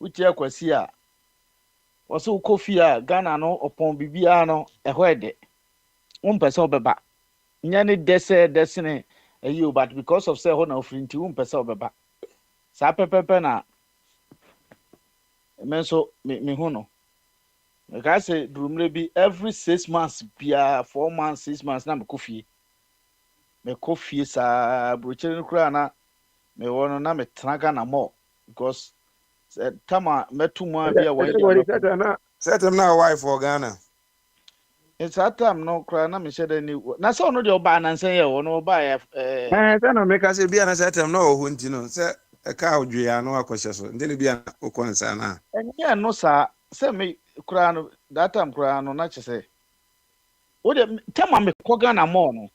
wotia kwasi a wɔsɛ wokɔ fie a Ghana no ɔpɔn biribiara no ɛhɔ ɛdɛ wompɛ sɛ ɔbɛba nyɛ ne dɛ sɛ dɛ sene ɛyi o but because of sɛ ɛhɔ na ofiri nti wompɛ sɛ ɔbɛba saa pɛpɛpɛ na me nso me ho no meka sɛ durummerɛ bi every 6 months biara 4 months 6 months na mekɔ fie saa burokyere no koraa na mewɔ no na metena Ghana mɔ because Tama metuma Yeah, bia I wan think ya what he meko. said him now wife for Ghana. It's that time no cry na me said any. Na so no de oba na nsen ye wo no oba ya Say no make us be an set him no hunti no. Say a cow dria no akweshe so. Ndele be an okwansa na. enye no sa say me cry no that time cry no na che say. O de tama me ko Ghana mo no.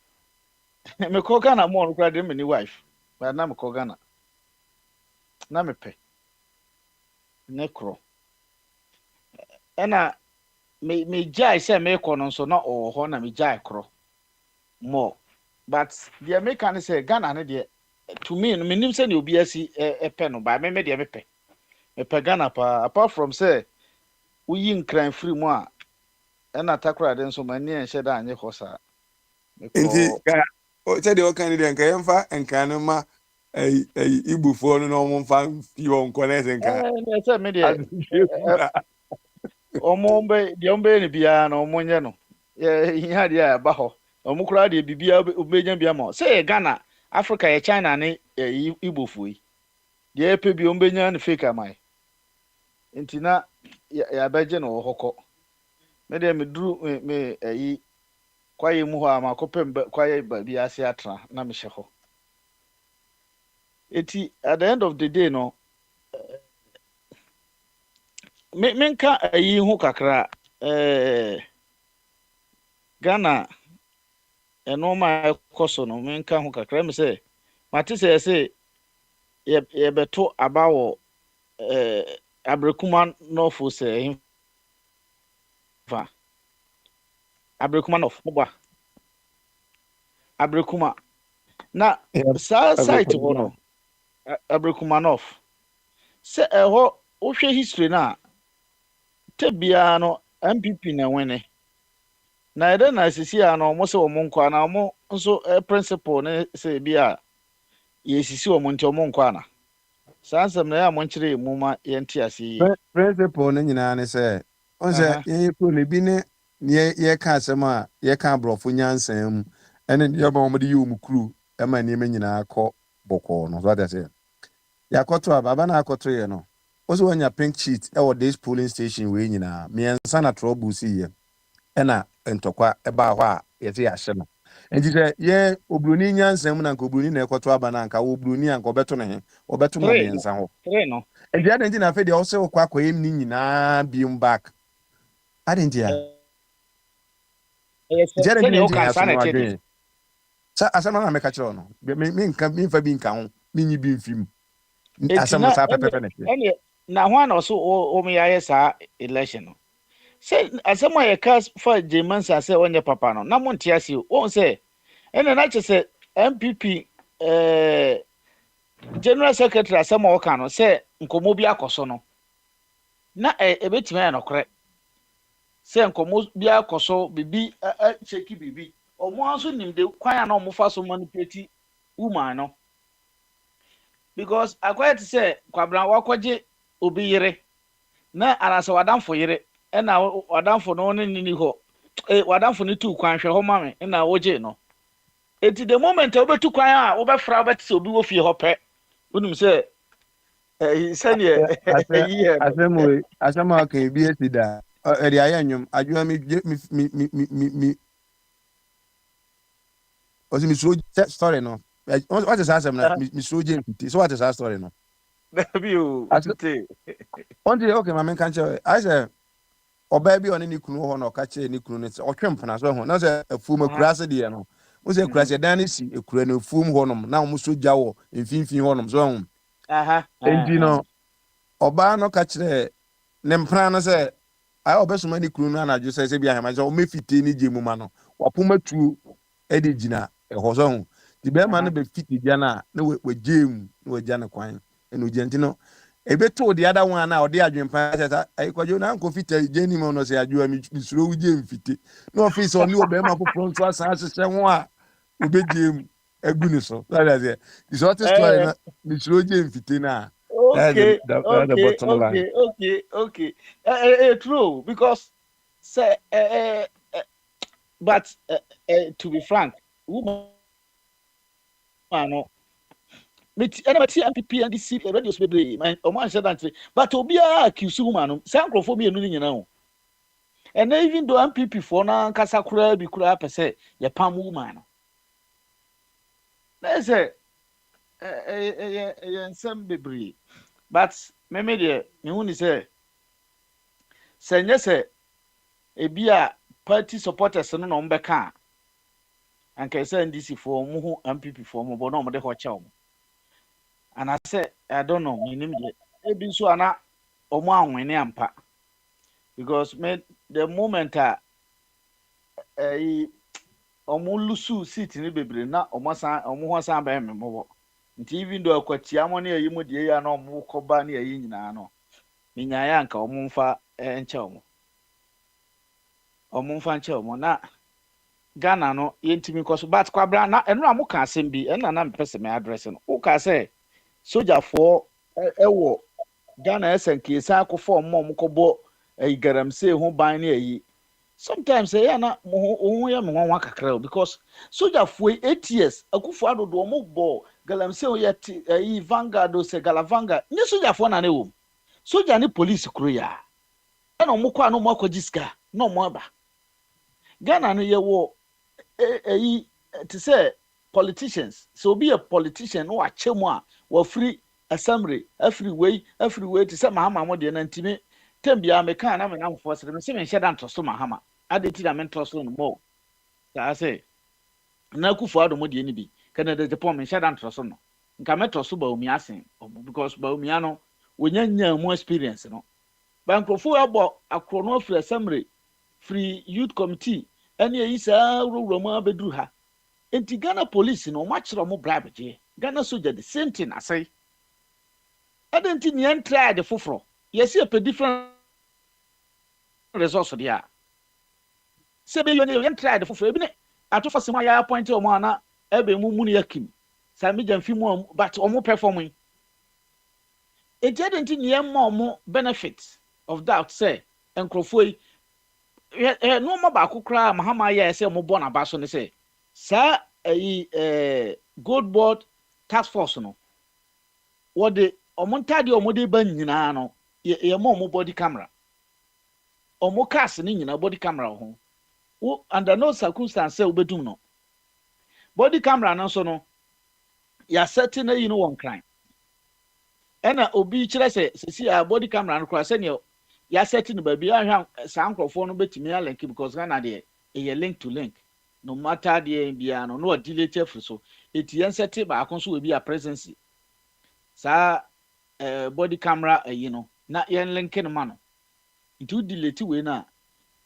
Me ko Ghana mo no cry de me ni wife. But na me ko Ghana. Na me pe. Ne kro. Ena me jai say me ko no so na o ho na me jai kro. More. But the American say Ghana ne de to me no menim say ne obi asi e pe no ba me de me pe. Me pe Ghana pa apart from say uyi nkran free mu a na takra de nso mani en hye da anye hosa. Me Inti ko ka o say the okan de nka yemfa nka no ma igbufo no no mfa fi won konese nka. me say me de Adunje fura. omombe de ombe ne bia na omonye no. Ihe de a ba ho. Omukura de bibia obenya bia mo. Say Ghana, Africa e China ne igbofu yi. De epe bi ombenya ne fake amai. Nti na ya beje no hokọ. Me de me duru me ayi kwaye mu hɔ a makɔpem kwaye ba bi ase atra na me hyɛ hɔ. Eti at the end of the day no me nka ayi ho kakra Ghana ɛnɔɔma ɛkɔ so no me nka ho kakra me sɛ mate sɛ yɛsɛ yɛbɛto aba wɔ abrekuma nɔfo sɛ fa abrekuma nɔfo moba abrekuma na saa site hɔ no abrekuma nɔfo sɛ ɛhɔ wohwɛ history na tebia no MPP na wene na ɛdɛ na sisi a no ɔmo sɛ ɔmo nkɔ na ɔmo nso principle ne sɛ bi a yɛsisi ɔmo nti ɔmo nkɔ ana saa nsɛm na yɛ a mo nkyerɛ mu ma yɛnte ase yie. Principle no nyinaa ne sɛ on sɛ yɛyɛ pro ne bi ne yɛka asɛm a yɛka aborɔfo nyansan mu ɛne yɛba wɔn de yi wɔn kuru ɛma nneɛma nyinaa kɔ bɔkɔɔ no so ade sɛ yɛakɔto a baba na akɔto yɛ no wɔsɛ wɔanya pink sheet ɛwɔ this polling station wei nyinaa mmiɛnsa na trouble si yɛ ɛna ntɔkwa ɛbaa hɔ a yɛte yɛahyɛ no nti sɛ yɛ oburoni nyansan mu na nka oburoni na ɛkɔto aba na nka wɔ oburoni a nka ɔbɛto ne he ɔbɛto ma mmiɛnsa hɔ. Nti adɛn nti na afei deɛ ɔsɛ wokɔ akɔyɛ ne nyinaa biom back adɛn nti a nti adɛn nti na nti yɛ asom adwene sɛ asɛm na meka kyerɛ no memfa bi nka ho menyi bi mfi mu asɛm no saa pɛpɛpɛ ne hwɛ na ho ana ɔso wɔmyɛayɛ saa election no sɛ asɛm a yɛka fa gyemansa sɛ ɔnyɛ papa no na monte ase o wɔn sɛ ɛna na kyerɛ sɛ MPP general secretary asɛm a ɔka no sɛ nkɔmmɔ bi akɔ so no na ɛbɛtumi ayɛ nokorɛ sɛ nkɔmmɔ bi akɔ so bibi kyeki bibi ɔmo nso nim de kwan a na ɔmo fa so manipulate woman no because akɔyɛ te sɛ kwabran wakɔgye obi yere na anasɛ wadamfo yere ɛna wadamfo no ne nini hɔ wadamfo no tu kwan hwɛ hɔ ma me ɛna wogye no eti the moment a wobɛtu kwan a wobɛfra wobɛte sɛ obi wɔ fie hɔ pɛ wonim sɛ sɛneɛ ɛyiyɛ no asɛm a ɔka bi asi da ɛde ayɛ nnwom adwoa ɔsɛ mesuro story no wate saa asɛm na mesuro gye mfiti so wate saa story no bio ɔnte okay ma menka nkyerɛ ayɛ sɛ ɔbaa bi ɔne ne kunu hɔ na ɔka kyerɛ ne kunu no sɛ ɔtwe mpena so ho na sɛ afuom akura ase deɛ no wo sɛ akura sɛ dan no si akura no afuom hɔnom na ɔmo so gya wɔ mfimfini hɔnom so ho enti no ɔbaa no ka kyerɛ ne mpena no sɛ ayɛ ɔbɛsoma ne kunu no anadwo sɛ bi ahema sɛ ɔmɛfite ne gye mu ma no wapoma tuo ɛde gyina ɛhɔ so ho nti bɛrima no bɛfiti gya no a na wagye mu na wagya no kwan ɛna ogya nti no ɛbɛtoo de ada one a ɔde adwempa sɛ sa ayikwadwo na nkɔfita gya nim no sɛ adwoa mesuro wogye mfite na ɔfei sɛ ɔne ɔbɛrima foforɔ nso asan ahyehyɛ ho a wobɛgye mu agu ne so sɛ ɔte story no mesuro gye mfite no a okay. True, because say, but to be frank, woman, no, meti MPP and DC radios bebre my o man said that but obia accuse woman no sankrofo bi enu nyina ho and even though MPP for na kasa kura bi kura pese ye pam woman no na say nsɛm bebree but meme deɛ mehu ni sɛ nyɛ sɛ ebi a party supporters no na ɔmbɛka a anka sɛ ndc foɔ mu ho MPP foɔ mu bɔ na ɔmde hɔ kyɛw mo anaasɛ I don't know menim deɛ ebi nso ana ɔmo anwene ampa because me the moment a ɔmo lusu seat ne bebree na ɔmo ho san bɛyɛ me mmɔbɔ nti even though akwatia mo ne ayi mu deɛ ya na ɔmo kɔba ne ayi nyinaa no minyaaya anka ɔmo mfa nkyɛw mo na Ghana no yɛntimi kɔ so but kwabra na ɛno a mo ka asɛm bi ɛna na mpɛ sɛ me address no wo ka sɛ sojafoɔ ɛwɔ Ghana ɛsɛnkeesa akɔfɔ ɔmo kɔbɔ ayi garamsey ho ban ne ayi sometimes ɛyɛ na mo yɛ me nwanwa kakra because sojafoɔ 8 years akufo adodo ɔmo bɔ galamsey yɛ ayi Vanguard o sɛ Galavanga nye sojafoɔ na ne wɔ soja ne police kuro ya ɛna ɔmo kɔ ano mo akɔgye sika na ɔmo aba Ghana no yɛwɔ to say politicians so be a politician no akyɛ mu a wɔ free assembly every way to say mahama mo de na ntimi tembia me kan na me nam for sɛ me se me hyɛ da ntoso mahama ade ti da me ntoso no mo saa sɛ na kufu ado mo de ni bi Canada Japan me hyɛ da ntoso no nka me toso ba omi asen because ba omi ano wonya mu experience no bankrofo abo akro no free assembly free youth committee ɛne yi saa wuro mu abeduru ha enti Ghana police no ma kyerɛ mo bribe gye Ghana soldier the same thing asai adenti ne entra de foforo yesi a different resource dia se be yone entra de foforo ebi ne atofo se ma ya appoint o mo ana ebe mu ne yakim sa me jamfi mu but o mo performing enti adenti ne ma o mo benefit of that say enkrofo yi no ma ba kokra mahama ya ese mo bo na ba so ne say sa gold board task force no what the omontade omode ba nyina no ye mo body camera omo cars ni nyina body camera ho wo under no circumstance say obedum no body camera no so no ya setting na no one crime ena obi kire say sisi a body camera no kra say ne ya setting ba bi ahwa san krofo no betimi link because Ghana de e link to link no matter the bia no delete free so etiyen setting ba akon so we be a presence sa body camera na yen link no ma no itu delete we na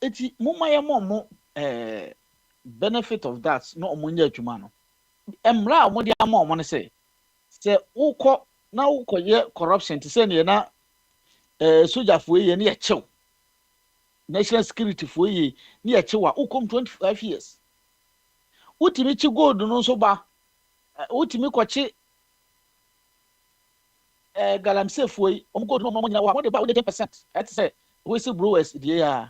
eti mumma ye mo benefit of that no omunya adwuma no emra omode ama omo ne se ukọ na ukọ ye corruption te se ne na soldier fo ye ne ye chew national security fo ye ne ye chew a ukom 25 years utimi chi gold no so ba utimi kwachi galamsey fo yi om gold no mo nyina wa mo de ba 10% et say we see brewers die ya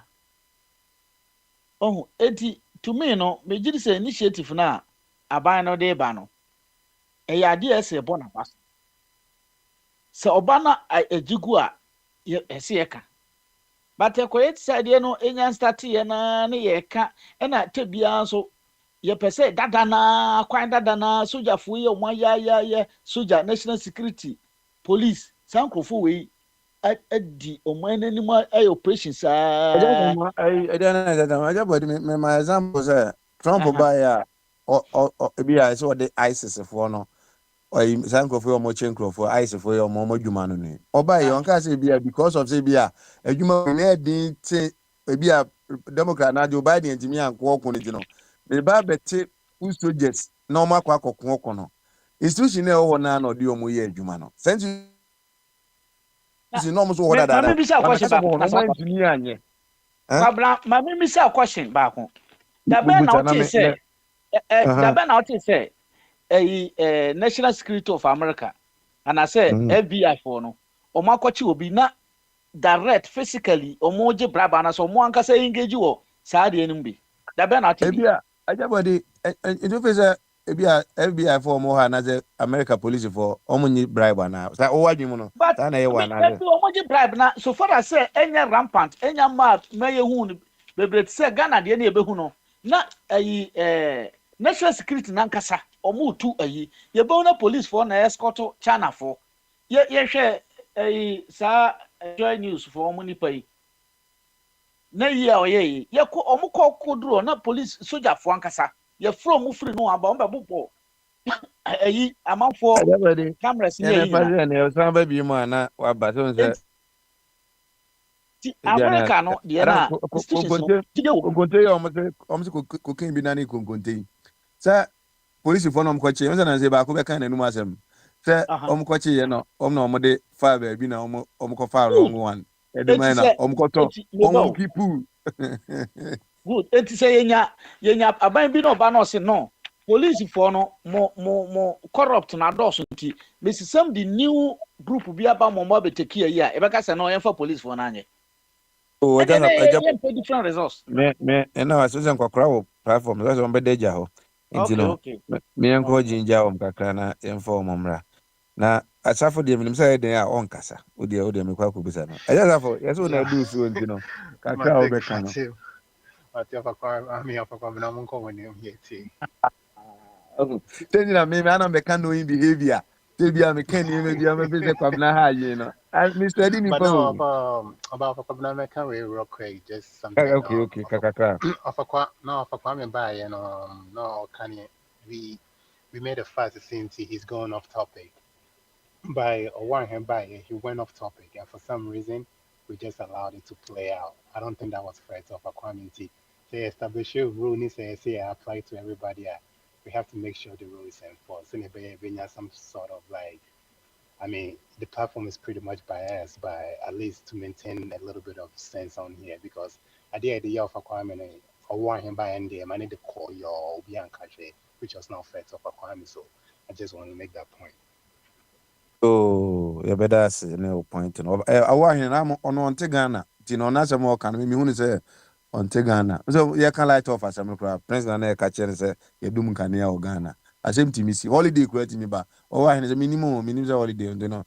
oh enti to me no me gidi say initiative na aban no de ba no ya de ese bo na ba se oba na ajigu a ese ye ka but equate side ye no enya start ye na ne ye ka na tebia so ye pese dada na kwan dada na soldier fo ye o ya soldier national security police sankrofo we adi o mo ananim operation sa my example say Trump buy o bi a so the ISIS for no or sankrofo o mo chenkrofo ISIS for o mo dwuma no ni oba ye on ka say bi because of say bi a adwuma na din te bi a Democrat na Joe Biden ntimi anko okun ni no the ba bete who soldiers na o makwa akokun okun no institution na o na de o mo ye adwuma no sense no mo so ho dada mama bisa question ba no mo ntimi anye babla mama bisa question ba ko da be na o ti say da be na o ti say National Security of America and I say FBI for no o makochi obi na direct physically o moje braba na so mo anka say engage wo saa de enim bi da be na o ti ebia ajabodi it face FBI for more another America police for only bribe now. So what you know? But Sana I ye mean, one maybe omoji bribe na so far as say any rampant, any ma may hu bebre say Ghana de na ebehu no. Na national security nankasa omo tu ayi. Ye be na police for na escort China for. Ye hwe sa joy news for omo nipa yi. Na yi a oye yi. Ye ko omo koduro na police soldier for ankasa. Ye from mu free no aba ombe bobo. Ayi amanfo everybody. cameras ni And ayi if I say and some baby man na wa ba so say America no de Adam na institutions no tide wo konkonte ya omo kokin bi na ni konkonte. Sa police for no mkwache. Mo na say ba ko be kan na num asem. Say aha omkwache ye no na omo de fire ba bi na omo ko fire wrong good one. enti Edema na sɛ omo ko to enti omo meba kipu. good enti sɛ yenya aban bi na ɔba na ɔse no police for no mo corrupt na dɔɔso nti mesisɛm the new group bi aba mo abɛteki ayi a ɛbɛka sɛ no yɛmfa police for no anyɛ Oh, ɛdeɛ na just yɛmpɛ different results me na wa sɛ nkɔkora wɔ platform sɛ ɔmbɛ dagya hɔ nti okay no okay me yɛnkɔ okay gyingya wɔ kakra na yɛmfa wɔ mmra na asafo deɛ menim sɛ yɛ den a ɔnkasa wodeɛ mekɔ akɔbisa no ɛyɛ asafo yɛ sɛ wo na Yeah. adu suo nti no kakra a Mate, wobɛka no mate I mean, of course, I'm going to name here too. sɛ nyina me ana mɛka knowing behavior sɛ bia meka nneɛma bia mɛpɛ sɛ kwabena ha yie no mestadi But nipa no, o about I can't wait real quick. Just something. okay kakra Of a Kwame by no, can you? We made a fuss since he's going off topic. By or one hand by he went off topic, and for some reason we just allowed it to play out. I don't think that was fair to a community. They establish a rule and say apply to everybody. We have to make sure the rule is enforced. And if some sort of like, I mean, the platform is pretty much biased, by at least to maintain a little bit of sense on here because at the idea of a requirement or one hand by end I need to call your Bian country, which was not fair to a requirement. So I just want to make that point. Oh, yɛbɛda ase ne wo point no awɔ ahene na ɔno ɔnte Ghana nti na ɔno asɛm a ɔka no mehu ne sɛ ɔnte Ghana so yɛka light off asɛm no koraa president na yɛka kyerɛ no sɛ yɛdum nkanea wɔ Ghana asɛm tumi si holiday koraa tumi ba ɔwɔ ahene sɛ menim sɛ holiday nti no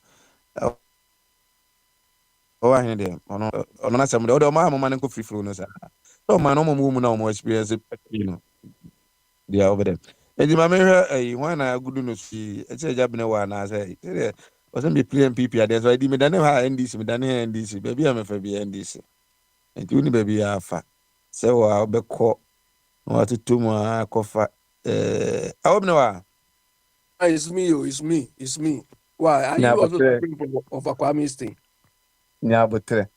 ɔwɔ ahene deɛ ɔno n'asɛm deɛ wode ɔma ha moma no nkɔ frifiri no saa sɛ ɔma no ɔmɔ mu na ɔmɔ experience no deɛ wobɛdɛ nti ma mehwɛ ayi hwan na agudu no fii ɛkyɛ agya bene wɔ anaasɛ sɛdeɛ ɔsɛ mepire MPP adeɛ so adi medane ha NDC medane ha NDC baabi a mefa bi NDC nti woni baabi a afa sɛ wɔ a wobɛkɔ na watoto mu a akɔfa awɔ bene wɔ a It's me, oh, it's me. Why? Are you also nyabotrɛ suffering from of Aquami's thing? nyabotrɛ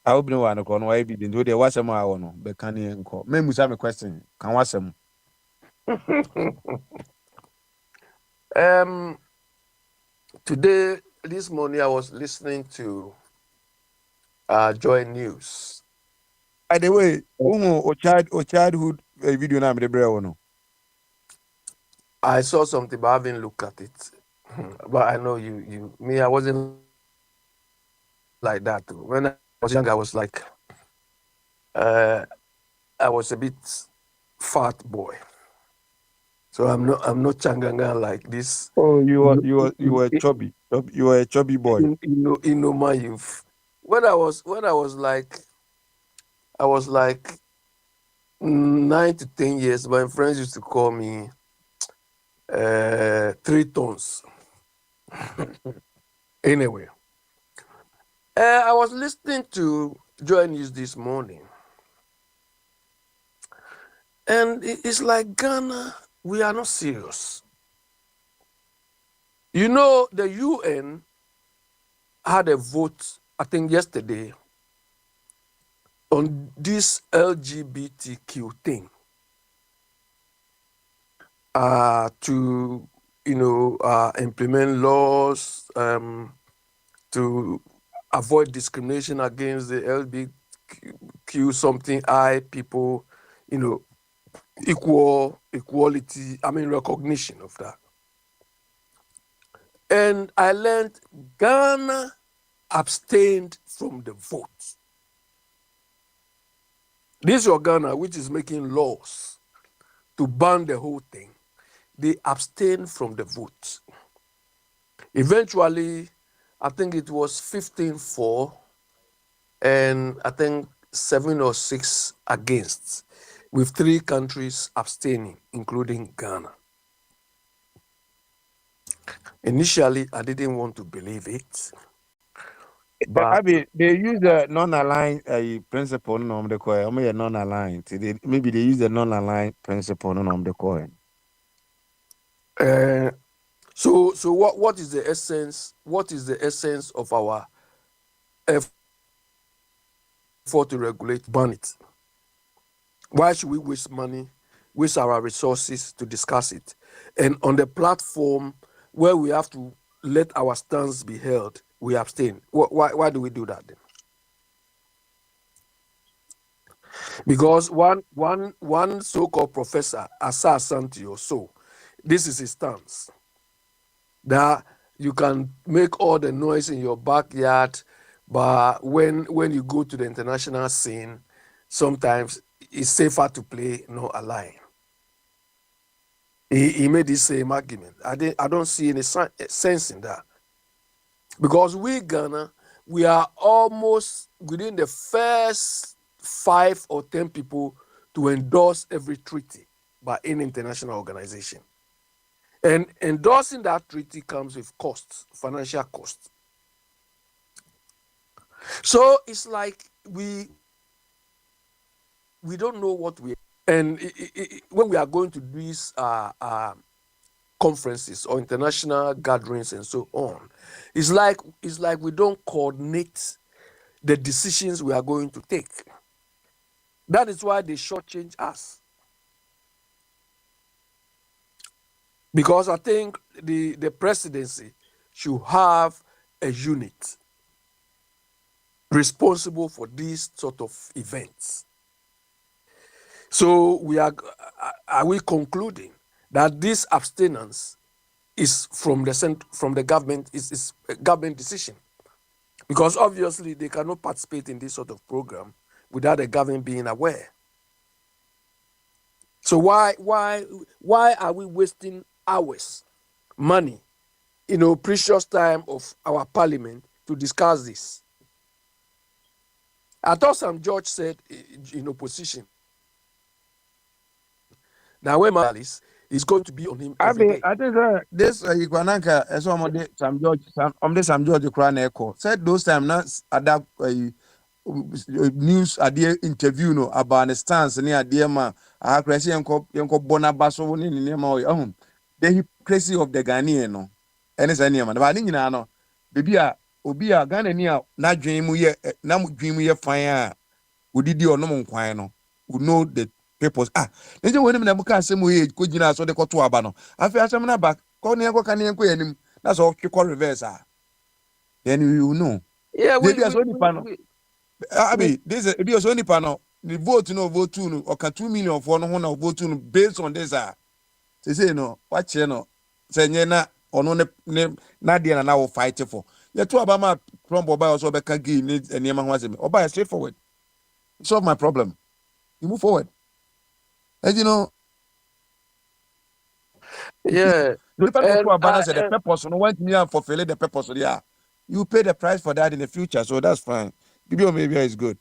awɔ bene wɔ a no kɔ no wayɛ bi nti wodeɛ wasɛm a wɔ no bɛka ne nkɔ mamusa me question ka wasɛm Today, this morning, I was listening to Joy News. by the way o childhood video na mede brɛ wɔ no I saw something, but I haven't looked at it. But I know me, I wasn't like that. When I was young, I was like, I was a bit fat boy. So I'm not changanga like this. oh you were chubby you were a chubby boy In my youth. When I was like 9 to 10 years, my friends used to call me 3 tons. Anyway, I was listening to Joy News this morning, and it's like Ghana, we are not serious. You know, the UN had a vote, I think yesterday, on this LGBTQ thing to implement laws to avoid discrimination against the LGBTQ something I people, equality, recognition of that. And I learned Ghana abstained from the vote. This is your Ghana, which is making laws to ban the whole thing, they abstained from the vote. Eventually, I think it was 15-4, and I think 7 or 6 against, with 3 countries abstaining, including Ghana. Initially, I didn't want to believe it, but Abi, they use the non-aligned principle no the coin. Non-aligned. Maybe they use the non-aligned principle no the coin. so what is the essence? What is the essence of our effort to regulate? Ban it. Why should we waste money, waste our resources to discuss it? And on the platform where we have to let our stance be held, we abstain. Why do we do that then? Because one so-called professor, Asa Santio, so this is his stance, that you can make all the noise in your backyard, but when you go to the international scene, sometimes it's safer to play no align. He made this same argument. I don't see any sense in that, because we Ghana, we are almost within the first 5 or 10 people to endorse every treaty by any international organization. And endorsing that treaty comes with costs, financial costs. So it's like we don't know what we, and when we are going to these conferences or international gatherings and so on, it's like we don't coordinate the decisions we are going to take. That is why they shortchange us. Because I think the presidency should have a unit responsible for these sort of events. So are we concluding that this abstinence is from the government, is a government decision? Because obviously they cannot participate in this sort of program without the government being aware. So why are we wasting hours, money, precious time of our parliament to discuss this? I thought Sam George said in opposition, now when Malis is going to be on him every day. I think this Iguananka as Sam George, Sam George Crown Echo said those time not adapt news idea interview no about the stance near idea ma crazy yanko bonabaso ni nema the hypocrisy of the Ghanaian no and it's any man but nyina no baby a obi a Ghana ni a na dwen mu ye na dwen mu ye fan a odidi ono mo nkwan no we know the purpose nje woni me na muka asem we ko gina so de koto aba no afi asem na ba ko ne ko kan ne ko yanim na so ko reverse then you know Yeah, baby as only pan Abi, this is if only panel. The vote no vote two no or 2 million for no one vote two based on this. They say no, what you know, say na or no ne na dia na now fight for. You two Obama Trump or buy also be can give need and yama was me. Or buy straightforward. Solve my problem. You move forward. As you know, yeah, the people to balance the and purpose no want me for fulfill the purpose. Yeah, you pay the price for that in the future, so that's fine. Maybe is good.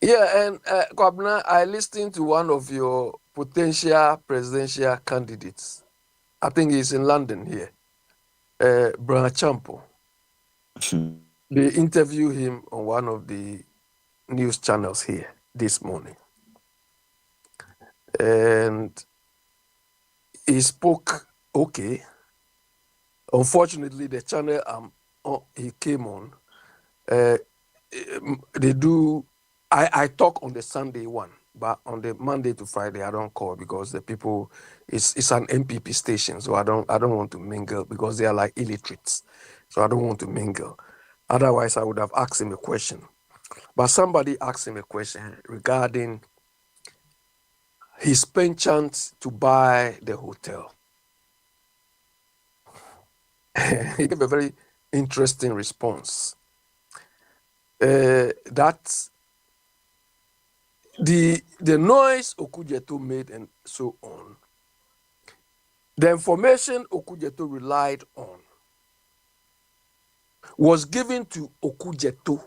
yeah, and Kwabena, I listened to one of your potential presidential candidates. I think he's in London here, Brian Champo. They interviewed him on one of the news channels here this morning, and he spoke okay. Unfortunately, the channel he came on, they do. I talk on the Sunday one, but on the Monday to Friday I don't call because the people it's an MPP station, so I don't want to mingle because they are like illiterates, so I don't want to mingle. Otherwise, I would have asked him a question. But somebody asked him a question regarding his penchant to buy the hotel. He gave a very interesting response. That the noise Okujeto made and so on, the information Okujeto relied on was given to Okujeto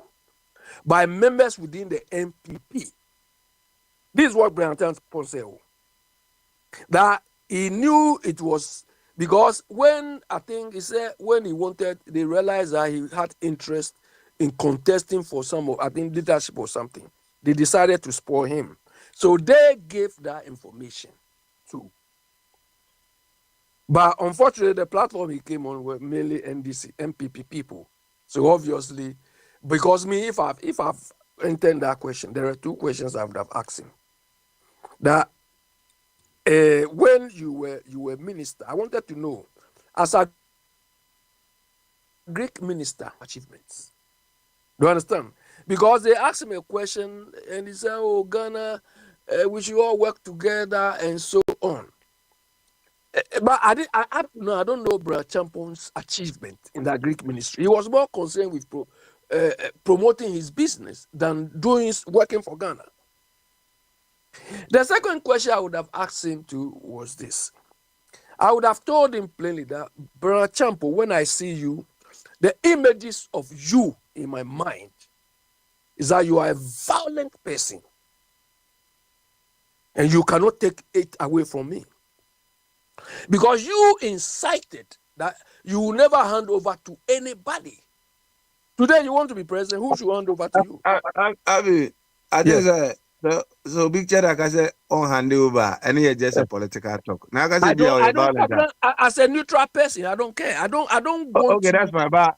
by members within the MPP. This is what Brian Tanspo said, that he knew it was because when I think he said when he wanted, they realized that he had interest in contesting for some of, I think, leadership or something. They decided to spoil him. So they gave that information too. But unfortunately, the platform he came on were mainly NDC, MPP people. So obviously, because me, if I've entered that question, there are two questions I would have asked him. That when you were minister, I wanted to know, as a Greek minister, achievements. Do you understand? Because they asked him a question and he said, "Oh, Ghana, we should all work together and so on." But I don't know Brother Champon's achievement in that Greek ministry. He was more concerned with promoting his business than working for Ghana. The second question I would have asked him to was this. I would have told him plainly that, Brother Champo, when I see you, the images of you in my mind is that you are a violent person and you cannot take it away from me. Because you incited that you will never hand over to anybody. Today you want to be president, who should hand over to you? I think so big chat like I said on hand over and it's just a political talk. Now I say be a violent. As a neutral person, I don't care. I don't want okay, that's my bad.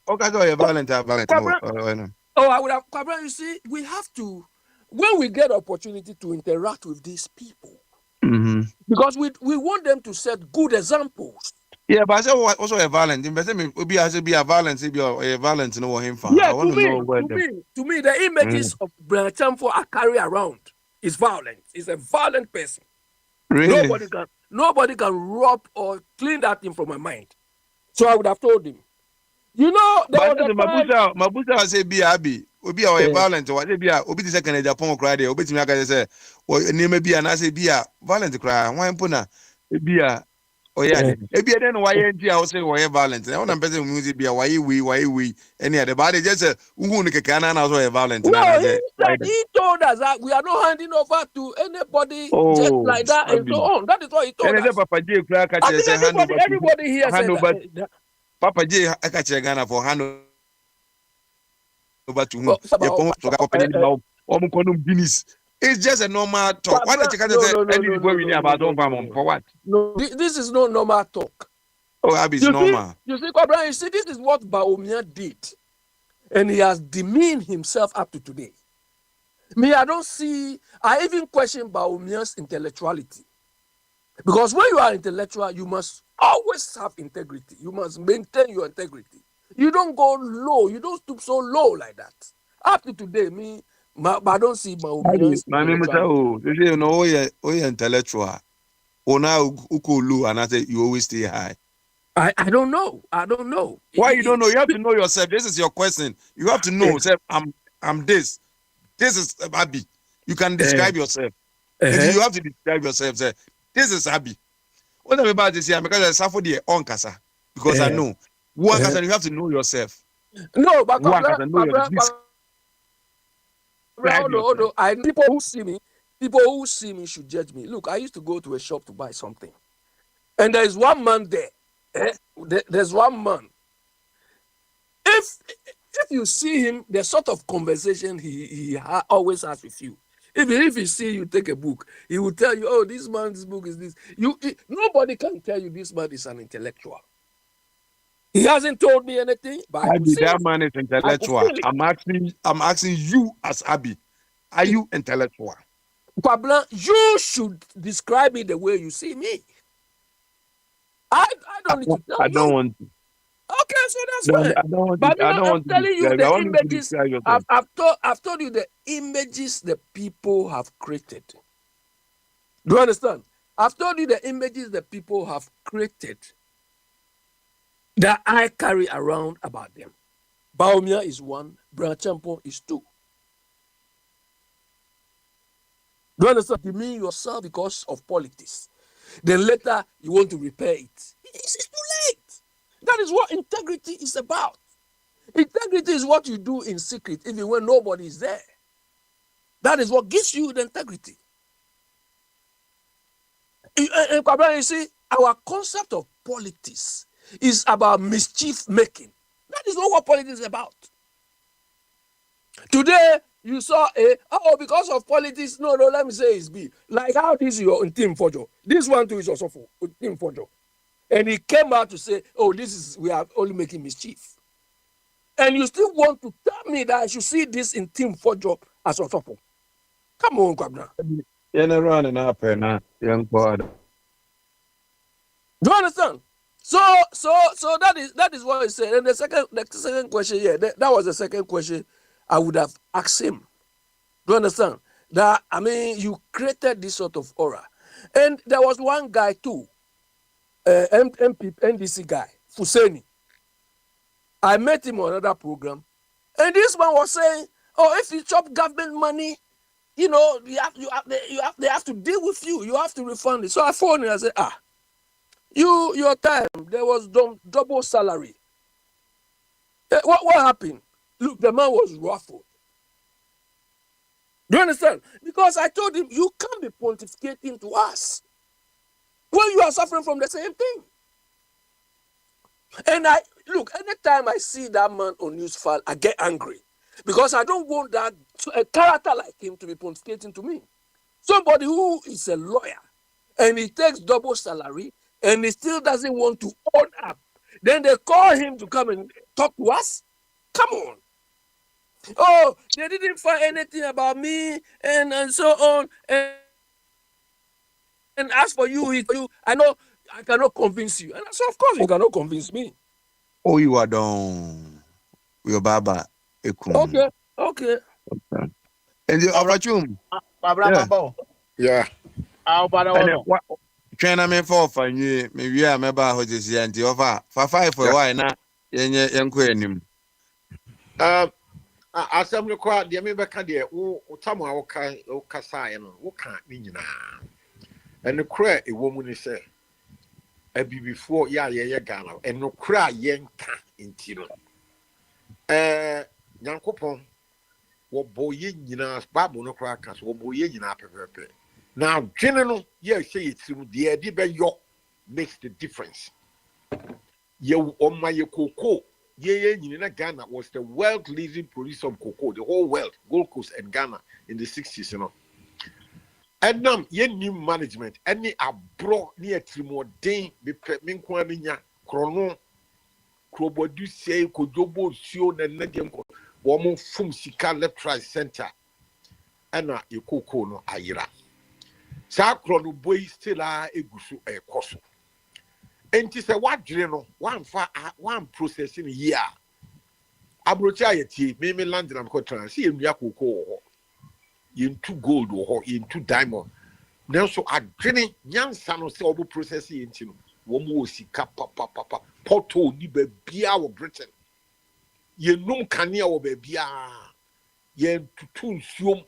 Okay, so you're violent. Oh, I would have, you see, we have to, when we get opportunity to interact with these people, because we want them to set good examples. Yeah, but I say also a violent. I be a violence, be a violence. You know what him for? Yeah, I want to know where to me, the images of Brian Champo are carry around is violent. He's a violent person. Really? Nobody can rob or clean that thing from my mind. So I would have told him. You know, Mabusa say be abi. Obi a violent. What be a obi the second Japan cry there. Obi timi aka say, "Well, name be an I say be a violent cry. Why puna? Be a oh yeah. Ebi then why NG I say why violent. I want person music be a why we any other body just say who ne keka na so violent na say he told us that we are not handing over to anybody just like that and so on. That is what he told us. Papa J I think everybody here said that. Papa J I catch Ghana for hand over to whom? It's just a normal talk. Why don't you say about for what? No, this is no normal talk. Oh, it's normal. You see, this is what Baumia did. And he has demeaned himself up to today. Me, I even question Baumia's intellectuality. Because when you are intellectual, you must always have integrity. You must maintain your integrity. You don't go low. You don't stoop so low like that. Up to today, but I don't see Baumia's intellectuality. You know, you're intellectual. And I say you always stay high. I don't know. Why you don't know? You have to know yourself. This is your question. You have to know. Say, I'm this. This is Abi. You can describe yourself. You have to describe yourself. Say, this is Abi. What I'm about to say, because I suffer the on kasa. Because I know. One kasa, you have to know yourself. No, but one kasa, know yourself. No. People who see me should judge me. Look, I used to go to a shop to buy something. And there is one man there. There's one man. If you see him, the sort of conversation he always has with you. If he see you take a book, he will tell you, "Oh, this book is this." Nobody can tell you this man is an intellectual. He hasn't told me anything, but that man is intellectual. I'm asking you as Abi, are you intellectual? Pablo, you should describe me the way you see me. I don't need to tell you. I don't want to. Okay, so that's fine. I'm telling you the images. I've told you the images the people have created. Do you understand? I've told you the images the people have created that I carry around about them. Baumia is one, Branchampo is two. Do you understand? You mean yourself because of politics. Then later you want to repair it. It's too late. That is what integrity is about. Integrity is what you do in secret, even when nobody is there. That is what gives you the integrity. You see, our concept of politics is about mischief making. That is not what politics is about. Today, you saw because of politics. No, let me say it's B. Like how this is your team Fojo. This one too is also for team Fojo. And he came out to say, we are only making mischief. And you still want to tell me that I should see this in team Fojo as also for. Come on, Kwabna. You're running up and young boy. Do you understand? So that is what he said. And the second question, that was the second question I would have asked him. Do you understand? That you created this sort of aura. And there was one guy too, NDC guy, Fuseni. I met him on another program, and this man was saying, if you chop government money, they have to deal with you. You have to refund it. So I phoned him and I said, your time, there was double salary. What happened? Look, the man was ruffled. Do you understand? Because I told him, you can't be pontificating to us when you are suffering from the same thing. And anytime I see that man on news file, I get angry. Because I don't want a character like him to be pontificating to me. Somebody who is a lawyer and he takes double salary and he still doesn't want to own up. Then they call him to come and talk to us. Come on. They didn't find anything about me and so on. And as for you, I know I cannot convince you. And I said, of course you cannot convince me. Oh, you are done. Your baba. Okay. And the opportunity. Yeah. Train me for you. Maybe I remember how this is anti offer for 5 for why not? Yen. Asɛm no kɔ deɛ mebɛka deɛ wo tam a wokasaeɛ no woka ne nyinaa ɛnokorɛ a ɛwɔ mu ne sɛ abibifoɔ yɛ a yɛyɛ Ghana ɛnokorɛ a yɛnka nti no Nyankopɔn wɔbɔ yɛ nyinaa Bible no koraa ka so wɔbɔ yɛ nyinaa pɛpɛpɛ na adwene no yɛhyɛ yɛ tirim deɛ ɛde bɛyɔ makes the difference ɔma yɛ kokoo Ghana was the world leading producer of cocoa, the whole world, Gold Coast and Ghana in the 60s, And now, new management, any abro near Trimodin, be Minquaminia, Chrono, Crobodu say, Kojobo, Sio, and Nedium, Woman Fum Sika Left Right Center, and a cocoa no Aira. Sacrono boy still a gusu a coso. And it's a what general one processing here. Abrochayeti, maybe London and Cotran, see him Yaku into gold or into diamond. Now, so a journey, young son of Selbo processing into Womosi Papa Porto, Nibe Bia or Britain. Ye no cania or Bebia, ye to tune sum,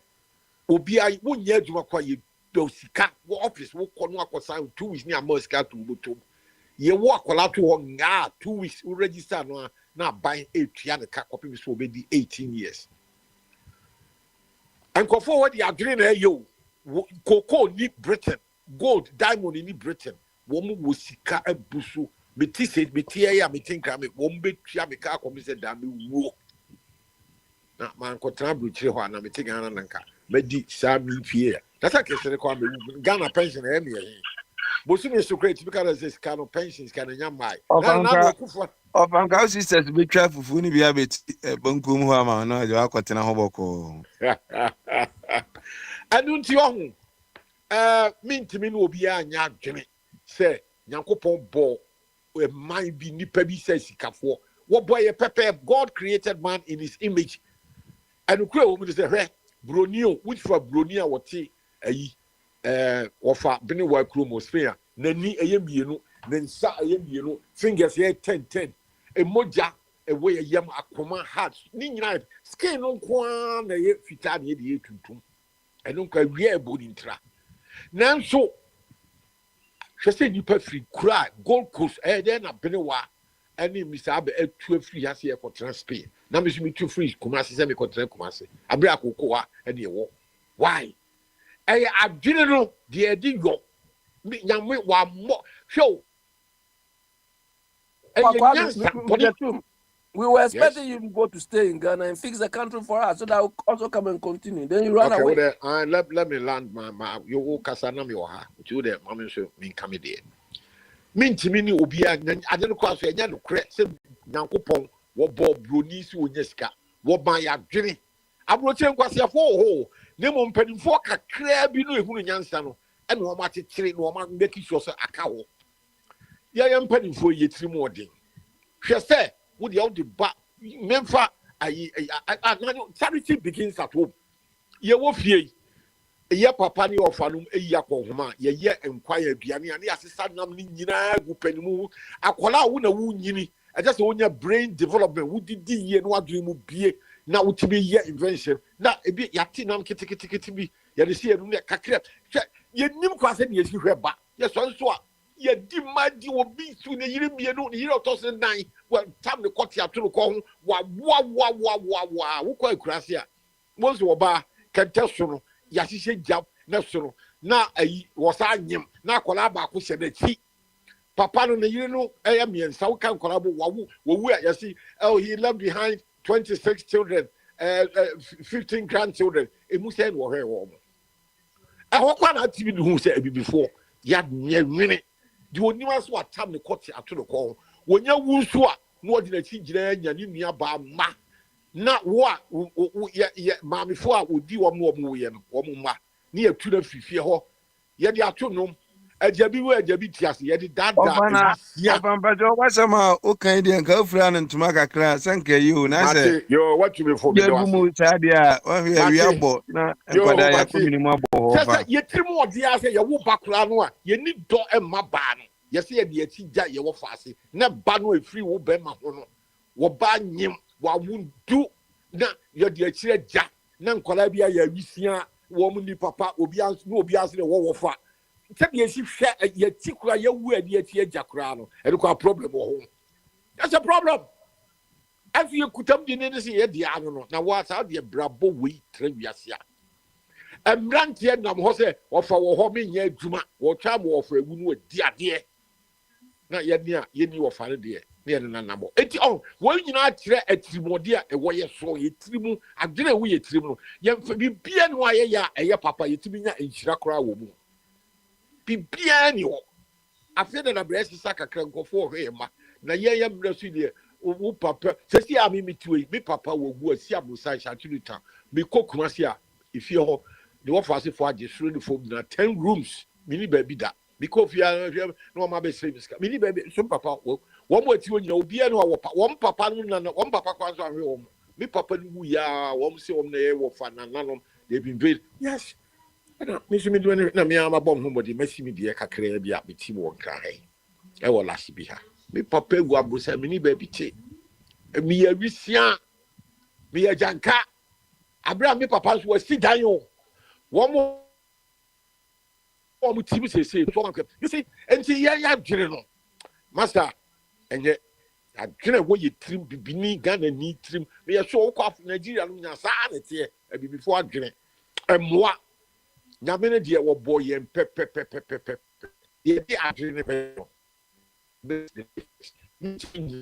Obia, 1 year to acquire Dosika, office, what can work was 2 weeks near Moscow to Butum. Ye walk a lot to 2 weeks register now buying 8 the car copy for 18 years. And go forward the agreement yo cocoa need Britain, gold, diamond in Britain. Woman will seek a busu, metis, metia, me think I won't be car copy said that me walk. Now man contribute to one, I'm taking an car. Medi Sami Pierre. That's a case of Ghana pension. But soon as you create because this kind of pensions can young my of Uncle sisters be careful for be a bit bunkum hama no you are quite in a hoboko. I don't young mean to me will be a young Jimmy say Yankopon ball where might be nipabi says for what boy a pepper God created man in his image and woman is a Brunio which for Brunia what tea ofa bini wa chromosphere nani ayemienu nensa ayemienu fingers here 10 emoja ewe yam akoma heart ni nyina skin no kwa na ye fita na ye tuntum ɛno nka wie ɛbɔ ne ntra nanso hwɛ sɛ nnipa firi kura Gold Coast ɛyɛ dɛn na Benewa ɛne misa abɛ atu afiri ase ɛkɔtena Spain na me so metu firi Kumasi sɛ mekɔtena Kumasi abere akoko wa ɛne ɛwɔ why ɛyɛ adwene no deɛ ɛde yɔ nyame wammɔ hwɛ o ɛyɛ nyansa bɔne. We were expecting Yes. you to go to stay in Ghana and fix the country for us so that we'll also come and continue. Then you run Okay, away. well, let me land my you will kasana me oha. You there, mommy so mean come there. Mean to me obi I don't call so nya no kre se Nyankopon wo bo broni si onyeska wo ban ya dwene. Abroche nkwase afo ho. Ne mo mpanimfo kakra bi no ehunu nyansa no. E no ma tetere no ma make sure so aka wo. Ya mpanimfo yetiri mu odin. Hwe se wo de all the ba memfa charity begins at home. Ye wo fie ye papa ni ofanum eyi akohoma ye enkwaya aduane ane asesa nam ni nyina gu panimu akola wo na wo nyini eje se wonya brain development wo didi ye no adwene mu bie na wotimi ye invention na ebi yate nam kitikiti bi ye de se enu ne kakra ye nim kwase ne ye si hweba ye so nso a ye di madi obi su ne yire bie no ne yire otose nan wa tam ne kote atoro ko ho wa wo kwa akurase a mo so oba kente so no yasise jab na soro na ayi wosa nyem na akola ba ko hye na chi papa no ne yire no eya miensa wo kan kola bo wo yasi oh he left behind 26 children 15 grandchildren emu say no hwe wo mo ahokwa na tv no hu say abibifo ya nwene di onima so atam ne kote atoro ko wonya wunsu a no odi na chi gire nya ni nua ba ma na wo ye maamefo a odi wo mo ye no wo mo ma ne atu na fifie ho ye de ato nom ajabi wo ajabi tiase ye de dada Ofana bajo wasama o kan de nka ofura no ntuma kakra sanka yi o na se mate yo what you before me ye do gu ase mu saade a wa hwe wi mate abo na yo nkwada ya ko mate minimu abo ho sasa fa ye tirim odi ase ye wo bakura no a ye ni do emma ba no ye se ye de ati gya ye wo faase na ba no efiri wo be ma ho no wo ba nyim wa wundu na ye de akire gya na nkola bia ya wisia wo mu ni papa obi anso no obi anso ne wo fa said ye si hwe ye tikura ye wu adi ati agya kura no e ko problem wo ho that's a problem if you kutam di ne se ye de ano no na wa sa de brabo we tra wiase a emrantie nam ho se wo fa wo ho me nya adwuma wo twa mo wo fa ewu no adi ade na ye ni wo fa ne de ne na namo enti on wo nyina kire atirimode a wo ye so ye tirimu adwene wo ye tirimu ye fa bibia no aye ya eye papa ye timi nya enhira kora wo mu bibia ni wo afia na bresi saka krankofo hwe ma na ye mresu de wo papa sesi a mi tuwe mi papa wo gu asi abusa shaturuta mi kokumasi a ifie ho de wo fase fo age suru ni fo na 10 rooms mini baby da because fia no ma be say miska mini baby so papa wo mo ati onyina obi no wo papa no na wo papa kwa so ahwe wo mi papa no ya wo se wo na ye wo fa na nanom they been build yes na me so me do na me ama bom ho body masi me de kakra bi a beti wo nkra hai e wo lasi bi ha mi papa egu abusa mini baby che mi ya wisia mi ya janka abra mi papa so wasi dan yo wo mo team say so you see enti ya dwere no master enye adwene wo ye trim bibini Ghana ni trim me ya so wo kwa Nigeria no nya saa ne te e bibifo adwene emmoa nyame ne de wo boy ye pepepepepepe ye de adwene pe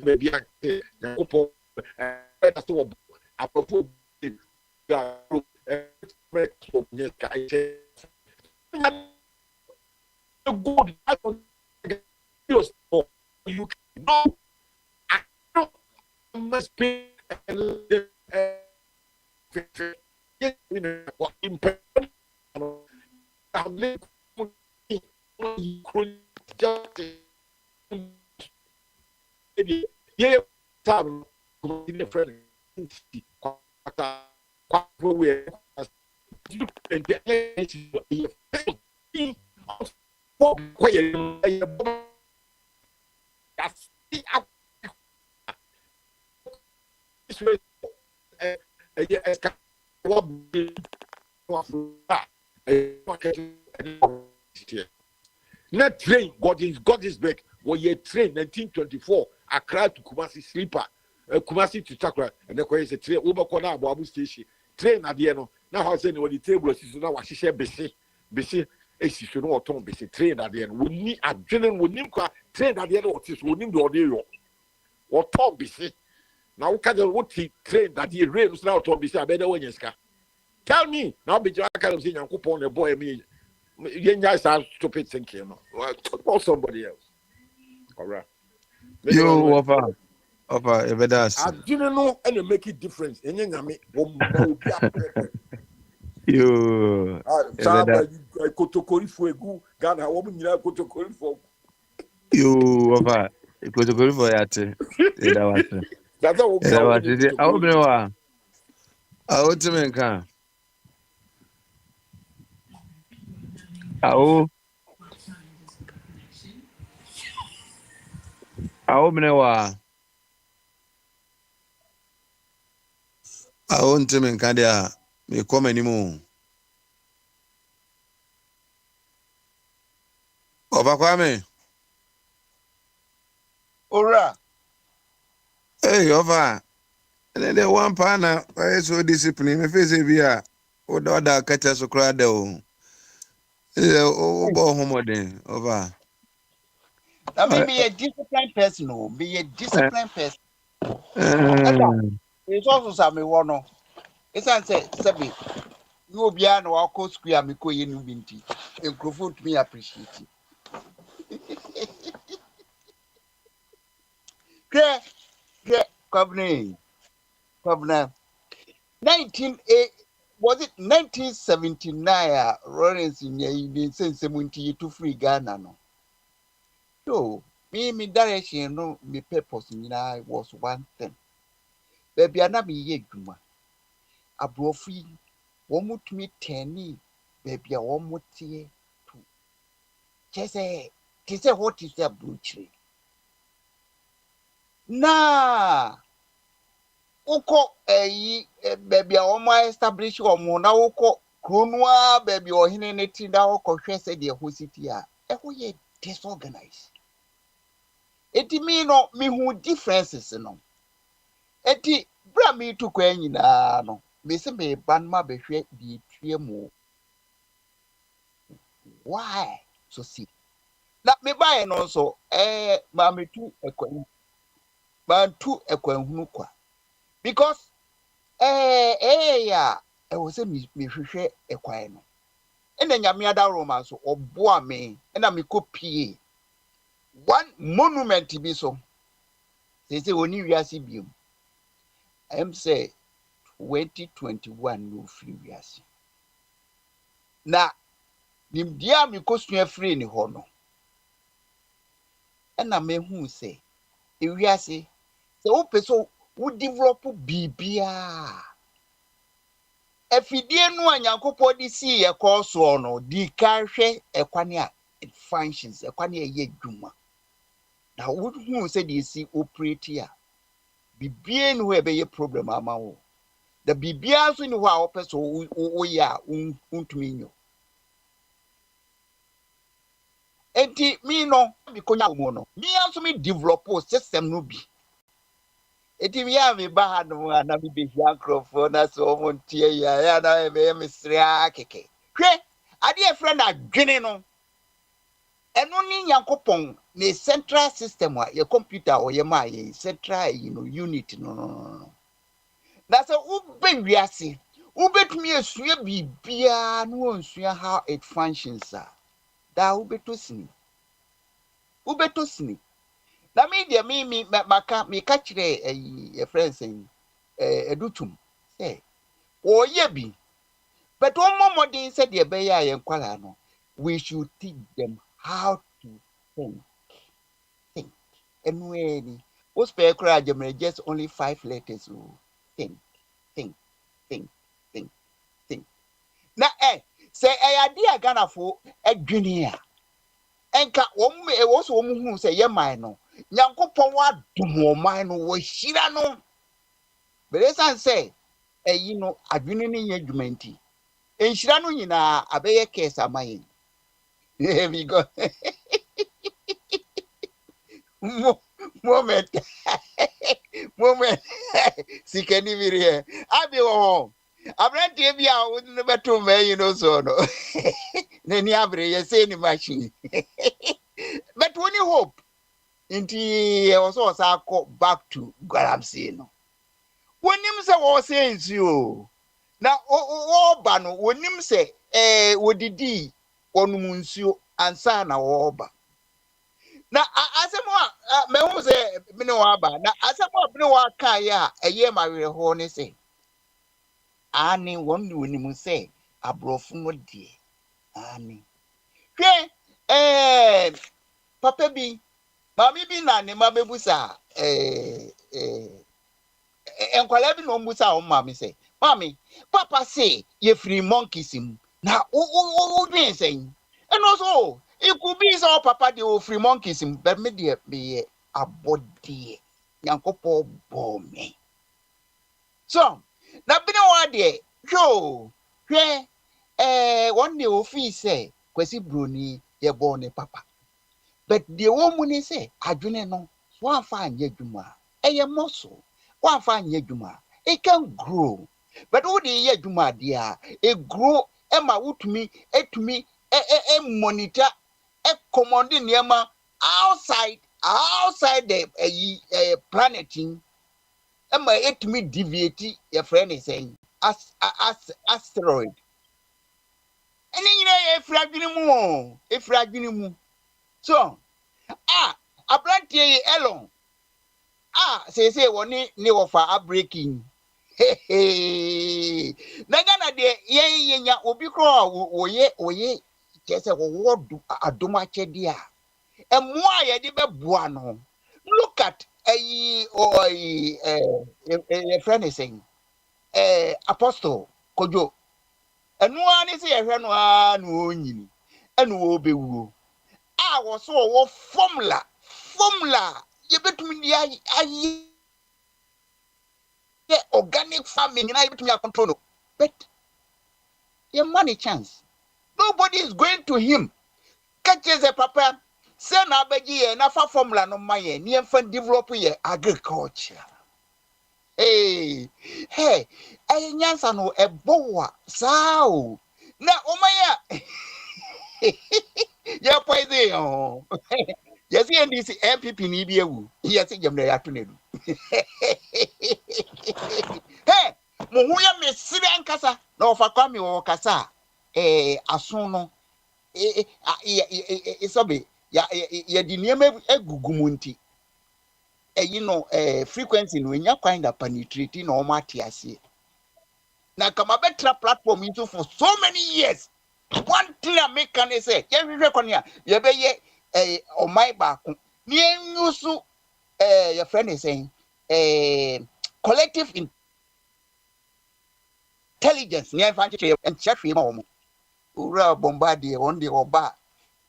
me bia na opo na so apropos ga so nye kai good I don't you know I don't must be Not train Godisbeck. Well, ye train 1924. Accra to Kumasi sleeper. Kumasi to Chakra. And the question is a train over Kona Abu Station. Train at the end. Now, how saying when the table is now what she said, Bessie. She should not turn Bessie train at the end. We need a general would name train at the end of this. We need the audio. Or Tom Bessie. Now, can the what he train that he rains now Tom Bessie? I better when you ska. Tell me now, be your kind of saying, coupon a boy, me. You guys are stupid thinking, no? Or somebody else. All right. Yo, Opa, Ebedas. I didn't know and make a difference. And then I mean, Yo, Saba, Ebedas. Akwantufuo egu Ghana, woman, you know, Akwantufuo. Yo, Opa. Ikotokoli for yate. Edawase. That's all. Edawase. Awo bnewa. Awo timenka. Awo bnewa. Awo timenka dia. Me come anymore. Opa Kwame. Ora. Hey, Opa. And then one partner, I so discipline. Me face bia. Oda kacha so crowd o. Obo homodin, Opa. I mean, be a disciplined person, no, be a disciplined person. And that it's also some one. It's answer, Sabi. You will be an or coast square, me co in winty. And Crawford me appreciate it. Governor, 1980. Was it 1979? Lawrence in the sense to free Ghana. No, so me direction, no, me purpose in I was one thing. Baby, I na me ye juma. Abrofi, one would me tenny, baby, a one would see to. Just say, tis a what is a butchery. Nah. Oko baby a woman establish or mona oko Krunwa baby or hineti da oko said the whole city a who ye disorganized. Eti me no me who differences no. Eti bra me to kwen na no. Me se me ban ma behwe di tue mo. Why so see? Na me buy no so ma me tu ekwan. Ban tu ekwan hunu kwa. Because yeah, I was a me hwehwe ekwan no. And then nyame ada Roma so oboa me and na me copy one monument bi so. Say oni wiase biom. I'm say 2021 no free wiase. Na nimdia me kosua free ni ho no. And na me hu say e wiase se wo peso wo develop bibia. Efidie no anyankopɔ de si ye so no di ka hwɛ ekwane a it functions ekwane a ye dwuma na wo hu se de si operate a bibie no e be ye problem ama wo da bibia so ni ho a opɛ so wo ya untumi nyo enti mi no bi konya mo no mi anso mi develop system no bi eti mi ya mi ba ha no na mi be hia crofo na so mo ntie ya na e be mi sria keke hwe ade e friend adwene no eno ni yankopon ne central system a ye computer o ye ma ye central unit no na so u be wiase u betumi esua bibia no onsua how it functions da u betosini na me dia me maka me ka kire e friends edutum say o ye bi but one more modern said the be ya yenkwala no we should teach them how to think and when was per just only 5 letters think think na say idea Ghana for adwene a enka e wo so wo hu say ye man no nyankopon wa dum man no wo hira no but esan say adwene ne ye adwumanti enhyira no nyinaa abɛyɛ case ama yɛn. Here we go. Moment. Moment. Sikani biri here. Abi wo. Abranteɛ bi a wo no bɛto mɛyi no so no. N'ani abere yɛ sɛ ni machine. But when you hope, inti also go back to Galamsey no. When him say was saying you na oba no when him say wodidi onumunsuo ansa na oba. Na asemo a me hu say me no aba na asemo a me no aka ya eye mawere ho ne say ani won wonimu say abrofo no die ani. Hwe papa bi mami bi na ne ma bebusa enkwala bi no mbusa o mami say mami papa say ye free monkeys mu na o dwen say and also it could be so papa dey o free monkeys mu but me dey be abode yankopo bo me so na bi ne wa dey hwe one day o fi say kwesi broni ye bo ne papa. But the woman say, adwene no, one fine yeduma, muscle, one fine yeduma, it can grow. But all the yeduma, dear, it grow, Emma would to me, monitor, commanding Yama outside the planet. Emma, it me deviate, your friend is saying, as asteroid. And then you know, fragile. So, abranteɛ elon say woni ne wofa a breaking na gana de yenya obi kro oye kese wo adoma chede a emo a ye de beboa no look at friend is saying apostle kojo enu ani say ye hwe no a na onyini enu obewu was so formula you between the organic farming and I between your control. But your money chance. Nobody is going to him. Catches a papa, send a baby and a formula no my near fun develop your agriculture. Hey, I answer no a boa sao. Now, oh my. Yeah, poison. Yes, and this MPP ni bi ewu. Yes, jam na ya to nedu. Hey, mo hu ya mesire ankasa na ofa kwa mi wo kasa aso no isobe ya di niam egugu mu nti eyi no frequency no enya kwan da penetrate na o ma ate ase. Na kama betra platform into for so many years. One thing I make can say, yeah, we reckon you be on my back. Near you so your friend is saying collective intelligence near fancy and check him home. Ura bombardier on the oba.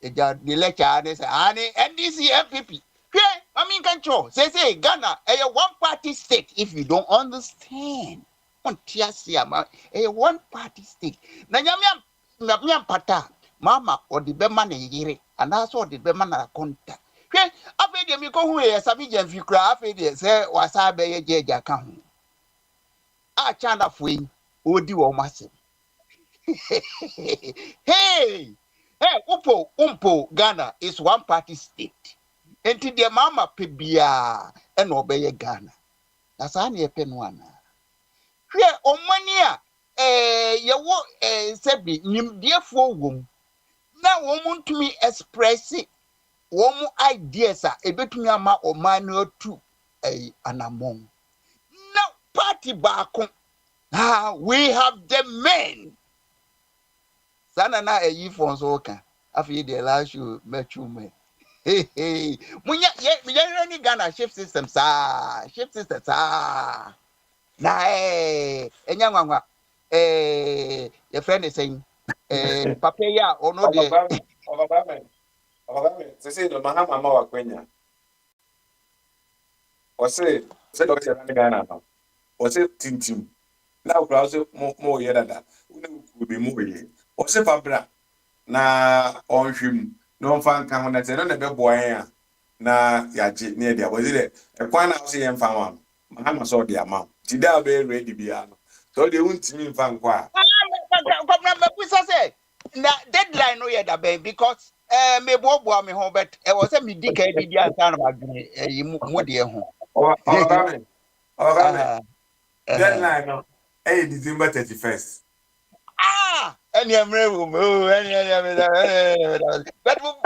The lecture and say, and this MPP. Yeah, I mean, control. Say, Ghana, a one party state if you don't understand. On Tiasia, a one party state. Now, Nyamiam pata mama or the beman yere and also the beman na conta. Hwe afi de mi ko hu ye sabi jam fi kra afi de se wasa be ye jeja ka hu. A chanda foi odi wo mase. Hey, umpo Ghana is one party state. Enti de mama pe bia e no be ye Ghana. Na sa na ye pe no ana. Hwe omani a ye wo sebi nimdiefo wom. Na woman to me express it. Woman ideas are a bit me ama or man or two anamong. Now party back. We have the men. Sana na a ye for so can. After the last you met you me. Hey. When you any Ghana shift systems shift systems Na enyangwa your friend is saying papaya or no de Sisi ndo mahama ama wa Kenya. Wase ndo kesi ya Ghana hapa. Wase tintim. Na ukura wase mo yeda da. be moving. Or se fabra na on him no fan can na tell na be boy na ya je near there was it a kwan na say em fan one mahama so the amount ti da be ready bia no so they won't me fan kwa Busa say na deadline no yet that because me bobo me ho but e was say me di ka di ansa na badwene yi mu de ho. or Ah. deadline no eh December 31st. Any but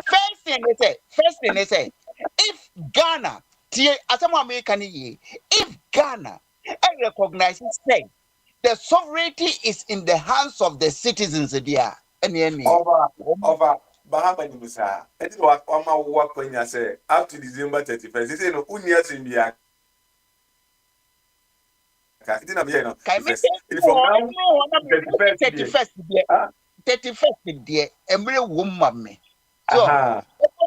first thing they say, if Ghana, as a American, if Ghana recognizes say the sovereignty is in the hands of the citizens there, Over Bahama ni musa. Eti wa ma wo kwanya say up to December 31st. They say no unia simbia. Ka iti na be no. First. From now 31st. 31st there, emre wo me. So, Aha.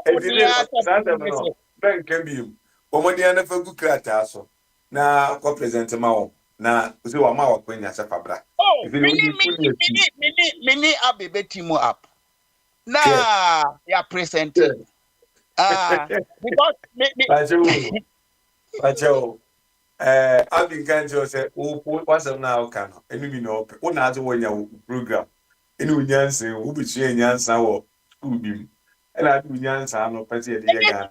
Eti no sasa no. Ben can be. Omodia na fagu krata so. Na ko present ma wo. Na usi wa ma wa kwanya say fabra. oh, If you mini abebe timu up. Na ya presenting. Because Pacho. I've been kind of say, oh, what's up now? Can any be no, what not when your program. Any Yancy, who be seeing Yansa or school beam. And I do Yansa, no petty at the Yaga.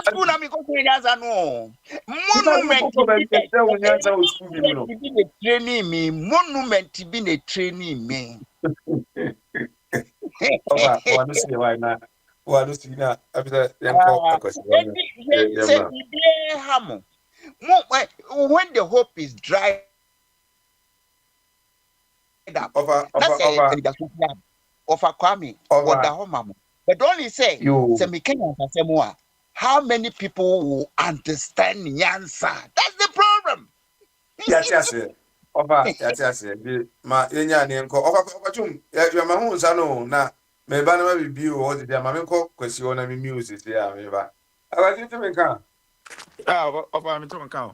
school na mi ko Nyanza no. If I look Monument over bi and tell when Yansa was school beam, no. the training me. Monument bi the training me. Over, or I see why not. Well, I see now. After them call a question. Say be hamo. When the hope is dried up. Over, Of a Kwame or the home. But only say, how many people will understand Nyansa? That's the problem. Yes. Yes. Ma, Yenya, and over, you are my own son, na. Me ba na ma bibi o de ma me ko kwesi o na me music ya me ba. Aba ti me kan. Opa me to kan.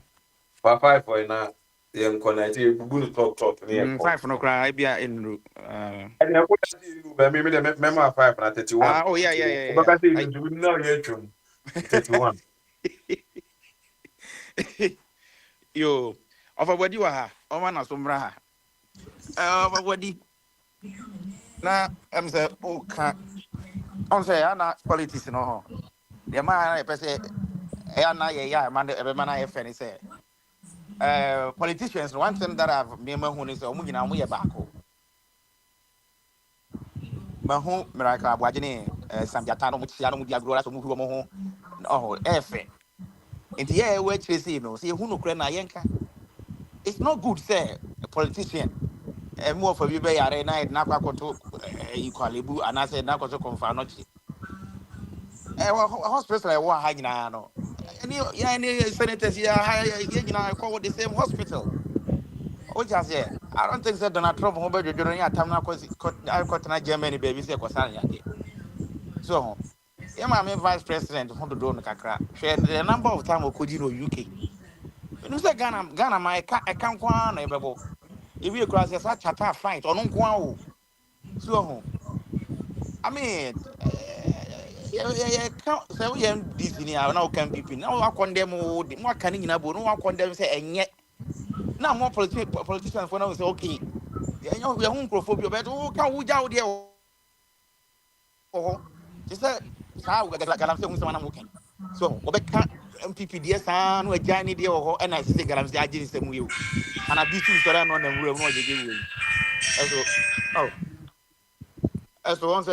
Pa 5 for na ye nko na ti bubu no talk na ye ko. 5 no cry bia enru. And I put you ba me de me ma 5 na 31. Oh yeah. O ba ka say you do na ye twum. 31. Yo, ofa body wa ha. O ma na so mra ha. Ofa body. Na am say o ka. On say ana politics no ho. The man na pese e ana ye ya man e be man na ye fe ni say. Politicians one thing that I've me ma hu ni say o mu nyina mo ye baako. Ma hu miracle abwagene sambiata no mo tia no mo dia gro so mo hu mo ho. Oh, efe. Nti ye we chire say no. Say hu no kra na yenka. It's not good say a politician more for you be yare na kwa to equalebu and I said na kwa to confirm no chi hospital e wa ha nyina no any senators here here nyina call the same hospital o just say I don't think that Donald Trump ho be jojo ya tam na kwa na Germany baby say kwa san yade so yeah my vice president ho do no kakra share the number of time okoji no UK you say Ghana my I can kwa na ebebo if you cross your such a fight or no go so I mean so we am this now now can people now I condemn more can you know no one condemn say and yet now more politicians for now say okay you know we are homophobia but who can who out there oh just say we got galam say someone working so we can MPP DS no a journey there and I say galam say agent say mu and I be too so no na wura no jeje we so oh so once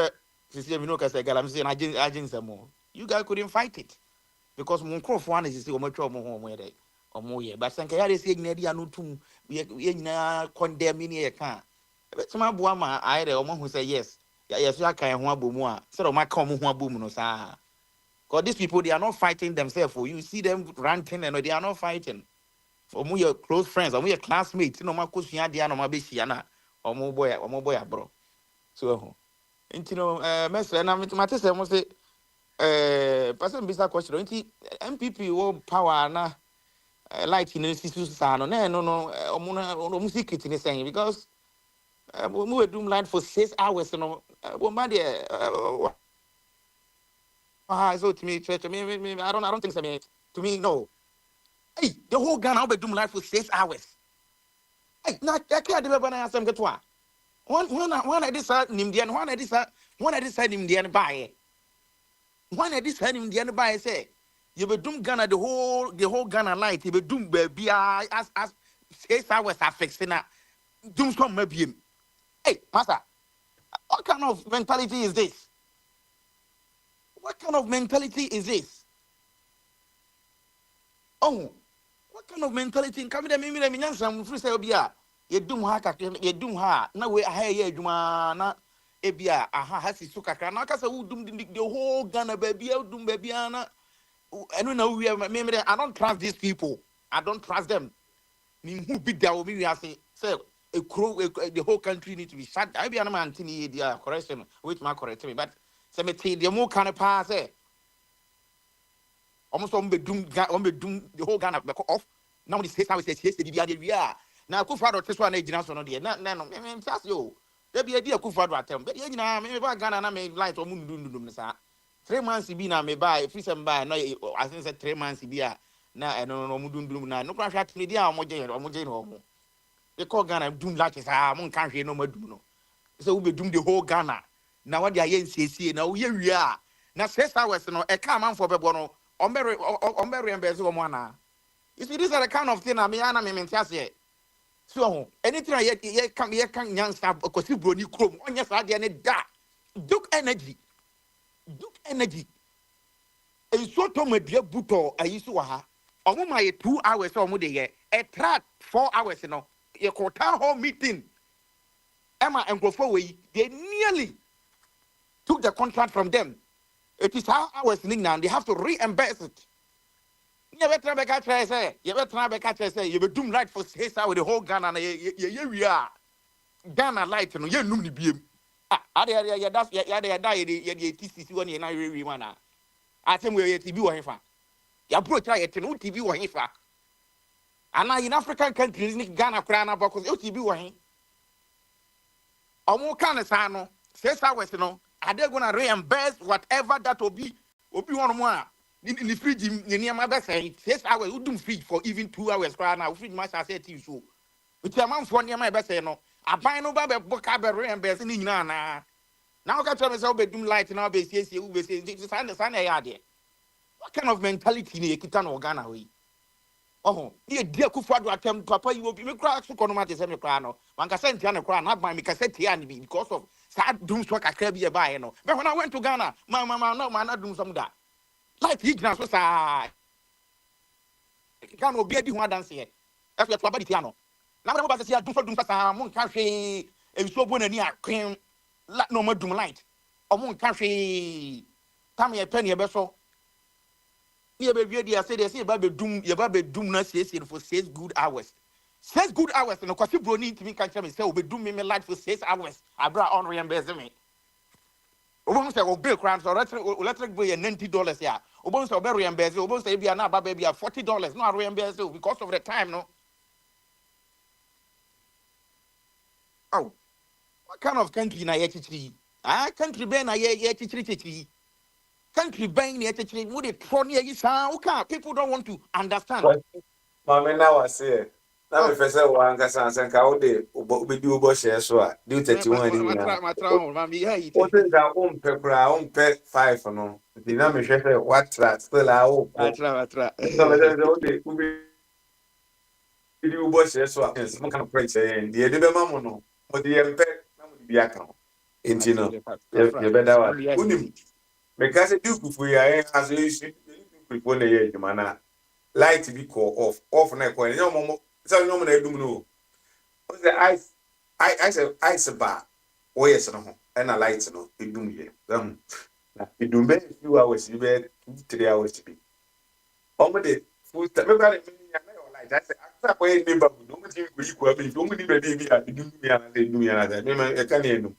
say me no can say galam say agent say mu you guys couldn't fight it because mon crop one is say o matwa mo ho mo dey o mo ye but sanka ya dey say nyina dia no tum ye nyina condemn ni ye ka betima boa ma ai dey o mo hu say yes ya so aka ho abomu a say o ma ka o mo ho abomu no sa because these people they are not fighting themselves for you see them ranting and they are not fighting for mo your close friends or mo your classmates no ma ko sua dia no ma be hia na o mo boy abro so intino mesre na mate say mo say person bisa question nti MPP wo power na light in the sisu sa no na no omu secret ni saying because We were doing light for 6 hours, you know. Well, my dear, so to me, church, I don't think so. To me, no. Hey, the whole Ghana, I'll be doing light for 6 hours. Hey, now I can't do it when I ask them get one. One I decide Nimdian, one I decide Nimdian buy. One I decide Nimdian buy say. You be doom Ghana the whole Ghana light. You be doom baby as 6 hours are fixing that. Doom some maybe. Hey, master, what kind of mentality is this? What kind of mentality is this? Oh, what kind of mentality? Come there, me some free say obia. You doom ha kakra, you doom ha. Na we ha ye adwuma na ebia aha ha si so kakra. Na ka say who doom the whole Ghana baby, doom baby na. I don't know we I don't trust these people. I don't trust them. Me who be there me we say a crow the whole country need to be shut. I be an man tini the correction which my correct me but say me the more kind of pass almost on be doom the whole Ghana back off. Now this case how it says yes the we are. Now Akufo-Addo this one age so no there. Na me just yo. There be idea Akufo-Addo atem. But you na me ba Ghana na me light o mu ndundum sa. 3 months be na me buy free some buy no I think say 3 months be na no mu ndundum na no kwa hwat me dia o mo je no. They call Ghana doom like is mon can't hear no more doom no. So we be doom the whole Ghana. Now what they are saying now we are. Now 6 hours no a come man for be no ombe embezo mwana. You see these are the kind of thing I mean ana me mentia say. So anything ye can nyansa kosi broni krom onye sa de ne da. Duke energy. E so to medua buto ayiso wa ha. Omo ma ye 2 hours omo de ye. E track 4 hours no. A town hall meeting. Emma and Grofo, they nearly took the contract from them. It is how hours now. They have to reimburse it. You better try to say, you be doom light for 6 hours the whole Ghana. We are Ghana light, you know, you beam. That's TCC one year. I think we're TV or Hifa. You approach it no TV or Hifa. And now in African countries, Ghana, Krana, because TV or Hifa. Omo kind of sano 6 hours no are they gonna reimburse whatever that will be one more in the fridge in near my best 6 hours we do fridge for even 2 hours now fridge master say to you so with your man for near my best no I buy no baby book have reimburse ni na now ka tell me say we do light now be say we say this san ya there what kind of mentality ni ekita no Ghana we oh, you dear Akufo-Addo attempt papa you will be me cry so kono mate say me cry no. Man ka sent na cry na ban me ka set here and because of sad doom so kakra bi e buy no. But when I went to Ghana, my mama no man doom some that. Like he na so sa Ghana obi adi ho dance here. That's what body tiano. Na when ba say doom so sa mon ka hwe e so bo na ni akwen la no ma doom light. O mon ka hwe tam ye pen ye be so yeah, baby, I said they say about doom na say for 6 good hours. 6 good hours, and of course, you bro need to me can't tell me say we doom me light for 6 hours. I brought on reimburse me. Obon say o bill crowns or electric bill $90 yeah. Obon say o reimburse, Obon say be na baby $40. No reimburse because of the time no. Oh, what kind of country na ye chichi? Ah, country be na ye chichi. Country buying the HH would it for near you people don't want to understand. Mama now I say. Now Oh, me first one ka san ka o de obi di obo share so a do 31 ni na. my travel, mommy. Hey, O te da o mpe kura o mpe 5 no. Di na me hwehwe what that still a o I po. try. So me say o de obi di obo share so a yes mo kan pray say di e de be ma mo no. O di mpe na mo di bi aka. I Enti tell no. you, that's Ye right. better I'm wa. here Unim easy. because do kufu ya as you should people na ye juma na light be call off na ko any mo say no mo na edum no o say I say ice ba o yes no ho na light no edum ye na edum be few hours be 3 hours be o mo de full time me ba me ya na your light I say after ko e neighbor no mo ti ko equal me no mo ni be bi a edum mi ana say edum ya na me e ka na edum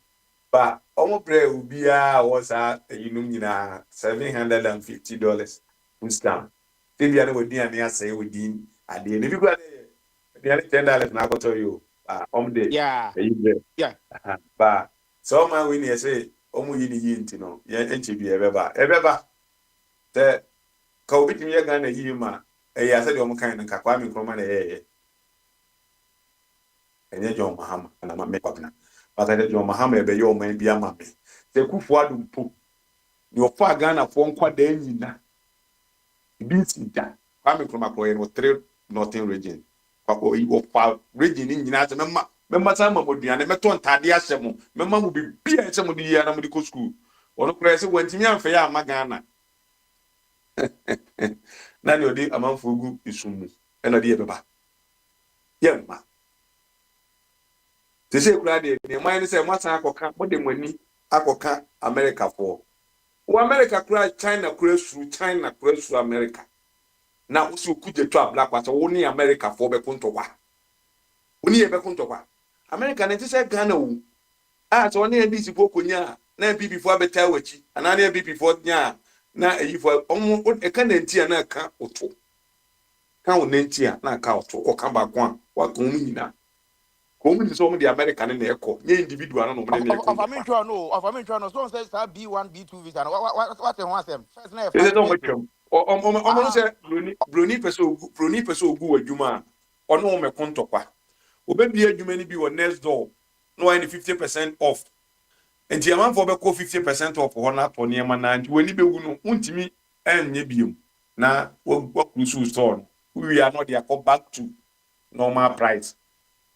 ba omo pre ubia was yinum nyina $750 instant tebia na wadi ane asay wadi ade ne bi gwa de $10 na akoto yo Omde. Yeah. Yeah. Ba. So man when you say omu yini yinti no. Ya enchi bi ebeba. Ebeba. Te ka obi timi ga na yima. Ya said omu kan nka kwa mi kroma na enye John Mahama na ma me kwabna. But I John Mahama ebe yo man bi ama me. Te kufu adu mpo. Ni ofa Ghana fo nkwa da nyina. Bi sinta. Kwa mi kroma ko no 3 Northern region. Kwa region nyina se memma sama moduane meto ntade ahye mo memma mo bibia ehye mo di ya na mo di ko school ono kura se wantimi amfa ya magana na ni odi amanfo gu isumu ena de yebeba yemma te se kura de ne man ni se mwatan akoka mo de mwani akoka America for o America kura China kura su America na usu kuje to abla kwata wo ni America for be kontokwa oni ye be kontokwa America ne te se Ghana wo so on the DC for Kunya, na before better wachi, and I before nya, na a for almost a canentia na ka oto. Count nentia na ka oto or come back one, what comina. Coming is only the American in the echo, ye individual no Of I mean to know, of I mean to know, so says B1, B2 visa. What they want them? First name is it 5 on years. which or almost say Bruni Peso go a Juma or no me contokwa. Obey a Jumani be or next door, no any 50% off. And the amount for 50% of one up on Yama 9 when you be untimi and nebium. Now, what we should store. We are not there, go back to normal price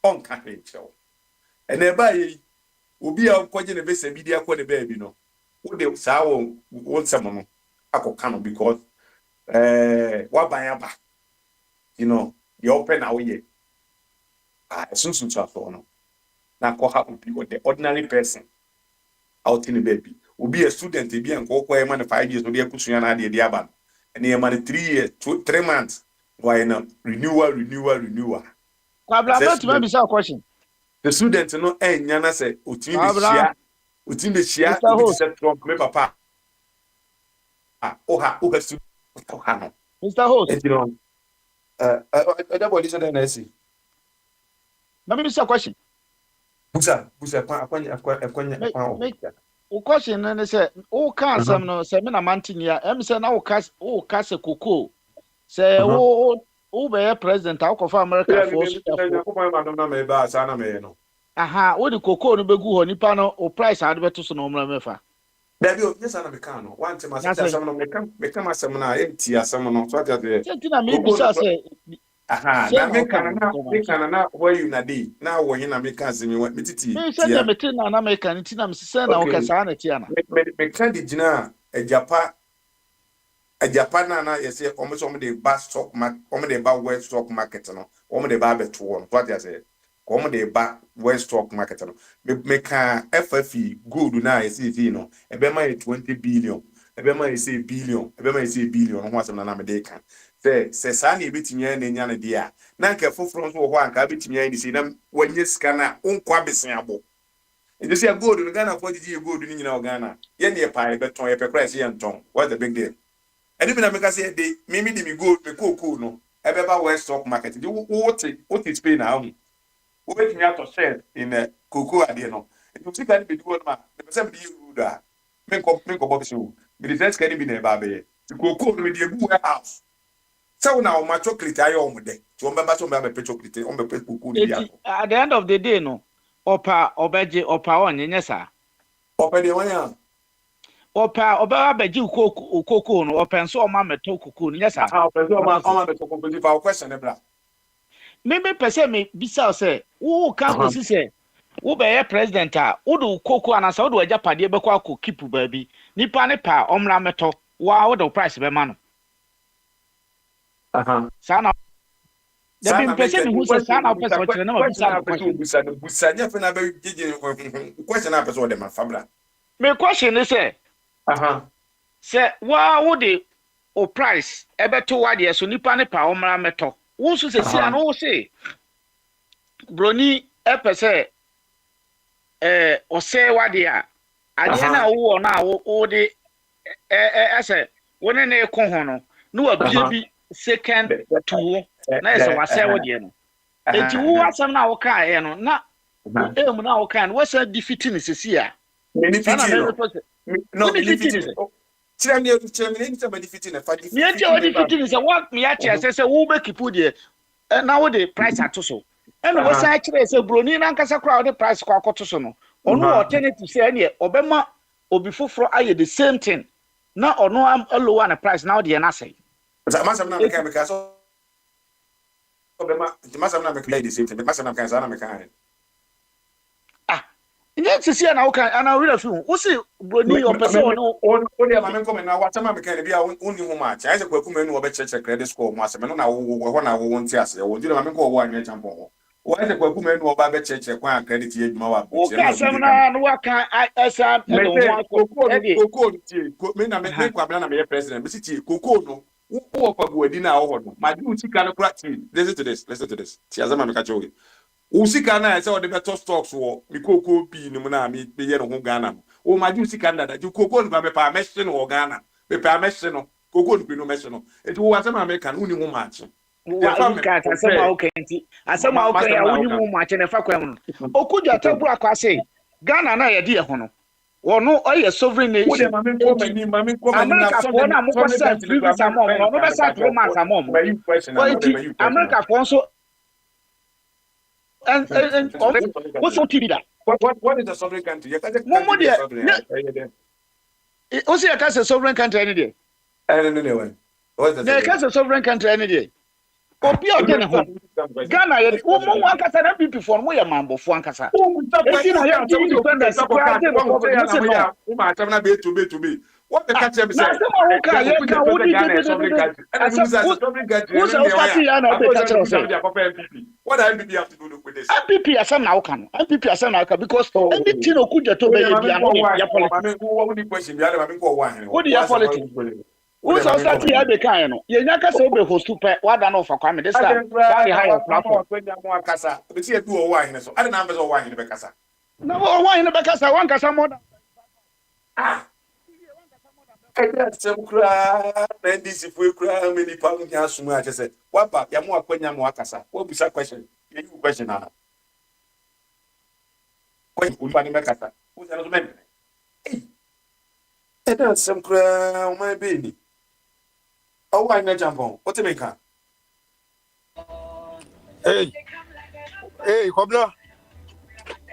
on carriage. And nearby, will be our quadrant of a media for the baby. No, would they sour want someone? I can because what by you know, you open our year. Soon to no. Now, call happen people, the ordinary person. Out in the baby. Will be a student, be and go for a man 5 years, no be a cushion idea, the aban. And the man 3 years, 3 months. Why not? Renewal. Kwabla bet me bisa question. The student no nyana say, Utim be share, Mr. will be Host, set from me papa. Oha, student. Mr. Host. And you know, that boy listen to see. Let me bisa question. Busa, Make o question na say o can some no say me na mantinia em say na o ka koko say o be president a for America for aha o the koko no begu ho nipa no o price ade beto so no mra mefa Baby, yes, I'm a mechano. One time I said, some become a seminar, empty as some no sort of the. me bisa say Aha, now make an where you na day. Now, when you make us me what me me say dem metin na America ni tina me say na o ka sa na tia na me candy jina a Japan na you say almost on the bus stock market, on the bar west stock market no, on the bar bet one. What you say? Come the bar west stock market no. Me can FFE good na you see no. E be ma 20 billion. E be ma you say billion. E be ma you say billion. What some na me dey can. Say sa na e betimi na nya na dia. Na nke foforo so ho anka betimi ya ni say na wanye sika na onkwa besen abo. You see a gold in Ghana for the gold in Ghana. Yen ye pie beton ye price yen ton. What's the big deal? And even I make us say they maybe me go me cool no. Ebeba West stock market. You what is pay now? We wait me out to share in a cocoa ade no. If you see can be do ma, the person be you da. Men ko bob show. Me the first can be na ba be. The cocoa no me dey go house. So now my chocolate ayo mo de. So remember so me be chocolate, on be cocoa ni dia. at the end of the day no opa obeje opa onye nyesa Opa de wan opa oba beji ukoko no open so ma meto ukoko no nyesa opa so ma be to complete for question e bra. Me pese me bisa say wo kan ko si say wo be ye president a wo do ukoko anasa wo do ajapade be kwa ko keep baabi nipa ne pa omra meto wa wo do price be ma no sana da bi pese me hu say sana pese o kire na ma bisa busa nya fe na be gege question na pese o de ma fabra. Me question is say say wa wo de o price e beto wa de so nipa ne pa omra meto wo so se si an wo say broni e pese o say wa de a ade na wo na wo de say woni na e ko ho no no wa bia bi second to na say wa say wo de no enti wo asɛm na wo kae no na wo aim na wo kae no wasa defeat ne sisi a sana me no report no wo me defeat defeat ne no kyerɛ me ni sɛ me defeat no fa me enti wo defeat ne sɛ what me ya kyerɛ sɛ wo be keep de na wo de price ato so ɛna wo san kyerɛ sɛ broni na nkasa kora wo de price kwa akoto so no ɔno alternative sɛ ɛne ɔbɛma obi foforo ayɛ the same thing na ɔno am lower na price na wo de na sɛ masam na meka so ɔbɛma masam na meka the same thing masam na meka sa na meka nye sisi na wo kan ana wira fi wo si broni o pese ono o de ma men come na wa tama me kan bia uni ho ma cha ise kwaku menu wo be cheche credit score mo asem no na wo ho na wo wonti ase wo dire ma men ko wo anwe champion ho wo ise kwaku menu wo ba be cheche kwa credit ye dwuma wa o ka sem na no wa kan asa e do ho akọ koko tie me na me kwa bla na me president me si tie koko no wo kwa bu adi na wo ho no ma di utika no kra tie listen to this tie azama me ka chewe usika na ese o de beto stocks wo mi koko bi ni mu na mi ye no ho Ghana o ma ju usika ndada ju koko ni ba me pa meshi no Ghana me pa meshi no koko ni no meshi no eti wo asema America no ni ho maachi wa usika asema o kenti asema o kan ya woni mu maachi na fa kwa mu okuja tabu akwase Ghana na ye de ye ho no wono oye sovereign nation o de ma me ko mani na America for na mo ko say previous amount no be say 3 months amount mo America for so and what's on TV that? What is the sovereign country? You can't what's your sovereign country any day? No. What's the sovereign country any day? Obi o den ho. Ghana ye wo mo wan kasa na people for mo ye mambo fo ankasa. Eti na ye di independence kwa dey no problem no say no. We ma tell na be to be. What the catch me say? Na say ma wo ka ye ka wo di sovereign country. Who's our party ya na be catch us say. What does MPP have to do with this? MPP asem na wo ka no. MPP asem na wo ka because anything okuja to be ye bia no ya politics. What the question be am go one. What the politics? Who's our party ya be kan no. Ye nya ka say we host to pay wada no for kwame this time. That the higher platform. Be see do o one so. I don't know be one be kasa. Na one be kasa one kasa more than Sem kura na ndisi fu kura me nipa mu nya sumu a chese wapa ya mu akwanya mu akasa wo bisa question ye you question na ko uli ni mekasa wo se no so men da sem kura o mai be ni o wa na jampon o te menka Kobna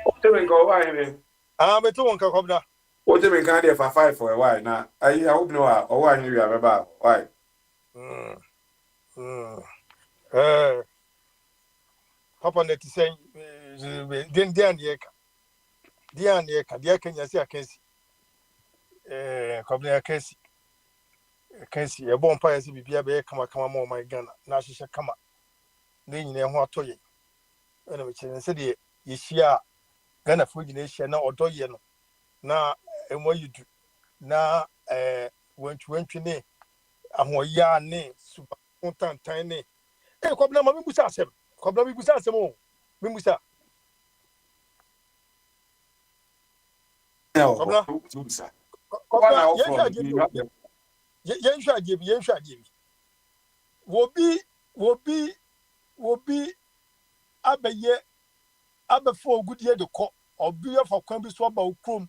o te menka o wa ni me to wonka Kobna o te menka dey for 5 for a while na I hope no o wa ni wi abeba why Papa net say den dia Kenya si akensi Kobna akensi e bon pa yesi bibia be kama mo my Ghana na hyehyɛ kama na nyina ho atoye ena me kyerɛ sɛ de yehia Ghana fo nyina hyehyɛ na ɔdɔye no na emo yidu na wantwi ne ahoya ne suba kontantan ne Kobna ma bibusa asɛm Kobna bibusa asɛm o bibusa Kobna yenhwa ajebi wobi abeye abefo ogudie de kɔ obi afa kwan bi so aba okrom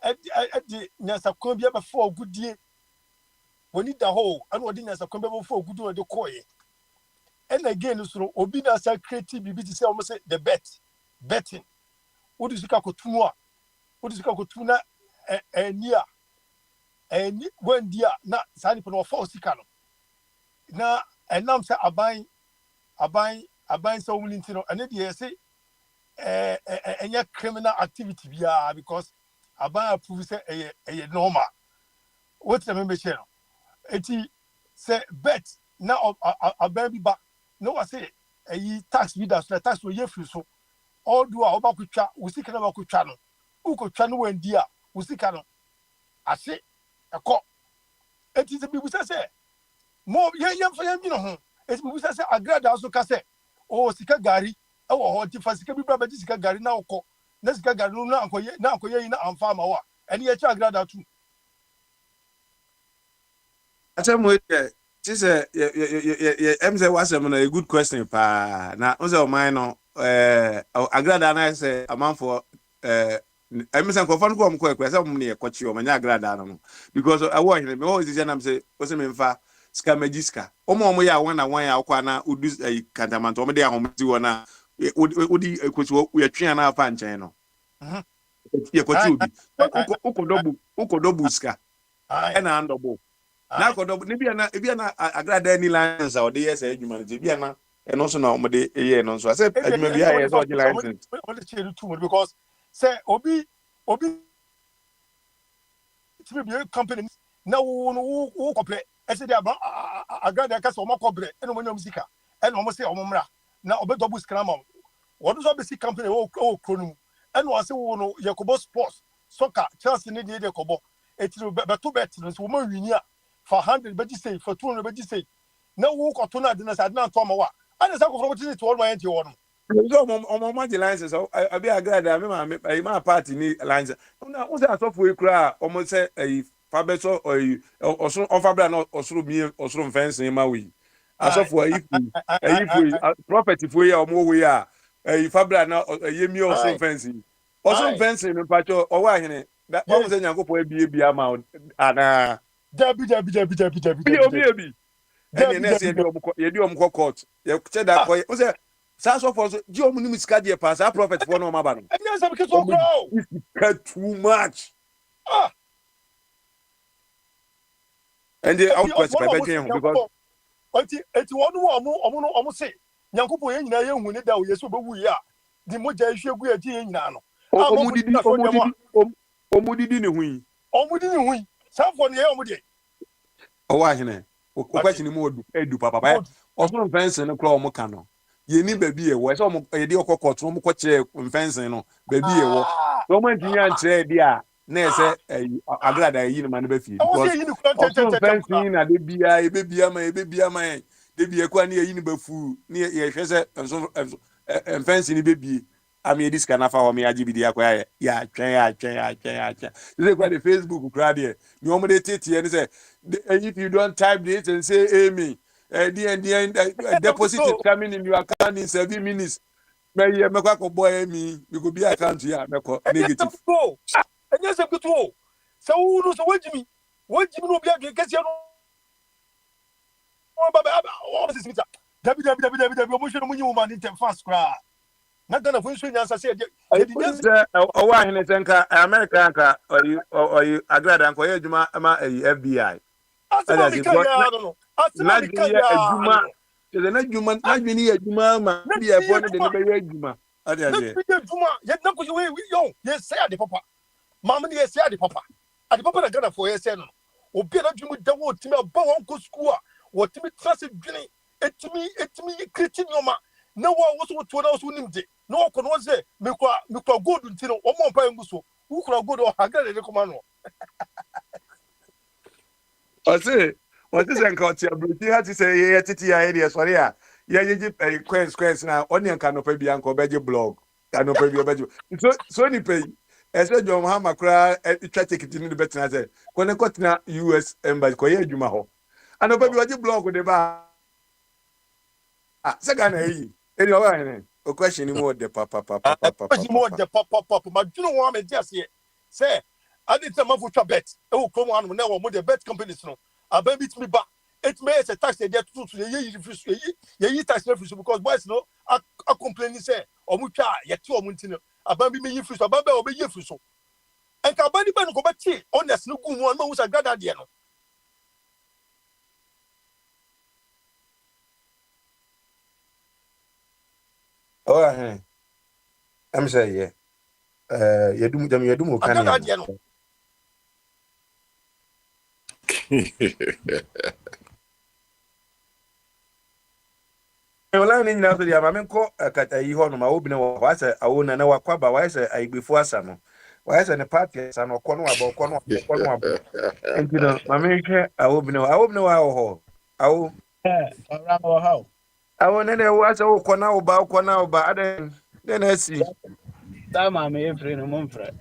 edi nyasa kwan bi abefo ogudie woni da ho ana odi nyasa kwan bi abefo ogudie de kɔye and again so obi na sa creative bibi ti say o say the betting wodi sika kotunu a wodi sika kotunu na enia eni wendia na sani pono for sika no na enam say aban so wuli no ene dey say enya criminal activity bia because aban approve say eye normal what the member share no eti say bet na aban bi ba no wa say tax leaders na tax we free so all do a obakutwa usika na bakutwa no ukotwa no wendi a usika no ase ekọ eti se bibusa se mo yem fa yem no ho eti bibusa se agrada so ka se o sika gari e wo ho ti fa sika bi bra ba sika gari na okọ na sika gari no na ankoye na amfa ma wa eni ye cha agrada tu asem we She said, I'm say what's a good question, pa. Now, also mine no. Agrada na say a man for I'm saying confirm ko am ko kwese mo ne kwachi o manya agrada no because I want me always say am say o say me mfa ska magiska omo ya wan na wan ya kwa na udu kantamanto omo de ahomti wona odi kwachi we twa na afa nchen no ye kwachi Aye, obi aye, ukodobu ska aye, na andobo na aye. kodobu ni bia na agrada ni license a odi yes adwuma no bia na eno so na omo de ye no so I say adwuma bia yes odi license What the change too much because say obi to be a company now who couple I said about a guy that has a cobre and when musica and almost say omra now obe double scram what is obviously company chronum and was say no yakobo sports soccer Chelsea need the kobo it will be two bets so woman win for 100 but say for 200 but say now who got to na dinner said na to ma and say from to all my anti one so ọmọ ọmọ di license abi agrada mi ma party ni license una o se asofo ekura ọmọ se fabeso ọsùn ọfabra na ọsùn mi ọsùn fẹnsìn ma wi asofo ayi property fo ya ọmọ wo ya fabra na mi ọsùn fẹnsìn ọsùn fẹnsìn mi pacho ọwọ ahene wọn sẹ nyankopọ ebie ama ana Debi. ẹni ẹni ẹsẹ yẹdi ọmọ court yẹ kyẹ da kọ o sẹ saa sọfọ so di ọmọ nimu sika deɛ paa saa prophet fọ na ọmọ aba no ọmọ sika too much ẹnde awo pẹsẹ pẹpẹ twɛn ho because eti wɔn ɔmo se nyankopɔn yɛn nyinaa yɛn hu ne da o yesu obewu yi a di mogya ehwie gu eti yɛn nyinaa no ɔmo didi ne ho yi sanfo ne yɛ ɔmo deɛ ɔwɔ ahene o question mu edu papa ɔsoro fɛnsɛn no kura ɔmo ka no yɛni baabi yɛ wɔ ɛsɛ ɔmo yɛde ɔkɔ kɔtun ɔmo kɔ kyerɛ mfɛnsɛn no baabi yɛ wɔ ɔmo nti nya nkyerɛ ɛdi a na ɛsɛ agrada ɛyi ne ma ne bɛ fie because ɔsoro fɛnsɛn na de bia ebe bia ma de bia kɔ ne yɛyi ne bɛ fu ne yɛhwɛ sɛ mfɛnsɛn ne bɛ bie ami yɛdi sika nafa hɔ mi agye bi di akɔ yɛ atwɛn sɛ kɔ de Facebook kura deɛ ne ɔmo de teteɛ ne sɛ if you don't type this and say amen. Deposit is coming in your account in 7 minutes. May you make a boy me. You could be account here. Negative. And yes, I'm good. So, who what Jimmy? What Jimmy will be a guess? You know, www. Fast cry. Not gonna finish as I said. Why in America or you agree and call Juma FBI. Na juma ma bi e fo ne de be ye juma ade ade juma ye na ko we yo ye say ade papa mama ne ye say ade papa na gana for ye say no obi na dwum da wo timi aba won ko school a wo timi trase dwene etimi kriti nyoma na wo so to na so nim de na wo ko no say me kwa gold nti no wo mo mpa ngu so wo kura gold o hagare de koma no What is encounter? Bruti had to say, yeah, titi idea, sorry, yeah, quest now, onion canopy be uncle Beji blog, canopy be Beji. So, any pay. As a John Hammer cry, try to continue the better. I said, when I got now US embassy, Koya Jumaho. I know, baby, what you blog with the bar. Second, anyway, a question more the papa, more the papa, but you know what I'm just here. Say, I did some of your bet. Oh, come on, now, with the bet companies. I bet me back. It may a tax they get to ye tax refuse because boys no I complain say or mucha yet two muntino. I bet me you fish, I bet obey you fish. And Cabani Ben go back on the snook one who's a god idea. Oh, I'm saying, yeah. You do more can Wala ni nyina so dia ma menko kata yi ho no ma obi na wa se awo na wakwaba wa se aigbefu asa no wa se ne party asa no kɔ no abo enti no ma menhwɛ awo bi na wa ho awo ɔra how awo ne wa se wo kɔ na wo ba adan na asi da ma me free no mo mfrɛ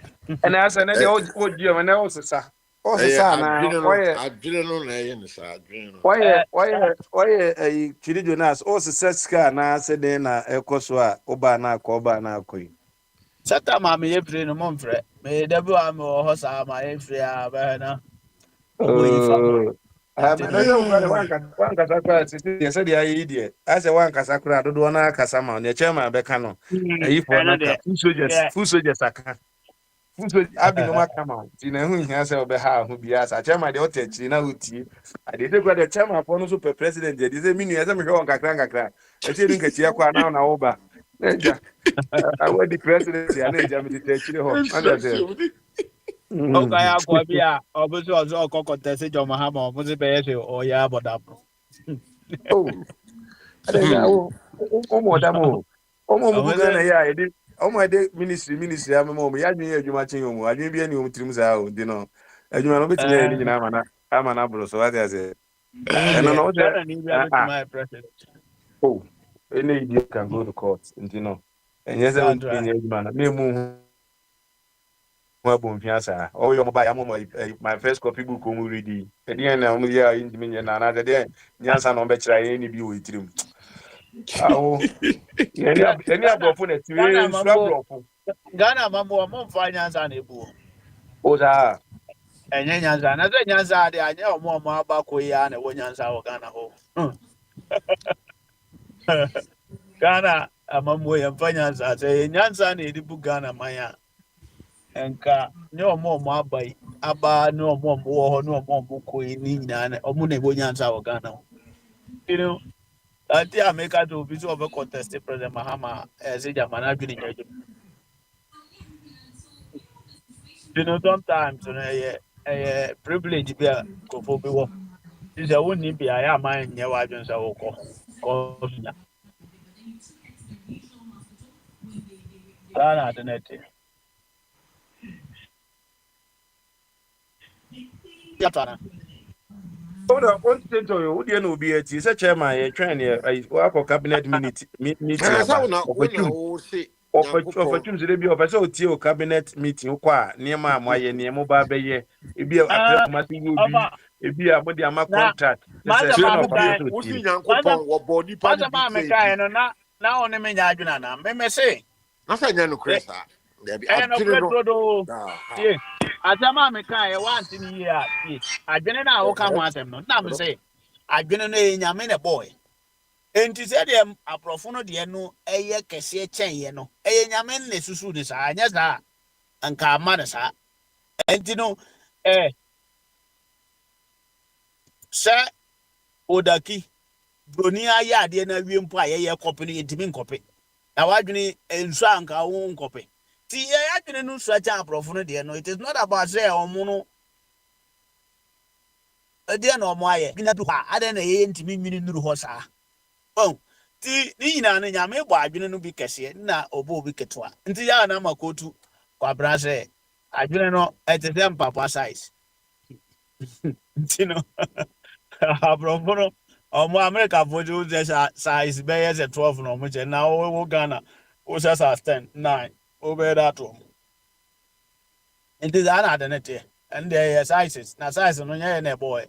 ɛna asa ne de wo gye ma na wo sesa Also sana adwene no na ɛyɛ ne saa adwene no. why Chidi Jonas also set scar na said then ɛkɔ so a ɔba na akɔ. Sata ma me yefre no momfrɛ. Me debu am wo ho sa ma yefre a ba na. Obo yi fa ma. Enti Na no. yo kwa wankasa kwa sisi yɛ de ayi die. Asɛ wankasa kora dodo na akasa ma ne chairman bɛka no. Ayi fo Ɛno na de. ka full soldiers aka. Full soldiers abi no maka ma. Ti na hu hia sɛ ɔbɛha ho bia sa chairman de ɔtɛ na utie. Ade de kwa de chairman fo no so per president de sɛ minu yɛ sɛ mehwɛ wɔn kakra. Ɛti edu nkatia kwa na wo ba. Na ja. Awo di president ya na ja mi tete akyire hɔ. Anda sɛ. O ga ya kwa bia obuso ozo okokota se jo mahama obuso be yese o ya bodam. Oh. Ada ga wo. Omo da mo. Omo mu guga na Obuso ya edi. Omo ede ministry amemo ya nyi adwuma chen yo mu. Adwuma bia ni o mutirim sa o di no. Adwuma no betimi ya ni nyina ama na bro so what say. ɛno Eno deɛ no say Ghana ni bia betuma ayɛ president. oh. Any idiot can go to court, no. Enye se That's won right. ni adwuma na. Na mu ho abomfia sa. O yo mo ba ya mo my first copy book o mu ready. Edi na mo ya indimi na de nyansa no be kira ye ni bi o itirim. Awo. Any abrofo na Ghana tiwe sura mambo abrofo. Ghana mambo mo mfa nyansa na ebu. O da. Enye nyansa na se nyansa de anya omo aba ko ya na wo nyansa wo Ghana ho. Ghana amambo ya mfa nyansa se nyansa na edibu Ghana manya. Enka nye omo abai aba ne omo wo ho ne omo ko ni nyina na omo na wo nyansa wo Ghana ho. You know, until I make to be so over contest President Mahama as a Jamana Juni. You know, sometimes a privilege be a cofobi. Is a wouldn't be I am mine, your agents are cause Ghana the net. Yatana. Hold on, one thing to you, would you know be a chairman, a train, a work of cabinet meeting Ɛna sɛ about wona wo se Nyankopɔn opportunity to be of a so tea cabinet meeting qua near my near mobile bay, it be a press must will be Over it be a body ama now, contract. There's a Master tie pen no of bie paper Mamma, to wo se team. Nyankopɔn wɔbɔ nipa no Master bi Mamma, sɛ edi and now on the Menajuna, me say, na sɛ nyɛ nokorɛ saa dabi and no adwene great no rodo. aha Yes. Asama me kai once in a year. Yes. Adwene na wo ka ho asɛm no. Na me say adwene no nyame na boy. Enti sɛ deɛ aprɔfo no deɛ no ɛyɛ kɛseɛ kyɛn no. Ɛyɛ nyame ne susu ne saa. Nyɛ saa. Anka ama ne saa. Enti no eh sɛ odaki broni ayɛ adeɛ na wie mpo a yɛyɛ kɔpe no yɛntimi nkɔpe. Na wadwene nsu anka wo nkɔpe. Ti yɛ adwene no nsu akyɛn aprɔfo no deɛ no. It is not about say ɔmo no ɛdeɛ na ɔmo ayɛ gina do hɔ a adɛn na yɛyɛ ntumi nwini nuru hɔ saa ɔn ti ne nyinaa no nyame bɔ adwene no bi kɛseɛ na ɔbɔ obi ketewa nti yɛ na ma kotu kwabra sɛ adwene no ɛte sɛ mpapa size nti no aborɔfo no ɔmo amerikafo de wogyɛ size bɛyɛ sɛ 12 na ɔmo kyɛ na wo ghana wohyɛ size 10 9 wobɛyɛ de ato ɔmo nti saa na ade ne teɛ ɛno deɛ ɛyɛ sizes na size no nyɛyɛ na ɛbɔɔ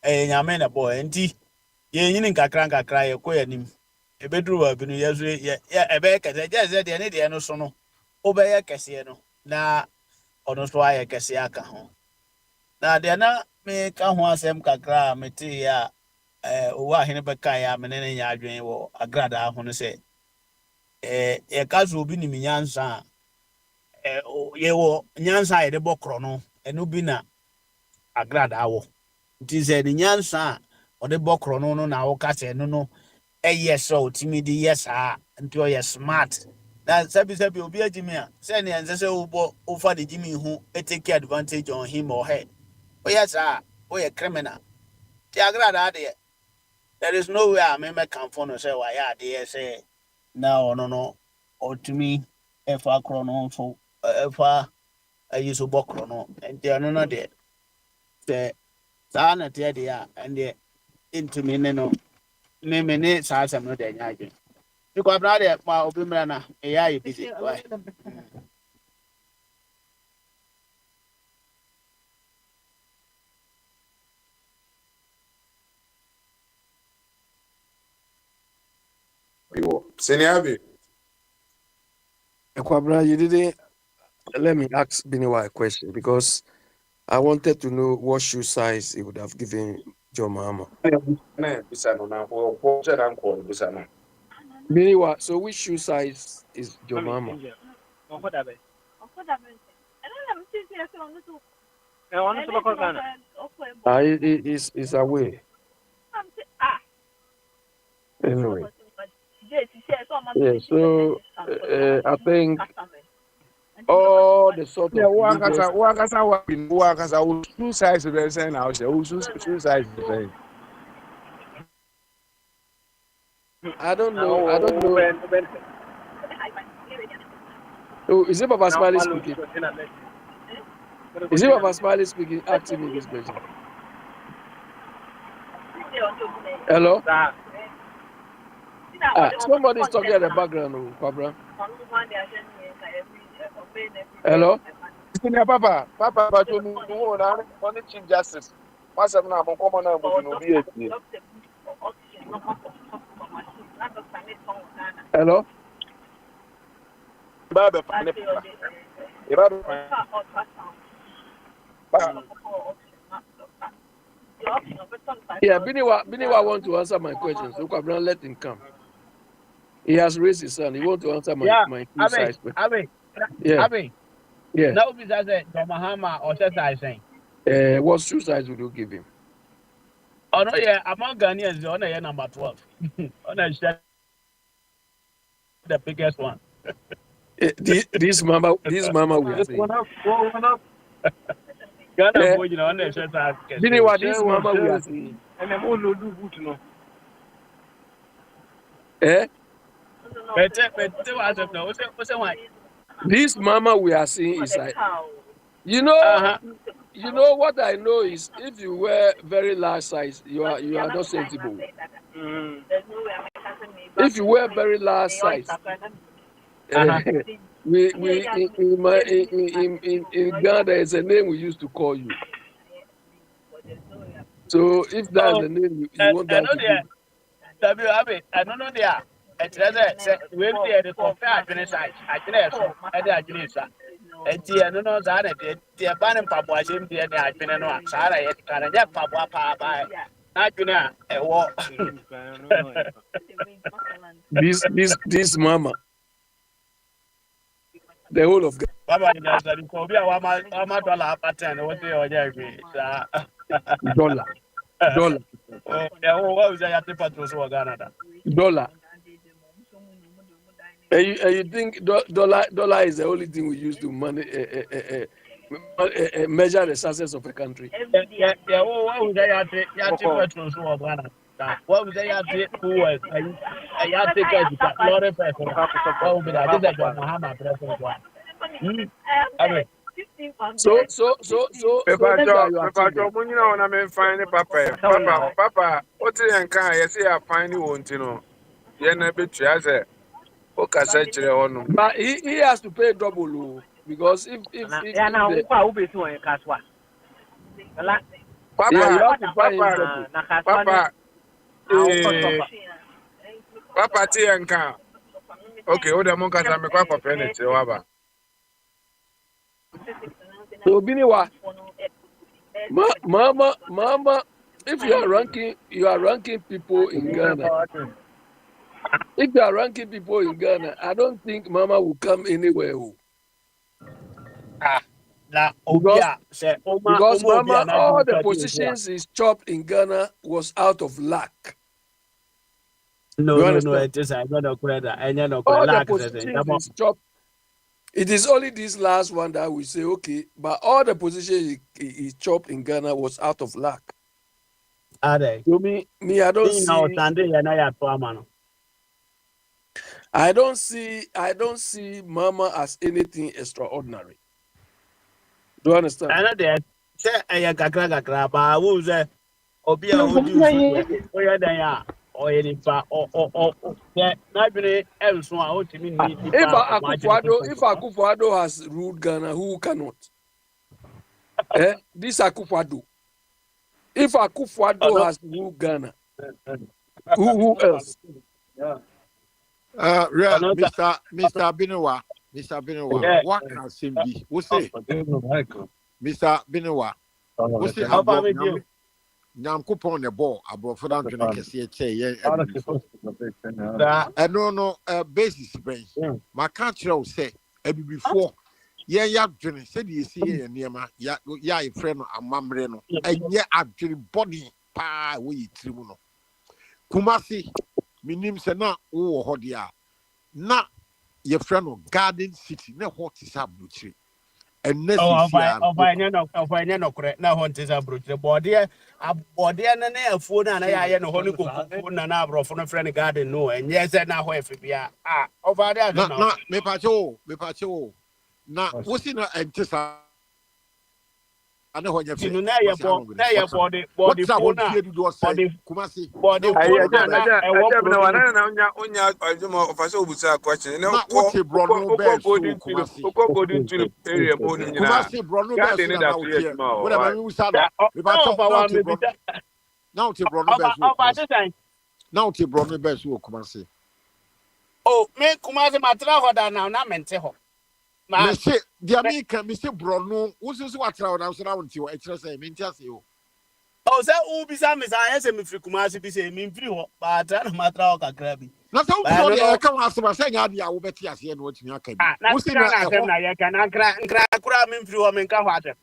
ɛyɛ nyame na ɛbɔɔ nti yɛnyini nkakra yɛkɔ yɛnim ɛbɛduru baabi no yɛso ɛbɛyɛ kɛseɛ gye sɛ deɛ ne deɛ no so no wobɛyɛ kɛseɛ no na ɔno so ayɛ kɛseɛ aka ho na deɛ na meka ho asɛm kakra a metee a owó ahene bɛkaeɛ a mene ne nyɛ adwene wɔ agradaa ho no sɛ yɛka so obi nim nyansa a yɛwɔ nyansa a yɛde bɔ korɔ no ɛno bi na agradaa wɔ nti sɛ ne nyansa a ɔde bɔ korɔ no na woka sɛ no no ɛyɛ sɛ ɔtumi de yɛ saa nti ɔyɛ smart na sɛbi obi agyimi a sɛnea ɛnsɛ sɛ wofa de gyimi ho take advantage on him or her woyɛ saa woyɛ criminal nti agradaa deɛ there is no way a memɛkamfo no sɛ wayɛ adeɛ sɛ na ɔno no ɔtumi ɛfa korɔ no so ɛfa ayi so bɔ korɔ no nti ɔno no deɛ sɛ saa na teɛ deɛ a ɛndeɛ ntumi ne no me ne saa asɛm no deɛ nyɛ adwene because na deɛ ma obi mmra na ɛyɛ ayɛ busy why Hold on, one thing to you. Would you know be a tea? Say chairman, a train, a work of cabinet meeting. What? Near my boy. Opportunity to be of a so tea cabinet meeting qua near my more by year more by year. It be a body ama contract. There's a pen of paper to team. Seniabi. Kwabra, you didn't let me ask Biniwa a question because I wanted to know what shoe size he would have given John Mahama. Biniwa, so which shoe size is John Mahama? Is away. Anyway. Yeah, so I think all the sort Yeah, of leaders. wakasa shoe size be say na shoe size be say. I don't know. I don't know. Oh, is it Papa Smiley speaking? Is it Papa Smiley speaking? Asking me this question. Hello? Somebody is talking at the background, oh, Kwabra. Hello? Senior Papa but you know na only Chief Justice. What's up now? Come on now, but no be it. Hello? Baba Papa. Yeah, Biniwa want to answer my question, so Kwabra, let him come. He has raised his son. He want to answer my two size question. Yeah. Yeah. Now be that the Mahama or size saying. What shoe size would you give him? Oh no, yeah, among Ghanaians, on a number 12. On a the biggest one. This mama we are saying. Ghana boy, you know, on the shirt. Biniwa, this mama we are saying. And I'm all do boot no. This mama we are seeing is like, you know what I know is if you wear very large size, you are not sensible. If you wear very large size, we in Ghana there is a name we used to call you. So if that's the name you want that to be. I don't know there. It's we the compare adwene size. Adwene so, e dey adwene sa. Enti eno no za na de ba ne mpaboa hyem de ne adwene no a saa ra ye ka na je mpaboa pa ba. Na adwene a e wo. This mama. The whole of Baba ina sa ni ko bi a wa ma dollar pattern wo dey o je gbe sa. Dollar. Oh, yeah, what was that patrol so Ghana? Dollar. And you think dollar is the only thing we use to measure the success of a country? Yeah. What was that patrol so Ghana? What was that who was a ticket lorry person? What would be that? This is the Muhammad president one. So this that you are achieving. Papa, what's the kind? You see, I find you want to know. You never try it. But he has to pay double because if Papa, yeah, you have to pay him double. Papa, Tianka. Okay, what the monk has a make up penalty. So Biniwa, mama, if you are ranking people in Ghana. If you are ranking people in Ghana, I don't think Mama will come anywhere. Because Mama, all the positions he's chopped in Ghana was out of luck. No, it is I got a credit. All the positions he's chopped. It is only this last one that we say, okay, but all the positions he chopped in Ghana was out of luck. Are they? So me, I don't see. I don't see Mama as anything extraordinary. Do you understand? I know that. Say I kakra but who say Obia Oju Oya Daya or Edifa or not been else one out to me. If Akwantufuo has ruled Ghana, who cannot? This Akwantufuo. If Akwantufuo has ruled Ghana, who else? Mr. Binowa. Mr. Binowa. What can Simbi? Who say? Mr. Binowa. Who say about Nyankopon the ball, above for down to the Cassia chair, and no basis brain. My country will say, before. Yeah, Johnny said you see a near my friend and mamreno, and yeah, actually body pa we tribuno. Kumasi, minim sena, oh, hodia. Na your friend of Garden City, no what is up, Butchie. And next year, no correct. Now, what is a brute? The body, a body, and a phone, and I know only phone and a from a friend garden. No, and yes, and now, if we are over there, not me pacho. Now, what's in a I know what you're saying. Body, what's up? What fear do say? Kumasi, body, question. What's a Bruno Bear? Kumasi, area. Kumasi, Bruno Bear, now here. What am I going to say? Now to Bruno Bear. Now to Bruno Bear, Kumasi. Oh, me Kumasi Matra, now, not mental. I say, the American Mr. Bruno, who's what I was around you, I just say, you. Oh, that will be some as I asked him if you Kumasi be saying, mean free, but I don't matter how crabby. Not so sorry, I come ask my saying, I will bet you see what you can. What's in I can cry him through a menka water.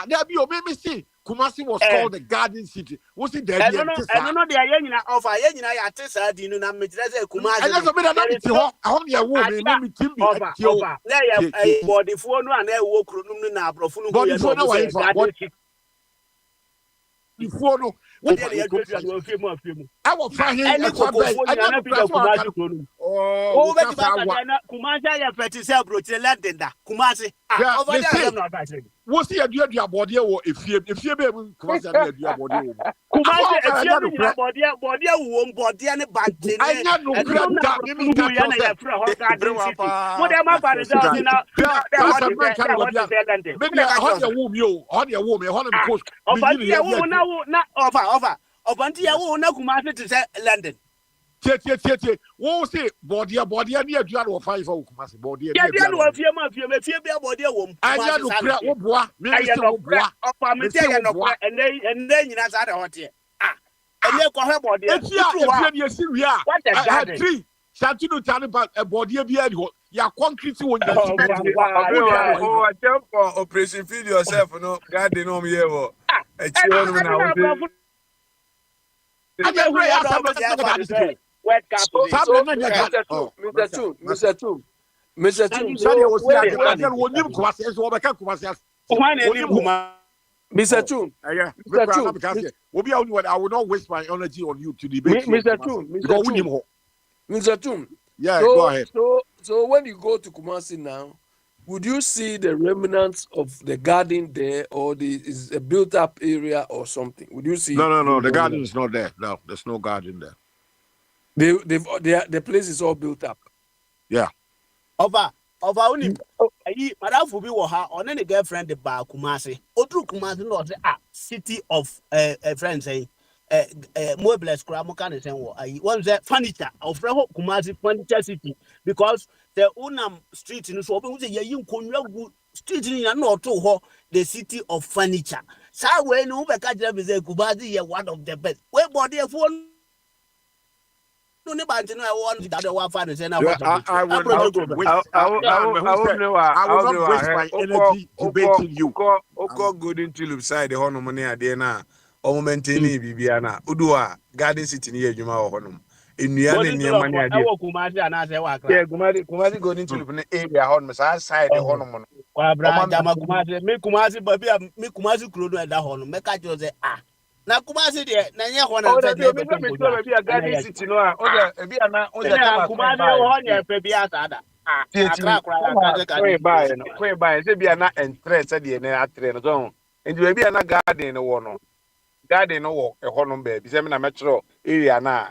There be your baby see. Kumasi was called the Garden City. Was it there? I don't know the Ayana of Ayana at Tessa, Dino, and Kumasi. I just made a only a woman, maybe Timmy over. There, body for no and there walk now, Brofun, body for no wife. Before no, I will find him. Oh, Kumasi, Petty Selbrook, London, Kumasi. What's the idea of your body? If you're able to cross your body, body won't body and a bad thing. I know no London. Won't say body and near Jaro 5 or Kumasi body. Yeah, body womb. I know crap, what and then you know, hot here. And you call her body. What a garden. Tree. Santino Taliban, a body of the ya concrete one. I jump for operation feed yourself, no garden home here. I will not waste my energy on you to debate. Mr. Tum. Yeah, go ahead. So when you go to Kumasi now, would you see the remnants of the garden there, or is a built-up area or something? Would you see? No. The garden is not there. No, there's no garden there. The place is all built up. Yeah. Over only. Madam Fubi will have on any girlfriend the bar Kumasi. Odru Kumasi not city of friends say. Mobles Kramokan saying was the furniture of Kumasi furniture city because the Unam street in Swabun street in not to the city of furniture. So when Ubeka is a Kubazi, one of the best. Where body of one. I will not waste my energy debating you. Good into side the Honomania Diana. O maintaining Bibiana, Udua, Garden City near Juma or Honum. In the end, near money, I Kumasi going into the area on the side the Honum. Kumasi, Baby, Kumasi Krudo at the Honum. Make I just say, now Kumasi, Nanya one of the Garden City, no, or Kumasi, whereby they be not entrenched at the end of the zone. And you be a garden or one. Garden no a honum baby, seminar metro area now.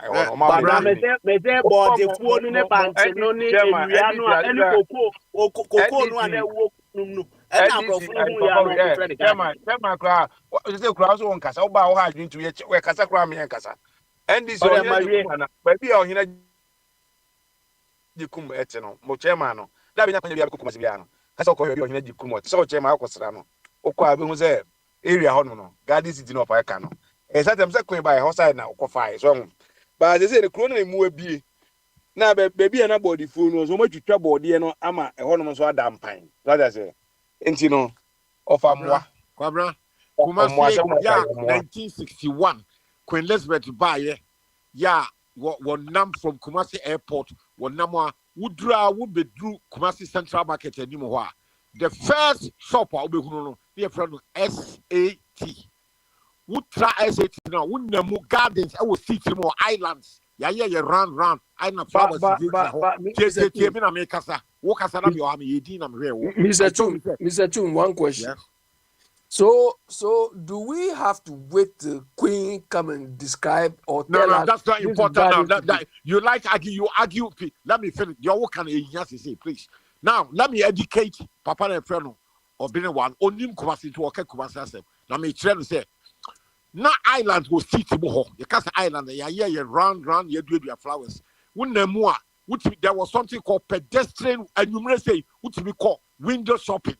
May they board the phone in a bank, no need any cocoa, no, and I'm crowd. What is the crowd on Casa? About how you into where Casa Crami and Casa. And this one, maybe on here. jikum etino mo chairman no da be nya kwanya bia ko kumasi bia no kasa ko bi ohina jikum o so chairman akosra no okwa be hu say area ho no garden city no fa ka no e sa tem say kwen by house na okofa so ba ze the kro na mu abie na be na body phone no so mo twitwa body no ama e ho no so ada mpan so that say enti no ofa moa Kwabra omoa Kumasi se mo ka ya omoa 1961 Queen Elizabeth Baye ya nam from Kumasi Airport wonam wudra wubedru Kumasi Central Market animo ho a the first shop a obehunu no the friend no SAT wutra SAT no wunamu gardens e wo city mo islands ya ye round island flowers dey ho tie me na me kasa wo kasa na me o ha me yedi na me hwe wo Mr. Chum, one question. yes. So do we have to wait till Queen come and describe or tell No, us? that's not this important now. garden That you argue. Let me finish. Your work can say, please. Now, let me educate Papa and friend or being one. Only Kumasi to work Kumasi. Now, me try to say, na island was city mo. You can't say island. Yeah, round. You do your flowers. There was something called pedestrian. And you may say, which we call window shopping.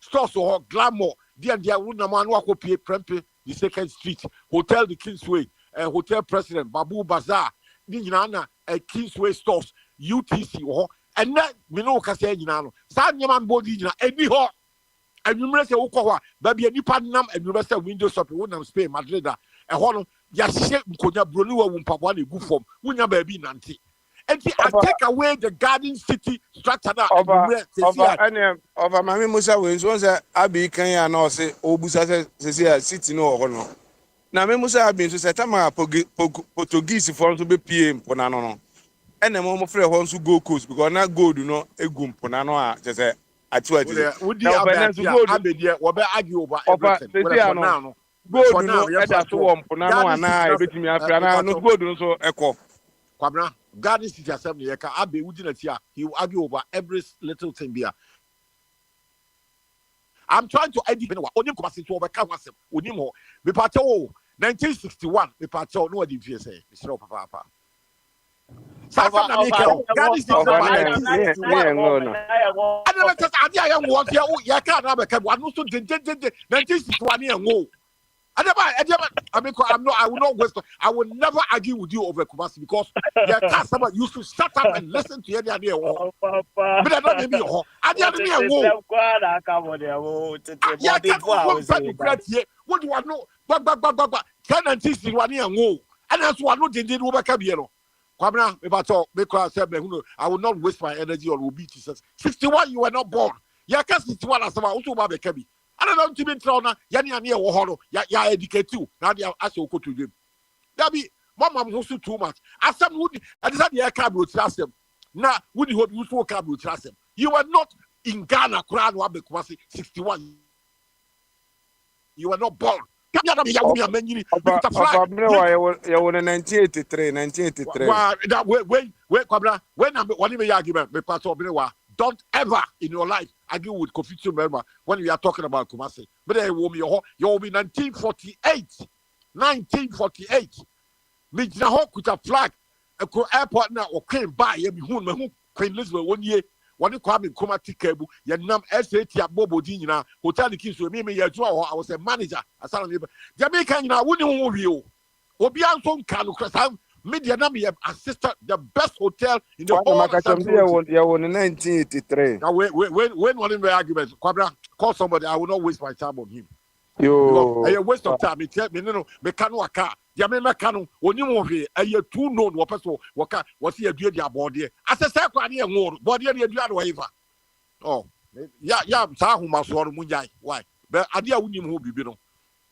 Stores or glamour. Dia wuna man wa ko pie prempe the second street hotel the Kingsway hotel president Babu Bazaar ni nyina na Kingsway stores UTC ho and na me no ka say nyina no sa nyama mbodi nyina eni ho anwumre se wokọ ho a ba bia nipa nam anwumre se window shopping wonam Spain Madrid a ho no ya hye nkonya broni wa wumpapo na egu fom wunya ba bi nante. And I take away the garden city structure now. Over Mammy Musa wins once Abby Kenya no say Obusa says city no or Now Musa have been to set a Portuguese for to be PM Ponano. And the moment for wants to go coast because not go do not a gum Ponano just say at what is it. Would you argue over everything? Now, go do not add that to one Ponano and I bet me after no go do so echo. Kwabra, Garden City Assembly, Abe Udinatia, he will argue over every little thing there. I'm trying to educate only Kumasi to overcome us. Unimo, Bipato, 1961, Bipato, no, what did you say? Mr. Papa. Garden City, I never said I want here, you can't have a cab, one also did 1961. I will not waste. I will never argue with you over Kumasi because your customer used to shut up and listen to any idea. But I don't maybe I didn't know. What do I know? But tenants is 1 year ago, and that's what no did over Cabiero. Kwabna, if I talk, because I will not waste my energy on Ubiti says 61. You were not born. Your cast 61 as about also Babe Kabi. I don't know to be thrown. Yani Wohoro, ya educate you. Now they are asked to go to them. That be Mama was too much. As some would, I decided the cab would trust them. Now, would you hope you to cab would trust them? You were not in Ghana, Crown Wabekwasi 61. You were not born. You were 1983. When I'm one of the argument, don't ever in your life argue with Kofi Member when we are talking about Kumasi. But you will be 1948. 1948. Mijna with a flag. A airport now or came by Queen Elizabeth 1 year. One kwame Kumati Kebu, Yanam SAT at Bobo Dina, Hotel the Kids with me, I was a manager. I saw Jamaican, I wouldn't you. Obianson Kanu Crasam. Media Nami assistant the best hotel in the whole of in 1983. Now when one in the argument, call somebody, I will not waste my time on him. A waste of time. It me no mekano aka. Ya me mekano oni mo hwe aye too known wo person waka was here dua dia body. Asese kwa ne enwo body ne dua do eva. Oh. Ya sa homa so mu nyai. Why? But ade a wunim ho bibi no.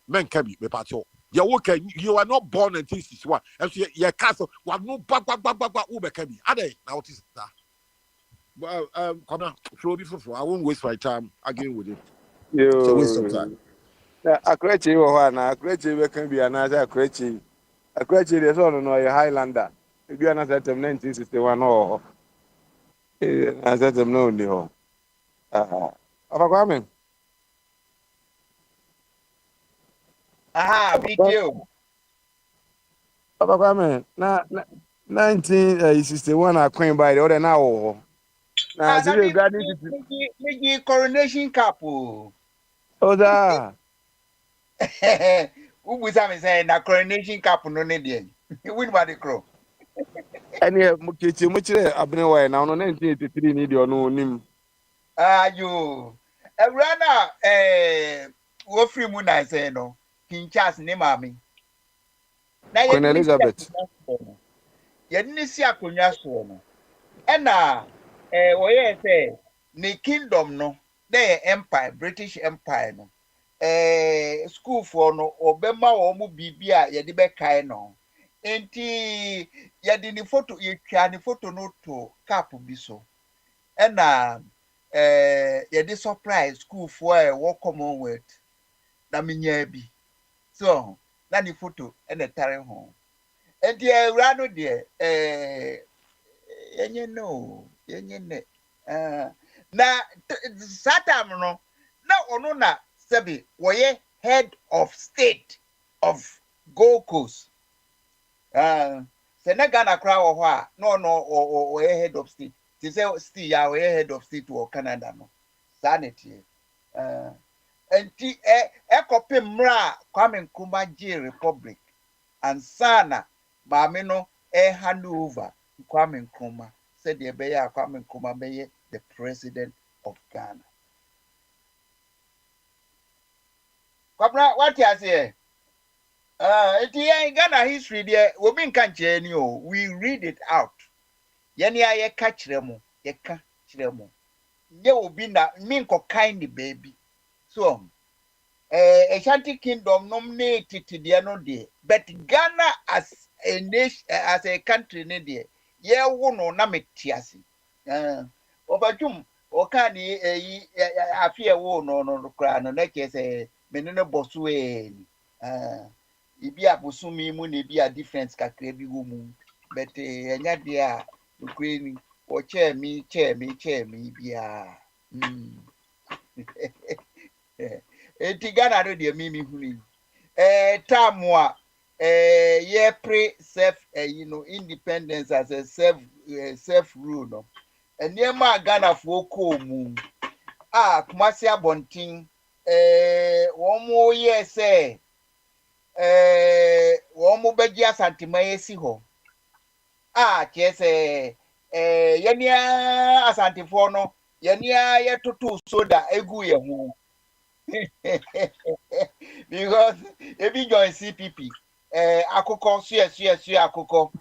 Men ka bi me pa cho. You are not born in 1961. And so your castle was no back Ubekabi. Ade, now what is that? Well, come on, show me for I won't waste my time again with it. It's a waste of time. A creature or a creature can be another creature. A creature is on a Highlander. If you are not at 1961 or I said them no, no. Aha, video. Papa Kwame, 1961 Akwan by the other now. Now, Ah, see na the garden. me coronation cap o. Oh, that. Ubusa me say na coronation cap no ne dey. Win ba the crow. And yeah, Mukichi, much abneway now, 1983 need your no name. Ah, you. Rana wo free mu na say no. King Charles ne mami. Na Queen yɛde ne si Elizabeth. akonnwa soɔ no yɛde ne si akonnwa soɔ no ɛna wɔyɛɛ sɛ ne kingdom no na yɛ empire British empire no schoolfoɔ no ɔbɛma wɔn mu biribi a yɛde bɛkae no nti yɛde ne photo yɛtwa ne photo no to cap bi so ɛna yɛde surprise schoolfoɔ a ɛwɔ commonwealth na menyaa bi so na ne photo ɛna ɛtare ho. Enti ewura no de yenye no yenye ne na satam no na ono na sebi woye head of state of Gold Coast se na Ghana kra wo ho a na ono woye head of state ti se still ya woye head of state wo Canada no sanity enti ekopim mra Kwame Nkrumah J Republic ansana maame no hand over Kwame Nkrumah said the Ebeya Kwame Nkrumah be the president of Ghana. Kwabra, what you say? It Ghana history there. We been can't we read it out. Yani ye catch them, ye catch them. Ye will be na mean kind baby. So Ashanti Kingdom nominated to the no day, but Ghana as a nation, as a country, ne day, ye wono na metiasi. Obajum, okani afia wo no kra no na kese menene boswe ibi abusumi mu ne bi a difference kakra bi wo mu, but enya de a ukraini o che mi bia. Eti Ghana no de mimi huni tamwa ye pre self independence as a self rule no enema Ghana fo ko mu Kumasi Abontin won mo ye se won mo beji asantima esi ho che se yenia asantifo no yenia ye tutu soda egu ye ho because if you join CPP, akoko sue akoko.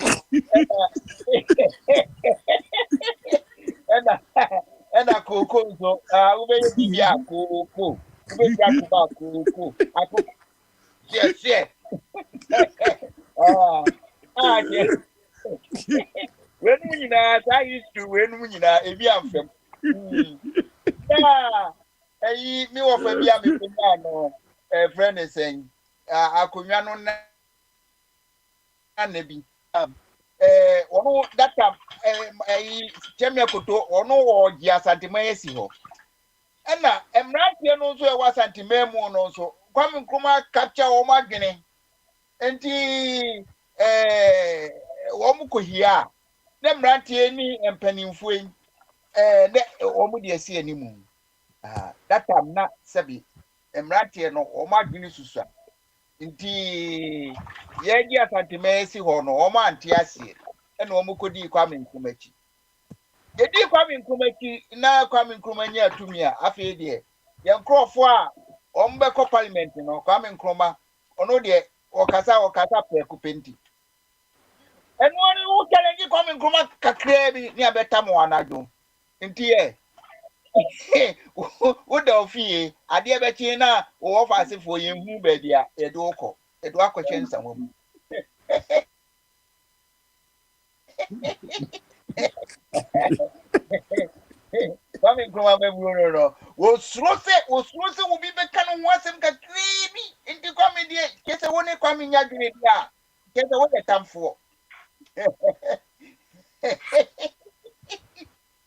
And a cocoa so ube bibi akoko. Ube jakuba akoko. Akoko sue. Yeah. When we na that used to when we na ebi amfem. Yeah. Me wo fa bia me kunya no friend is saying akonwa no na bi ono that time chemia koto ono wo gi asantema yesi ho na emrantie no so e wa asantema mu no so Kwame Nkrumah capture wo madwene enti wo mu kohia na emrantie ni empanimfo yi ne wo mu de asi animu that time na sabi emrantie no o madwene susu nti ye gi asantema esi ho no o ma ante ase na o mu kodi Kwame Nkrumah chi ye di Kwame Nkrumah chi na Kwame Nkrumah nya atumi a afi de ye nkrofo a o mbekọ parliament no Kwame Nkrumah ono de okasa preku penti enu oni wo challenge Kwame Nkrumah kakra bi ni abeta mo anadwo nti ye wo da ofie ade be chi na wo fa asefo ye hu ba dia ye do ukọ ye do akọche nsamo Kwame Nkrumah me no wo suro se wo bi be ka no ho asem kakra bi nti Kwame de kese wo ne Kwame nya dwene dia kese wo de tamfo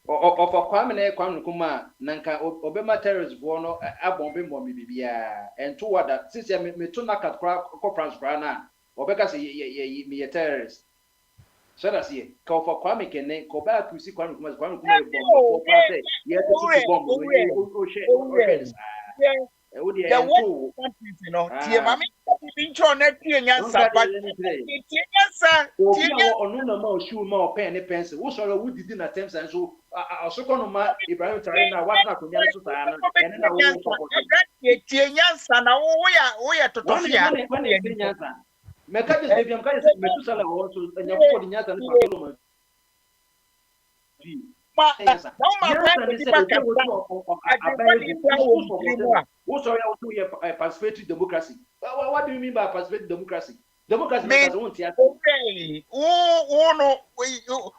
Of Kwame na Kwame Nkrumah nanka obema terrorist bo no abombe bibia ento wada since me to na katkra conference kra na obeka say me terrorist So that's here. Call for Kwame Kene, go back to see Kwame Kuma bomb for pass it. Yes, to bomb. Oh shit. The world countries, you know, tie mami intro na tie nyansa but tie nyansa obi a ono na ma shoe ma pen ne pencil wo so wo didi na terms and so asoko no ma Ibrahim Traore na what na konya so ta na ene na wo support tie nyansa na wo ya totofia when tie nyansa me ka just be am ka just me tu sala wo so enya ko di nyansa ne pa lo ma participatory democracy. What do you mean by participatory democracy? Democracy means okay. No,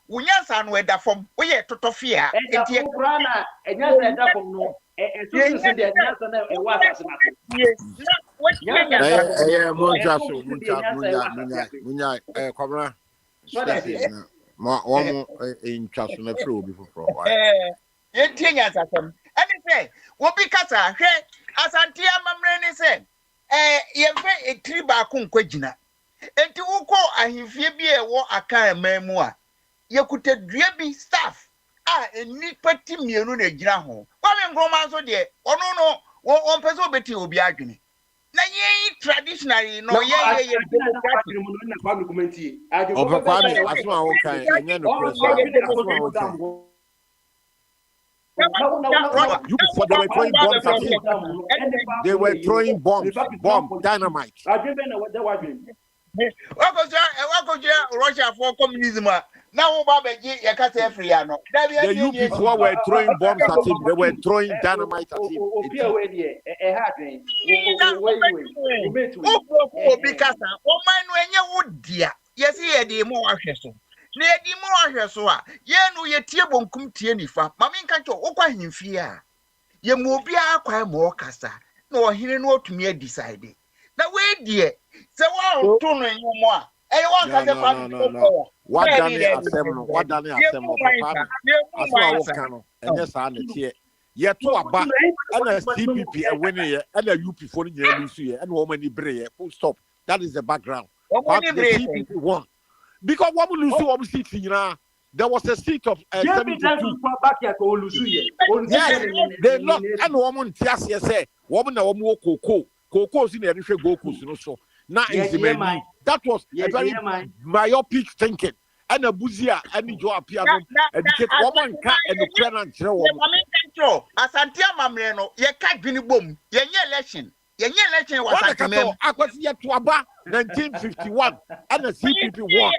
we answer no that from we are totofia. And the Ukraine, and yes, that from no. And so the answer na e wa asase na. Yes. What munya kwabra. So that's it. Ma omo intwaso na frɛ obi foforo wa yentie nyansasɛm ɛne sɛ wobi kasa hwɛ asante amammerɛ ne sɛ yɛmfɛ etiri baako nkwagina enti wokɔ ahemfie bi a ɛwɔ aka man mu a yɛkuta dua bi staff a nnipa ti mmienu na gyina ho Kwame Nkrumah nso deɛ ɔno no wɔmpɛ sɛ obɛti obi adwene na yɛn traditionally no yɛn democratic na kwa documentie ofa Kwame asoma wo kan enye no press asoma wo kan they were throwing bombs dynamite Russia for communism now the UP were throwing bombs at him. They were throwing dynamite at him. Yes, he the more so. Na di more ahwe so a ye no ye tie bonkum tie nifa mama nka cho okwa himfie a ye mo bia akwa mo kasa na ohene no otumi decide na we die se wa to no nyumo a wa kasa fa what done asem no papa aso wo kan no enye sa na tie ye to aba na CPP e wene ye na UP for nyina lusu ye na wo mani bre ye full stop. That is the background. But the CPP won. Because what we lose to seats, there was a seat of 72. They lost and woman Tiasia say, woman a woman cocoa in the go so. Now is the menu. That was a very myopic thinking. And a buzia and you appear educate woman cat and the parent woman. Asantia Mamreno, ye can't be boom, ye election. Your election was at the yet to Aba 1951 and the CPP won.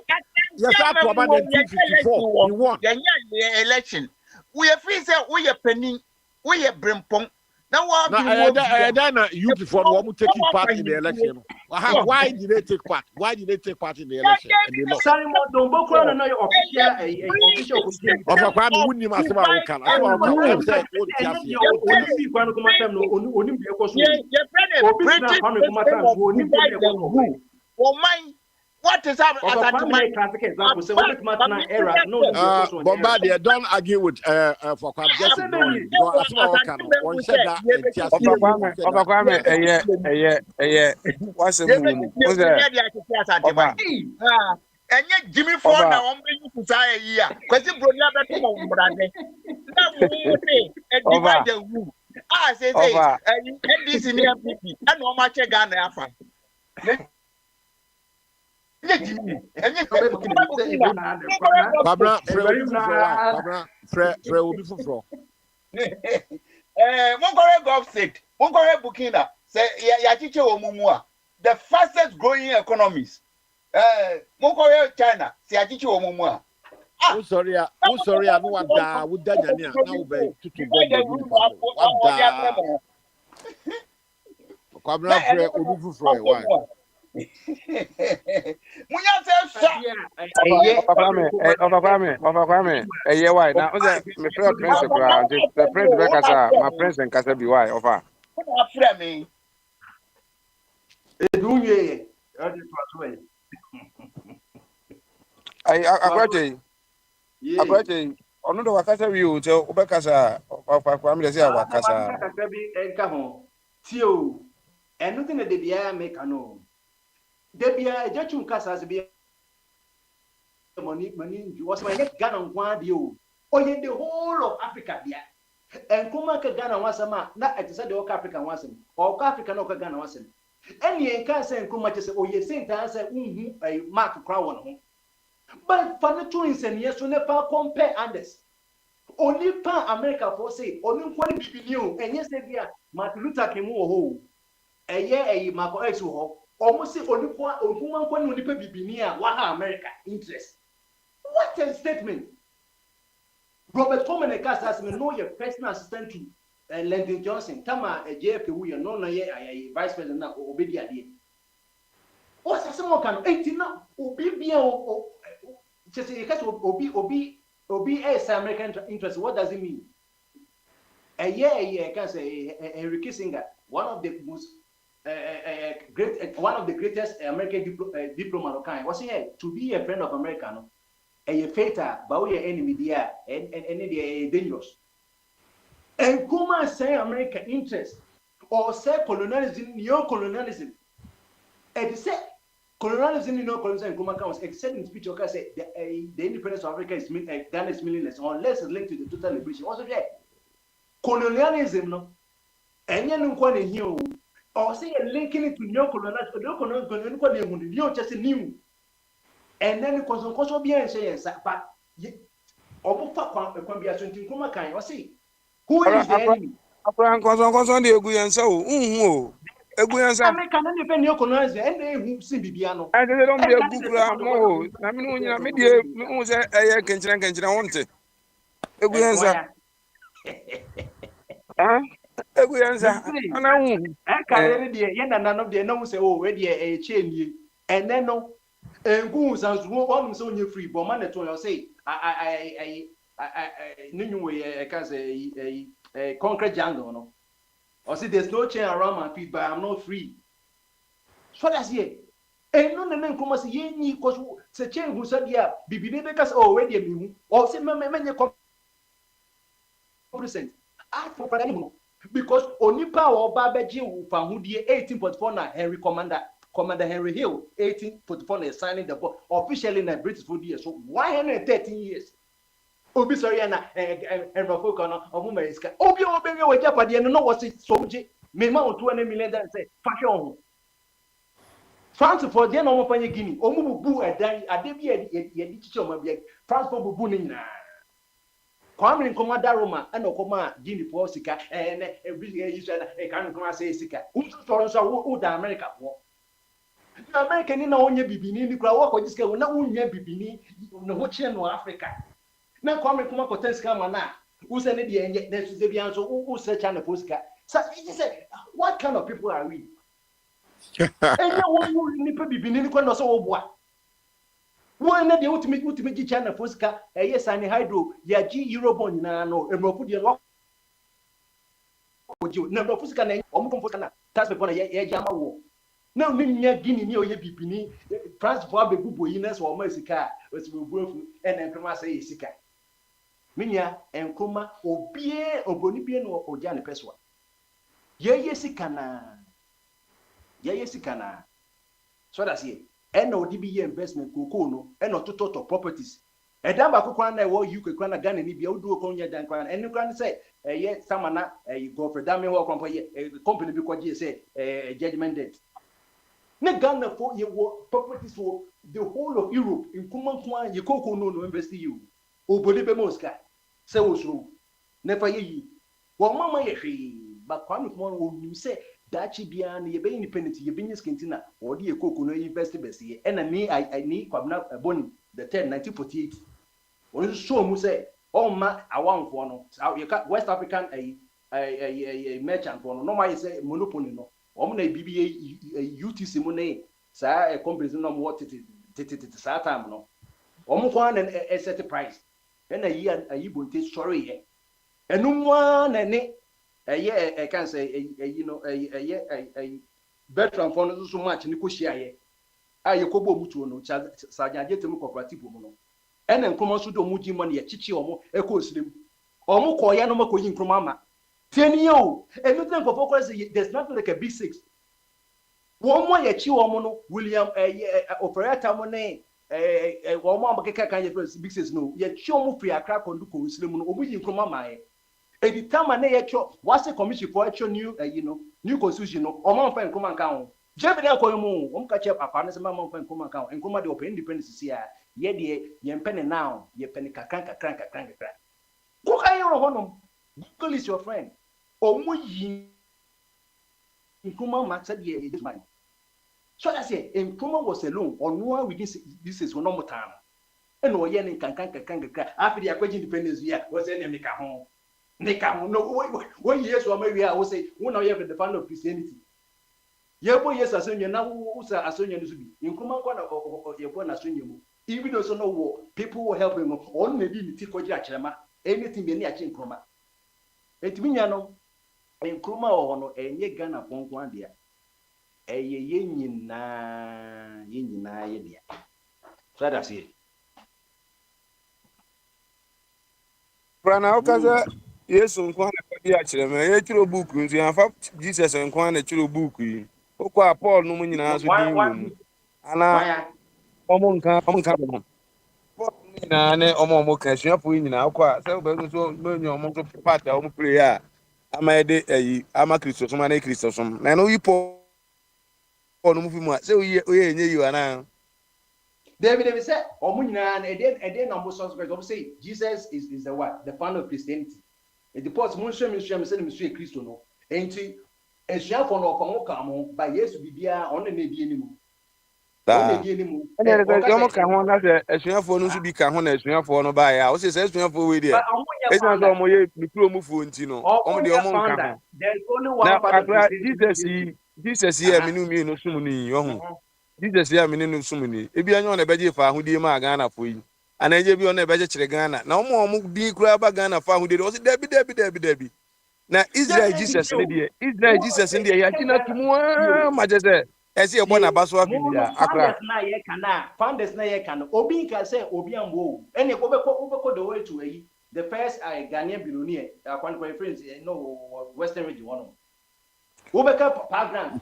Yes, after Aba 1954, he won. Your election. We are free, we are penny, we are brimpong. Now, then you before one taking part in the election. Why did they take part? Why did they take part in the election? And they lost. Of a crime, wouldn't you must have can. What is up? Bombardier, don't argue with for Kwame. Just one said that. What's the Jimmy Ford now on the society here. Because you brought up the room. I say, and this in your people. I know much a gun after. Babra, will be for Mongore Burkina say Yachiche Omumua, the fastest growing economies. Mongore China, say Yachiche Omumua. Oh sorry, I know what da would Daniel now be to bomb. Kwabra Obufu for why? Kwame. Why? Now, my friend Prince, the Prince Becasa, my Prince and Casabi, why? Offer. I got a ono do wakasa wi o te obekasa Kwame dey say wakasa tio anything that they be make no. They be a judge kasa be money was my Ghana one deal. Only the whole of Africa there. And Kuma Ghana was a man, not at the Oka African wasn't, or African Oka Ghana wasn't. Any can say Kuma just say, oh, yes, Saint answer, a mark crown. But for the twins and yes, to never compare others. Only pan America for say, only one be new, and yes, they are Martin Luther King who a year a Marco X who almost say only one only be near what America interest. What a statement! Robert Coleman has me know your personal assistant to Lyndon Johnson. Tama a JFK, we are no a vice president now, obedi idea. What's a small kind of 18 now? Obi, just because Obi is American interest. What does it mean? A year, can say Henry Kissinger, one of the most one of the greatest American diplomat of kind, was here to be a friend of America. No? A fatal, but we are enemy there, and they are dangerous. And Kuma say American interest or say colonialism, neo-colonialism. And say colonialism, neo-colonialism, Kuma comes except in speech. Okay, say the independence of Africa is Ghana is meaningless unless it's linked to the total liberation. Also, there colonialism, no, and you know what here or say linking it to neo-colonialism, neo-colonialism, neo just new. And then the consequence be and say, but who is the enemy? American and the neocolonizer, and they who seem to be ano. And they don't be a good more. I mean, media, can want it. A good answer. Huh? A good answer. And I won't. I carry the end and none of the no say, oh, ready a chain, and then no. And goons and one so you free, but man, to say, I knew I can say a concrete jungle, no. Or say there's no chain around my feet, but I'm not free. So that's it. And no, the men come say, ye, because the chain who said, yeah, be because already a me, or say, man, you present. I for animal because only power or Babaji who found 18.4 Henry Commander Henry Hill, 1844, signing the book officially in the British food years. So 113 years. Obi sorry and Rafoko or Mumaiska. Obi with Japan, and no what's it so minimum 20 million say fashion. France for the no Panya Guinea, Omu Boo a day, a debut a teacher, France for Bunina. Kwame Nkrumah Roma and Okoma Guinea for Sika and a kind of say Sika. Who the America for? American in onye bibini ni kwa wako jiske na unye bibini na hoche no Africa na kwa me kuma kotenska mana use ne de enye na suze bia so u search na posika so you say what kind of people are we enye wo ni pe bibini ni kwa no so wo boa wo na de ultimate gi China posika yes and hydro ya gi eurobond na no emropu de wo ko na posika na omuko posika na tax pe na ye jama wo now, Ninya Guinea, near Bipini, France for the Bubuinas or Mexica, was and then Kuma say Sika. Minya and Kuma, or Bie, or Bonipian or Jani Peswa. Yesikana. So that's it. And no DBA investment, Kukuno, and no total properties. And then Bakukwana, what you could grant a gun and if you do a conya than Kwan, and you can say, yes, someone, you go for damn well company, a company because you say, a judgment debt. Ne Ghana for your properties for the whole of Europe in Kumankwan, you coco no invest you. O Bolibe Mosca, so true. Never ye. Well, Mamma ye, but Kwame one you say that she be an independent, you been skintina, or the coco no invest bessie, and I need Kwamna a bonny, the 1948. When you show me say, oh, ma, I want for no, West African a merchant for no, I say monopoly no. Omne BBA UTC money, sa a company no what it sa time no. One and a set price. And a year a bunty sorry. And no one and a year I can say a veteran for so much Nikushia. I Yakobo Mutuno, Sajajetum cooperative mono. And then come also do Muji money at Chichi or Echo Slim. Or Mokoyano Mokoyin from Mama. 10 years, and you think of focus, there's nothing like a B6. One more, a Chiwamono, William, operator money, wɔn a wɔkeka kan yɛ big six no yɛtwe wɔn firi akra kɔndu kɔ nsire mu no wɔn yi nkroma maa yɛ edi tama ne yɛtwe wɔase commission for ɛtwe new constitution no wɔn amfa nkroma nka ho jɛbi de akɔ mu wɔn ka kyɛ papa ne sɛ mama amfa nkroma nka ho nkroma de ɔpɛ independence si a yɛ deɛ yɛmpɛ ne now yɛpɛ ne kakra kɔka yɛ wɔ hɔnom Google is your friend wɔn yi nkroma ma sɛ deɛ yɛ man so that's it nkroma was alone ɔnoa within this is one more time ɛna ɔyɛ ne kankan after the akɔgye independence yɛ wɔsɛ ne nika ho no wɔn yi yesu ɔma wie a wɔsɛ wɔn na ɔyɛ the fan of Christianity yɛbɔ yesu asonye na wɔsa asonye no so bi nkroma nkɔ na yɛbɔ na asonye mu even though so no people will help him ɔno na di ne ti kɔgye akyerɛma anything bɛ ne akye nkroma etimi nya no nkroma wɔ hɔ no ɛnyɛ Ghana pɔnkɔ adeɛ ɛyɛ yɛn nyinaa yɛ deɛ so that's it Prana okaza Yesu nkwa na kodi akyerɛ me ye twiro book nso yanfa Jesus nkwa na twiro book yi okwa Paul no mu nyinaa so din wo mu ana ɔmo nka no Paul no nyinaa ne ɔmo ka suafo yi nyinaa akwa sɛ ɔbɛ so menyo ɔmo so part a ɔmo pray a ama yɛde ayi ama Kristo som na Kristo som na no yi Paul no mu fi mu a sɛ oye enye yi ana David said, Omunina, and then almost say Jesus is the what? The founder of Christianity. It deports Munsham and Christo no. And to a share for no Komokamo by yes be there on the Navy anymore. And ɔmo ka ho na sɛ asuafo no nso bi ka ho na asuafo no ba ya o se sɛ asuafo we dia e san so ɔmo ye mikro mu fo nti no ɔmo de ɔmo nka ho there's only one na father akra Jesus yi aminu mi no sum ni ɔho Jesus yi aminu no sum ni ebi anyo na beje fa ahodie ma Ghana fo yi ana eje bi ona beje kyere Ghana na ɔmo di kura ba Ghana fa ahodie o se dabi na Israel Jesus ne die Israel Jesus ne die ya kina tumu ma je sɛ esi ebo na baso afibia akra founders na ye can obi can say obi ambo any obeko the way to the first Ghanaian billionaire Akwantufuo friends no western region one obeka pa grant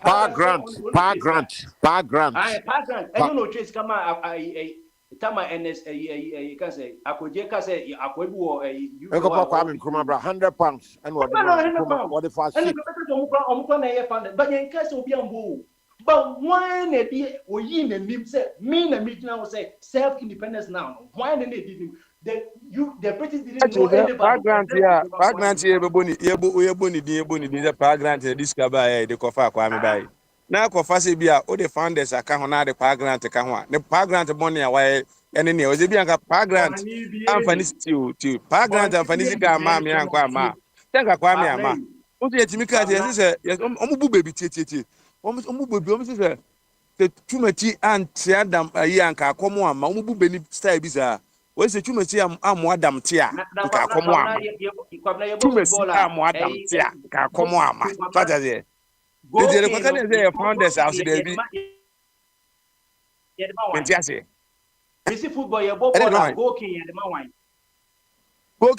and no trace kama tama ns can say akoje ka say akwabi wo you go kwa me nkruma bra £100 and what the fast and omukwa na ye found but yen ka say obi ambo. But why ne be oyi na nim say me na me now say self independence now why ne did him the British didn't know anybody grant here eboni din the grant this ka ba e de kofa akwa me bai na kofa se bia o the founders aka ho na de grant ka ho a ne grant money a why ene ne o se bia nka grant amfani ti grant amfani sika ama me ankwa ama tenka kwa me ama o se yetimi ka se omubu baby tie omu bobi omu se tumati anti adam ayi anka akomo ama omu bu beni style bi za we se tumati amu adam te a nka akomo ama tumasi amu adam te a nka akomo ama fata ze de kwa kan ze founders house de bi menti ase bisi football ye ball go king ye de ma wan go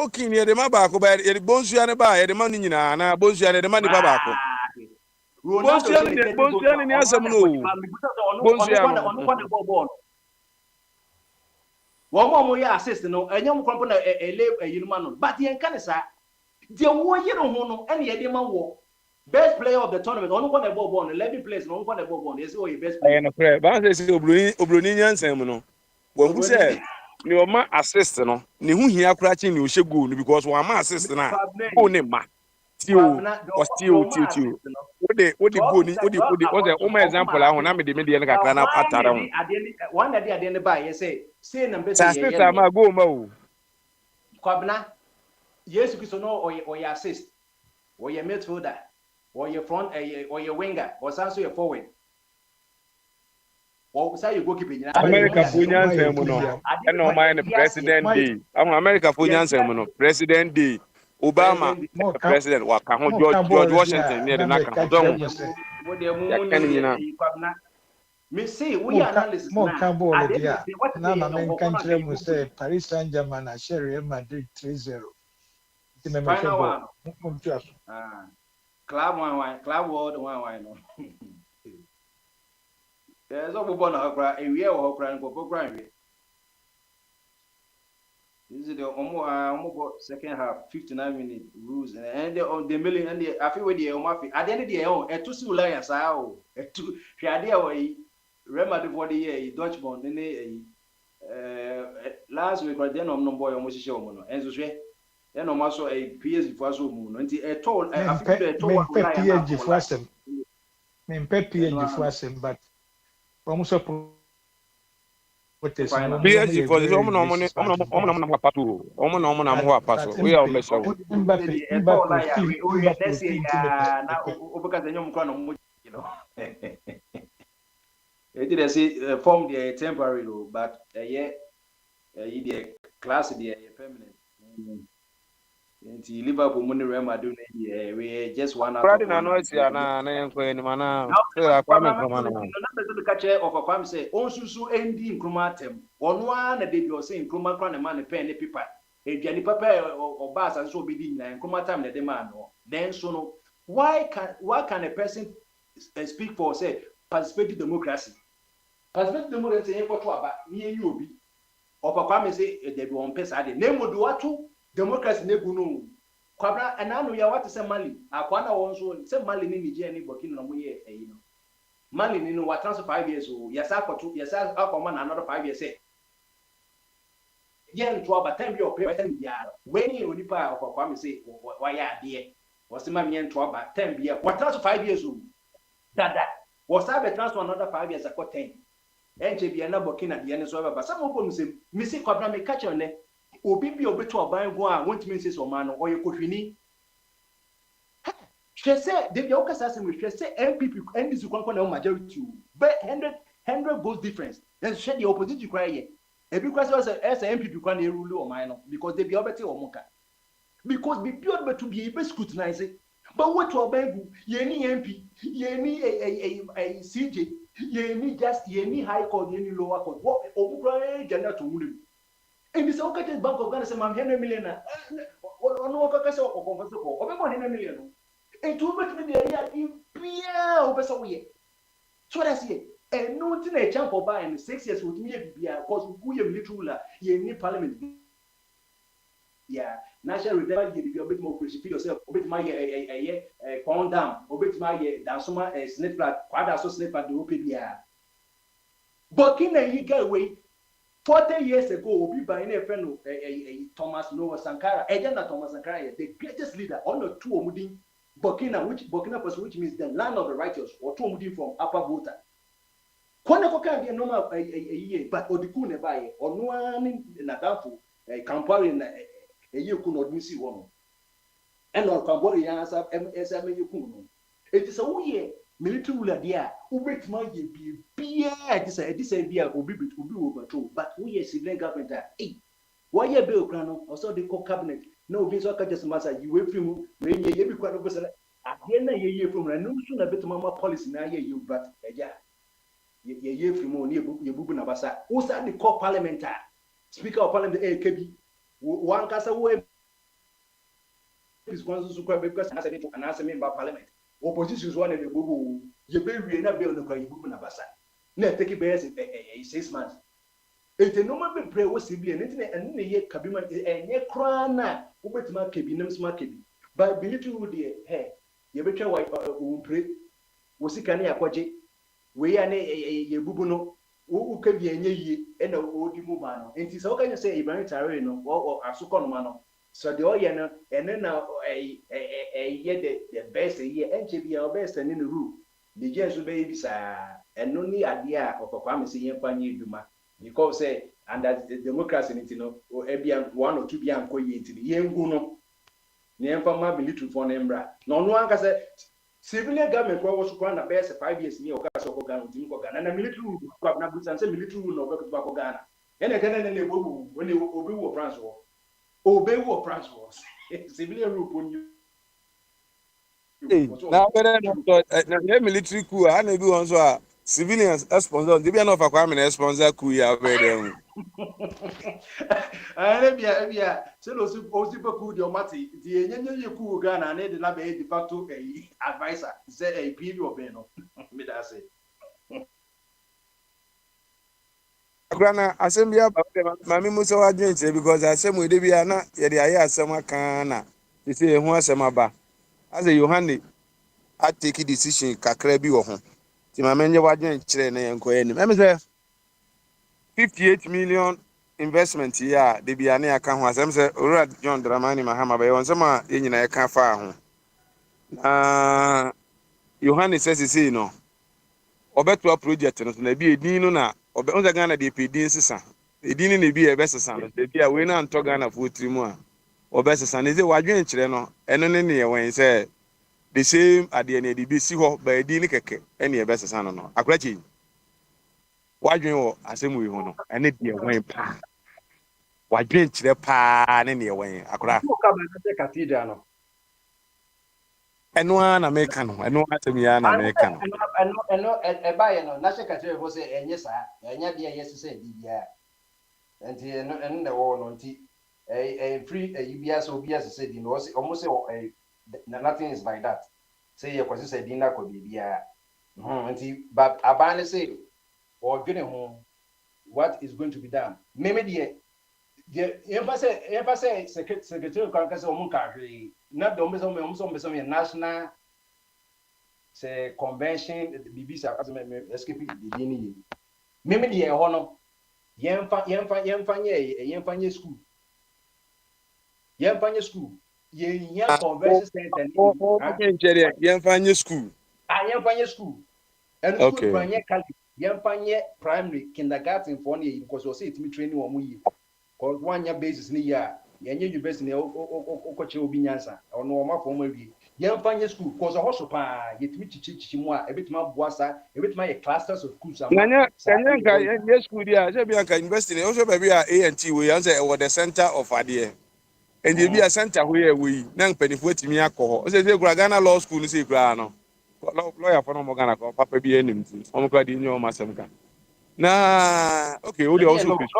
king ye de ma ba ko ba ye bonsu ya ne ba ye de ma ni nyina na bonsu ya ne de ma ni ba ko bonsu ni asem no bonsu ya no wo mo ya assist no enyam kwampo na ele yinuma no but yen kan sa de wo yire ho no ene ye de ma wo best player of the tournament onu kwa na ball no 11 players no kwa na ball yes o best player no pray ba say obroni nyansam no wo hu say ni o ma assist no ni hu hia kura chi ni o she goal no because one ma assist na o ne ma ti o wo de goal ni wo de o ma example ahụ na me de na kakra na atara ho one na de ne ba ye say na mbese ye ye ma goal ma o kwabna Yesu Kristo no o ya assist o ye midfielder or your front or your winger or also your forward or say you goalkeeper America funyan semu no and no mind president day America funyan semu no president day Obama president wa ka ho George Washington near the naka don me say we analysis na na men kan kire mu say Paris Saint-Germain na Real Madrid 3-0 Club one club world one no There's a bobo na hakra a year or hakra and go grind. This is the almost second half, 59-minute rules, and the million and the I feel with the Omafi. At the end of the year, a 2 Lions, a 2 Shadia way, remember for the year, Dutchbond, and last week, then no boy almost show, and so say, then also a PS for so moon, and a told, I feel a told Me Lion PhD for for life. asem. Me PhD for asem, but almost a protest. No, PSG for this very omo na racist part of omo them. na mo apato omo na mo But apaso we are Mbappe, omesha wo A tall liar, Mbappe, let's say, team now, because the young crown, you know. It did say form the temporary, but yeah, the class, the permanent. Nti Liverpool money Real Madrid we just one out of Friday na one. no asia na yenko ni mana Now so akwa me I'm nkoma na the catcher of a farm say on susu endi nkruma tem. Ono na dey be say nkruma kra na man pen ne paper. Eduani papa or bas and so be di na nkruma time na dey man no. Then so no why can a person speak for say participative democracy? Participative democracy e ko to aba ni eni obi. Opa kwa me say dey be on pesa dey. Name do watu democracy ne gu no. Kwabra ananu ya wate se Mali akwana won so se Mali ni Nigeria ni Burkina na mo ye eyi no Mali ni no wa transfer 5 years o yasa akoto yasa akoma na another 5 years say yen to aba time bi o pay time bi ara when you onipa akwa me say wa ya ade o se ma me yen to aba time bi wa transfer 5 years o dada was have transfer another 5 years akọ 10 enche bi na Burkina de ne so aba some of them say me say kwabra me catch on ne obi bi obeto oban go a want me say so man no oye kohwini she say they be okasa say we say MPP NDC kwankwa na majority but 100 votes difference then she the opposition cry here e bi kwase say MPP kwa na rule o man no because they be obeti o muka because be pure beto be scrutinize but what to oban go ye ni MP ye ni a CJ ye ni just ye ni high court ye ni lower court what obu kwa general to wule. And this okay Bank of Ghana say man 100 million na ono ka kase o confess ko o be 100 million and to bet me the area in bia o be so we so that's it and no tin e champ for buy in 6 years with me bia cause we am little ruler ye ni parliament yeah national reserve ye bia obet mo crucify yourself obet ma ye pound down obet ma ye dansoma snake flat kwada so snake flat do pe bia but kin na you get away 40 years ago, Obi by a friend Thomas Noah Sankara, Ejana Thomas Sankara, the greatest leader, on the two Omudin, Burkina Faso, which means the land of the righteous, or two Omudin from Upper Volta. Kwana can be a normal a year, but Odikune by or no one in Nadafu, comparing a year could not miss one. And or Cambodian answer MSM you could. It is a year. Military ruler there, ubet ma ye be this idea obi over too, but we are civilian government. Hey, why ye bill crano? Also the cabinet. No, we so just master you wait from when ye be quite over. At the end ye from no soon a bit mama policy na ye you, but yeah, ye from on ye bubu na basa. Who's that the core parliament? Speaker of Parliament AKB. One casa way is one super because an answer me by Parliament. Opposition is one of the bubu. You be we na bill no kwa bubu na basa. Na take it be 6 months. Ete no ma be pray wo sibi and na ye kabima enye kra na obetima kebi nam sma kebi. But military would hey, ye betwa wo pray wo sika na yakwaje. We ya na ye bubu no wo kebi enye yie e na wo di mu ba no. Enti se wo kan say Ibrahim Traore no wo asukọ no ma no. So the oye no ene na ye the best ye enche bia o best ni rule the jesu be bisa eno ni ade a okokwa me se yen kwanye eduma because say under the democracy nti no ebia one or two bia anko ye nti yengu no ne emfa ma military for nembra no no anka say civilian government was so na best 5 years ni okasa so ko Ghana nti ko Ghana na military kwa na busan say military no be ko Ghana ene kana ne bobu when obi wo France wo obey what France was. Civilian rule on you. Now, na military coup, I never want so civilians sponsor. They be enough for Kwame sponsor coup ya be dem. Arabia, so Osipo coup your mati. The enye coup Ghana na de na be de facto advisor. Say a period of no. Me that say. Grana, assembly about Mammy Musa agents because I say we be ana, yet I ask some kana. You say, who has some about? As a Yohani, I take a decision, Kakrabi or home. Timamenya Wajan Chile and Coen. Let me 58 million investment here. They be ane account was I'm say John Dramani Mahama by on some in a can far home. Yohani says he say no. Obeto project no na bi edin no na obe on Ghana de pedin sesa. Edin no bi e be sesa no. De bi a we na nto Ghana fo trimu a obe sesa ne ze wadwen kire no. Eno ne ne wen say the same ade na de bi si ho ba edin ni keke ene e be sesa no no. Akrachi wadwen wo asem wi ho no. Ene de wen pa. Wadwen kire pa ne ne wen akra. Who come and say cathedral no? Eno na meka no. Eno asem ya na meka no. And buy no national cathedral was say and yes, and yet yes say DBI. And the war on tea. A free a UBS or BS said, you know, almost a nothing is like that. Say, of course, said dinner could be but Abana say, or getting home, what is going to be done? Maybe the embassy secretary of Congress or Munkari, not the almost national say convention, the BBC escaping the beginning. Maybe the honor, Yemfanye school. Yemfanye school. Yen convention center. Yemfanye school. Yemfanye school. And school Branye Kali. Yemfanye primary kindergarten for me because we say it me training one year. Because 1 year basis ni ya. Yenye university okoche obi nyansa. Ono ma for mo bi. Yemfanye school because also pa yetimi chichi mu a ebitima boasa, ebitima ye clusters of schools ama. Kanya yes school dia say Bianca university also be a ANT we answer over the center of idea and there be a center where we na mpanifo atimi akọ say Ghana law school say kura no lawyer for no mo Ghana ko papa bi enim ti omo kra di nyo masem ka na okay we dey also fish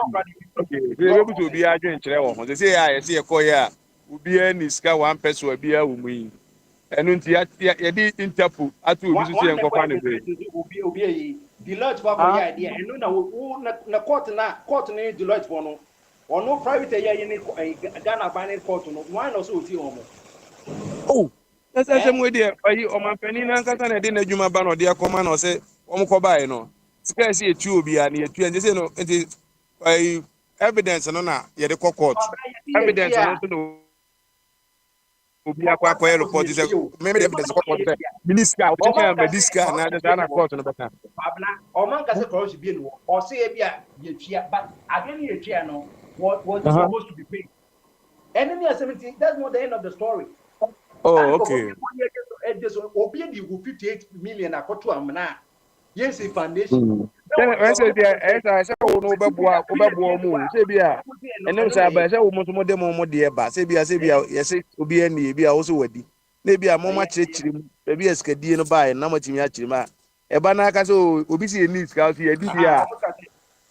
okay we be able to be adwen kire wo ho say ya yes ye ko ya obi ani ska one person obi a wo mu yi enu nti ya di interpol atu obi so say enkofa ne be Deloitte for your idea and no na court na Deloitte for no or no private in Ghana banning court no one also see omo. Oh, that's the same way there. O man penin na nkasa na de na adwuma ba no de akoma na say omo ko bae no. Sika say etu obi a na etu and say no it evidence no na ye de court. Evidence no so no obi akwa report say me evidence court say minister o check am diska na de na court no beta. Babla o man ka say corruption be no or say e bia ye tua but again ye tua no what is supposed to be paid. Enemy 17 that's not the end of the story. Oh, okay. Obi di 58 million akoto amna. Yes, foundation. Then I say there I say wo no obeboa mu say bia ene say aba say wo mo mo dem mo de ba say bia yes obi ani bia wo so wadi na bia mo ma chire mu bia skadie no ba na mo timi a chire ma e ba na aka so obi si eni ska so yadi bia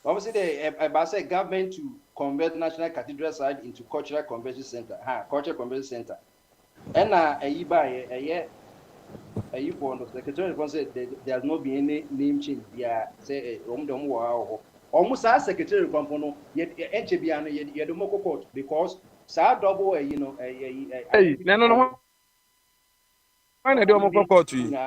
obviously they say government to convert National Cathedral site into cultural convention center cultural convention center and for the secretary said there has not been any name change bia say almost as secretary no enche bia no ye do moko court because sa double no no why na do moko court yi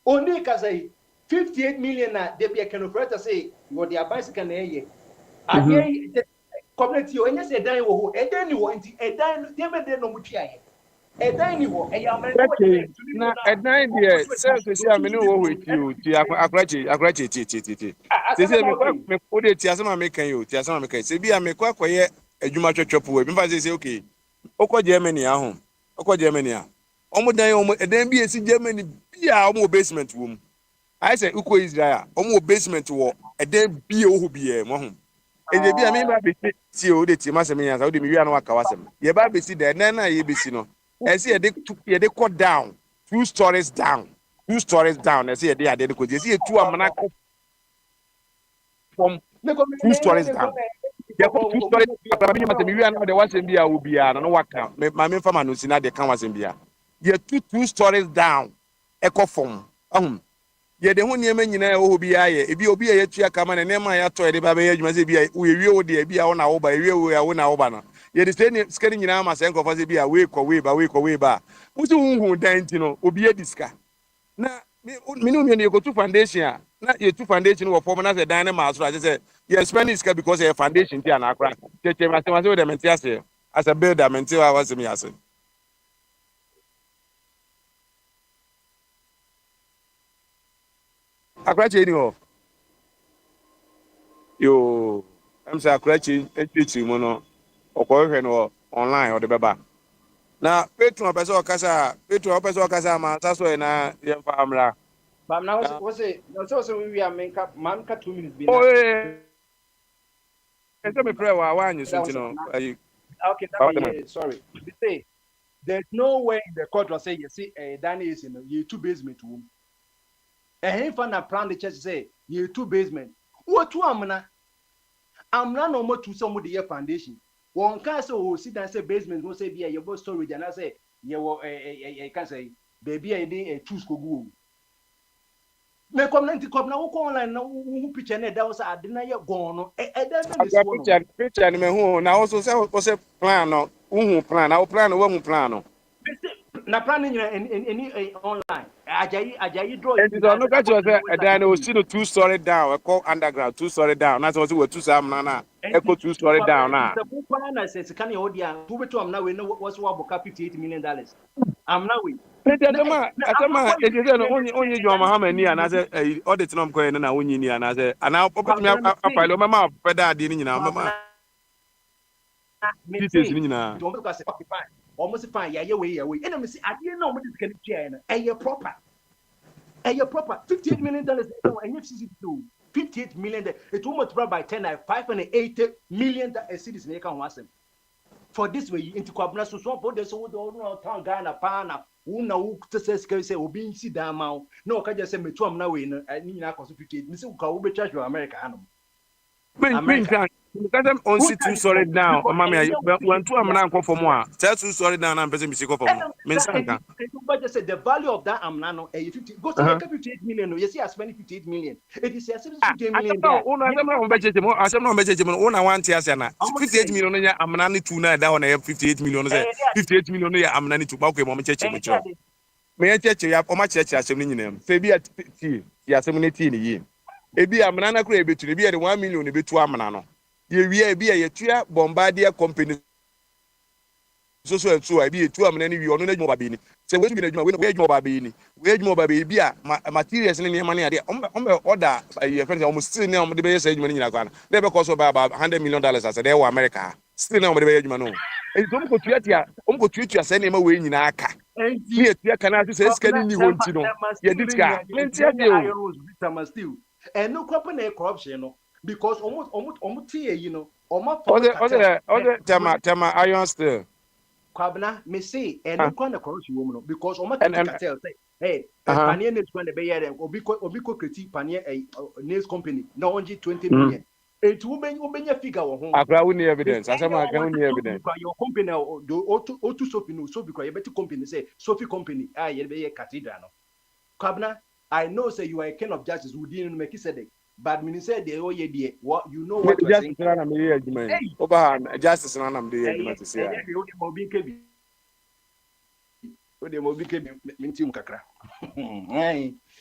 only because 58 million na they be a can operator say you the bicycle na here again community o enye say dan wo ho edan ni wo nti edan dey be dey no mutua here edan ni wo e ya mre na edan dey self say amene wo ho eti o ti akrache ti say me ko dey ti asema me kan yo ti asema me kan say bia me ko akoye adwuma twetwepo we me fa say okay okọ Germany ahụ okọ Germany a omo dan omo edan bi esi Germany bia omo basement wo mu I say uko Israel omo basement wo edan bi o ho bia mo ho eje bia me ba be ti o de ti ma se me yan sa o de me wi anu aka wasem ye ba be si da edan na ye be si no e say ye de cut down 2 stories down e say ye de ade ko je say 2 amana ko from 2 stories down ya ko two story akwa bi ma we na de wasem bia obi a no waka ma me fama no si na de kan wasem bia ye two stories down ekofom ye de ho niema nyina e ho bia ye ebi obi a yetua kama na nema ya to de ba be adwuma se bia we wie wo de bia wo na wo ba wie wo ya wo na wo ba no ye de se skani nyina ma se nkofo se bia we kɔ we ba musu hunhu dan ti no obi ediska na me no me go to foundation a na ye two foundation wo form na se dan na ma so say ye spend is because ye foundation ti ana akra cheche ma se we de menti ase as a builder menti wa was me ase akra che ni ho yo am say akra che echi mu no okohwe no online o de beba na petro pese okasa ma saso na ye fa amra But now what's we are make up man 2 minutes be oh na. ese me pray wa anyi so That was ntino ayi okay, that be sorry. They say there's no way in the court will say you see Danny is in you two basement room. And he found a plan the church say you two basement. What two amna? Amna no more to some of the year foundation. One can say oh sit and say basement no say be a your storage and I say you can say baby I did a choose go. Me community club na wo online na wo picture na da wo sa ade na ye gon no e da na agba mesi wo no picture ni me hu na also say plan no hu plan na wo plan no wo hu plan no na plan ni any online ajayi draw and you so na no say ka na cho box na say wo e start dan no to see the two story down e call underground two story down na so we two sam na e enti call two story down na Mr. Pupana na say sika na hodia to beto am na we no was wa boka 58 million dollars am na we enti na atama akwa you enti say no million onye jo ma ha mani ana say audit no mko na onye ni ana say ana opetimi kwabena me say afile o mama peda ade ni nyina mama kwabena me details say ni nyina don't because okay fine almost fine yeah we and me say ade na o me sika ni tia na e proper your proper $58 million now, and FCC do $58 million. It will multiply by 10 like $580 million cities in the for this way into Kwabna so for this so no town Ghana pana una who to say obi si down now no ka just say me to am na we no ni na cost 58 me say ka wo be charge America anum Queen America can because on who see two can story down because mama when two am na and nko for mo a say two story down na person bi si ko for mo me nsanka just say the value of that amnano 50 go say 58 million no you see I spend 58 million it is 58 million there asem na mo becheche mo una want ya na almost 58 million no ya amna ni two na da na 58 million say 58 million no ya amna ni two ba ko mo cheche mo chiro me ya cheche ya o ma cheche asem ni nyinam se bi ya asem ni ti ni yi ebi amna na kura ebetu ebi ya de 1 million ebetu amna no ye wi ebi ya tua bombardier company so ebi etu amna ni wi ono na dwuma ba bi ni se we dwuma dwuma we dwuma ba bi ni we dwuma ba bi a materials ni ne ma ne ade ombe order ye friend almost still ne omde be say dwuma ni nyina kwa na be cost about $100 million as they were America still ne omde be dwuma no e so mko tuatia se ne ma we nyina aka ni etua kana so se skani ni ho nti no ye ditka menti ade o still and no crop na corruption no because almost tie you know almost form cartel tema iron still kwabna me say and no crop na corruption woman because almost and cartel say hey panier news when the be here obi ko critique panier news company na only 20 million it will be figure wo ho akra we evidence asema akra we evidence your company do otu sofi no so because you better company say sofi company you be cathedral no kwabna I know say you are a king of justice who didn't make it but when you say the what you know what you are saying justice na me ye adwuma yi oba justice na me ye adwuma te sia ode mo bi kebi minti kakra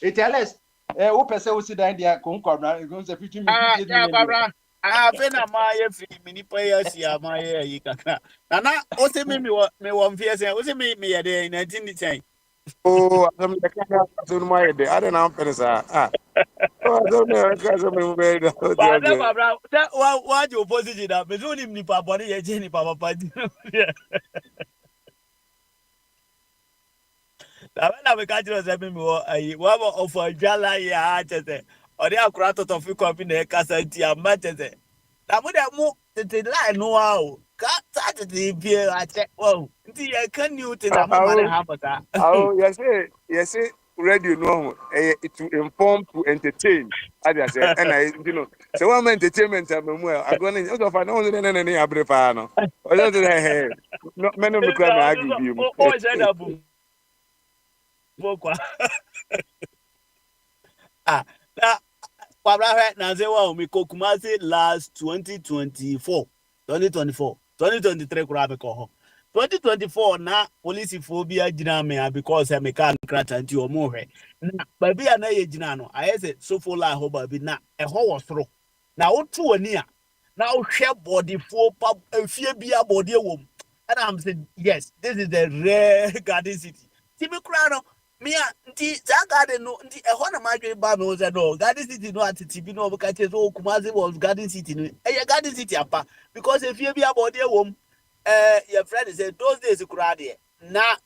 ales wo pese wo si dan dia ko kwabna go say 50 million fena ma ye free mini pa ya si ama ye yi kaka na o se me wo mfie se o se me ye de 1910 oh asem de kana so no ma ye de ade na am sa oh asem de ka so me be da o ti ba da ase babra wa je opposite da me so ni nipa body ye je nipa papa di na me ka jiro se me wo ayi wa of ajala ya chese o de akura to fi ko bi na e kasa ti ama chese na mo de mo tete line no wa o ka ta tete bi a che wo nti ye kan new thing na mo ma de ha pata oh yes radio no to inform to entertain. As I said, and so one entertainment I'm going to find no any abrepano. Or just no men of the crime I give you. Oh, said that book. Ah, Kwabra na say wa mi ko Kumasi last 2024 2023 kura be ko ho 2024 na police phobia gina me because me kan krata nti o mo hwe na ba bia na ye gina no aye say so for la ho ba bi na e ho wo soro na wo tu ani a na wo hwe body fo pa afie bia body ewom and I'm saying yes this is the rare garden city timi kura no me nti that garden no nti e ho na ma dwe ba me o say no garden city no atiti bi no ka che so Kumasi was garden city no e garden city apa because afie bia body ewom your friend said those days kura de na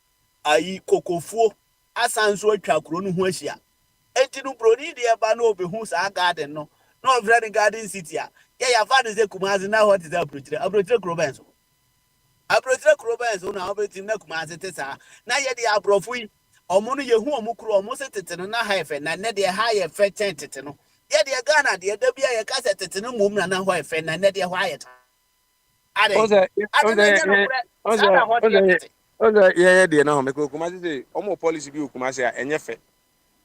ayi kokofuo asanso atwa kuro no ho ahia enti no broni de ba na obehu sa garden no no friend garden city a ya fa say Kumasi na what is abrochire kuro benso na obeti na Kumasi tesa na ye de abrofo yi omo no yehu omo kuro omo se tete no na ha efe na ne de ha ye fe tete no ye de Ghana de da bia ye ka se tete no mum na ho efe na ne de ho aye yeah, dear, no, make Kumasi say, almost policy be Kumasi, and your fat.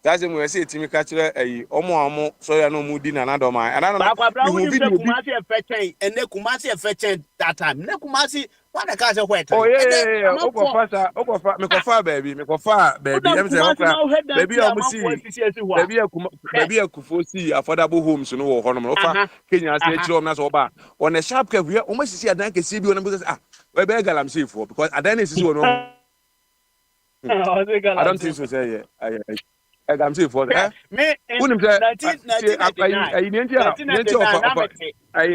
That's when we say Timmy Catcher, a almost so I know moody and another man. And I don't know, you video. Kumasi a fetching, and then Kumasi a fetching that time. Ne Kumasi, what a catch of wet. Oh, yeah, Okofa, baby, baby. I'm saying, baby, I'm see, baby, a Kufosi, affordable homes, you know, Honor, Kenya, say, Chilom, Oba, on a sharp cap, we almost see a dank see you on the where beggar I'm safe for because I don't see one. I don't think so, say, I'm safe for that. Me in 1999, I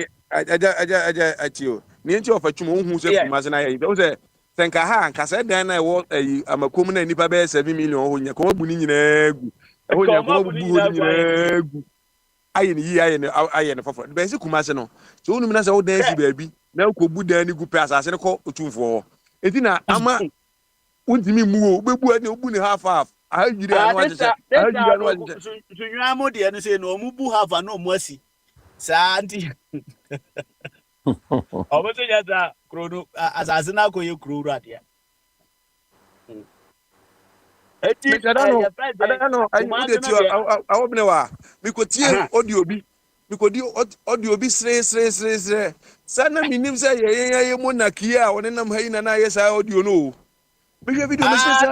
Ninja of a chum who said Kumazana, those Tankaha, Cassada, I was I'm a common nipa bear 7 million when you're coming in I and for basic Kumasano. So, Luminas old dancey baby, now could Buddha any good pass as a call to 4. It's in a ama wouldn't me move, but no bunny half. I you don't want to say, I don't want to say, you are more than say no mubu have no mercy. Santi. Obote yaza krono asasina ko ye kro radia. I don't know. I would you. I open a we could hear audio be. We could do audio be sre. Sana minim say ye monakia or them hay na yes audio no. We have video message.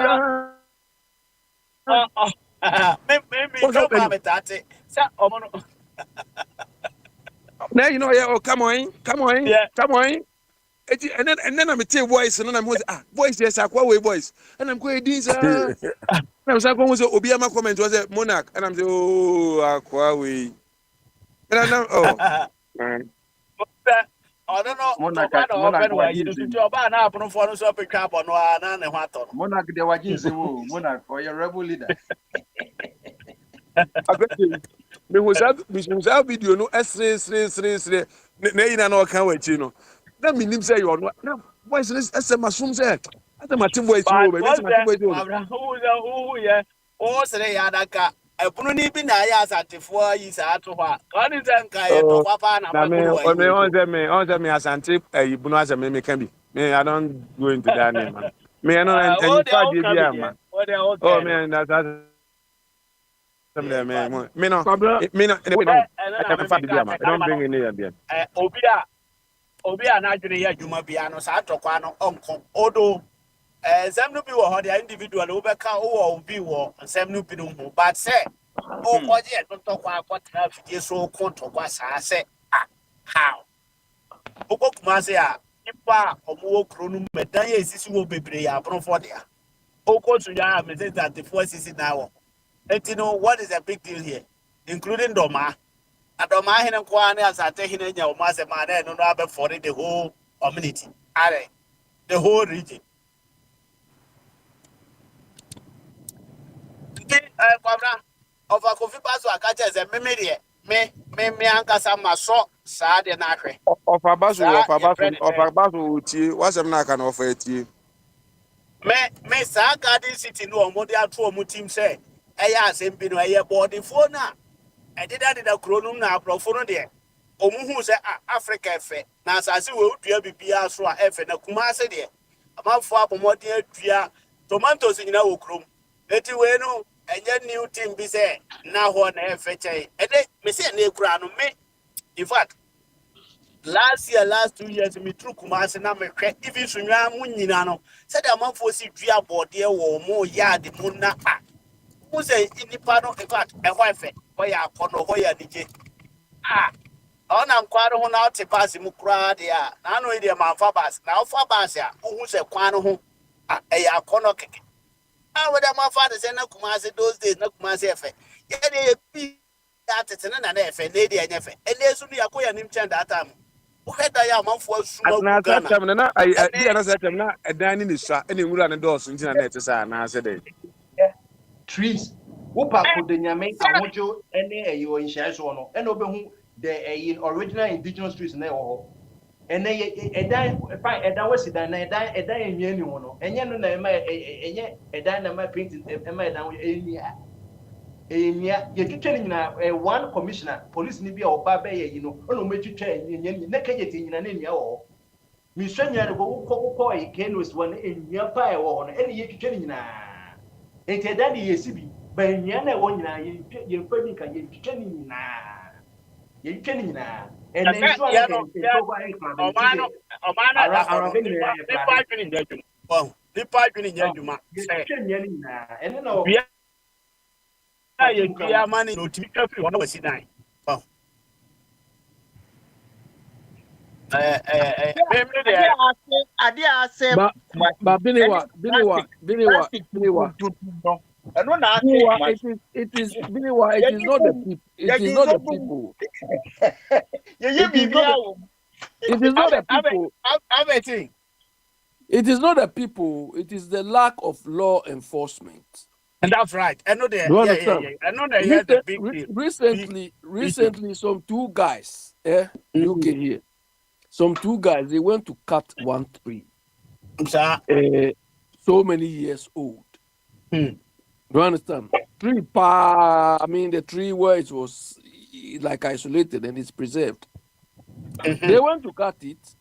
Me come am tate. Sa omono. Now you know yeah, come on. And then I'm a tail voice, and then I'm voice, yes, I call voice. And I'm going this. I was going to Obiama comment was a monarch, and I'm saying, oh, Aquawi. And I know, oh, I don't know. Monarch, you do job, and I put for us up a cap on one and what on. Monarch, the Wajinsi, Monarch, or your rebel leader. Me was that video no S3. Nay, no, can't wait, you know. That means say you're not. Now, why is this SMS? Say, I think my team waits you, baby. Who, yeah, or say, Adaka. I put an even I at 4 years out to her. God is a guy to Papa and on me as anti, you know, me can be. Me, I don't go into that name, man. Me, I know, and you fight the man. Oh, man, that's man. Me no, I can fight the man. Don't bring in here, Obia na dwene ya dwuma bia no sa atokwa no onko odo nsem no bi wo ho de individual wo beka wo bi wo nsem no bi no ho but say o koje tokwa akotena fidie so kontokwa sa se how oko Kumasi a ipa omo kro no medan ya esisi wo bebre ya bronfo de a oko to ya me say that the force is now etino what is the big deal here including Doma. Adoma hene kwa ne asate hene nya o mase ma na no abe for the whole community are the whole region kwabra of a coffee pass wa ka che me ankasa maso saa de na hwe of abasu tie wasem na aka na ofa tie me saa garden city no omo de ato omo team say ɛyɛ asɛm bi no ɛyɛ bɔɔdefoɔ no a ɛdeda kuro no mu na aborɔfo no deɛ ɔmo hu sɛ Africa ɛfɛ na asase wɔ odua biribiara so a ɛfɛ na Kumase deɛ amanfoɔ abɔmmɔden adua tomatoes nyinaa wɔ kurom eti wei no ɛnyɛ new team bi sɛ na hɔ na ɛfɛ kyɛn ɛde mesi ɛna ekura no me in fact last 2 years me through Kumase na me hwɛ even sunwa mu nyina no sɛ de amanfoɔ si dua bɔɔdeɛ wɔ ɔmo yard mu na who say nipa no in fact ɛhɔ ɛfɛ hɔ yɛ akɔnɔ hɔ yɛ anigye ɔnam kwan no ho na ɔte paase mu koraa deɛ a n'ano yi deɛ manfa baase na ɔfa baase a wohu sɛ kwan no ho ɛyɛ akɔnɔ keke wɔde amafa de sɛ na Kumase those days na Kumase ɛfɛ yɛde yɛ bi atete ne na na ɛfɛ na edi ɛnyɛ fɛ ɛnna esu no yɛkɔ yɛ nim kyɛn data mu wohɛ da yɛ amanfoɔ asuma gu Ghana na bi ana sɛ tɛm na ɛdan ne nisa ɛna nwura ne dɔɔso ntina na ɛte sɛ anaasɛ dɛ trees wopa ko de nyame ahojo ene eyi o nhia so no ene obehu the original indigenous trees na ɛwɔ hɔ ene ɛdan fine ɛdan wasi dan na ɛdan enwie ni ho no enye no na enye ɛdan na ma paint ɛma ɛdan enua yɛtwitwa ni nyina one commissioner police ni bi a ɔba bɛyɛ yi no ɔno metwitwa enye na kagye ti nyina na enua wɔ hɔ mi hwɛ nyina no kɔ yi kenos wɔ no enua pa ɛwɔ hɔ no ene yɛtwitwa ni nyina enti ɛdan de yɛsi bi banyia na ɛwɔ nyinaa yɛmfa bi ka yɛtwitwa ne nyinaa ɛnɛ nso a nipa adwene nyɛ adwuma yɛtwitwa nnua no nyinaa ɛne na yɛdua ama ne na ɔtumi twa firi hɔ na wasi dan It is not the people. It is not the people. It is not the people. It is not the people. It is the lack of law enforcement. And that's right. I know that. I know that. The big deal. Recently, some two guys, UK here, some two guys, they went to cut one tree. So many years old. You understand? The tree where it was like isolated and it's preserved. They went to cut it,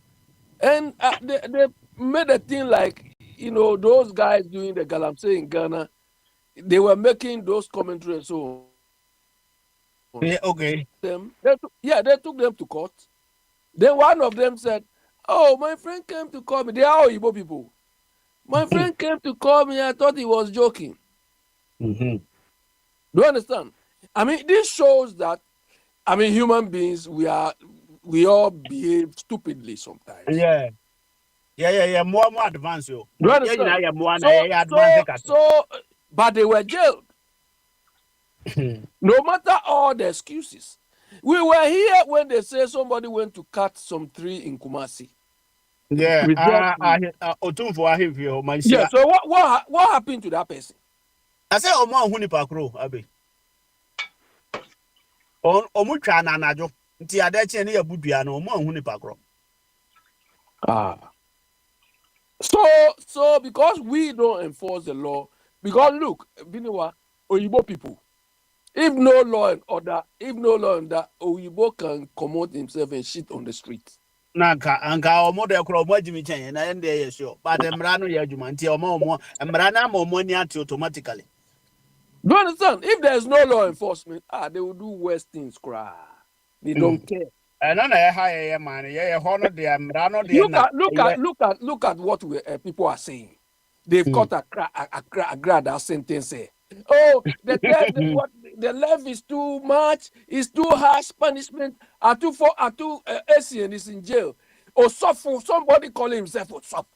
and they made a thing like, those guys doing the galamsey in Ghana, they were making those commentaries and so on. Yeah, okay. They took them to court. Then one of them said, "Oh, my friend came to call me." They are all Igbo people. My friend came to call me. I thought he was joking. Do you understand? This shows that, human beings, we all behave stupidly sometimes. Yeah. More advanced. Do you understand? But they were jailed. No matter all the excuses. We were here when they say somebody went to cut some tree in Kumasi. Yeah. Yeah. So what happened to that person? I say Omo huni pakro abi. Omu twa na anajo. Nti ade che ne yabudua no Omo huni pakro. So because we don't enforce the law, because look, Biniwa, Oyibo people, if no law and order, Oyibo can commode himself and shit on the street. Anka Omo de kro Omo jimi chen na ende ye sure. But emra no ye adwuma nti Omo emra na ma Omo ni ati automatically. Do you understand? If there's no law enforcement, they will do worse things, cry. They don't care. Look at what people are saying. They've got a grad sentence. Oh, the left is too much. It's too harsh punishment. Asian is in jail. Or suffer. Somebody call himself or suffer.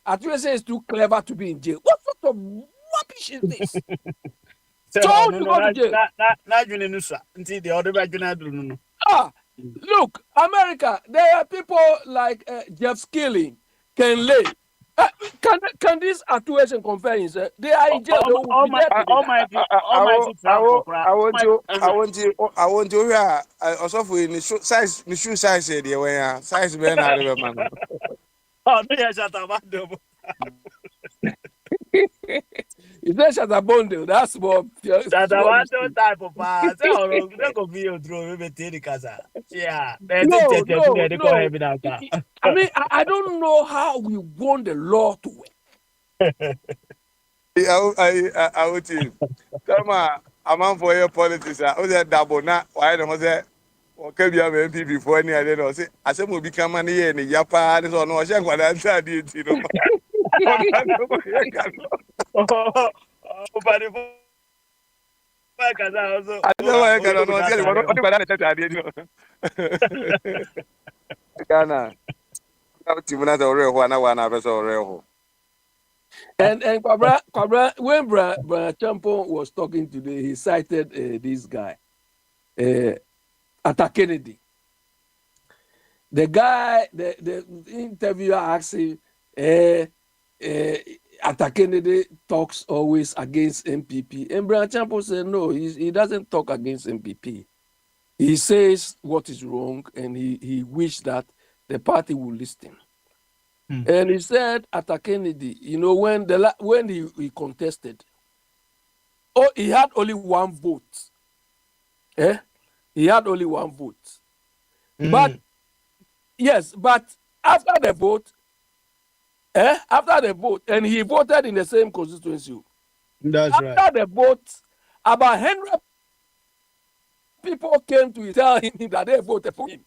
Atuese is too clever to be in jail. What sort of rubbish is this? Look, America, there are people like Jeff Skilling, Ken Lay. Can this Atuese confer himself? They are in jail. I want to hear also for the shoe size there size said Shatabondo. That's more That I small want to mistake. type of pass. Oh, no, go be your throw. Maybe take the casa. Yeah, there's a No, tete. no, They call no. heavy now. I mean, I don't know how we want the law to work. I would say, come on, I'm on for your politics. I was at double now. Why don't I? Okay, you have MP before any other. I said, we'll become money and Yapa. This or no, I shan't want to answer it. You know, but the casa also. I know Oh, I we can don't know. that. What about Ghana? Timuna the real one. I want to have a real. And Kwabra, when Bra Champo was talking today, he cited this guy, Atta Kennedy. The guy, the interviewer asked him, Atta Kennedy talks always against MPP. And Bra Champo said, no, he doesn't talk against MPP. He says what is wrong, and he wished that the party will listen. And he said, Atta Kennedy, you know, when he contested, he had only one vote. He had only one vote. But yes, but after the vote, and he voted in the same constituency. That's after right. After the vote, about 100 people came to tell him that they voted for him.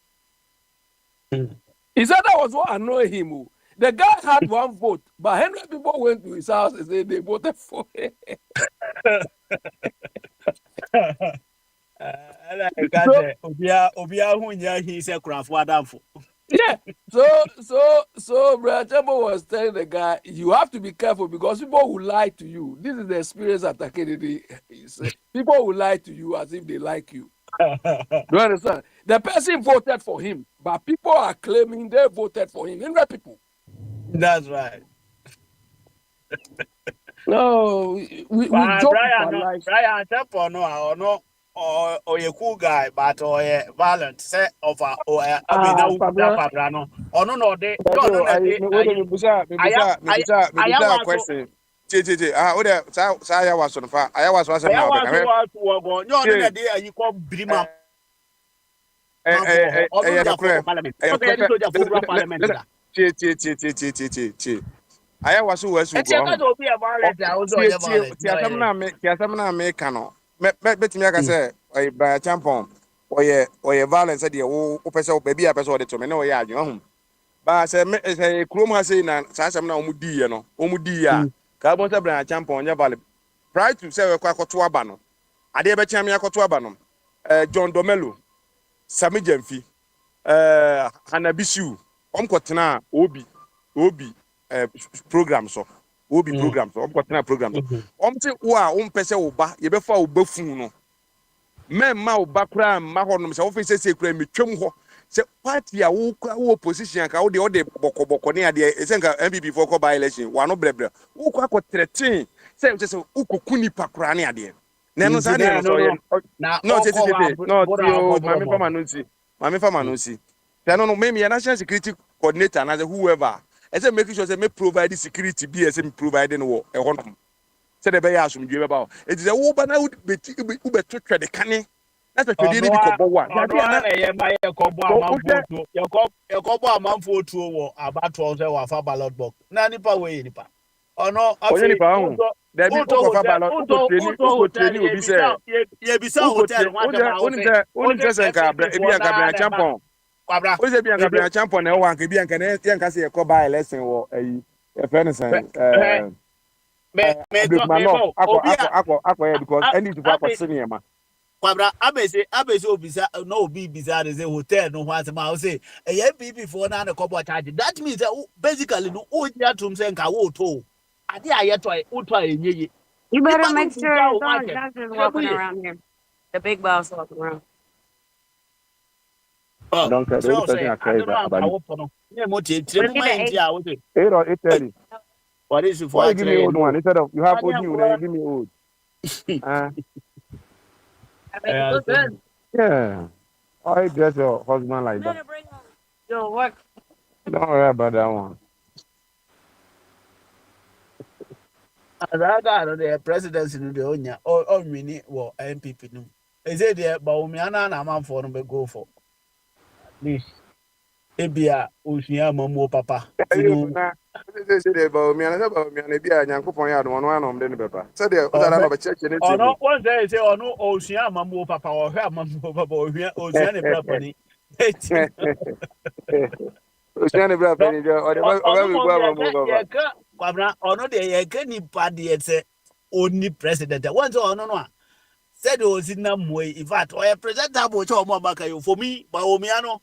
He said that was what annoyed him. The guy had one vote, but 100 people went to his house and said they voted for him. Obia hunya he say crafo adamfo. Yeah. So Brother Temple was telling the guy, you have to be careful because people will lie to you. This is the experience at Kennedy. People will lie to you as if they like you. Do you understand? The person voted for him, but people are claiming they voted for him. 100 people. That's right. No, we joke about life. Brian Temple no or a cool guy, but or a violent set of I mean, no, Pablo, no, or no, they don't know I that I am a also. question. What I was on fire. I was I now. want to go. No, no, they you call Brima for for parliament. Okay, this soldier for parliament. I was who It's a go kind home. of be a violent. I was on violent. Tiasamna me cano. Bet me, I can say, by a tampon or a violence at the old person, baby, a person to me. No, yeah, you know. But say, Chrome has saying, Sasamna Omudi, no, Omudia, Carbon Brand Champon, your valley. Prior to say a quack to Abano. I dare bet Chamia Cotuabano, John Domelo, Sammy Gemfi, Hanabisu, Omkotana, Obi, program so. Obi program so. Omkotana program so. Omte wa, pese oba, yebefa obefun no. Men ma oba kra ma honom se office se kra mi twem ho. Se party a wo position ka wo de bokoboko ne ade esenka MPP for ko by election wa no brebre. Wo kwa ko 13 se ukokuni pa kra ne ade. Na no sa de no so ye. Na No oko wa no bora tio akobro mami mo. fama no si. Mami fama no si. Tell no maybe a national security coordinator and whoever. I say making sure say me provide the security be as me providing wo e honom. Say the be asum dwe ba. It is a wo ba na wo be twetwe de kane. Na twetwe de bi kobo wa. Ya Ono de na na ye ba ye kobo amamfo otuo. Ye kobo amamfo otuo wo abato se wa fa ballot box. Na nipa we nipa. Ono onye ni afi pa hu. There be ukofa ballot, uko hotel training obi say ye bisa hotel what about onim say senka bra ebi anka bra champon. kwabra O say bi anka bra champon na wo anka bi anka na yanka say e ko buy lesson wo ayi. E friend say me no bo obi a akọ because any to akọ cinema. kwabra abese obisa no obi bisa dey say hotel no what ma say e people for na the kobo charge that means basically no o dia tum say nka wo to ade aye to enye. You better Nipa no make sure fuja it's o on. market. Doctor's walking around here. The big boss walking around. I don't care. The only So person say I I care is don't know about nka it. wo for no. Ne mo tie Let's tremu get man the nti eight. a wo say 8 or 8:30. what is for Why you give me atre old one no. instead of you have old Ade new, then you ko give me old. I make it look good. Yeah. Why you dress your husband like that? Yo, work. Don't worry about that one. Rather the presidency no the onya or mini or MPP no. Is it there Baumiana and a man for them go for at least ebia osuya mamu papa tinu na say dey about me and bia nyankopon ya no no de ne beba say dey o da ọhẹ no be church ne ọno tv wọn sẹ sẹ ọno osuya mamu papa ọhẹ amamu papa osuya ne brapa ni eti o sia ne bra pe ni jo o de o ọno ba be mọ gwa mamu yẹ baba kẹ kwabra ọno de yẹ kẹ nipa deɛ sɛ oni president wọn sɛ ọno no a sɛde osi nam mue in fact ɔyɛ presentable kyɛ ɔmo amaka yi for me Bawumia no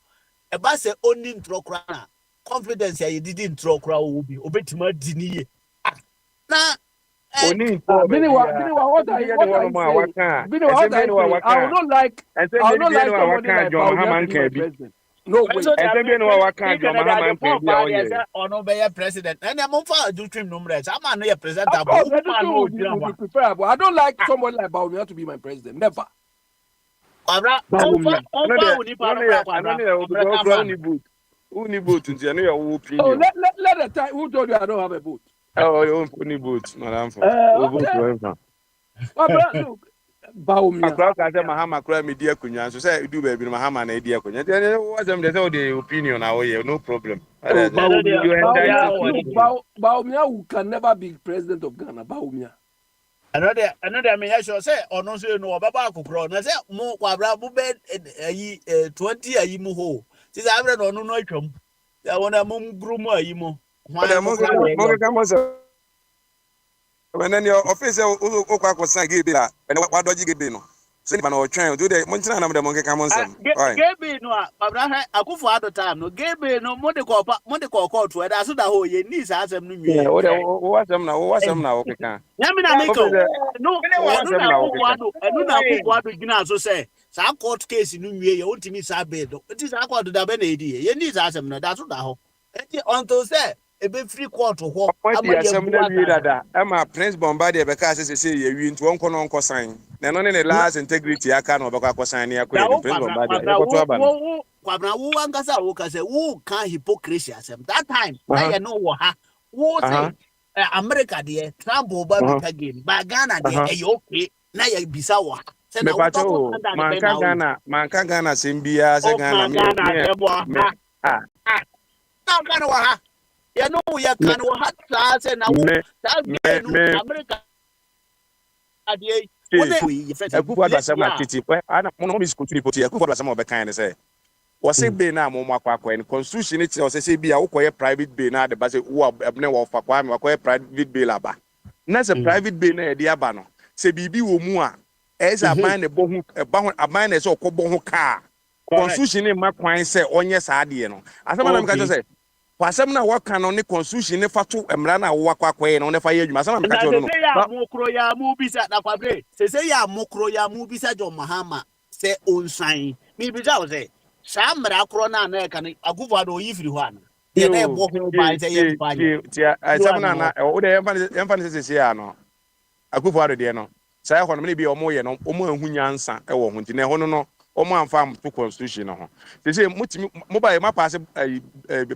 ɛba sɛ oni ntorɔ kora na confidence a yɛdidi ntorɔ kora wɔ bi obetuma di ni yie na oni nko ba bia Biniwa, what are nsɛm you, bi ne what are wɔ no you ma saying? waka Biniwa, what nsɛm are bi you ne wɔ saying? waka I would not nsɛm bi ne like wɔ somebody waka like John Bawumia Mahama to be my nka bi president. No way. so that nsɛm me bi ne wɔ waka me John Canada Mahama the nka poor bi a body as ɔyɛ ono be president and I'm for do trim numbers I'm not a Of presentable course, who man everything no will be jira preferable. I don't like somebody like Bawumia to be my president. Never. kwabra Bawumia. ɛno onfa deɛ uni ɛno pa no ne yɛ kra ɛno kwabra ne yɛ obi kɔ American kura man uni boot nti ɛno yɛ wo Oh, opinion let the time. Who told you I don't have a vote? uni boot madam fo o vote Okay. wɔ nfa Well, but look, Bawumia. akora ka sɛ mahama kora medi akonnwa nso sɛ du baabi no mahama na ɛdi akonnwa nti ɛne wasɛm deɛ sɛ wode opinion a woyɛ no problem Oh, and Bawumia. you yeah entitled Bawumia. to your what Look, opinion Bawumia who can never be president of Ghana. Bawumia. another me sure say ono so no obaba akokro na say mo kwabra mo be ayi 20 ayi mu ho ti sa abre no no atwam ya wona mo ngru mu ayi mu hwan ɔdɛ mo kra de ye monkeka mo sɛ ɛnɛ ne ɔfei sɛ wokɔ akɔsa gebe a ɛne wadɔgye gebe no sɛ nipa na ɔtwɛn nti wode monkyena nam dɛ monkeka mo nsɛm gebe no a kwabra he akufo ado time no gebe no mo de ko to e da so da ho ye ni sa asem no nwie wode hwe wowasɛm na wokeka na me na make ɔfei o sɛ no enu wowasɛm na na akufo wokeka ado enu na akufo ado gina so say sa court case no nwie ye ontimi sa bail do nti sa court da be na edi ye ni sa asem no da so da ho enti until say ebe free court ho ɔmɔdi ama ye asɛm bu no wie asase dada ɛma prince bombardier bɛkaa sɛ sɛsɛ yɛwie nti wɔnkɔ no ɔnkɔ san na ɛno ne ne last integrity aka na ɔbɛkɔ akɔsan ne da akɔyɛ no wo prince kwabra bombardier kwabra yɛkɔto aba no kwabra wo ankasa wo ka say wo kan hypocrisy asem that time na aha ye no wo ha wo aha say America de Trump oba aha beta game ba Ghana de aha e okay na ye bisa wo ha say na wo mepakyɛ double o standard be na wo manka ghana asɛm biara sɛ ghana Oka Ghana sebo me ha. ah Ah, now Ghana wa ha. You know you me can wa ha say na wo me that me game no me America dey one chief we friends akufo ado late asɛm ya. atete ana mo no mo bisikutu ni poti akufo ado asɛm a ɔbɛkan ne sɛ wɔsɛ bay na mo akɔ no constitution ne kyerɛ ɔsɛ sɛ bi a wokɔyɛ private bay na de ba sɛ wo abne wɔ fa kwa me wakɔyɛ private bay aba na sɛ private bay na yɛde aba no sɛ biribi wɔ mu a ɛyɛ sɛ aban ne bɔ ho ɛba ho aban na ɛsɛ ɔkɔbɔ ho kaa Correct. constitution ne ma kwan sɛ ɔnyɛ saa adeɛ no asɛm na meka kyerɛ Okay. sɛ asɛm na wɔka no ne constitution ne fa to mmara na wɔwakɔ akɔyɛ no ne fa yɛ adwuma asɛm na meka Na kyerɛ se no no se ya mu kro ya mu bisa na kwabre. Se ya mu kro ya mu bisa John Mahama se onsan. Mi bisa o se sa mra kro na ka ne agufo ado yi firi ho ana. De na e yo bo ho ba se ye mfa nye. asɛm na na wo de yɛmfa ne sɛ sɛsie a no akufo ado deɛ no saa ɛhɔ no ne bi ɔmo yɛ no ɔmo ahu nyansa ɛwɔ ho nti na ɛhɔ no no ɔmo amfa to constitution no ho sɛ mutimi mobile mapaase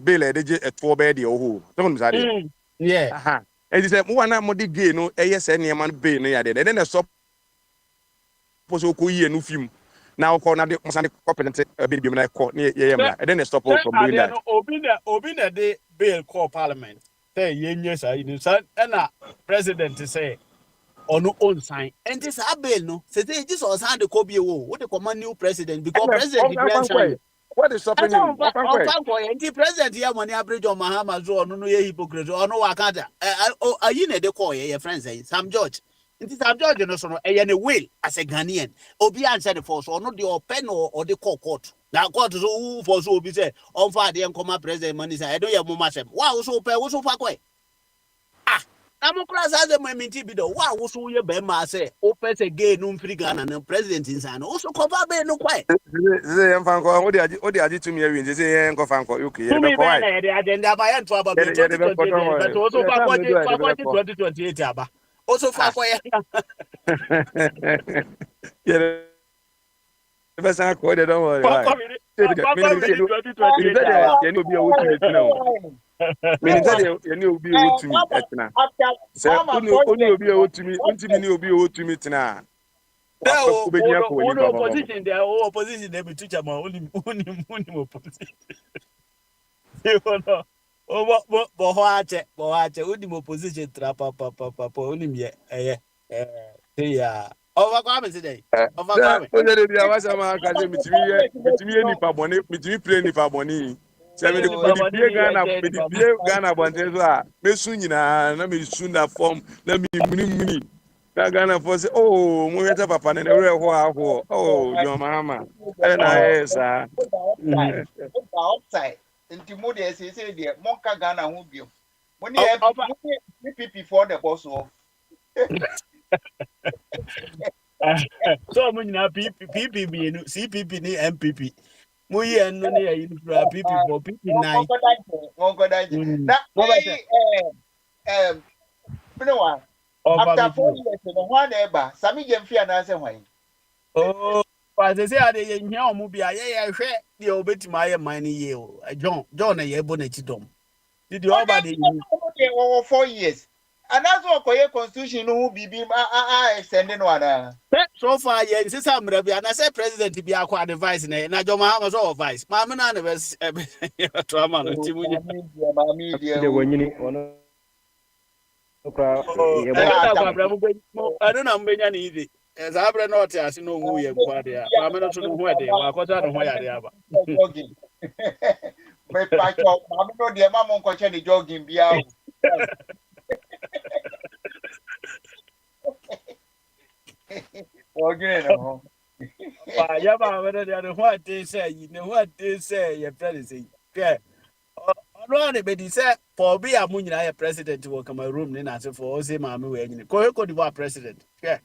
bail a yɛde gye ɛtoɔ bɛyɛ deɛ ɔhɔ sɛ mo saa deɛ Yeah. aha ɛnti sɛ mo wa na mo de gay no ɛyɛ sɛ nneɛma no bail no yɛ adeɛ ɛne na stop so ko yie no film na ɔkɔ na de mo san de kɔpɛnte ɛbɛ bi na ɛkɔ ne yɛyɛ mra ɛne na stop from doing Ade that no obi na de bail call parliament. Say yenye sa yi sa na president say ono own sign. And this bail no say this was hand the copy wo the command new president because ɛna president the grand sign. what is stopping Asa him ɔfan on kɔɛ fan ko enti president ya money average on Mahama so ono no ye hypocrite ono wa kanta. Ayi na de call ye friends say Sam George. Nti Sam George no so no e ne will as a Ghanaian. Obi answer the force ono the open or the court. Na court so who for so obi say on fa de nkoma president money say e don ye mo masem. Wa wo so pe wo so fa kɔ. Ah, na mo kura sa ze mo minti bi do. Wa wo so ye be ma say o pe say gay no mfiri Ghana na president insa no. Wo so cover be no kɔ. sɛ yɛmfa nkɔ wode agye tumi awie nti sɛ yɛnkɔfa nkɔ ok yɛde Tumi bɛkɔ bɛyɛ wae na yɛde agenda aba yɛnto aba bɛ yɛde bɛkɔ 2028 dɔn yɛde wɔre bɛto so wode fa tam no du a yɛde akɔgye bɛkɔ 2028 aba o so fa akɔyɛ yɛde The best I call it, don't worry. Why? Papa made it 2028. You know, be able to meet now. Meaning that you know, be able to meet at now. So, only will be able to meet, until you be able to meet now. No, Ubenya ko wani one papa. opposition there, all opposition there be teacher man, only opposition. You know. Oh, but bohache, only opposition trap papa, only me, yeah. Overcome today. Da, Overcome. o jere dia wa sama ka se mitimi ye nipa boni, mitimi play nipa boni. Se me Nipa di boni pie ni Ghana, ye me di nipa pie Ghana bonte so a, me su nyina na me su na form, na me muni. Na Ghana for say, oh, mo yeta papa ne re ho aho. Oh, John Mahama. Ale na yes ah. outside. Nti mo de say de monka Ghana ho bio. Mo ne Over. PPP for the boss of. So mo nyina PPP mienu CPP ni MPP. Mo ye no ne ye infra PP for PP9. Won go daje. Na Mo ba say one. over After me. 4 years, no one ever. Sami Jemfi and answer why. Oh, as I say, I dey hear omo bia ye hwe de obetima aye man ye o. John na ye bo na chidom. Did you over the 4 years. And that's what Koye Constitution no bibi extending one. so far ye say some bia na say president bia akwa advice na John Mahama so advice. Ma me na na be trauma no timunya. Mami de wanyini ono kra Oh, Eh, I don't know atam. about I don't know mbenya ni ide. As abre na ote ase no hu ye nkwa de a. Ma me no so no hu ade. Wa kwata no hu ya de aba. Jogging. Me pacho, mami no de mama nko che ni jogging bia. Jogging no. Wa ya ba we de the what they say, you know what they say, your president. Okay. Ono ne be di say for be a munyina ye president wo Cameroon ni na se for o say ma me we nyine. Ko ko di president. Okay.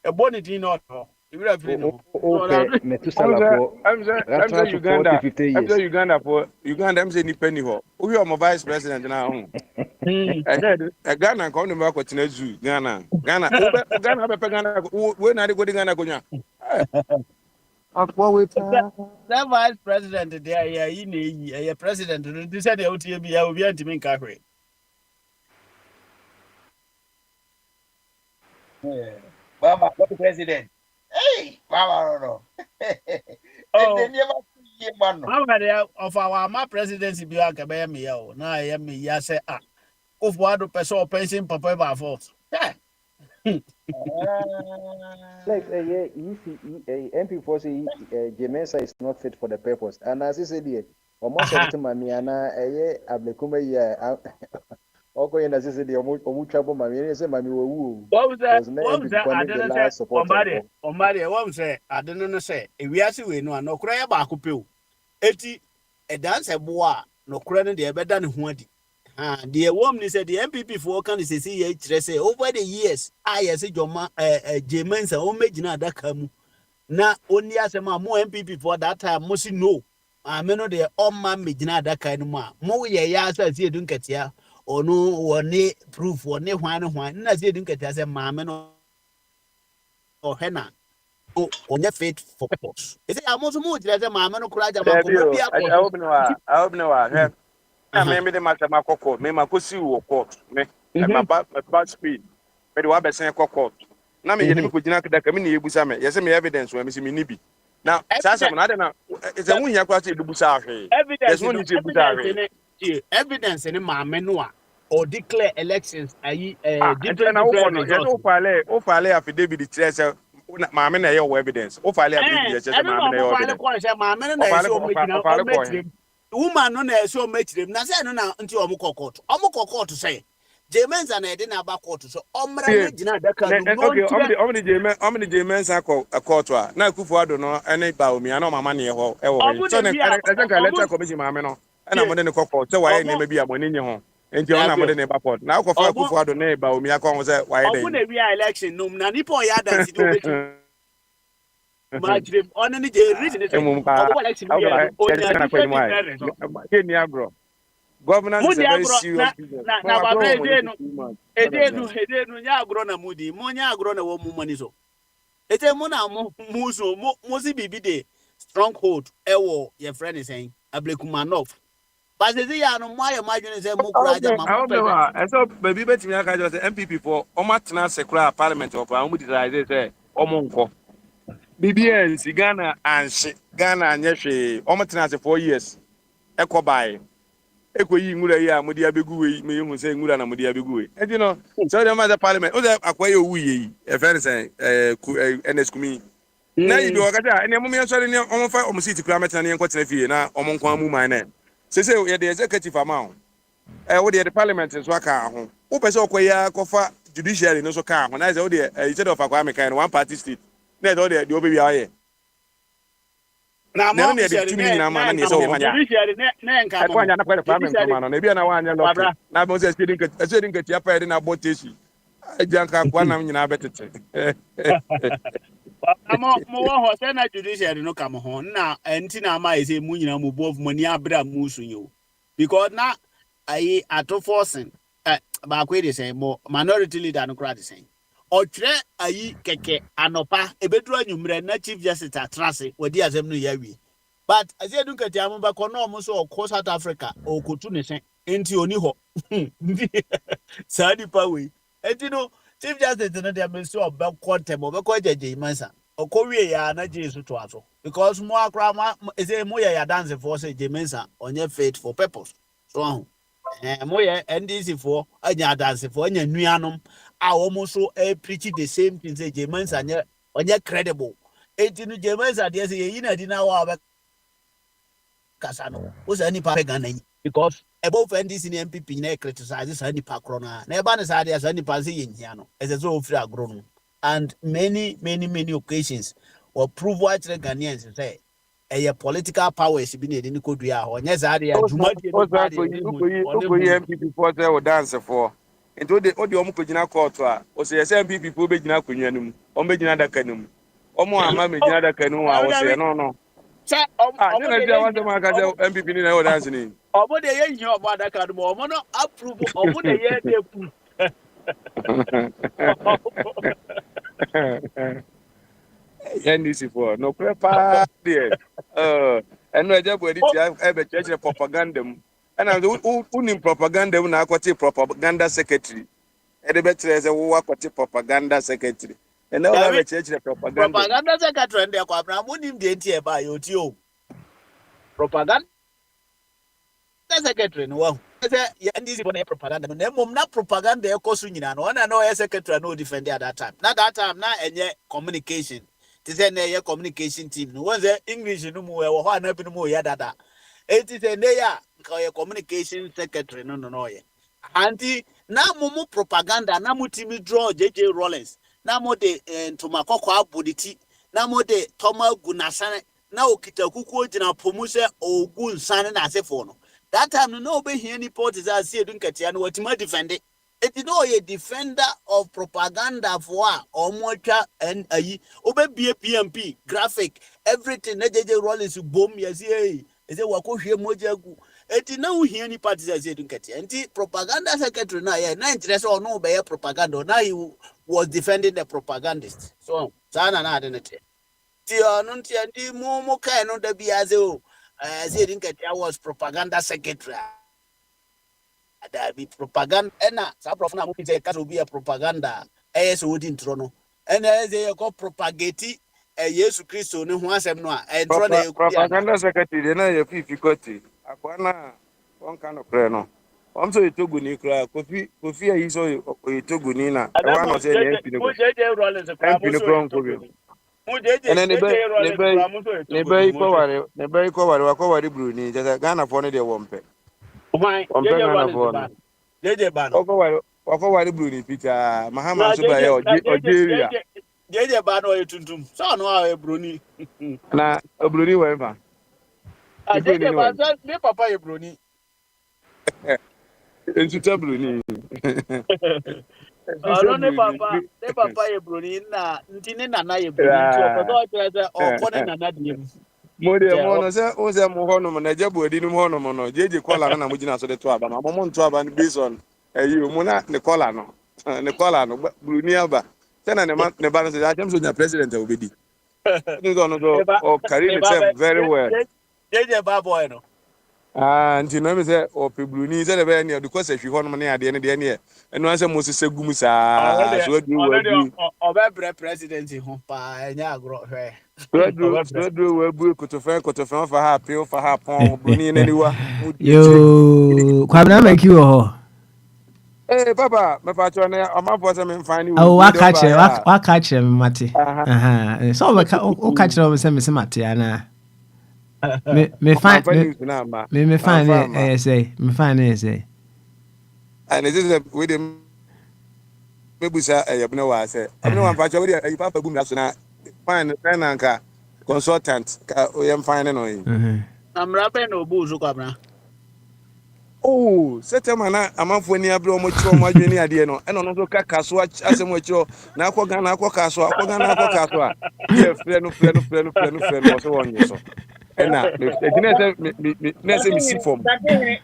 E boni din no no. You will free no. So okay that metusala po I'm say to 40 Uganda. 50 I'm years say Uganda for Uganda. I'm say ni penny ho. Who are my vice president now? I heard Ghana come to back with zoo. Ghana. Ghana be Ghana. We na go Ghana go nya. Akwa we pa. that vice president there, yeah, you president. This said the OTB, I will be anti min carry. Mama president. Hey, mama no. And Oh, then never see man. how many of our presidency be like a bear me? Oh, now I am me. Yes, ah, of what person pension papa by force. Yeah. like MP4 say Jemensa is not fit for the purpose and as he said here almost something mami ana ablekuma ya oko yenda say the omu trouble mami say mami wo What was that? because na What was MP that? kwa I the didn't say. last support of What was that? I didn't say. If we are seeing no, no cry back up you. Eti, a dance a boa, no credit the better than who the woman said the MPP for can say over the years, I say Joma James and Omejina that come na only as a more MPP for that time must know. I mean no the man Majina that kind of ma. More ya as you don't get ya or no or ne proof or ne one as you don't get as a mamma or henna. Oh, on your fate for purpose. Is it almost more as a mamma no cry There a be. maybe a I hope no. I hope no. Na Uh-huh. me de mata makoko. Me makosi wo court. Me Mm-hmm. my bad speed. Me de wa be sen court. Na me yede me Mm-hmm. ko gina kada ka me na yebusa me. Yese me evidence we me se me nibi. Now, sasa Evidence, na de na is a wunya kwa se dubusa ahwe. There's evidence, no no need to busa evidence ahwe. in it. Evidence in my menua or declare elections. Different And I open no. Yes, results. o file affidavit tire say ma me na ye wo evidence. O file affidavit yes say I don't ma know me na ye file evidence. corner. My men O are file so making o or file ko he. matrim. Woman no na so matrim. Na say no na until omo court to say. James and I didn't have court so omra no gina daka no Okay, tire. I'm the German sako a court na kufu ado no any ba omi ana mama ne ho e wo he Omo so de ne bia think omo electoral commission ma me no na mo de ne kokko so why ne omo me bia mo ne nye ho enti ona mo David. de ne ba court na akofo Omo kufu ado ne ba omi akọ ho say why omo den na bia election no na nipo ya dance di obeti matrim on any the reason is emum omo pa election how do here I no say onya na kwani different why results. ke ni agro governance is a Mudi very agro serious business na mo agro babre mo ni too much edenu nya agro na mudi mo nya agro na wo mu mani so Ete mo na mo so mo si bibi de stronghold ewo your friend is saying Ablekumanov. But the ya no mo aye madwene say mo kura aja ma mo I don't know. pese. I saw baby bet me aka just MPP for omatena sekura parliament of amu decide say omonko. BBN Ghana and Ghana anyehwe omatena se 4 years. Ekobai. Ekoyi ngura yi a modi abegu we me hu say ngura na modi abegu we. And you know, so the matter parliament o say akwaye owu yi. E friend say NS kumi. Na yi bi wakata ene mo me so ne omo fa omo seat kura metena ne nkotena fie na omo nko amu man na. Say ye the executive amount. Wo the parliament so aka ho wo pese okoya kofa judiciary no so ka ho na say wo the instead of akwa mekan one party state na the obebi aye Na na no mo na the judiciary tumi nyina ma na na ne say nka wo mo manya judiciary na nka mo akwa no nya na kwa kwa me judiciary nkoma no na bia na wa anya loke wabra na bo say stadium ka tia pa na botesi ajanka kwa na nyina betete mo wo ho say na judiciary no ka mo ho na enti na ma ese mu nyina mo bo of money abra mu so yo because na ayi ato forcing ba ko dey say mo minority leader no kra dey say otwere ayi keke anopa ebeduru anwumre na chief justice atrase wadi asem no yawie but ase edu kete amba ko no mo so ko South Africa o kotu ne sen enti oni ho sadi pa we enti no chief justice no dey me so be contem be ko jeje mansa okowie ya na jesu to aso because mo akra ma ese mo ya dance for say jemensa onye fit for purpose so mo ye NDC for anya dance for anya nuanom a wo so preach the same thing say jemensa onye credible enti no jemensa dey say yi na di na wa be kasa no wo say nipa pega na because above NDC and MPP na criticize say nipa kro na na eba ne say dey say nipa say yenhia no ese so ofiri agro no and many occasions or prove what the Ghanaians say a political powers be needed in Kodria or yes, I osa Juma no osa party ko yi ukoyi MPP for say o dance for nti o de omo ko gina court a o say MPP for be gina konwa num o be gina daka num omo ama me gina daka num a o say no say ah you know say want to aka say MPP ni na o dance ni omo de ye yin omo adaka no omo no approve omo de ye dey proof NDC for no prepare there eno eje bo edit ya ebe church propaganda mu ana unim propaganda mu na akwati propaganda secretary ede betre say wo akwati propaganda secretary ena o ebe church propaganda mu propaganda secretary dey kwa na mo nim de tie ba yo ti o propaganda secretary no wa say NDC for na propaganda no mom na propaganda e koso nyina no na o secretary no defend at that time na enye communication ti say na enye communication team no one say English no mu e wo ho na bi no mu ya dada eti say na ya ka communication secretary no ye anti na mo propaganda na mo team draw JJ Rollins na mo de ntoma kokko aboditi na mo de toma gunasane na okita kuku ogina pomu se ogu nsane na asefo no that time no be here any port is as see dunkatia no watima defend it no ye defender of propaganda for omotwa and ayi obebie PMP graphic everything na JJ Rollins bom yes hey is it wakohwe moja gu eti na uhia ni parties as see dunkatia enti propaganda secretary na ye na interest or no be propaganda na he was defending the propagandist so sana na adenete ti onu ti ndi mu kai no da biaze o say dinkatia was propaganda secretary that be propaganda na sa prof na mo say ka be a propaganda so wodi ntro no ena say you go propagate Jesus Christo ne ho asem no a ntro na ekuri ana propaganda secretary na ye fifi koti akwana won kan okre no so itogu ni kra kofi ayi so itogu ni na e ada wa no say ne MP ni mo ko JJ Rollins kra MP mo ni so ko bi etoguni mo ene JJ Rollins kra mo so etoguni mo so ne be ko ware wa ko ware bruni jaga Ghana fo ne de wompe why wompe JJ Ghana Rollins fo no ban JJ ban o ko ware bruni pita mahama na so ba ye Algeria JJ ban o etuntum so no a broni na bruni we fa ah e fe ni JJ ni we ban so me papa e broni ensu ta bruni ensu ta ọ̀nà bruni ní papa yẹ broni na ntí ní nana yẹ broni ntí ọ̀pọ̀ tó ọ̀kyerẹ́ sẹ ọ̀kọ́ ní nana dìé mu mo de ntẹ mo no se o se mo hono mo na je bu edi no hono mo no jeje kola no na mo gina so de to aba na mo to aba no based on you mo na ne kola no ne kola no bruni aba Then the balance is I am so the president will be. Eba Or carrying eba itself be very well. je ba boy no. And you know me say or people need to be near because if you want money at the end of the year and once Moses Segumsa so do we Already do obe presidency ho pa enya agro hwe. so do we do kotofen for her pay for her pon bruni anywhere Yo, kwabena make you ho. eh papa me pa cho na am for say me find we Oh, we do catch ba it, ya catch it, mate. aha So we catch it, say me say mate, ana. Me man fine, fa news na ma me man fine, fa ma say, me fine, say. and it is we dem me busa yebne wa say abne wan pa cho we dey papa bu mi aso na fine na nka consultant ka o yem fine no yi. Amra be no bu zu kwabna. Oh, certain man, amanfo ni abro mo chiro mo adwene ade no. E no no so ka kaso asem wo chiro na akọ ga na akọ kaso, akọ ga na akọ kaso a. Ye frɛ no so won so. E na me ejina se na se me si form.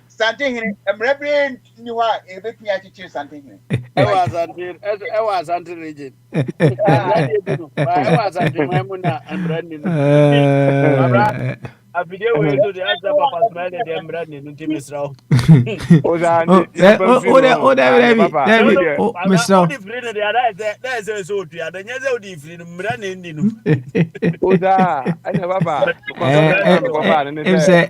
Santin, emrebre ni wa ebetumi achichiri santin. E wa asante region. Amra Ah, de bi no. Ba e wa asante man mu na amra ni no. Amra afide we so de asa papa smile de amra ni no timisraw. O da Oh, ni ya ban fi no. Ah, ne papa. No We David, no. dey oh, Amra Mr. odi free no de ada is so otua. Da nyeze odi free no mra ni ndi no. o da, anya papa. Consultant am ko fa ne Him say say,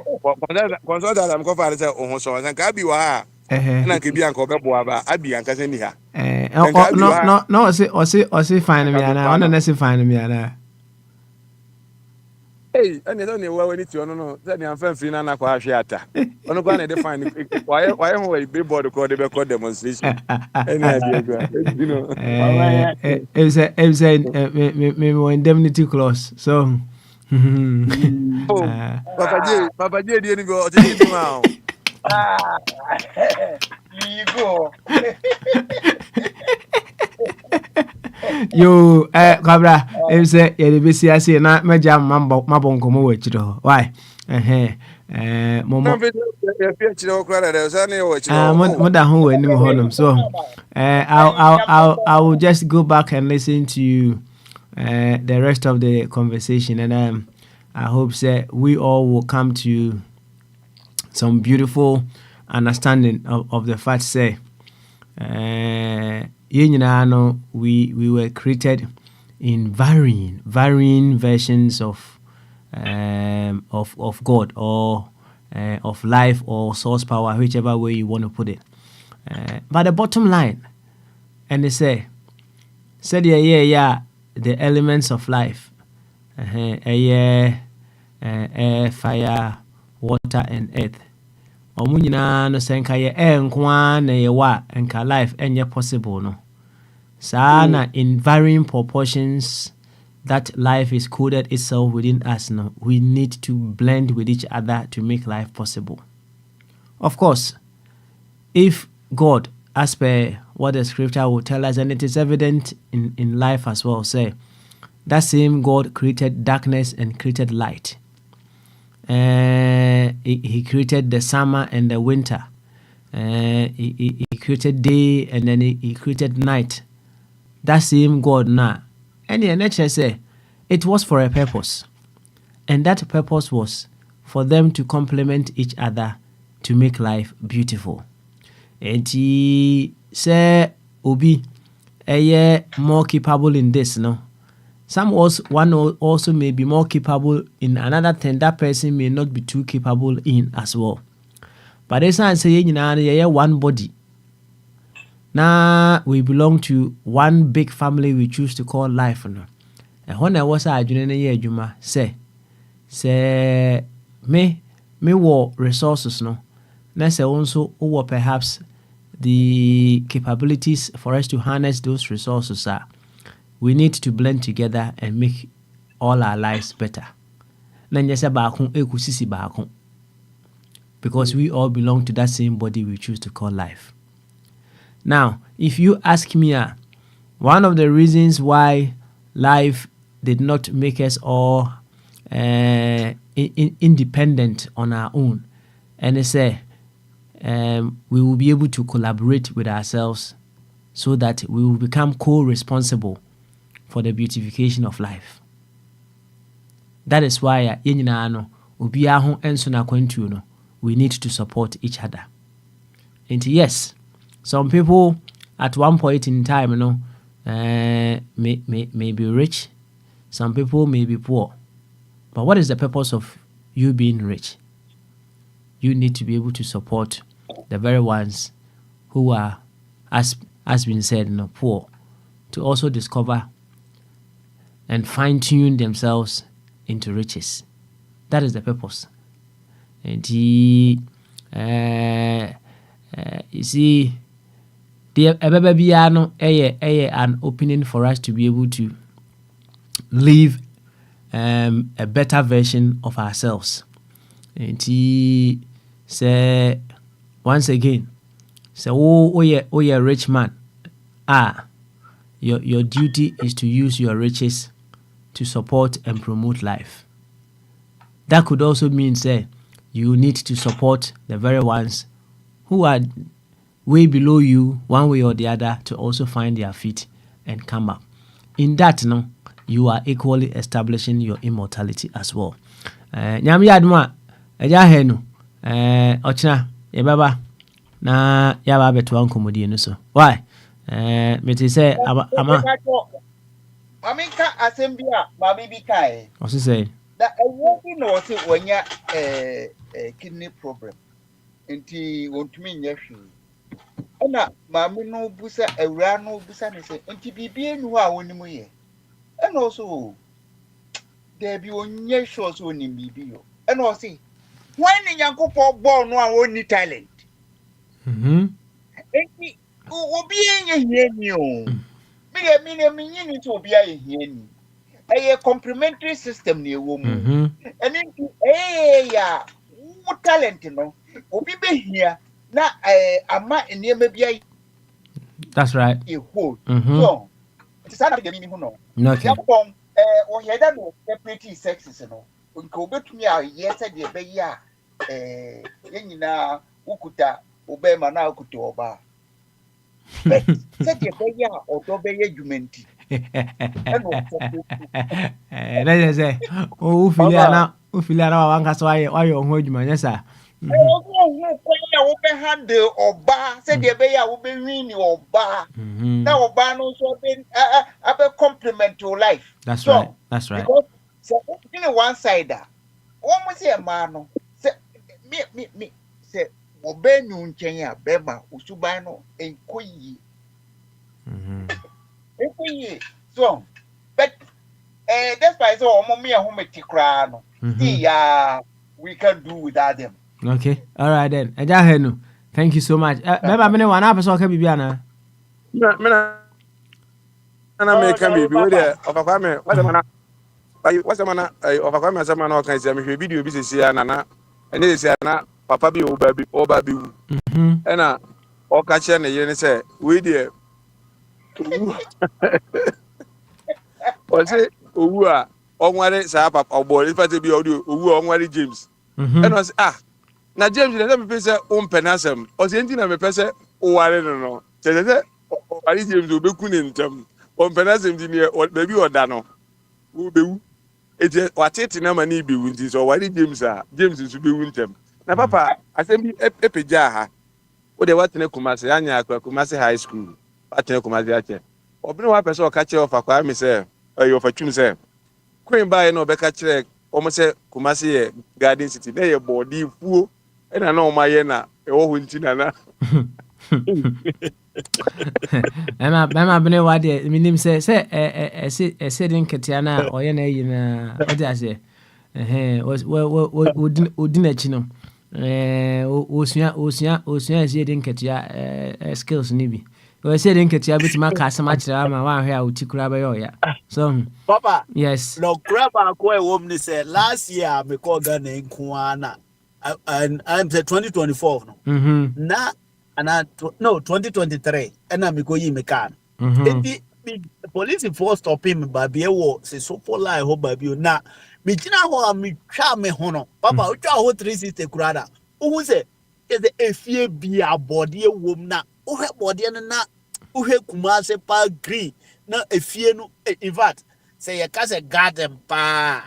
consultant am ko fa ne say o ho so. San ka bi wa ha. Na nke bi an ko be boa ba. Abi an ka se ni ha. San ka bi wa ha. no, I say, fine me, Aka be and I boa want no. to say fine me, and Hey, and you know where we need to no. Say am fan free na kwa hwe ata. Ono kwa na dey fine. Why ho we billboard ko dey be call demonstration. Any idea go. You know. Him say, me indemnity clause, so. Oh, Papa J dey ni go o ti bi ma. ah, you go. Yo, Cabra, him say, yeah, the BCI na meja mabonko mo wechiro. Why? Na Momo. be e fi chire o kra da say na e wo chire o. More than who any honum. So, I will just go back and listen to the rest of the conversation, and I hope that we all will come to some beautiful understanding of the fact. Say, we were created in varying versions of God or of life or source power, whichever way you want to put it. But the bottom line, and they said the elements of life, air, fire, water, and earth. Ɔmo nyinaa no sɛ nka yɛ nko ara na yɛwɔ a nka life ɛnyɛ possible no. Saa na in varying proportions that life is coded itself within us no, we need to blend with each other to make life possible. Of course, if God, as per what the scripture will tell us, and it is evident in life as well, say, that same God created darkness and created light. He created the summer and the winter. He created day and then he created night. That same God now. And the nature say it was for a purpose. And that purpose was for them to complement each other to make life beautiful. And he say Obi more capable in this, no? One also may be more capable in another thing. That person may not be too capable in as well. But this I say one body. Now we belong to one big family we choose to call life. No? And when I was a junior Juma say me war resources no. Na say also or perhaps the capabilities for us to harness those resources are. We need to blend together and make all our lives better. Because we all belong to that same body we choose to call life. Now, if you ask me, one of the reasons why life did not make us all independent on our own, and they say we will be able to collaborate with ourselves so that we will become co-responsible for the beautification of life. That is why no we need to support each other. And yes, some people at one point in time, may be rich. Some people may be poor. But what is the purpose of you being rich? You need to be able to support the very ones who are, as been said, poor, to also discover and fine-tune themselves into riches. That is the purpose. And you see, an opening for us to be able to live a better version of ourselves. And say once again, oh yeah, rich man. Your duty is to use your riches to support and promote life. That could also mean say you need to support the very ones who are way below you, one way or the other, to also find their feet and come up. In that, you are equally establishing your immortality as well. Nyami aduma eja henu ochina yebaba na yaba beto ankomodi no so. Why? Me te say ama Mamika asembia mami bi kai. What's he say? That a woman no say wonya kidney problem. Nti wontumi nya hwi. Ona mami no busa awura no busa ne say nti bibie nu a wonimu ye. And also there be onya sure so ni bibi yo. And also when Nyankopon born no a woni talent. Enti obi enye hiani o. Me nyini to obi aye hiani. A complementary system near woman. And into ya talent, obi be here na ama near maybe. That's right. So it's not the meaning no. Yapon or he had no separate sexes no. Unko bet me yes I be ya yenina ukuta obema na ukuta oba. But said ye be ya or do be jumenti. Let's say, ufiliana wankasa waye onho adwuma nyesa. Handle oba said ye be ya wo be win oba. Now oba no so be compliment to life. That's right. That's right. Because so in one side almost say man no say me say oba nu nchen ya bema usuban no enkoyi. So but that's why so mommy and home no. See we can do without them. Okay. All right then. Eja henu. Thank you so much. Beba mene wana person ka bibia na. Na me can be we there of Akwame what's the man of Akwame sama na kan say me hwe video bi sisi na na ene sisi na papa bi oba bi ena o ka che ne yire ne say we there o say owu a onware sa papa obo le fate bi owu a onware James ena say na James le me pese o mpenasem o say nti na me pese o ware no say o ware James obeku ne ntam o mpenasem di ne baby oda no wo bewu eti watete na ma ni bewu nti so ware James nso bewu ntam na papa asem bi epeja ha o de watene Kumasi anya Kumasi high school watene Kumasi ache obìnrin wa pẹ̀sẹ̀ ọ̀ka kyerẹ́ ọ̀fà kwaa mi sẹ́ ọ̀fà twum sẹ́ queen báyìí náà ọ̀bẹ̀ka kyerẹ́ ọmọ sẹ́ Kumasi yẹ garden city náà yẹ bọ̀ọ̀dì fuo ẹ̀nà náà ọmọ ayẹ na ẹ̀wọ̀ hó ntí nana. Bẹ́ẹ̀ma abẹ́nẹ́ wa deɛ minim sɛ ɛsɛ de nketewa no a ɔyɛ no ayi na ɔde aseɛ ɔdi n'akyi no ɔsua ɛsɛ de nketewa skills no bi ɔsɛ de nketewa bɛtumi aka asɛm akyerɛ ama wanhwɛ a ɔti koraa bɛyɛ ɔya so Papa, yes no grab a ko e wom ni say last year me call Ghana nko ana and I'm say 2024 no. Na no 2023 and I me go yi me kan. Enti police force stop him ba be wo say so for lie ho ba bi na me gina ho a me twa me ho no. Papa o twa ho 360 kurada. Who say is the efie bi abode wom na. Uhwe bode no na uhwe Kumasi pa green na efie no in fact say you can say garden pa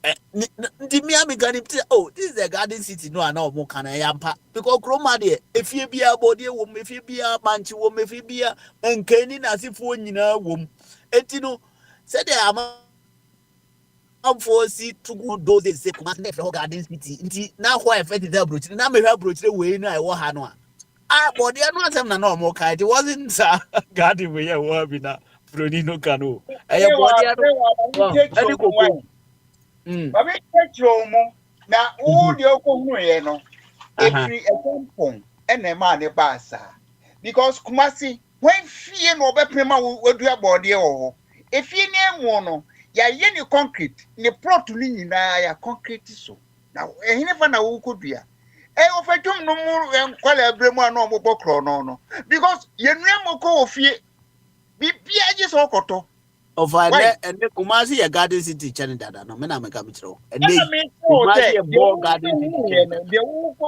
the Miami garden oh this is a garden city no na omo kan yampa because kroma de efie bia body wo efie bia manchi wo efie bia nkani na asifo nyina wo enti no say the for see to go those days say kuma na efie garden city nti na ho effect dey brochire na me hwa brochire we no e wo ha no body no asem na omo kan it wasn't garden we here wo bi na froni no kanu e body no any koko Babi ketro mu na wo de okohunu ye no efiri epompon ena ma ne baasa because Kumasi when fie no obepema wadua body wo efie ne emu no ya ye ni concrete ni plot ni nyina ya concrete so na ehine fa na wo kodua ofetum no mu kwala abremu ana ombo kro no because ye nuamo ko ofie bibia je so koto of and Kumasi a garden city channel dada no me na me kam chiro and Kumasi a ball garden city de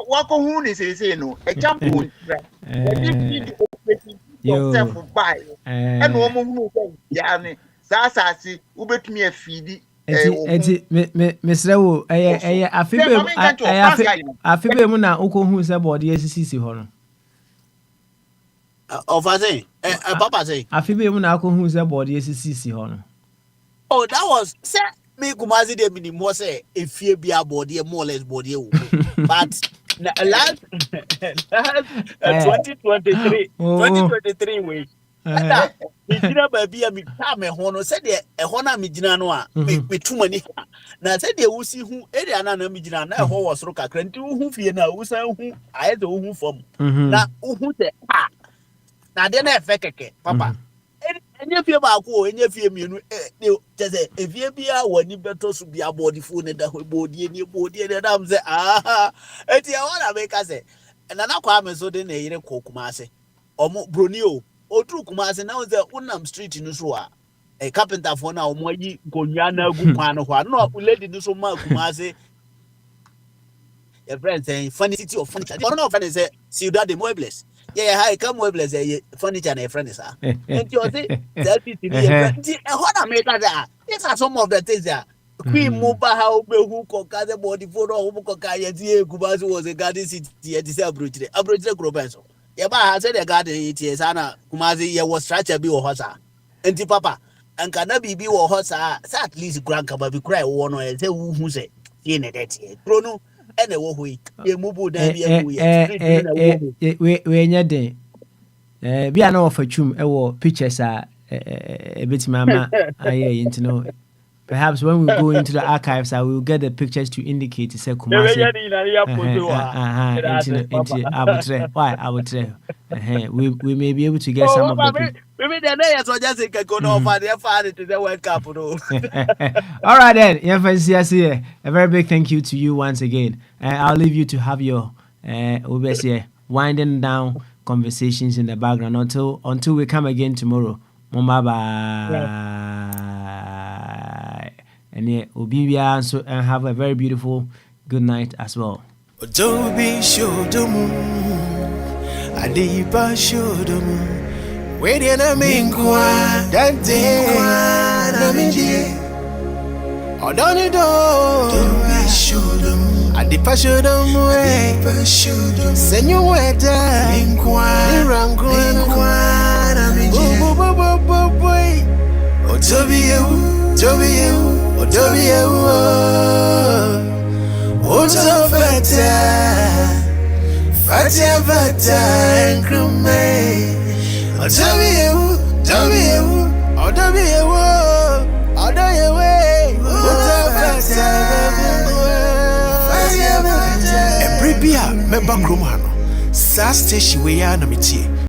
wako hu ni say no example yourself buy and wo mo hu say ya ni saasasi ubetumi afidi eti mesre wo afibe mu na ukohu se body asisi ho no of say papa say afibe mu na ukohu se body asisi ho no oh that was say me Kumasi de minimum say efie bia body more or less body but last 2023 way na migina baby a mi ta me ho no say de ho na migina no a me tumani na say de wusi hu area na migina na ho wo soro kakra nti hu fie na wusan hu aye de hu fom na hu se na de na efe keke papa enye fie ba ko enye fie mienu te say efie bia wani beto so bia body fu ne da ho body ni na am say eti e wona make say na kwa me so de na yire Kumasi omo broni o tru Kumasi na say unam street no so a carpenter for na omo yi gonwa na gu kwan no ho no lady no so ma Kumasi your friend saying funny city of furniture no friend say ciudad de muebles hi come muebles furniture na friend is and you say that city e ho na make that these are some of the things that Queen Muba how be who kokaze body for no who kokaye die Kumasi was a garden city e say abrochire grobenso ye ba ha say the garden it is ana Kumasi ye was structure bi wo ho sa enti papa anka na bibi wo ho sa at least grand kaba bi cry wo no e say hu say ye ne that ye no ene wo hui ye mubu da bi e mu ye we nya den bia na ofachum e wo pictures a betima ma aye intino. Perhaps when we go into the archives, I will get the pictures to indicate say Kumasi. We may be able to get some of the. All right then, a very big thank you to you once again. I'll leave you to have your winding down conversations in the background until we come again tomorrow. Bye bye. And have a very beautiful good night as well. Adobe shodomu, Adiba shodomu, waiting a minkwa, that day, Namidi, Odonido, Adobe shodomu, Adipa shodomu, send you weather, Minkwa, Namidi, Otobiye Oto Fata Nkrume Otobiye Oto Fata Ebribia member Kromano Sa station we ya na metie